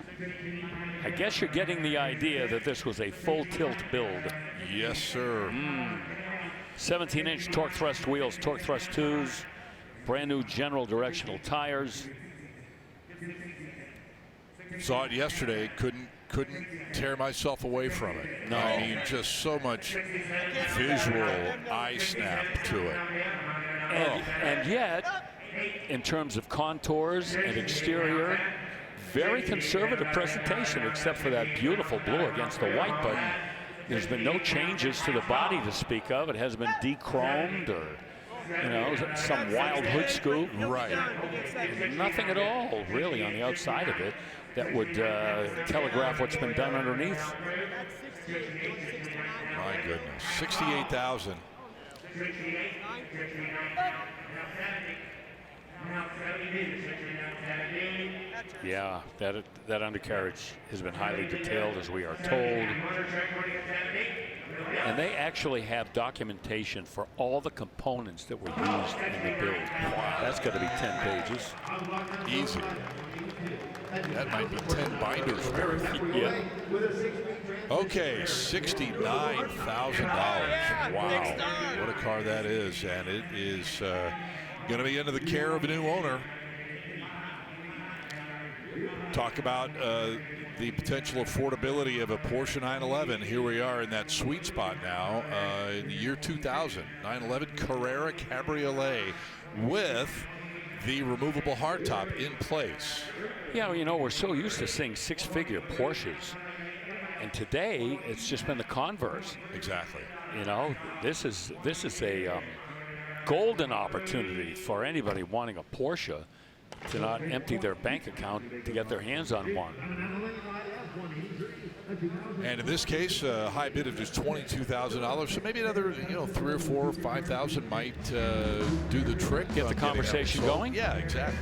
I guess you're getting the idea that this was a full tilt build. Yes, sir. 17-inch torque thrust wheels, torque thrust 2s, brand new general directional tires. Saw it yesterday, couldn't tear myself away from it. No. I mean, just so much visual eye snap to it. And yet, in terms of contours and exterior, very conservative presentation, except for that beautiful blue against the white. But there's been no changes to the body to speak of. It hasn't been de-chromed or, you know, some wild hood scoop. Right. Nothing at all, really, on the outside of it that would telegraph what's been done underneath. My goodness, 68,000. Yeah, that undercarriage has been highly detailed, as we are told. And they actually have documentation for all the components that were used in the build. Wow, that's got to be 10 pages. Easy. That might be 10 binders worth. Yeah. Okay, $69,000. Wow, what a car that is. And it is going to be under the care of a new owner. Talk about the potential affordability of a Porsche 911. Here we are in that sweet spot now in the year 2000. 911 Carrera Cabriolet with the removable hardtop in place. Yeah, you know, we're so used to seeing 6-figure Porsches. And today, it's just been the converse. Exactly. You know, this is a golden opportunity for anybody wanting a Porsche to not empty their bank account to get their hands on one. And in this case, a high bid of just $22,000. So maybe another, you know, 3 or 4 or 5,000 might do the trick. Get the conversation going. Yeah, exactly.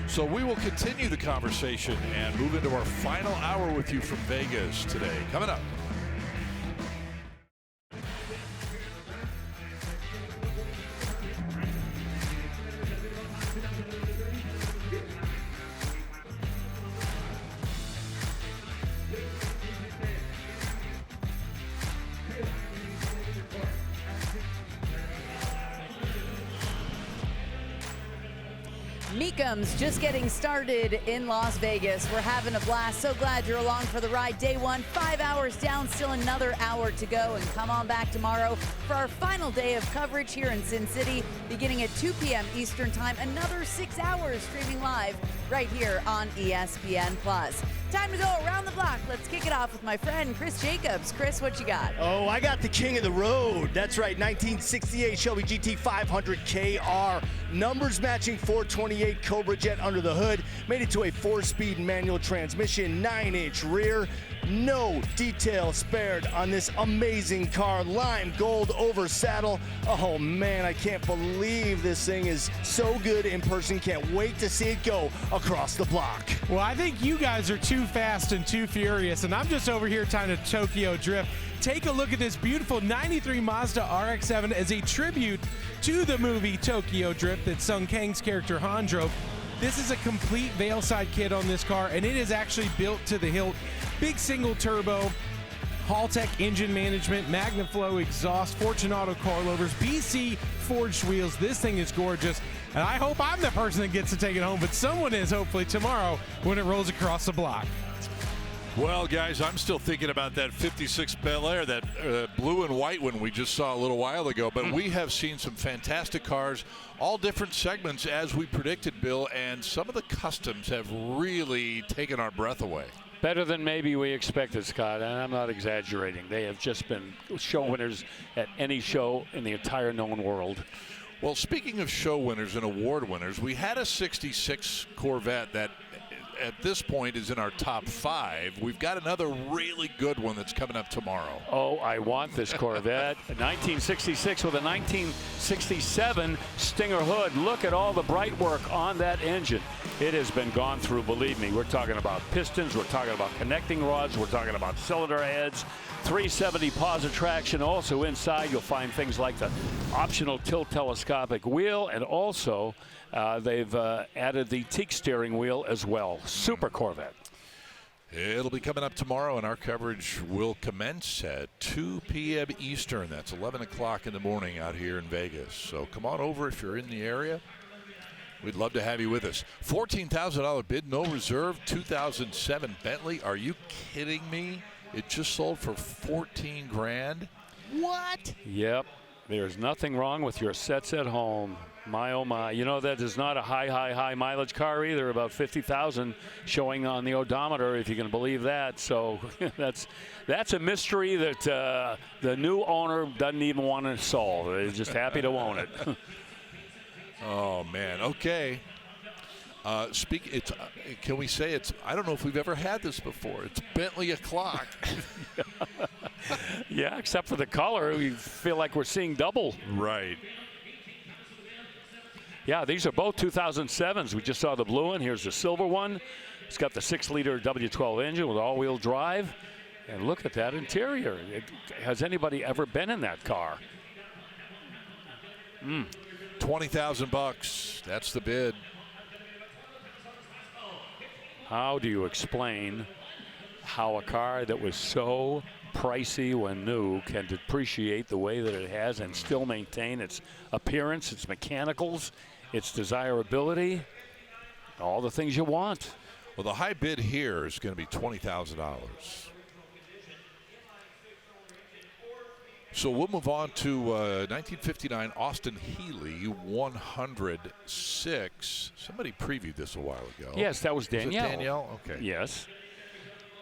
So we will continue the conversation and move into our final hour with you from Vegas today. Coming up. Mecum's just getting started in Las Vegas. We're having a blast. So glad you're along for the ride. Day 1, 5 hours down, still another hour to go. And come on back tomorrow for our final day of coverage here in Sin City, beginning at 2 p.m. Eastern Time. Another 6 hours streaming live right here on ESPN+. Time to go around the block. Let's kick it off with my friend Chris Jacobs. Chris, what you got? Oh, I got the king of the road. That's right, 1968 Shelby GT 500 KR. Numbers matching 428 Cobra jet under the hood. Made it to a 4-speed manual transmission, 9-inch rear. No detail spared on this amazing car. Lime gold over saddle. Oh man, I can't believe this thing is so good in person. Can't wait to see it go across the block. Well, I think you guys are too fast and too furious, and I'm just over here trying to Tokyo drift. Take a look at this beautiful 93 Mazda RX-7 as a tribute to the movie Tokyo Drift that Sung Kang's character Han drove. This is a complete Veilside kit on this car, and it is actually built to the hilt. Big single turbo, Haltech engine management, MagnaFlow exhaust, Fortunato coilovers, BC forged wheels. This thing is gorgeous, and I hope I'm the person that gets to take it home, but someone is hopefully tomorrow when it rolls across the block. Well, guys, I'm still thinking about that 56 Bel Air, that blue and white one we just saw a little while ago. But we have seen some fantastic cars, all different segments as we predicted, Bill, and some of the customs have really taken our breath away. Better than maybe we expected, Scott, and I'm not exaggerating. They have just been show winners at any show in the entire known world. Well, speaking of show winners and award winners, we had a 66 Corvette that at this point is in our top 5. We've got another really good one that's coming up tomorrow. Oh, I want this Corvette. 1966 with a 1967 Stinger hood. Look at all the bright work on that engine. It has been gone through, believe me. We're talking about pistons, we're talking about connecting rods, we're talking about cylinder heads, 370 positive traction. Also inside you'll find things like the optional tilt telescopic wheel, and also they've added the teak steering wheel as well. Super Corvette. It'll be coming up tomorrow, and our coverage will commence at 2 p.m. Eastern. That's 11 o'clock in the morning out here in Vegas. So come on over if you're in the area. We'd love to have you with us. $14,000 bid, no reserve, 2007 Bentley. Are you kidding me? It just sold for 14 grand. What? Yep. There's nothing wrong with your sets at home. My, oh my. You know, that is not a high mileage car either. About 50,000 showing on the odometer, if you can believe that. So that's a mystery that the new owner doesn't even want to solve. They're just happy to own it. Oh, man. Okay. Can we say it's, I don't know if we've ever had this before. It's Bentley o'clock. Yeah, except for the color. We feel like we're seeing double. Right. Yeah, these are both 2007s. We just saw the blue one. Here's the silver one. It's got the 6-liter W12 engine with all-wheel drive. And look at that interior. Has anybody ever been in that car? $20,000. That's the bid. How do you explain how a car that was so pricey when new can depreciate the way that it has and still maintain its appearance, its mechanicals, its desirability, all the things you want? Well, the high bid here is going to be $20,000. So we'll move on to 1959 Austin Healey 106. Somebody previewed this a while ago. Yes, that was Danielle. Was it Danielle? Okay. Yes.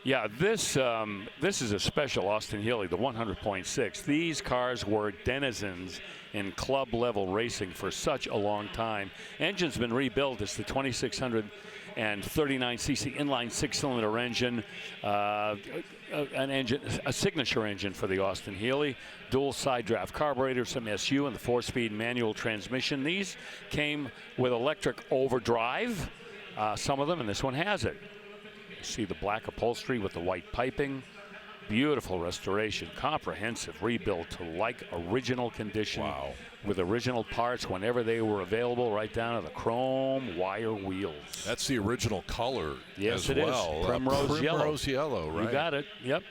Yeah, this is a special Austin Healey, the 100.6. These cars were denizens in club level racing for such a long time. Engine's been rebuilt. It's the 2639cc inline 6-cylinder engine, a signature engine for the Austin Healey. Dual side draft carburetor, some SU, and the 4-speed manual transmission. These came with electric overdrive, some of them, and this one has it. You see the black upholstery with the white piping. Beautiful restoration, comprehensive rebuild to like original condition. Wow. With original parts whenever they were available, right down to the chrome wire wheels. That's the original color. Yes, as it well. is. Primrose yellow. Primrose yellow, right? You got it. Yep.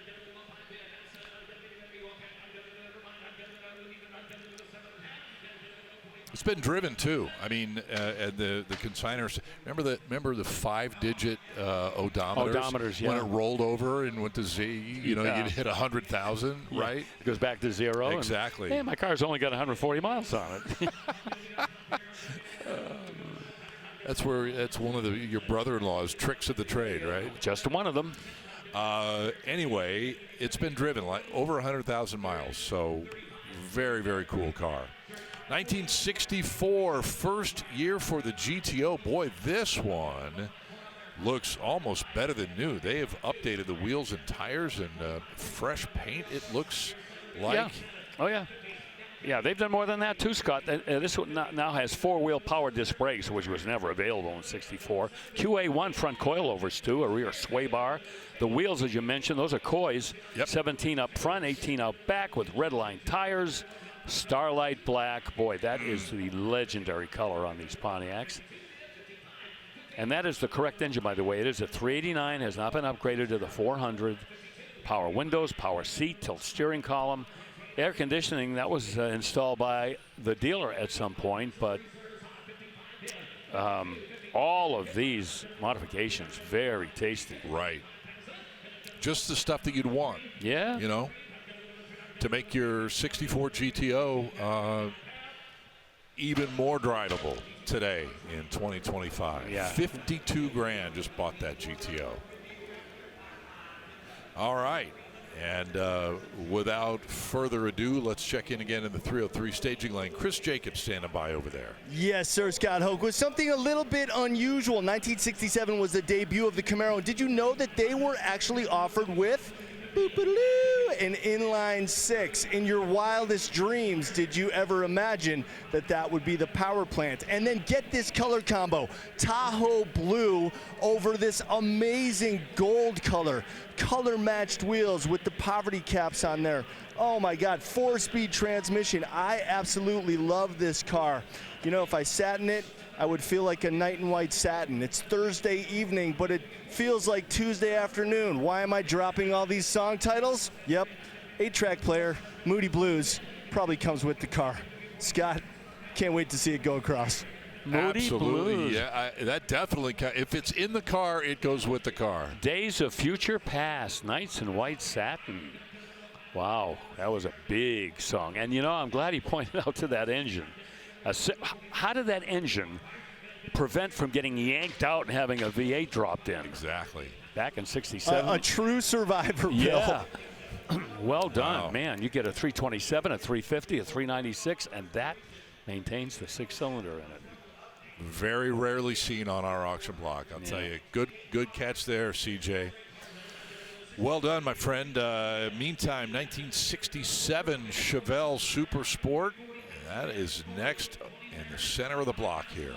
It's been driven too. I mean, and the consigners. Remember the 5-digit odometers. Odometers, yeah. When it rolled over and went to Z, you'd hit 100,000, yeah. right? It goes back to zero. Exactly. And, hey, my car's only got 140 miles on it. That's one of your brother-in-law's tricks of the trade, right? Just one of them. Anyway, it's been driven like over 100,000 miles, so very, very cool car. 1964, first year for the GTO. Boy, this one looks almost better than new. They have updated the wheels and tires and fresh paint, it looks like. Yeah. Oh, yeah. Yeah, they've done more than that too, Scott. This one now has 4-wheel power disc brakes, which was never available in 64. QA1 front coilovers too, a rear sway bar. The wheels, as you mentioned, those are Coys. Yep. 17 up front, 18 out back with red line tires. Starlight black. Boy, that is the legendary color on these Pontiacs. And that is the correct engine, by the way. It is a 389, has not been upgraded to the 400. Power windows, power seat, tilt steering column. Air conditioning, that was installed by the dealer at some point, but all of these modifications, very tasty. Right. Just the stuff that you'd want. Yeah. You know, to make your 64 GTO even more drivable today in 2025. Yeah. 52 grand just bought that GTO. All right. And without further ado, let's check in again in the 303 staging lane. Chris Jacobs standing by over there. Yes, sir, Scott Hoke. Was something a little bit unusual. 1967 was the debut of the Camaro. Did you know that they were actually offered with an inline 6? In your wildest dreams, did you ever imagine that that would be the power plant? And then get this color combo, Tahoe blue over this amazing gold color. Color matched wheels with the poverty caps on there. Oh my God, 4-speed transmission. I absolutely love this car. You know, if I sat in it, I would feel like a knight in white satin. It's Thursday evening, but it feels like Tuesday afternoon. Why am I dropping all these song titles? Yep, 8-track player, Moody Blues, probably comes with the car. Scott, can't wait to see it go across. Moody Absolutely, Blues. yeah, that definitely, if it's in the car, it goes with the car. Days of Future Past, Knights in White Satin. Wow, that was a big song. And you know, I'm glad he pointed out to that engine. How did that engine prevent from getting yanked out and having a V8 dropped in? Exactly. Back in 67. A true survivor, Bill. Yeah. Well done, wow. Man. You get a 327, a 350, a 396, and that maintains the 6-cylinder in it. Very rarely seen on our auction block, I'll tell you. Good catch there, CJ. Well done, my friend. Meantime, 1967 Chevelle Super Sport. That is next in the center of the block here.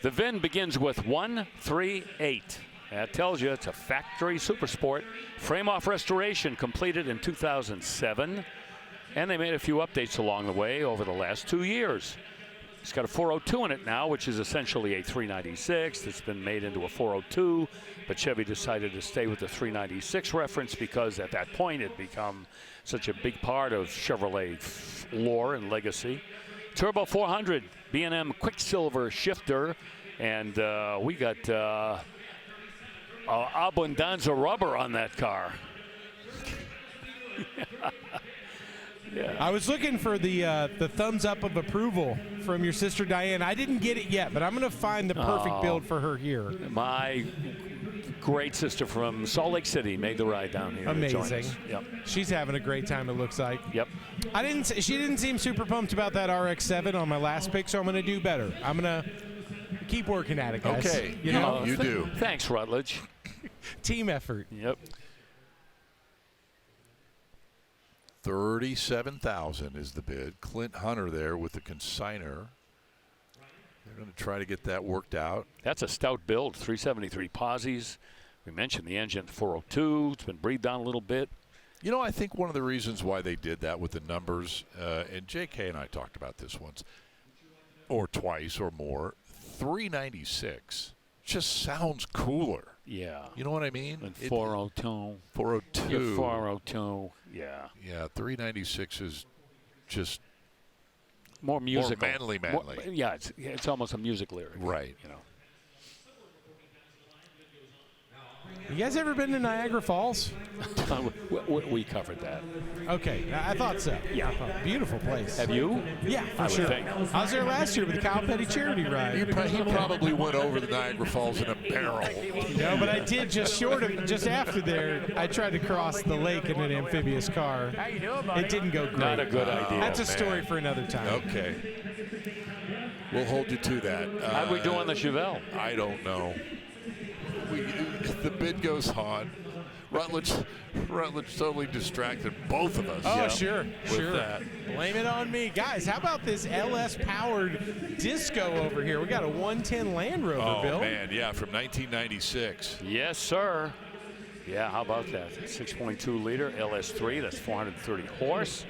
The VIN begins with 138. That tells you it's a factory Super Sport. Frame-off restoration completed in 2007. And they made a few updates along the way over the last 2 years. It's got a 402 in it now, which is essentially a 396. It's been made into a 402, but Chevy decided to stay with the 396 reference because at that point it had become such a big part of Chevrolet lore and legacy. Turbo 400 B&M Quicksilver shifter, and we got Abundanza rubber on that car. Yeah. I was looking for the thumbs up of approval from your sister Diane. I didn't get it yet, but I'm going to find the perfect build for her here. My great sister from Salt Lake City made the ride down here. Amazing. Yep. She's having a great time, it looks like. Yep. She didn't seem super pumped about that RX-7 on my last pick, so I'm going to do better. I'm going to keep working at it, guys. Okay. You know? You do. Thanks, Rutledge. Team effort. Yep. 37,000 is the bid. Clint Hunter there with the consignor. They're going to try to get that worked out. That's a stout build, 373 posies. We mentioned the engine, 402. It's been breathed on a little bit. You know, I think one of the reasons why they did that with the numbers, and JK and I talked about this once, or twice or more, 396 just sounds cooler. Yeah. You know what I mean? And 402. 402. Yeah, 402. Yeah. Yeah, 396 is just more musical. More manly. More, yeah, it's almost a music lyric. Right. You know. You guys ever been to Niagara Falls? We covered that. Okay, I thought so. Yeah. Beautiful place. Have you? Yeah, for I would sure. think. I was there last year with the Kyle Petty charity ride. He probably went over the Niagara Falls in a barrel. No, but I did just after there. I tried to cross the lake in an amphibious car. How you doing, buddy? It didn't go great. Not a good idea. That's a story for another time. Okay. We'll hold you to that. How'd we do on the Chevelle? I don't know. The bid goes on. Rutledge totally distracted both of us. Oh, sure. That. Blame it on me. Guys, how about this LS-powered disco over here? We got a 110 Land Rover, Bill. Oh, man, yeah, from 1996. Yes, sir. Yeah, how about that? 6.2 liter LS3, that's 430 horse.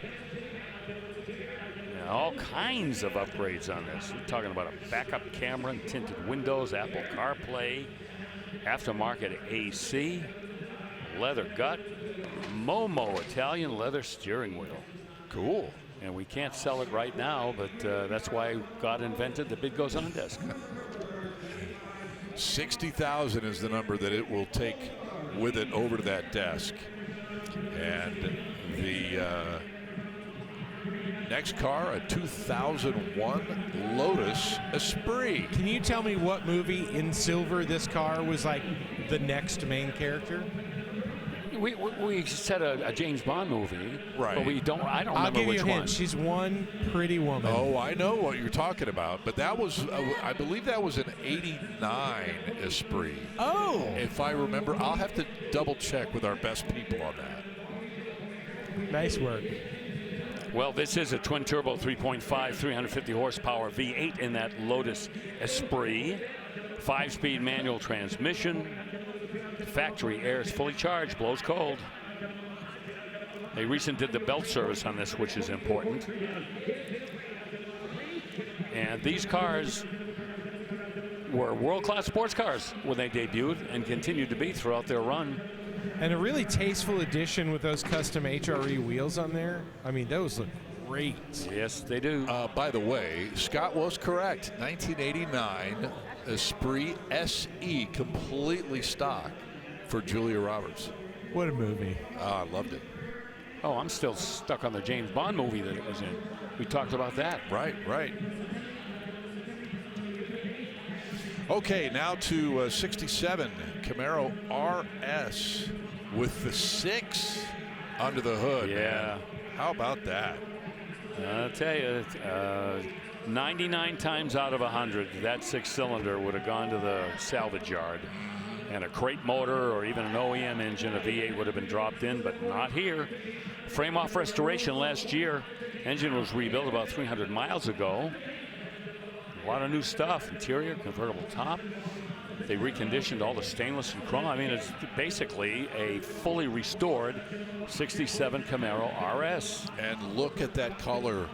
Yeah, all kinds of upgrades on this. We're talking about a backup camera, tinted windows, Apple CarPlay, aftermarket AC, leather gut, Momo Italian leather steering wheel. Cool. And we can't sell it right now, but that's why God invented the bid goes on desk. 60,000 is the number that it will take with it over to that desk. And the next car, a 2001 Lotus Esprit. Can you tell me what movie in silver this car was like the next main character? We said a James Bond movie, right? But I don't I'll remember give which you a hint. one. She's one pretty woman. Oh, I know what you're talking about, but that was, I believe that was an '89 Esprit. Oh, if I remember, I'll have to double check with our best people on that. Nice work. Well, this is a twin turbo 3.5, 350 horsepower V8 in that Lotus Esprit. 5-speed manual transmission. Factory air is fully charged, blows cold. They recently did the belt service on this, which is important. And these cars were world-class sports cars when they debuted and continued to be throughout their run. And a really tasteful addition with those custom HRE wheels on there. I mean, those look great. Yes, they do. By the way, Scott was correct. 1989 Esprit SE, completely stock for Julia Roberts. What a movie. I loved it. Oh, I'm still stuck on the James Bond movie that it was in. We talked about that. Right. Okay, now to 67 Camaro RS with the 6 under the hood. Yeah. Man. How about that? I'll tell you, 99 times out of 100, that 6-cylinder would have gone to the salvage yard. And a crate motor or even an OEM engine, a V8, would have been dropped in, but not here. Frame off restoration last year. Engine was rebuilt about 300 miles ago. A lot of new stuff. Interior, convertible top. They reconditioned all the stainless and chrome. I mean, it's basically a fully restored 67 Camaro RS. And look at that color.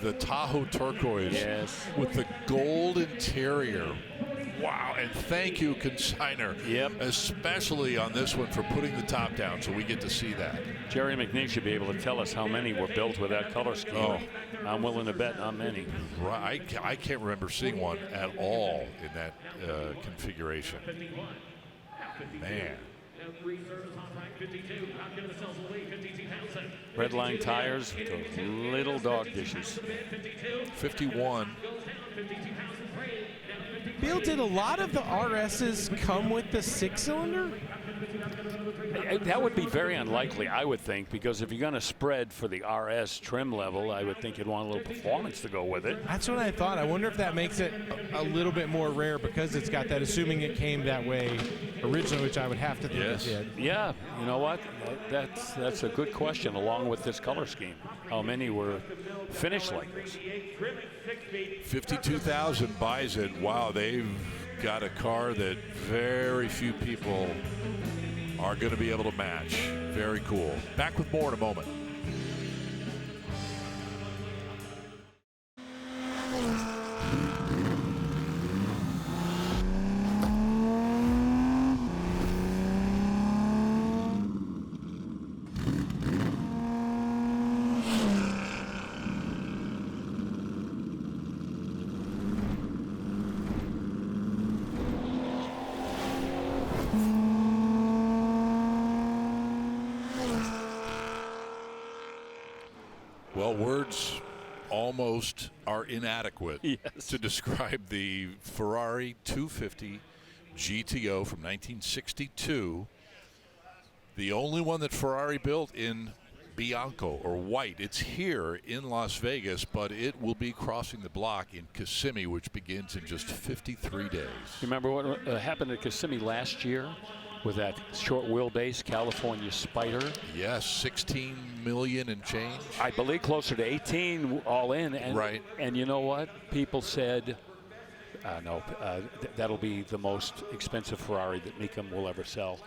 The Tahoe turquoise. Yes. With the gold interior. Wow, and thank you, consignor. Yep. Especially on this one for putting the top down so we get to see that. Jerry McNeil should be able to tell us how many were built with that color scheme. Oh. I'm willing to bet not many. Right. I can't remember seeing one at all in that configuration. Man. Redline tires, those little dog dishes. 51. Bill, did a lot of the RSs come with the 6-cylinder? That would be very unlikely, I would think, because if you're going to spread for the RS trim level, I would think you'd want a little performance to go with it. That's what I thought. I wonder if that makes it a little bit more rare because it's got that, assuming it came that way originally, which I would have to think it did. Yeah, you know what? That's a good question, along with this color scheme. How many were finished like this? 52,000 buys it. Wow, they've got a car that very few people are going to be able to match. Very cool. Back with more in a moment. Well, words almost are inadequate to describe the Ferrari 250 GTO from 1962. The only one that Ferrari built in Bianco or white. It's here in Las Vegas, but it will be crossing the block in Kissimmee, which begins in just 53 days. Remember what happened at Kissimmee last year with that short wheelbase California Spider? Yes, 16 million and change. I believe closer to 18 all in. And, right. And you know what? People said, no, that'll be the most expensive Ferrari that Mecum will ever sell.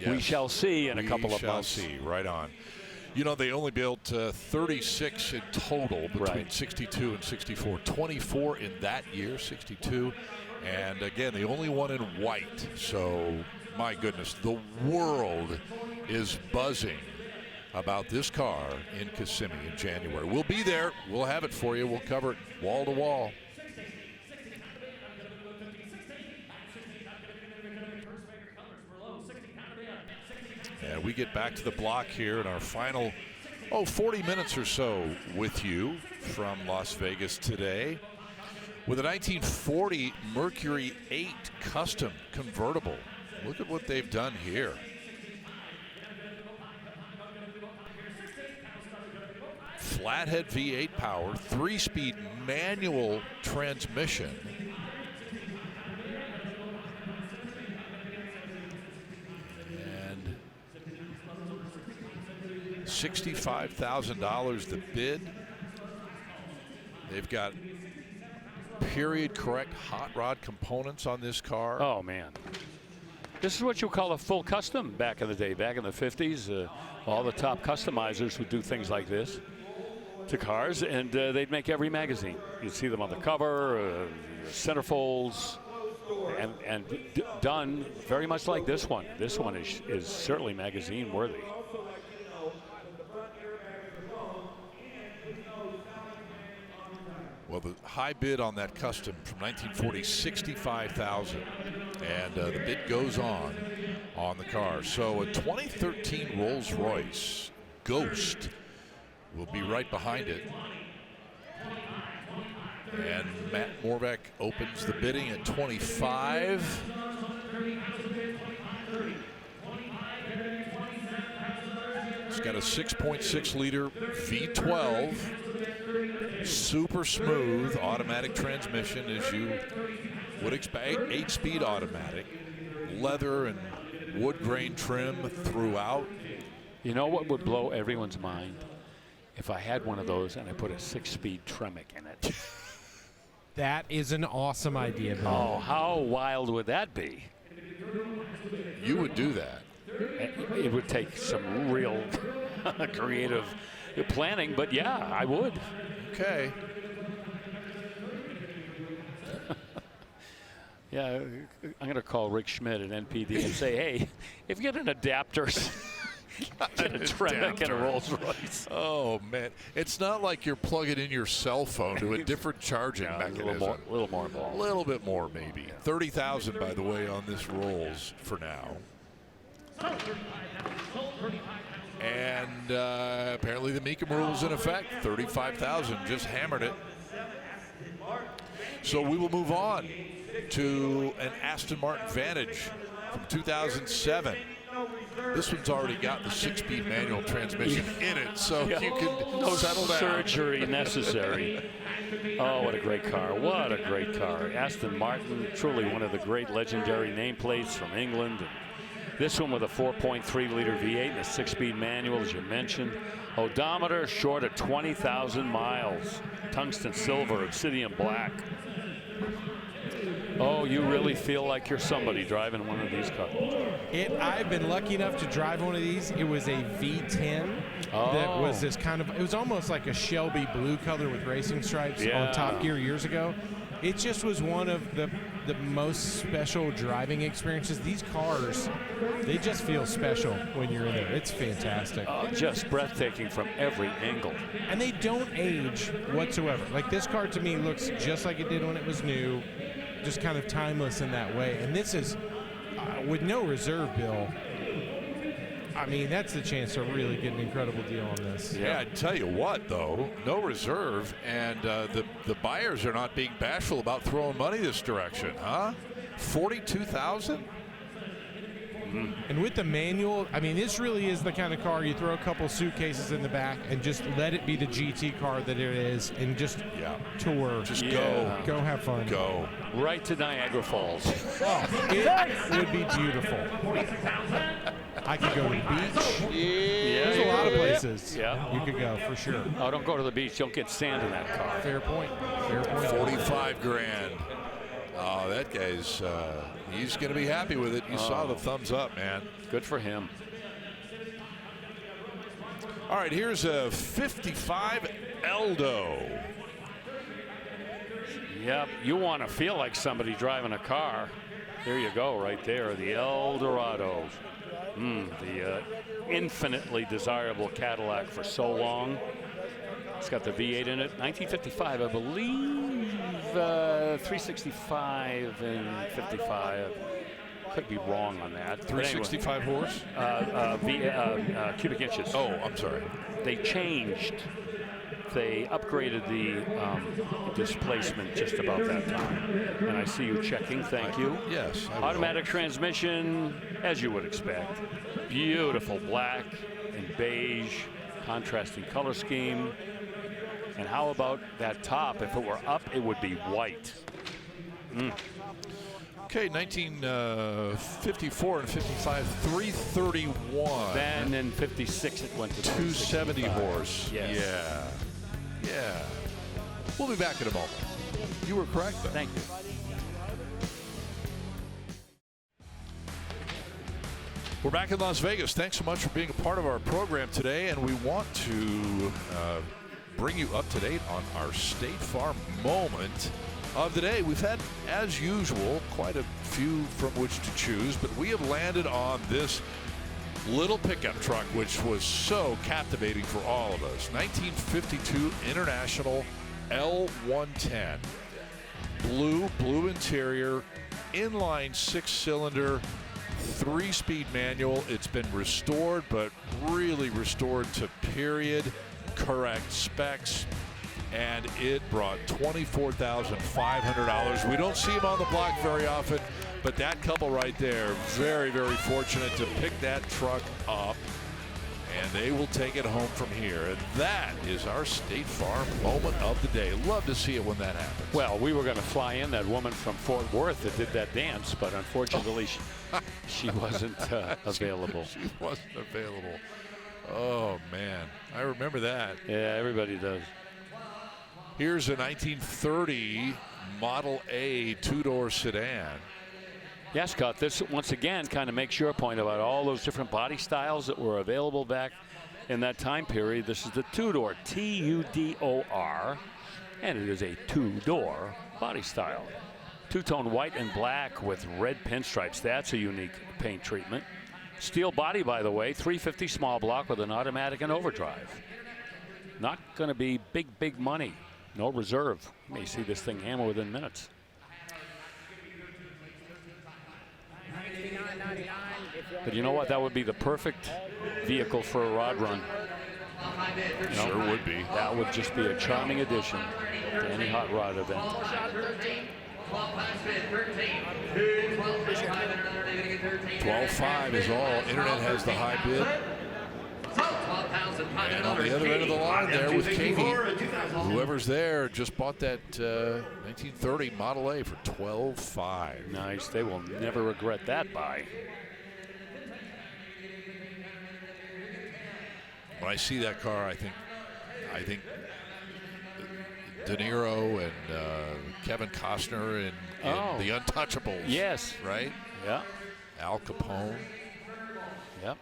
Yes. We shall see in a couple of months. We shall see, right on. You know, they only built 36 in total between 62 and 64. 24 in that year, 62. And again, the only one in white. So, my goodness, the world is buzzing about this car in Kissimmee in January. We'll be there. We'll have it for you. We'll cover it wall to wall. And we get back to the block here in our final, 40 minutes or so with you from Las Vegas today with a 1940 Mercury 8 Custom convertible. Look at what they've done here. Flathead V8 power, 3-speed manual transmission. $65,000 the bid. They've got period correct hot rod components on this car. Oh man, this is what you call a full custom back in the day. Back in the 50s, all the top customizers would do things like this to cars, and they'd make every magazine. You'd see them on the cover, centerfolds, and done very much like this one. This one is certainly magazine worthy. Well, the high bid on that custom from 1940, $65,000, and the bid goes on the car. So a 2013 Rolls-Royce Ghost will be right behind it. And Matt Morbeck opens the bidding at 25. It's got a 6.6 liter V12. Super smooth automatic transmission, as you would expect. 8-speed automatic, leather and wood grain trim throughout. You know what would blow everyone's mind? If I had one of those and I put a 6-speed Tremec in it. That is an awesome idea, Bill. Oh, how wild would that be? You would do that. It would take some real creative planning, but yeah, I would. Okay. Yeah, I'm going to call Rick Schmidt at NPD and say, hey, if you get an adapter, get a Tremec and a Rolls Royce. Oh, man. It's not like you're plugging in your cell phone to a different charging mechanism. A little more involved. A little bit more, maybe. $30,000, by the way, on this Rolls for now. And apparently the Mecum rule's in effect. $35,000, just hammered it. So we will move on to an Aston Martin Vantage from 2007. This one's already got the 6-speed manual transmission in it, so you can settle down. No surgery necessary. Oh, what a great car. What a great car. Aston Martin, truly one of the great legendary nameplates from England. This one with a 4.3 liter V8 and a 6-speed manual, as you mentioned. Odometer short of 20,000 miles. Tungsten silver, obsidian black. Oh, you really feel like you're somebody driving one of these cars. I've been lucky enough to drive one of these. It was a V10 that was this kind of, it was almost like a Shelby blue color with racing stripes on Top Gear years ago. It just was one of the most special driving experiences. These cars, they just feel special when you're in there. It's fantastic. Just breathtaking from every angle. And they don't age whatsoever. Like this car to me looks just like it did when it was new, just kind of timeless in that way. And this is, with no reserve, Bill, I mean, that's the chance to really get an incredible deal on this. Yeah, I tell you what, though, no reserve, and the buyers are not being bashful about throwing money this direction, huh? $42,000. And with the manual, I mean, this really is the kind of car you throw a couple suitcases in the back and just let it be the GT car that it is, and just tour. Just go have fun. Go. Right to Niagara Falls. Oh, it would be beautiful. I could go to the beach. Yeah, There's a lot of places you could go for sure. Oh, don't go to the beach. You'll get sand in that car. Fair point. Fair point. 45 grand. Oh, that guy's, he's going to be happy with it. You saw the thumbs up, man. Good for him. All right, here's a 55 Eldo. Yep, you want to feel like somebody driving a car. There you go, right there, the Eldorado. The infinitely desirable Cadillac for so long. It's got the V8 in it. 1955, I believe, 365 and 55. Could be wrong on that. 365 horse? Cubic inches. Oh, I'm sorry. They changed. They upgraded the displacement just about that time. And I see you checking. Thank you. Yes. Automatic transmission, as you would expect. Beautiful black and beige, contrasting color scheme. And how about that top? If it were up, it would be white. Okay, 1954 and 55, 331. Then in 56, it went to 270 horse. Yes. Yeah. We'll be back in a moment. You were correct, though. Thank you. We're back in Las Vegas. Thanks so much for being a part of our program today, and we want to bring you up to date on our State Farm moment of the day. We've had, as usual, quite a few from which to choose, but we have landed on this little pickup truck, which was so captivating for all of us. 1952 International L110. Blue interior, inline 6-cylinder, 3-speed manual. It's been restored, but really restored to period correct specs, and it brought $24,500. We don't see them on the block very often, but that couple right there, very, very fortunate to pick that truck up, and they will take it home from here. And that is our State Farm moment of the day. Love to see it when that happens. Well, we were going to fly in that woman from Fort Worth that did that dance, but unfortunately she wasn't available. She wasn't available. Oh, man. I remember that. Yeah, everybody does. Here's a 1930 Model A two-door sedan. Yeah, Scott, this once again kind of makes your point about all those different body styles that were available back in that time period. This is the two-door, T-U-D-O-R, and it is a two-door body style. Two-tone white and black with red pinstripes. That's a unique paint treatment. Steel body, by the way, 350 small block with an automatic and overdrive. Not going to be big money. No reserve. You may see this thing hammer within minutes. But you know what? That would be the perfect vehicle for a rod run. Sure would be. That would just be a charming addition to any hot rod event. 12.5 is all. Internet has the high bid. And on the other end of the line there with Katie, whoever's there just bought that 1930 Model A for $12.5. Nice. They will never regret that buy. When I see that car, I think De Niro and Kevin Costner in The Untouchables. Yes. Right? Yeah. Al Capone. Yep.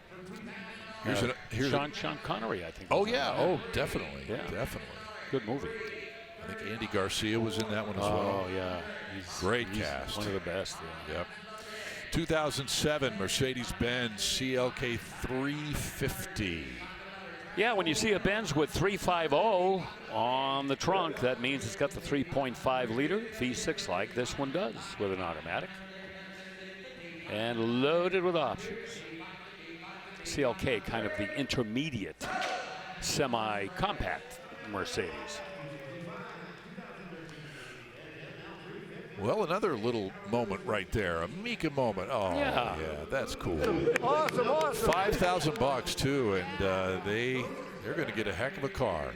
Here's Sean Connery, I think. Oh, yeah. Oh, definitely. Yeah. Definitely. Good movie. I think Andy Garcia was in that one as well. Oh, yeah. Great cast. One of the best. Yeah. Yep. 2007 Mercedes-Benz CLK 350. Yeah, when you see a Benz with 350 on the trunk, that means it's got the 3.5 liter V6 like this one does with an automatic. And loaded with options. CLK, kind of the intermediate semi-compact Mercedes. Well, another little moment right there, a Mecum moment. Oh, yeah, that's cool. Awesome, awesome. $5,000 too, and they're going to get a heck of a car.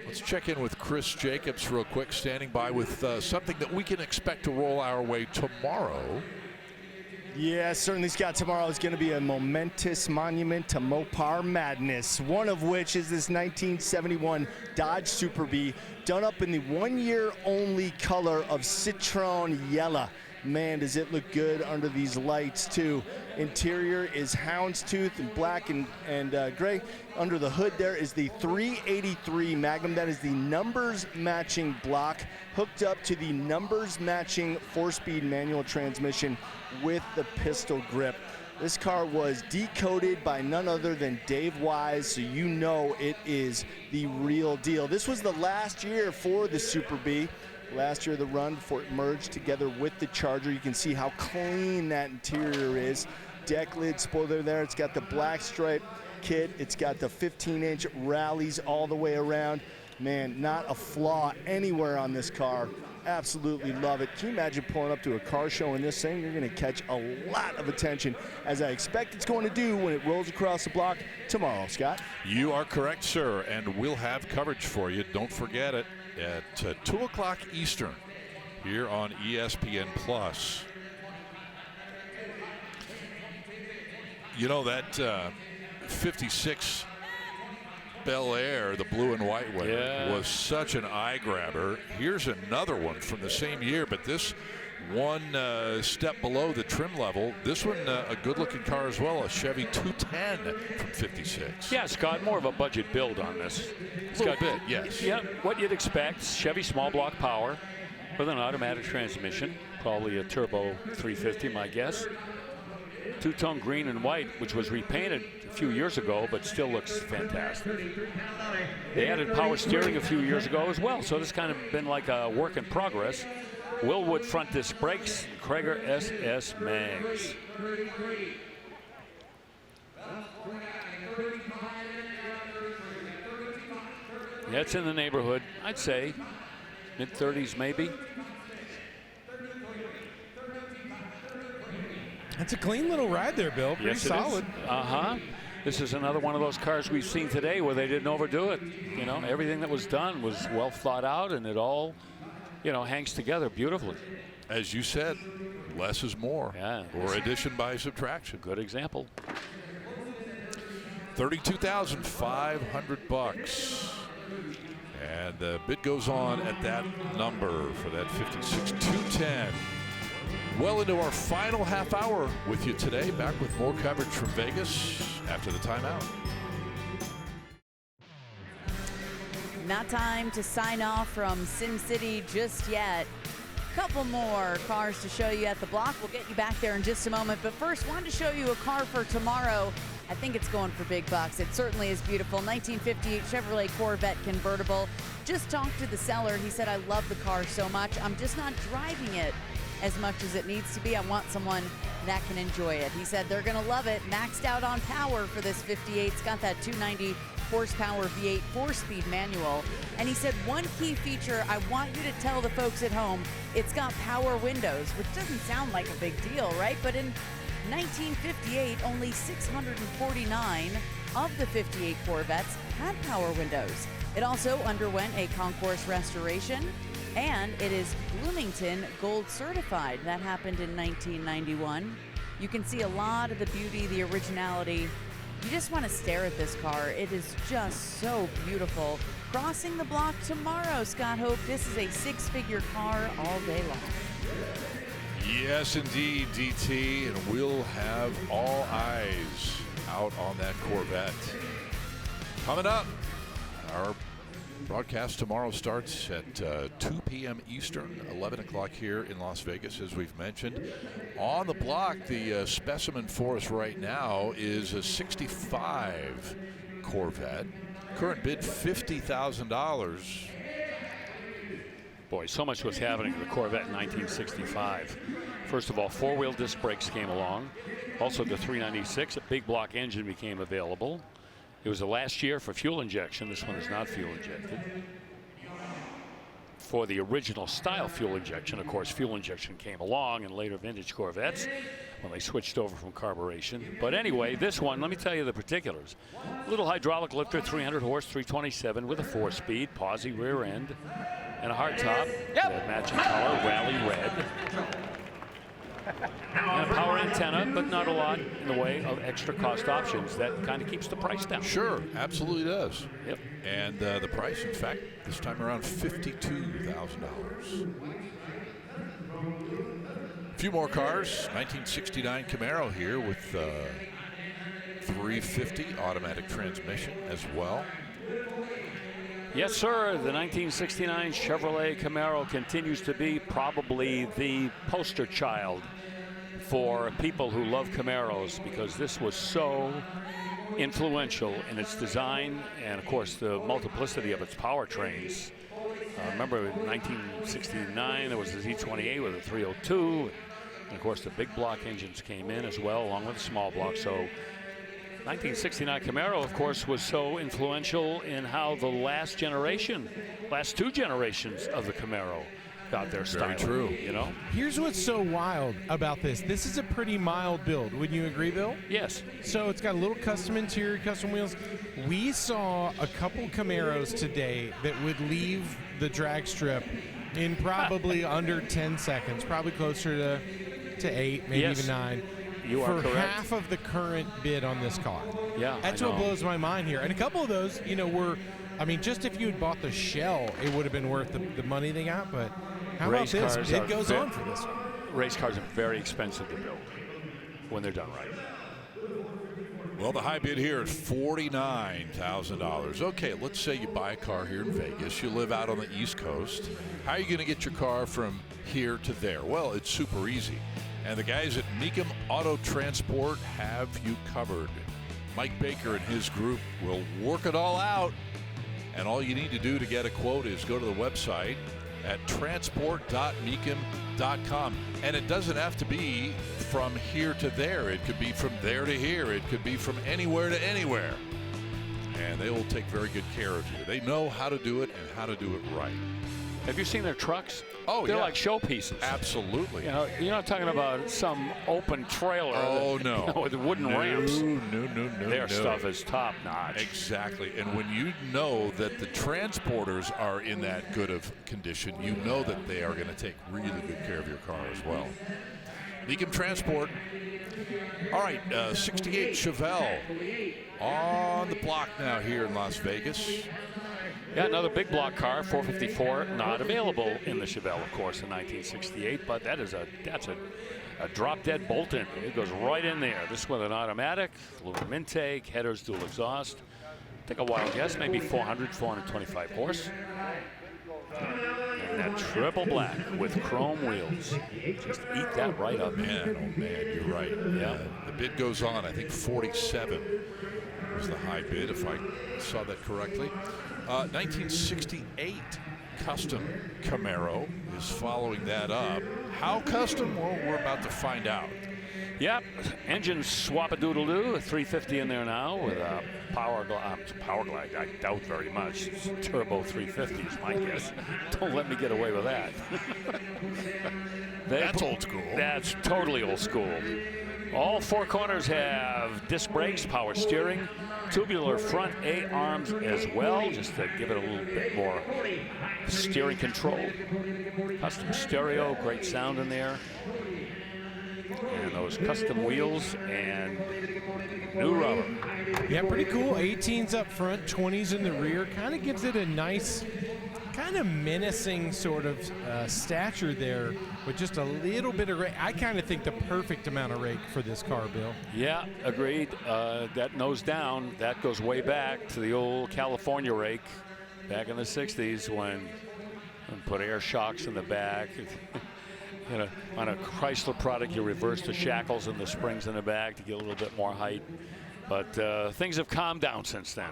Let's check in with Chris Jacobs real quick, standing by with something that we can expect to roll our way tomorrow. Yeah, certainly, Scott. Tomorrow is going to be a momentous monument to Mopar madness, one of which is this 1971 Dodge Super Bee, done up in the one-year-only color of citron yellow. Man, does it look good under these lights, too. Interior is houndstooth and black and gray. Under the hood there is the 383 Magnum. That is the numbers-matching block hooked up to the numbers-matching 4-speed manual transmission with the pistol grip. This car was decoded by none other than Dave Wise, so you know it is the real deal. This was the last year for the Super Bee. Last year of the run before it merged together with the Charger. You can see how clean that interior is. Deck lid spoiler there. It's got the black stripe kit. It's got the 15-inch rallies all the way around. Man, not a flaw anywhere on this car. Absolutely love it. Can you imagine pulling up to a car show in this thing? You're going to catch a lot of attention, as I expect it's going to do when it rolls across the block tomorrow, Scott. You are correct, sir, and we'll have coverage for you. Don't forget it at 2 o'clock Eastern here on ESPN+. You know, that 56 Bel Air, the blue and white one, was such an eye grabber. Here's another one from the same year, but this one step below the trim level. This one, a good-looking car as well, a Chevy 210 from 56. Yeah, Scott, more of a budget build on this. It's got a bit, yes. Yeah, what you'd expect, Chevy small block power with an automatic transmission, probably a turbo 350, my guess. Two-tone green and white, which was repainted a few years ago, but still looks fantastic. They added power steering a few years ago as well, so this kind of been like a work in progress. Willwood front disc brakes, Krager SS mags. Yeah, it's in the neighborhood, I'd say mid-30s maybe. That's a clean little ride there, Bill. Pretty solid. This is another one of those cars we've seen today where they didn't overdo it. You know, everything that was done was well thought out, and it all, you know, hangs together beautifully. As you said, less is more. Yeah. Or addition by subtraction. Good example. $32,500. And the bid goes on at that number for that 56 210. Well into our final half hour with you today. Back with more coverage from Vegas after the timeout. Not time to sign off from Sin City just yet. Couple more cars to show you at the block. We'll get you back there in just a moment. But first, wanted to show you a car for tomorrow. I think it's going for big bucks. It certainly is beautiful. 1958 Chevrolet Corvette convertible. Just talked to the seller. He said, I love the car so much. I'm just not driving it as much as it needs to be. I want someone that can enjoy it. He said they're going to love it. Maxed out on power for this 58. It's got that 290 horsepower V8 4-speed manual. And he said one key feature I want you to tell the folks at home, it's got power windows, which doesn't sound like a big deal, right? But in 1958, only 649 of the 58 Corvettes had power windows. It also underwent a concourse restoration, and it is Bloomington Gold certified. That happened in 1991. You can see a lot of the beauty, the originality. You just want to stare at this car. It is just so beautiful. Crossing the block tomorrow, Scott Hoke. This is a six-figure car all day long. Yes, indeed, DT, and we'll have all eyes out on that Corvette. Coming up, our broadcast tomorrow starts at 2 p.m. Eastern, 11 o'clock here in Las Vegas, as we've mentioned. On the block, the specimen for us right now is a 65 Corvette. Current bid $50,000. Boy, so much was happening in the Corvette in 1965. First of all, 4-wheel disc brakes came along. Also, the 396, a big block engine became available. It was the last year for fuel injection. This one is not fuel injected. For the original style fuel injection, of course, fuel injection came along in later vintage Corvettes when they switched over from carburation. But anyway, this one, let me tell you the particulars. Little hydraulic lifter, 300 horse, 327 with a 4-speed, Pawsey rear end, and a hardtop. Yep. Matching color, rally red. And a power antenna, but not a lot in the way of extra cost options. That kind of keeps the price down. Sure, absolutely does. Yep. And the price, in fact, this time around $52,000. A few more cars. 1969 Camaro here with 350 automatic transmission as well. Yes, sir. The 1969 Chevrolet Camaro continues to be probably the poster child for people who love Camaros, because this was so influential in its design and, of course, the multiplicity of its powertrains. Remember, in 1969, there was the Z28 with a 302. And, of course, the big block engines came in as well, along with the small block. So 1969 Camaro, of course, was so influential in how the last two generations of the Camaro got their style. Very true. You know? Here's what's so wild about this. This is a pretty mild build. Wouldn't you agree, Bill? Yes. So it's got a little custom interior, custom wheels. We saw a couple Camaros today that would leave the drag strip in probably under 10 seconds, probably closer to 8, maybe even 9. You are for correct. half of the current bid on this car. Yeah, that's what blows my mind here. And a couple of those, were, just if you had bought the shell, it would have been worth the money they got. But how Race about this? cars It goes on for this one. Race cars are very expensive to build when they're done right. Well, the high bid here at $49,000. Okay, let's say you buy a car here in Vegas. You live out on the East Coast. How are you going to get your car from here to there? Well, it's super easy. And the guys at Mecum Auto Transport have you covered. Mike Baker and his group will work it all out. And all you need to do to get a quote is go to the website at transport.mecum.com. And it doesn't have to be from here to there. It could be from there to here. It could be from anywhere to anywhere. And they will take very good care of you. They know how to do it and how to do it right. Have you seen their trucks? Oh, they're yeah. like showpieces. Absolutely. You're not talking about some open trailer. Oh, no. With wooden ramps. No. Their stuff is top notch. Exactly. And when you know that the transporters are in that good of condition, you know that they are going to take really good care of your car as well. Mecum Transport. All right, 68 Chevelle on the block now here in Las Vegas. Yeah, another big block car, 454, not available in the Chevelle, of course, in 1968, but that's a drop-dead bolt-in. It goes right in there. This with an automatic, aluminum intake, headers, dual exhaust. Take a wild guess, maybe 425 horse. And that triple black with chrome wheels. Just eat that right up. Man, oh man, you're right. Yeah. The bid goes on, I think 47 was the high bid, if I saw that correctly. 1968 custom Camaro is following that up. How custom? Well, we're about to find out. Yep, engine swap-a-doodle-doo, a 350 in there now with a power glide. I doubt very much. It's turbo 350 is my guess. Don't let me get away with that. That's old school. That's totally old school. All four corners have disc brakes, power steering, tubular front A-arms as well, just to give it a little bit more steering control. Custom stereo, great sound in there. And those custom wheels and new rubber. Yeah, pretty cool. 18s up front, 20s in the rear. Kind of gives it a nice, kind of menacing sort of stature there with just a little bit of rake. I kind of think the perfect amount of rake for this car, Bill. Yeah, agreed. That nose down, that goes way back to the old California rake back in the 60s when put air shocks in the back. On a Chrysler product, you reverse the shackles and the springs in the back to get a little bit more height. But things have calmed down since then.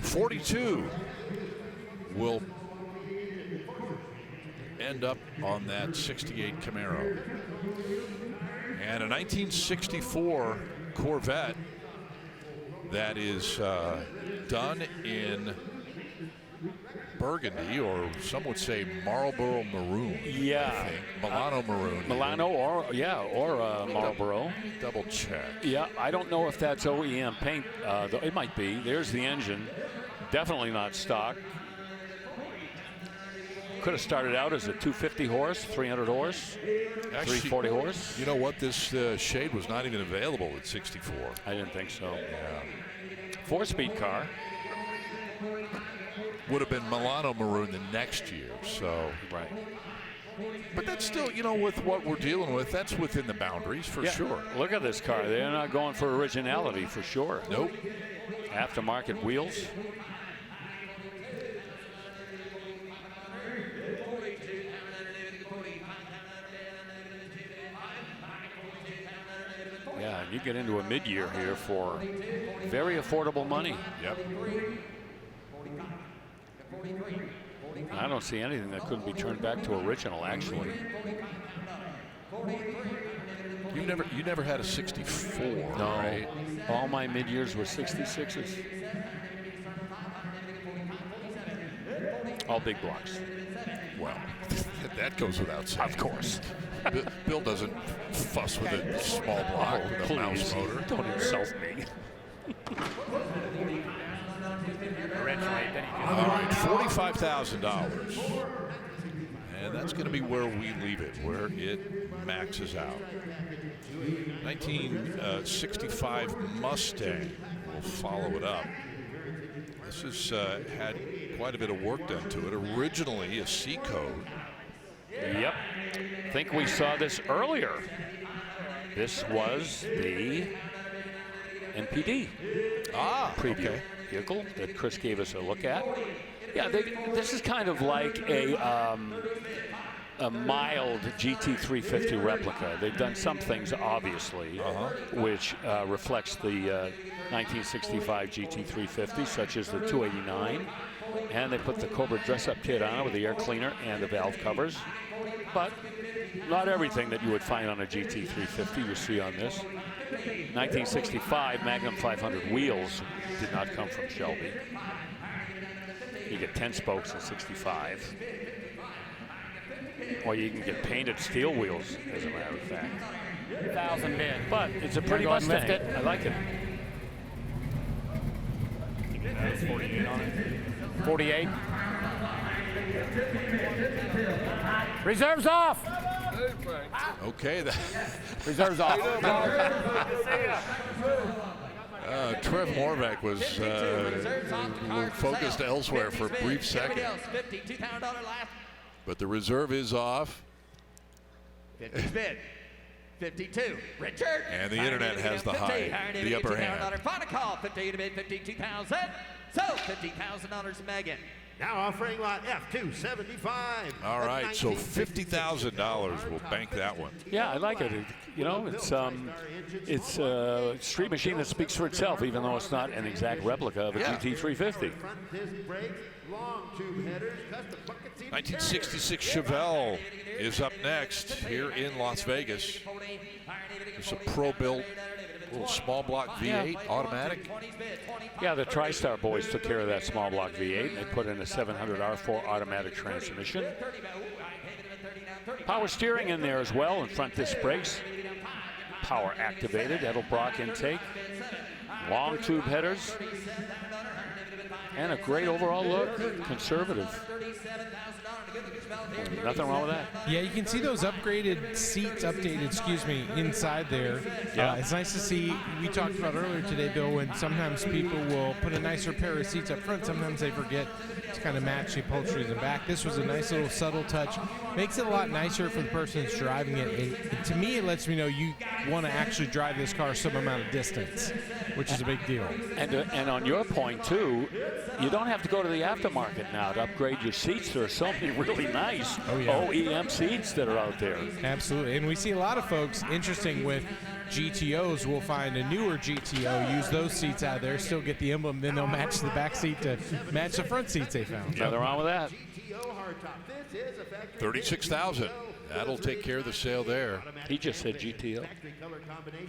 42 will end up on that 68 Camaro. And a 1964 Corvette that is done in burgundy, or some would say Marlboro maroon. Yeah, I think. Milano maroon. Milano, or Marlboro. Double check. Yeah, I don't know if that's OEM paint. Though it might be. There's the engine. Definitely not stock. Could have started out as a 250 horse, 300 horse, Actually, 340 horse. You know what? This shade was not even available at 64. I didn't think so. Yeah. 4-speed car. Would have been Milano maroon the next year. So right. But that's still, you know, with what we're dealing with, that's within the boundaries for sure. Look at this car. They're not going for originality for sure. Nope. Aftermarket wheels. Yeah, and you get into a mid-year here for very affordable money. Yep. I don't see anything that couldn't be turned back to original, actually. You never had a 64, no, right? All my mid-years were 66s. All big blocks. Well, that goes without saying. Of course. Bill doesn't fuss with a small block with a mouse motor. Don't insult me. All right, $45,000. And that's going to be where we leave it, where it maxes out. 1965 Mustang will follow it up. This has had quite a bit of work done to it. Originally a C code. Yep. I think we saw this earlier. This was the NPD preview vehicle that Chris gave us a look at. Yeah, this is kind of like a mild GT350 replica. They've done some things, obviously, which reflects the 1965 GT350, such as the 289. And they put the Cobra dress-up kit on it with the air cleaner and the valve covers. But not everything that you would find on a GT350 you see on this. 1965 Magnum 500 wheels did not come from Shelby. You get 10 spokes in 65. Or you can get painted steel wheels, as a matter of fact. 1,000 bid. But it's a pretty Mustang. I like it. That's 48 on it. 48. Reserves off. Okay. Reserves off. Trev Morvac was focused elsewhere for a brief second. But the reserve is off. 50 bid. 52. Richard. And the internet has the upper hand. Final call. 50 to bid. 52,000. So $50,000 Megan. Now offering lot F275. All right, so $50,000. We'll bank that one. Yeah, I like it. You know, it's a street machine that speaks for itself, even though it's not an exact replica of a GT350. 1966 Chevelle is up next here in Las Vegas. It's a pro-built little small block V8 automatic. Yeah, the TriStar boys took care of that small block V8. They put in a 700 R4 automatic transmission. Power steering in there as well, and front disc brakes. Power activated, Edelbrock intake. Long tube headers. And a great overall look, conservative. Nothing wrong with that. Yeah, you can see those upgraded seats, inside there. Yeah. It's nice to see. We talked about earlier today, Bill, when sometimes people will put a nicer pair of seats up front. Sometimes they forget to kind of match the upholstery in the back. This was a nice little subtle touch. Makes it a lot nicer for the person that's driving it. And to me, it lets me know you want to actually drive this car some amount of distance, which is a big deal. And on your point, too, you don't have to go to the aftermarket now to upgrade your seats. There are so many really nice OEM seats that are out there. Absolutely. And we see a lot of folks, interesting with GTOs, will find a newer GTO, use those seats out of there, still get the emblem, then they'll match the back seat to match the front seats they found. Nothing wrong with that. $36,000. That'll take care of the sale there. He just said GTO.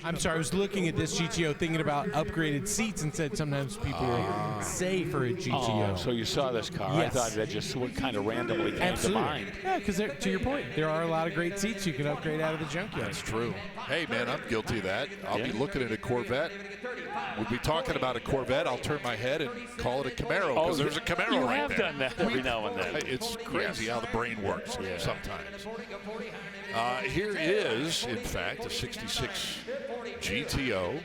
I'm sorry, I was looking at this GTO thinking about upgraded seats and said sometimes people will say for a GTO. Oh, so you saw this car. Yes. I thought that just kind of randomly came to mind. Yeah, because to your point, there are a lot of great seats you can upgrade out of the junkyard. That's true. Hey, man, I'm guilty of that. I'll be looking at a Corvette. We'll be talking about a Corvette. I'll turn my head and call it a Camaro because there's a Camaro you right have there. done that every now and then. It's crazy how the brain works sometimes. Here is, in fact, a 66 GTO.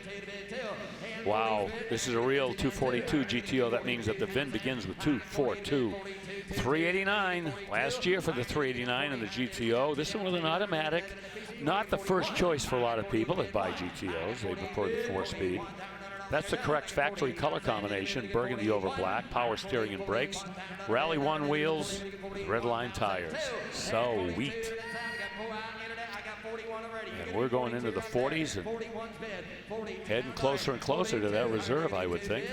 Wow, this is a real 242 GTO. That means that the VIN begins with 242. 389 last year for the 389 and the GTO. This one with an automatic. Not the first choice for a lot of people that buy GTOs. They prefer the 4-speed. That's the correct factory color combination. Burgundy over black, power steering and brakes. Rally 1 wheels, red line tires. Sweet. And we're going into the 40s and heading closer and closer to that reserve, I would think.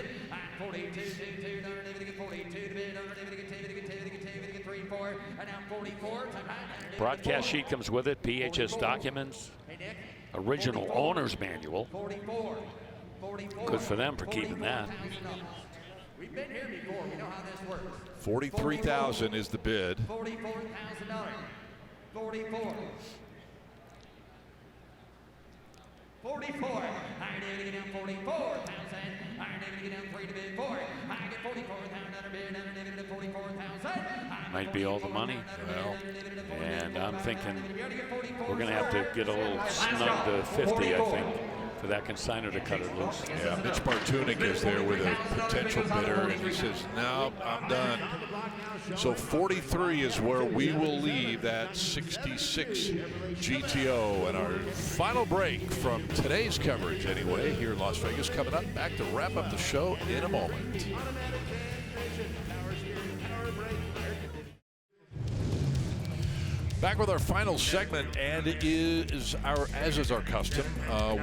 Broadcast sheet comes with it, PHS documents, original owner's manual. Good for them for keeping that. We've been here before. We know how this works. $43,000 is the bid. $44,000. 44. 44. I need to get down 44,000. I need to get down 3 to bid 4. I get 44,000 bid. I need to 44,000. Might be all the money. Well, and I'm thinking we're going to have to get a little snug to 50, I think, for that consignor to cut it loose. Yeah, Mitch Bartunik is there with a potential bidder, and he says, no, I'm done. So 43 is where we will leave that 66 GTO. And our final break from today's coverage, anyway, here in Las Vegas, coming up. Back to wrap up the show in a moment. Back with our final segment, and as is our custom,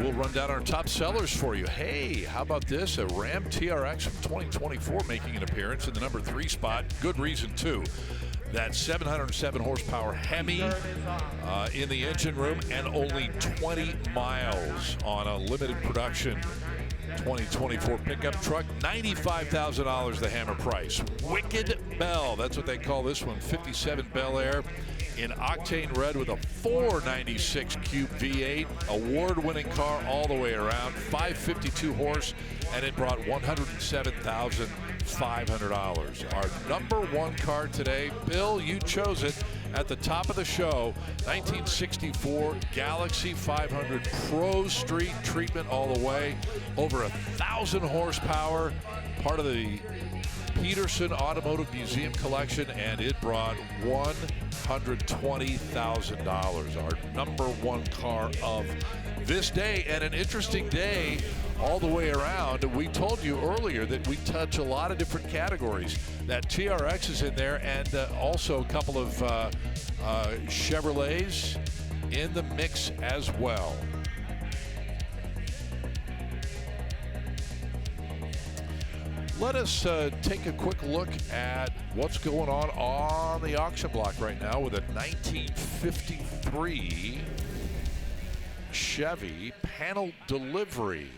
we'll run down our top sellers for you. Hey, how about this? A Ram TRX from 2024 making an appearance in the number 3 spot. Good reason, too. That 707 horsepower Hemi in the engine room and only 20 miles on a limited production 2024 pickup truck. $95,000 the hammer price. Wicked Bell, that's what they call this one. 57 Bel Air in octane red with a 496 cube V8, award-winning car all the way around, 552 horse, and it brought $107,500. Our number 1 car today, Bill, you chose it at the top of the show, 1964 Galaxy 500 Pro Street treatment all the way, over 1,000 horsepower, part of the Peterson Automotive Museum collection, and it brought $120,000. Our number 1 car of this day, and an interesting day all the way around. We told you earlier that we touch a lot of different categories. That TRX is in there, and also a couple of Chevrolets in the mix as well. Let us take a quick look at what's going on the auction block right now with a 1953 Chevy panel delivery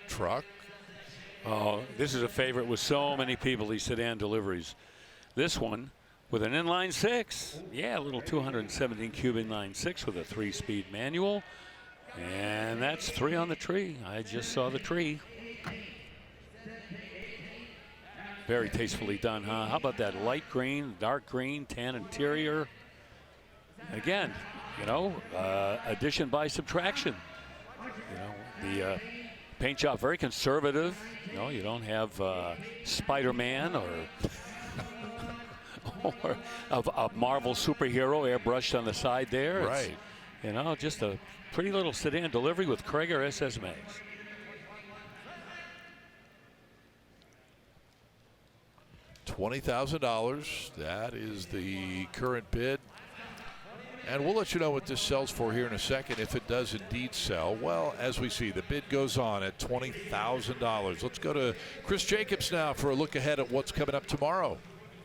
truck. Oh, this is a favorite with so many people, these sedan deliveries. This one with an inline 6. Yeah, a little 217 cube inline 6 with a 3-speed manual. And that's 3 on the tree. I just saw the tree. Very tastefully done, huh? How about that light green, dark green, tan interior? Again, you know, addition by subtraction. You know, the paint job very conservative. You know, you don't have Spider-Man or a Marvel superhero airbrushed on the side there. Right. It's, you know, just a pretty little sedan delivery with Krager SS Mags. $20,000. That is the current bid. And we'll let you know what this sells for here in a second if it does indeed sell. Well, as we see, the bid goes on at $20,000. Let's go to Chris Jacobs now for a look ahead at what's coming up tomorrow.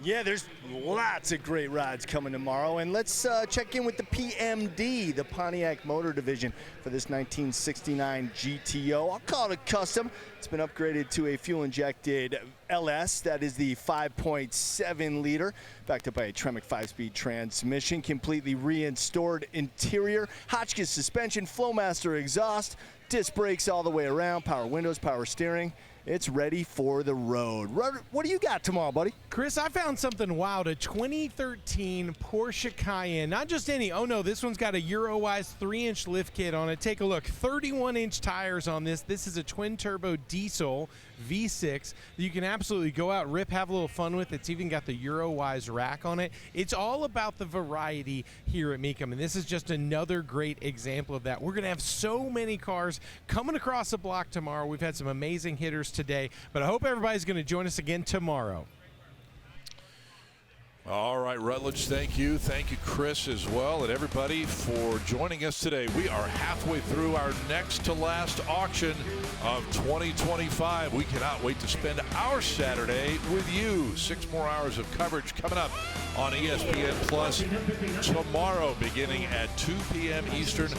Yeah, there's lots of great rides coming tomorrow. And let's check in with the PMD, the Pontiac Motor Division, for this 1969 GTO. I'll call it a custom. It's been upgraded to a fuel-injected LS. That is the 5.7 liter, backed up by a Tremec 5-speed transmission, completely reinstored interior, Hotchkiss suspension, Flowmaster exhaust, disc brakes all the way around, power windows, power steering. It's ready for the road. What do you got tomorrow, buddy? Chris, I found something wild. A 2013 Porsche Cayenne. Not just any. Oh, no, this one's got a Eurowise 3-inch lift kit on it. Take a look. 31-inch tires on this. This is a twin-turbo diesel V6 that you can absolutely go out, rip, have a little fun with. It's even got the Eurowise rack on it. It's all about the variety here at Mecum, and this is just another great example of that. We're going to have so many cars coming across the block tomorrow. We've had some amazing hitters today, but I hope everybody's going to join us again tomorrow. All right, Rutledge, thank you. Thank you, Chris, as well, and everybody for joining us today. We are halfway through our next to last auction of 2025. We cannot wait to spend our Saturday with you. 6 more hours of coverage coming up on ESPN Plus tomorrow, beginning at 2 p.m. Eastern,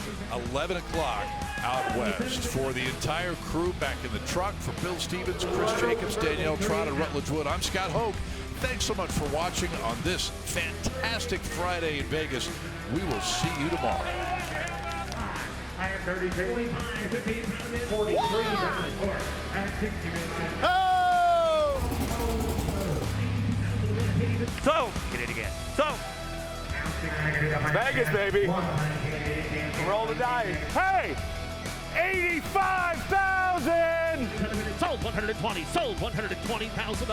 11 o'clock out west. For the entire crew back in the truck, for Bill Stevens, Chris Jacobs, Danielle, Trotta, Rutledge Wood, I'm Scott Hoke. Thanks so much for watching on this fantastic Friday in Vegas. We will see you tomorrow. Oh! So, get it again. So, Vegas, baby. Roll the dice. Hey! 85,000! Sold 120. Sold 120,000.